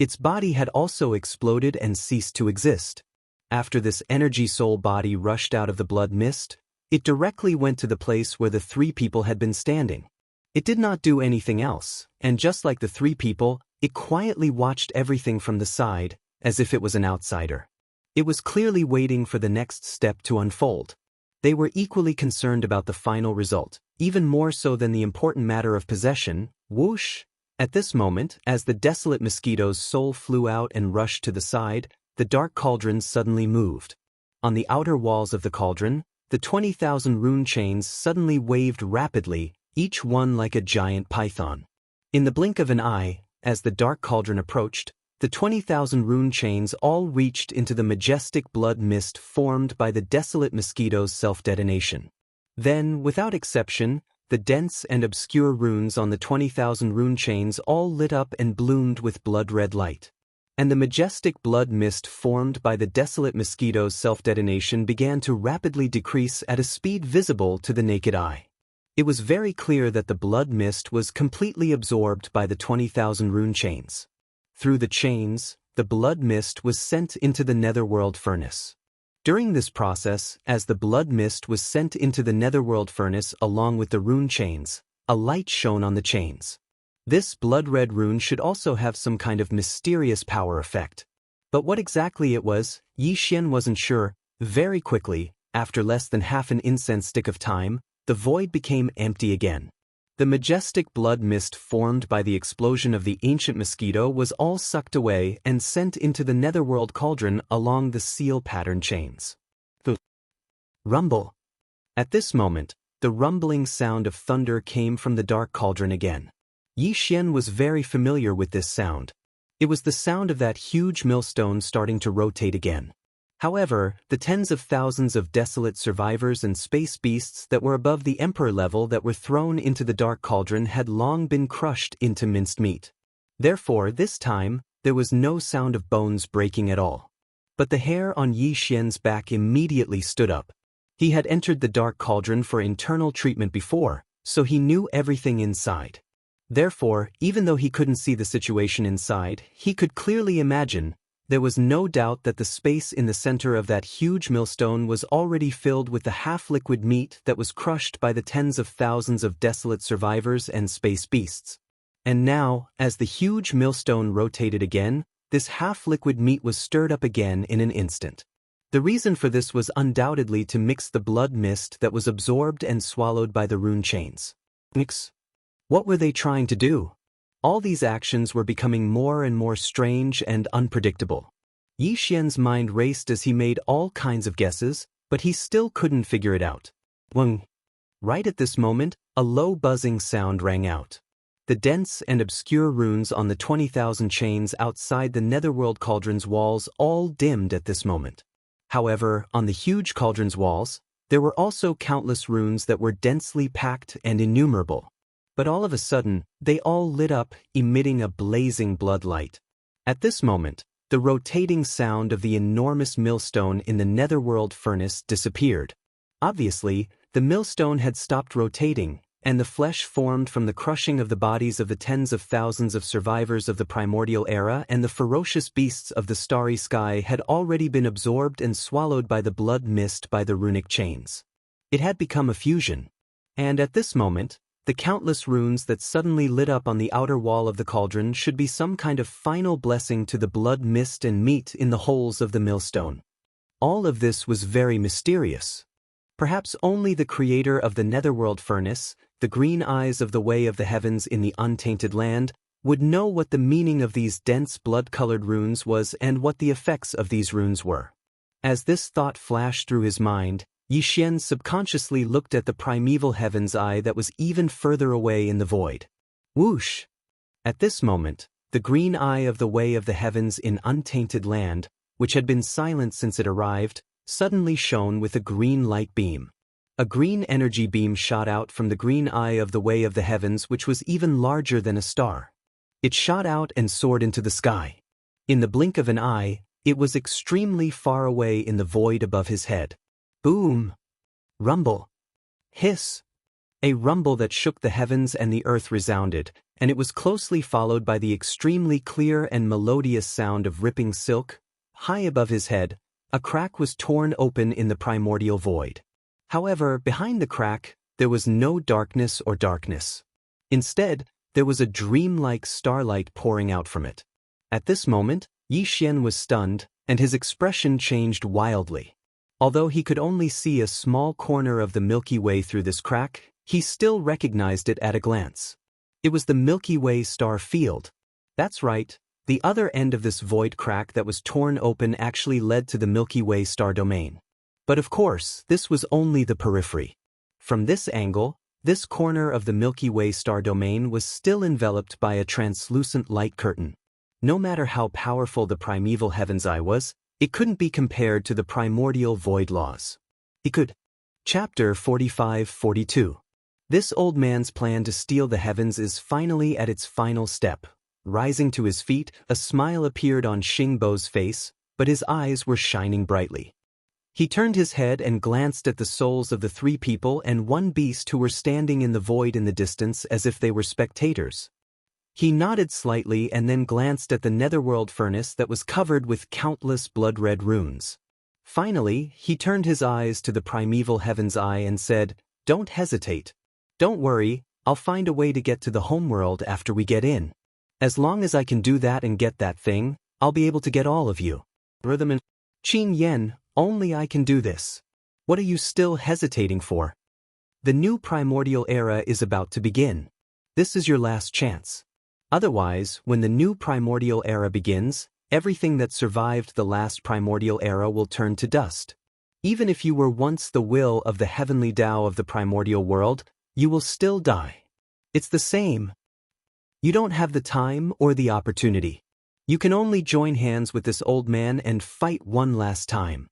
Its body had also exploded and ceased to exist. After this energy soul body rushed out of the blood mist, it directly went to the place where the three people had been standing. It did not do anything else, and just like the three people, it quietly watched everything from the side, as if it was an outsider. It was clearly waiting for the next step to unfold. They were equally concerned about the final result, even more so than the important matter of possession. Whoosh! At this moment, as the desolate mosquito's soul flew out and rushed to the side, the dark cauldron suddenly moved. On the outer walls of the cauldron, the 20,000 rune chains suddenly waved rapidly, each one like a giant python. In the blink of an eye, as the dark cauldron approached, the 20,000 rune chains all reached into the majestic blood mist formed by the desolate mosquito's self-detonation. Then, without exception, the dense and obscure runes on the 20,000 rune chains all lit up and bloomed with blood-red light. And the majestic blood mist formed by the desolate mosquito's self-detonation began to rapidly decrease at a speed visible to the naked eye. It was very clear that the blood mist was completely absorbed by the 20,000 rune chains. Through the chains, the blood mist was sent into the netherworld furnace. During this process, as the blood mist was sent into the netherworld furnace along with the rune chains, a light shone on the chains. This blood-red rune should also have some kind of mysterious power effect. But what exactly it was, Xian wasn't sure. Very quickly, after less than half an incense stick of time, the void became empty again. The majestic blood mist formed by the explosion of the ancient mosquito was all sucked away and sent into the netherworld cauldron along the seal-pattern chains. The rumble. At this moment, the rumbling sound of thunder came from the dark cauldron again. Xian was very familiar with this sound. It was the sound of that huge millstone starting to rotate again. However, the tens of thousands of desolate survivors and space beasts that were above the Emperor level that were thrown into the dark cauldron had long been crushed into minced meat. Therefore, this time, there was no sound of bones breaking at all. But the hair on Xian's back immediately stood up. He had entered the dark cauldron for internal treatment before, so he knew everything inside. Therefore, even though he couldn't see the situation inside, he could clearly imagine. There was no doubt that the space in the center of that huge millstone was already filled with the half-liquid meat that was crushed by the tens of thousands of desolate survivors and space beasts. And now, as the huge millstone rotated again, this half-liquid meat was stirred up again in an instant. The reason for this was undoubtedly to mix the blood mist that was absorbed and swallowed by the rune chains. Mix? What were they trying to do? All these actions were becoming more and more strange and unpredictable. Xian's mind raced as he made all kinds of guesses, but he still couldn't figure it out. Wang. Right at this moment, a low buzzing sound rang out. The dense and obscure runes on the 20,000 chains outside the netherworld cauldron's walls all dimmed at this moment. However, on the huge cauldron's walls, there were also countless runes that were densely packed and innumerable. But all of a sudden, they all lit up, emitting a blazing blood light. At this moment, the rotating sound of the enormous millstone in the netherworld furnace disappeared. Obviously, the millstone had stopped rotating, and the flesh formed from the crushing of the bodies of the tens of thousands of survivors of the primordial era and the ferocious beasts of the starry sky had already been absorbed and swallowed by the blood mist by the runic chains. It had become a fusion. And at this moment, the countless runes that suddenly lit up on the outer wall of the cauldron should be some kind of final blessing to the blood mist and meat in the holes of the millstone. All of this was very mysterious. Perhaps only the creator of the netherworld furnace, the green eyes of the way of the heavens in the untainted land, would know what the meaning of these dense blood-colored runes was and what the effects of these runes were. As this thought flashed through his mind, Xian subconsciously looked at the primeval heaven's eye that was even further away in the void. Whoosh! At this moment, the green eye of the way of the heavens in untainted land, which had been silent since it arrived, suddenly shone with a green light beam. A green energy beam shot out from the green eye of the way of the heavens, which was even larger than a star. It shot out and soared into the sky. In the blink of an eye, it was extremely far away in the void above his head. Boom! Rumble! Hiss! A rumble that shook the heavens and the earth resounded, and it was closely followed by the extremely clear and melodious sound of ripping silk. High above his head, a crack was torn open in the primordial void. However, behind the crack, there was no darkness or darkness. Instead, there was a dreamlike starlight pouring out from it. At this moment, Xian was stunned, and his expression changed wildly. Although he could only see a small corner of the Milky Way through this crack, he still recognized it at a glance. It was the Milky Way star field. That's right, the other end of this void crack that was torn open actually led to the Milky Way star domain. But of course, this was only the periphery. From this angle, this corner of the Milky Way star domain was still enveloped by a translucent light curtain. No matter how powerful the primeval heaven's eye was, it couldn't be compared to the primordial void laws. He could. Chapter 45-42. This old man's plan to steal the heavens is finally at its final step. Rising to his feet, a smile appeared on Xingbo's face, but his eyes were shining brightly. He turned his head and glanced at the souls of the three people and one beast who were standing in the void in the distance as if they were spectators. He nodded slightly and then glanced at the netherworld furnace that was covered with countless blood-red runes. Finally, he turned his eyes to the primeval heaven's eye and said, "Don't hesitate. Don't worry, I'll find a way to get to the homeworld after we get in. As long as I can do that and get that thing, I'll be able to get all of you." Rhythm and Qin Yen, only I can do this. What are you still hesitating for? The new primordial era is about to begin. This is your last chance. Otherwise, when the new primordial era begins, everything that survived the last primordial era will turn to dust. Even if you were once the will of the heavenly Tao of the primordial world, you will still die. It's the same. You don't have the time or the opportunity. You can only join hands with this old man and fight one last time.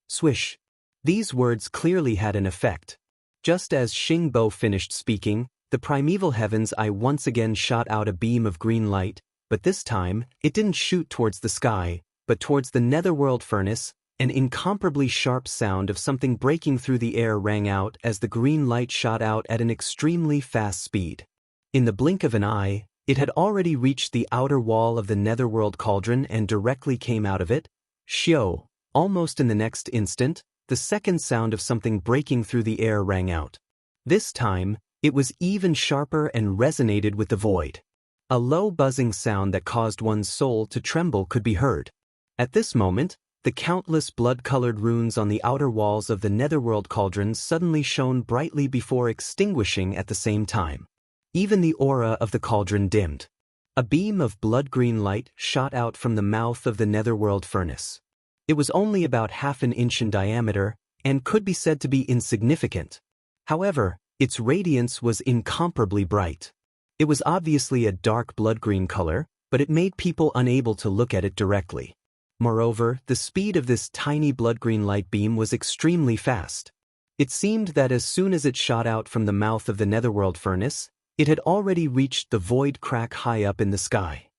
Swish. These words clearly had an effect. Just as Xingbo finished speaking, the primeval heaven's eye once again shot out a beam of green light, but this time, it didn't shoot towards the sky, but towards the netherworld furnace. An incomparably sharp sound of something breaking through the air rang out as the green light shot out at an extremely fast speed. In the blink of an eye, it had already reached the outer wall of the netherworld cauldron and directly came out of it. Shio. Almost in the next instant, the second sound of something breaking through the air rang out. This time, it was even sharper and resonated with the void. A low buzzing sound that caused one's soul to tremble could be heard. At this moment, the countless blood-colored runes on the outer walls of the netherworld cauldron suddenly shone brightly before extinguishing at the same time. Even the aura of the cauldron dimmed. A beam of blood-green light shot out from the mouth of the netherworld furnace. It was only about half an inch in diameter, and could be said to be insignificant. However, its radiance was incomparably bright. It was obviously a dark blood-green color, but it made people unable to look at it directly. Moreover, the speed of this tiny blood-green light beam was extremely fast. It seemed that as soon as it shot out from the mouth of the netherworld furnace, it had already reached the void crack high up in the sky.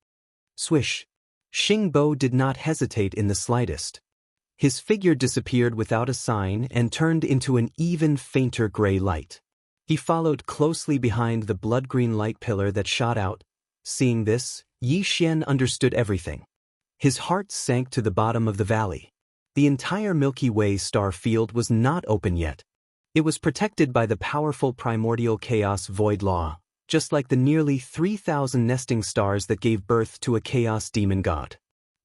Swish. Xingbo did not hesitate in the slightest. His figure disappeared without a sign and turned into an even fainter gray light. He followed closely behind the blood-green light pillar that shot out. Seeing this, Yi Xian understood everything. His heart sank to the bottom of the valley. The entire Milky Way star field was not open yet. It was protected by the powerful primordial chaos void law, just like the nearly 3,000 nesting stars that gave birth to a chaos demon god.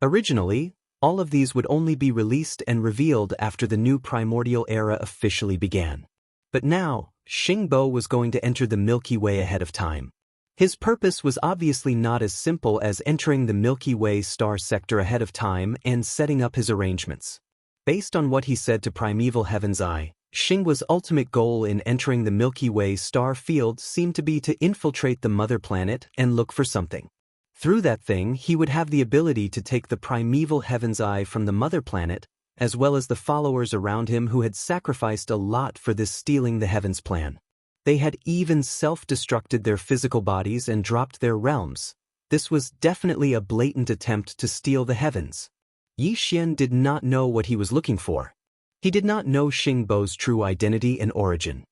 Originally, all of these would only be released and revealed after the new primordial era officially began. But now, Xingbo was going to enter the Milky Way ahead of time. His purpose was obviously not as simple as entering the Milky Way star sector ahead of time and setting up his arrangements. Based on what he said to Primeval Heaven's Eye, Xingbo's ultimate goal in entering the Milky Way star field seemed to be to infiltrate the mother planet and look for something. Through that thing, he would have the ability to take the Primeval Heaven's Eye from the mother planet, as well as the followers around him who had sacrificed a lot for this stealing the heavens plan. They had even self-destructed their physical bodies and dropped their realms. This was definitely a blatant attempt to steal the heavens. Yi Xian did not know what he was looking for. He did not know Xingbo's true identity and origin.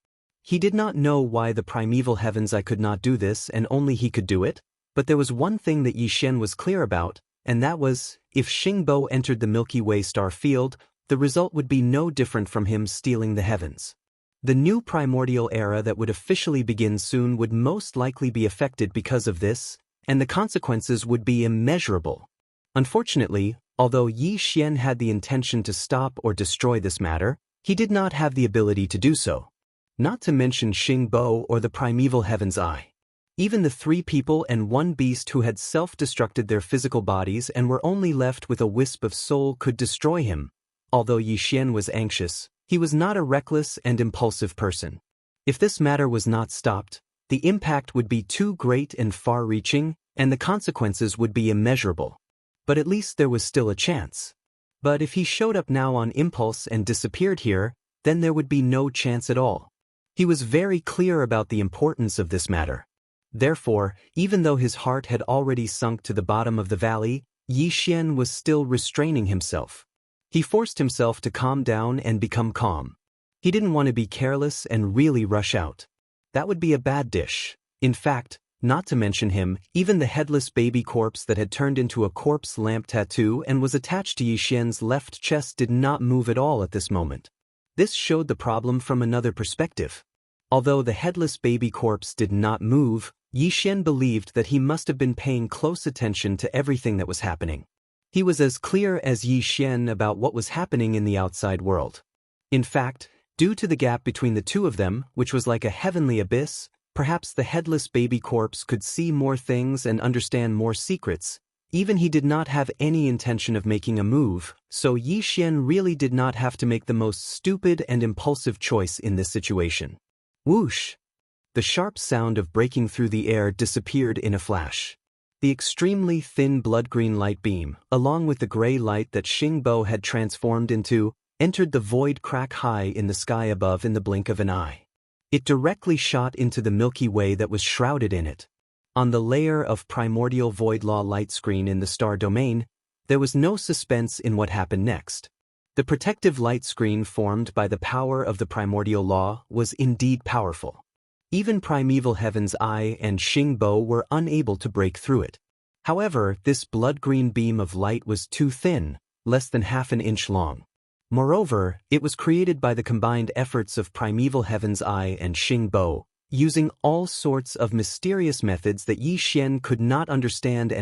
He did not know why the primeval heavens I could not do this and only he could do it, but there was one thing that Yi Xian was clear about, and that was, if Xingbo entered the Milky Way star field, the result would be no different from him stealing the heavens. The new primordial era that would officially begin soon would most likely be affected because of this, and the consequences would be immeasurable. Unfortunately, although Yi Xian had the intention to stop or destroy this matter, he did not have the ability to do so. Not to mention Xingbo or the Primeval Heaven's Eye. Even the 3 people and 1 beast who had self-destructed their physical bodies and were only left with a wisp of soul could destroy him. Although Yi Xian was anxious, he was not a reckless and impulsive person. If this matter was not stopped, the impact would be too great and far-reaching, and the consequences would be immeasurable. But at least there was still a chance. But if he showed up now on impulse and disappeared here, then there would be no chance at all. He was very clear about the importance of this matter. Therefore, even though his heart had already sunk to the bottom of the valley, Yi Xian was still restraining himself. He forced himself to calm down and become calm. He didn't want to be careless and really rush out. That would be a bad dish. In fact, Not to mention him, even the headless baby corpse that had turned into a corpse lamp tattoo and was attached to Yi Xian's left chest did not move at all at this moment. This showed the problem from another perspective. Although the headless baby corpse did not move, Yi Xian believed that he must have been paying close attention to everything that was happening. He was as clear as Yi Xian about what was happening in the outside world. In fact, due to the gap between the two of them, which was like a heavenly abyss, perhaps the headless baby corpse could see more things and understand more secrets. Even he did not have any intention of making a move, so Yi Xian really did not have to make the most stupid and impulsive choice in this situation. Whoosh! The sharp sound of breaking through the air disappeared in a flash. The extremely thin blood-green light beam, along with the gray light that Xingbo had transformed into, entered the void crack high in the sky above in the blink of an eye. It directly shot into the Milky Way that was shrouded in it. On the layer of primordial void law light screen in the star domain, there was no suspense in what happened next. The protective light screen formed by the power of the primordial law was indeed powerful. Even primeval Heaven's Eye and Xingbo were unable to break through it. However, this blood-green beam of light was too thin, less than half an inch long. Moreover, it was created by the combined efforts of primeval Heaven's Eye and Xingbo, using all sorts of mysterious methods that Yi Xian could not understand.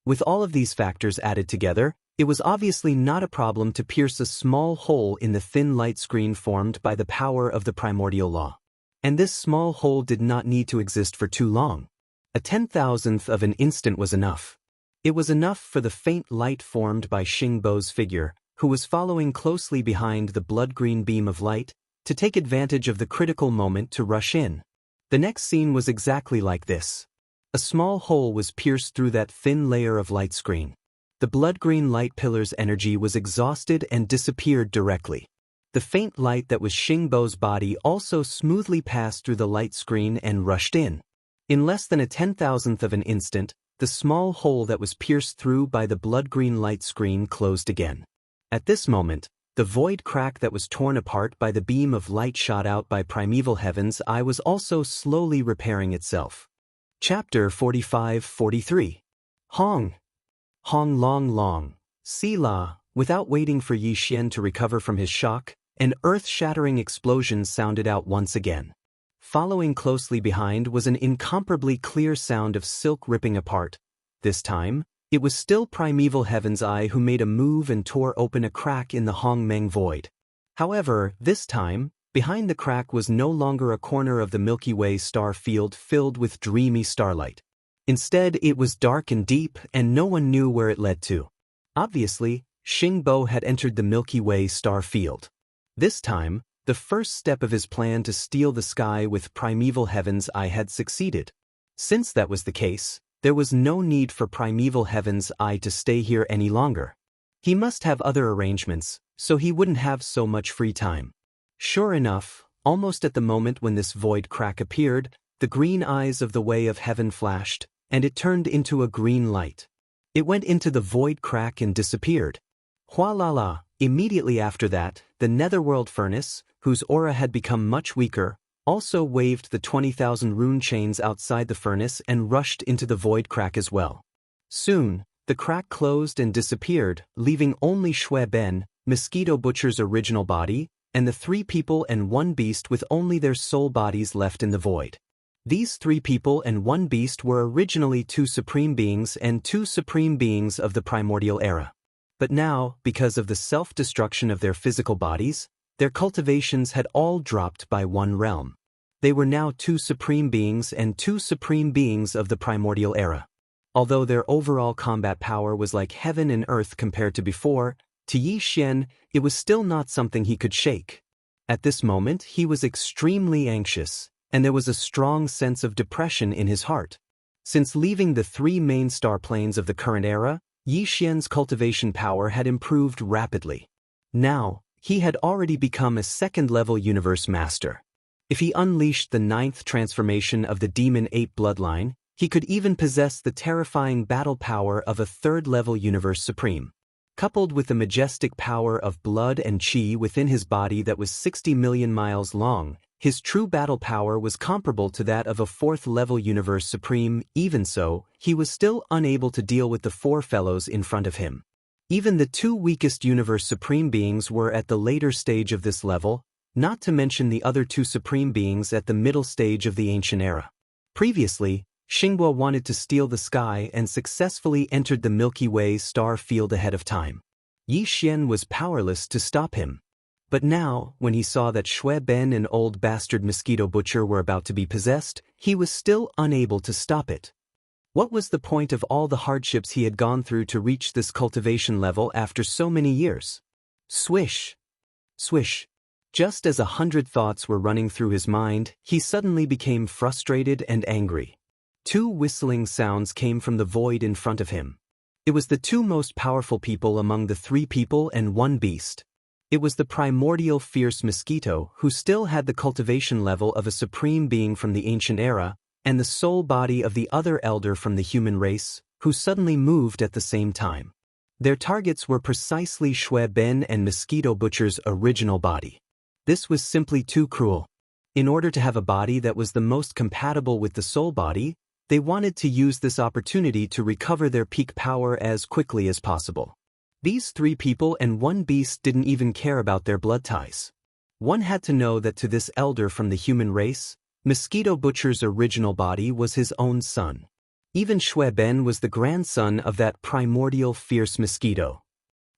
With all of these factors added together, it was obviously not a problem to pierce a small hole in the thin light screen formed by the power of the primordial law. And this small hole did not need to exist for too long. A 10,000th of an instant was enough. It was enough for the faint light formed by Xingbo's figure, who was following closely behind the blood-green beam of light, to take advantage of the critical moment to rush in. The next scene was exactly like this. A small hole was pierced through that thin layer of light screen. The blood-green light pillar's energy was exhausted and disappeared directly. The faint light that was Xingbo's body also smoothly passed through the light screen and rushed in. In less than a 10,000th of an instant, the small hole that was pierced through by the blood-green light screen closed again. At this moment, the void crack that was torn apart by the beam of light shot out by primeval Heaven's Eye was also slowly repairing itself. Chapter 45-43. Hong. Hong long long. Sila. Without waiting for Yi Xian to recover from his shock, an earth-shattering explosion sounded out once again. Following closely behind was an incomparably clear sound of silk ripping apart. This time, it was still primeval Heaven's Eye who made a move and tore open a crack in the Hong Meng void. However, this time, behind the crack was no longer a corner of the Milky Way star field filled with dreamy starlight. Instead, it was dark and deep, and no one knew where it led to. Obviously, Xingbo had entered the Milky Way star field. This time, the first step of his plan to steal the sky with primeval Heaven's Eye had succeeded. Since that was the case, there was no need for primeval Heaven's Eye to stay here any longer. He must have other arrangements, so he wouldn't have so much free time. Sure enough, almost at the moment when this void crack appeared, the green eyes of the Way of Heaven flashed, and it turned into a green light. It went into the void crack and disappeared. Hua-la-la! Immediately after that, the netherworld furnace, whose aura had become much weaker, also waved the 20,000 rune chains outside the furnace and rushed into the void crack as well. Soon, the crack closed and disappeared, leaving only Shui Ben, Mosquito Butcher's original body, and the 3 people and 1 beast with only their soul bodies left in the void. These 3 people and 1 beast were originally 2 supreme beings and 2 supreme beings of the primordial era. But now, because of the self-destruction of their physical bodies, their cultivations had all dropped by 1 realm. They were now 2 supreme beings and 2 supreme beings of the primordial era. Although their overall combat power was like heaven and earth compared to before, to Yi Xian, it was still not something he could shake. At this moment, he was extremely anxious, and there was a strong sense of depression in his heart. Since leaving the 3 main star planes of the current era, Yi Xian's cultivation power had improved rapidly. Now, he had already become a 2nd-level universe master. If he unleashed the 9th transformation of the demon ape bloodline, he could even possess the terrifying battle power of a 3rd-level universe supreme. Coupled with the majestic power of blood and qi within his body that was 60 million miles long, His true battle power was comparable to that of a fourth-level Universe Supreme. Even so, he was still unable to deal with the four fellows in front of him. Even the two weakest Universe Supreme beings were at the later stage of this level, not to mention the other two Supreme beings at the middle stage of the Ancient Era. Previously, Xinguo wanted to steal the sky and successfully entered the Milky Way star field ahead of time. Yi Xian was powerless to stop him. But now, when he saw that Shui Ben and old bastard Mosquito Butcher were about to be possessed, he was still unable to stop it. What was the point of all the hardships he had gone through to reach this cultivation level after so many years? Swish! Swish! Just as 100 thoughts were running through his mind, he suddenly became frustrated and angry. Two whistling sounds came from the void in front of him. It was the two most powerful people among the three people and one beast. It was the primordial fierce mosquito who still had the cultivation level of a supreme being from the ancient era, and the soul body of the other elder from the human race, who suddenly moved at the same time. Their targets were precisely Shui Ben and Mosquito Butcher's original body. This was simply too cruel. In order to have a body that was the most compatible with the soul body, they wanted to use this opportunity to recover their peak power as quickly as possible. These three people and one beast didn't even care about their blood ties. One had to know that to this elder from the human race, Mosquito Butcher's original body was his own son. Even Shui Ben was the grandson of that primordial fierce mosquito.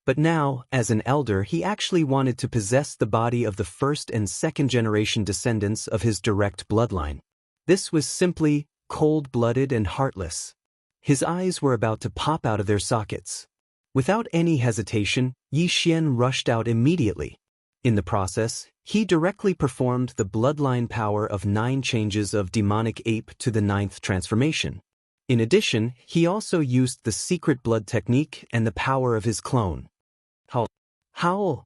But now, as an elder, he actually wanted to possess the body of the first and second generation descendants of his direct bloodline. This was simply cold-blooded and heartless. His eyes were about to pop out of their sockets. Without any hesitation, Yi Xian rushed out immediately. In the process, he directly performed the bloodline power of 9 changes of demonic ape to the 9th transformation. In addition, he also used the secret blood technique and the power of his clone. Howl! Howl!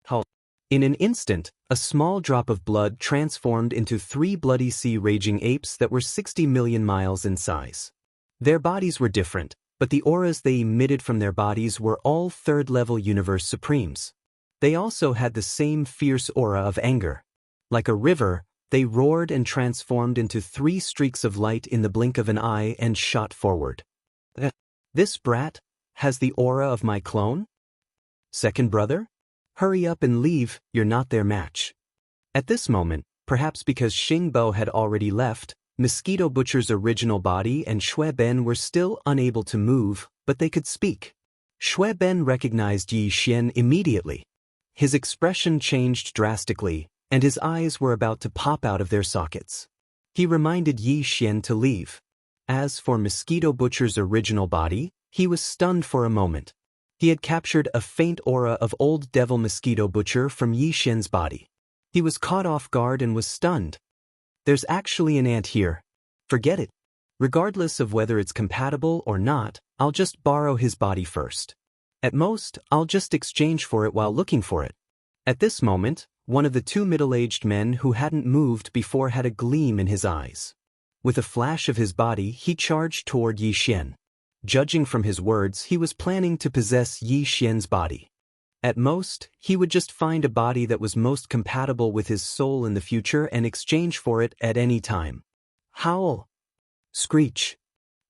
Howl! In an instant, a small drop of blood transformed into 3 bloody sea raging apes that were 60 million miles in size. Their bodies were different, but the auras they emitted from their bodies were all third-level Universe Supremes. They also had the same fierce aura of anger. Like a river, they roared and transformed into 3 streaks of light in the blink of an eye and shot forward. This brat has the aura of my clone? Second brother? Hurry up and leave, you're not their match. At this moment, perhaps because Xingbo had already left, Mosquito Butcher's original body and Shui Ben were still unable to move, but they could speak. Shui Ben recognized Yi Xian immediately. His expression changed drastically, and his eyes were about to pop out of their sockets. He reminded Yi Xian to leave. As for Mosquito Butcher's original body, he was stunned for a moment. He had captured a faint aura of old devil Mosquito Butcher from Yi Xian's body. He was caught off guard and was stunned. There's actually an ant here. Forget it. Regardless of whether it's compatible or not, I'll just borrow his body first. At most, I'll just exchange for it while looking for it. At this moment, one of the 2 middle-aged men who hadn't moved before had a gleam in his eyes. With a flash of his body, he charged toward Yi Xian. Judging from his words, he was planning to possess Yi Xian's body. At most, he would just find a body that was most compatible with his soul in the future and exchange for it at any time. Howl! Screech!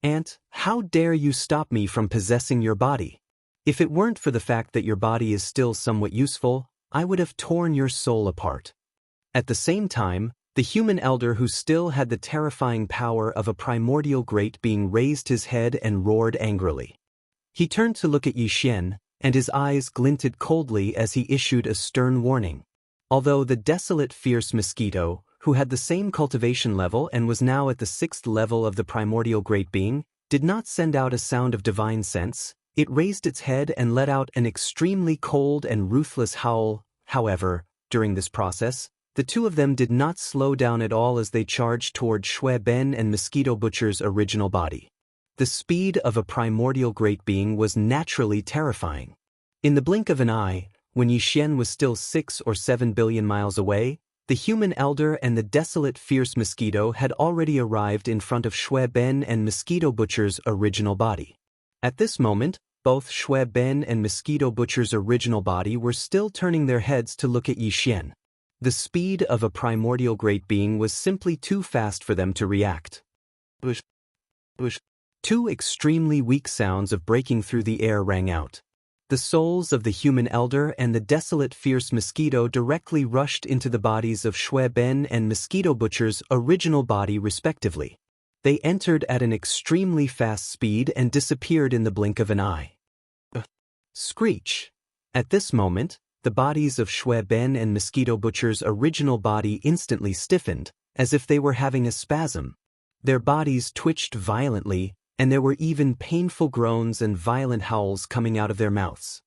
Ant, how dare you stop me from possessing your body? If it weren't for the fact that your body is still somewhat useful, I would have torn your soul apart. At the same time, the human elder who still had the terrifying power of a primordial great being raised his head and roared angrily. He turned to look at Yi Xian, and his eyes glinted coldly as he issued a stern warning. Although the desolate fierce mosquito, who had the same cultivation level and was now at the 6th level of the primordial great being, did not send out a sound of divine sense, it raised its head and let out an extremely cold and ruthless howl. However, during this process, the 2 of them did not slow down at all as they charged toward Shui Ben and Mosquito Butcher's original body. The speed of a primordial great being was naturally terrifying. In the blink of an eye, when Yi Xian was still 6 or 7 billion miles away, the human elder and the desolate fierce mosquito had already arrived in front of Shui Ben and Mosquito Butcher's original body. At this moment, both Shui Ben and Mosquito Butcher's original body were still turning their heads to look at Yi Xian. The speed of a primordial great being was simply too fast for them to react. Bush, bush. Two extremely weak sounds of breaking through the air rang out. The souls of the human elder and the desolate fierce mosquito directly rushed into the bodies of Shui Ben and Mosquito Butcher's original body respectively. They entered at an extremely fast speed and disappeared in the blink of an eye. Screech. At this moment, the bodies of Shui Ben and Mosquito Butcher's original body instantly stiffened, as if they were having a spasm. Their bodies twitched violently, and there were even painful groans and violent howls coming out of their mouths.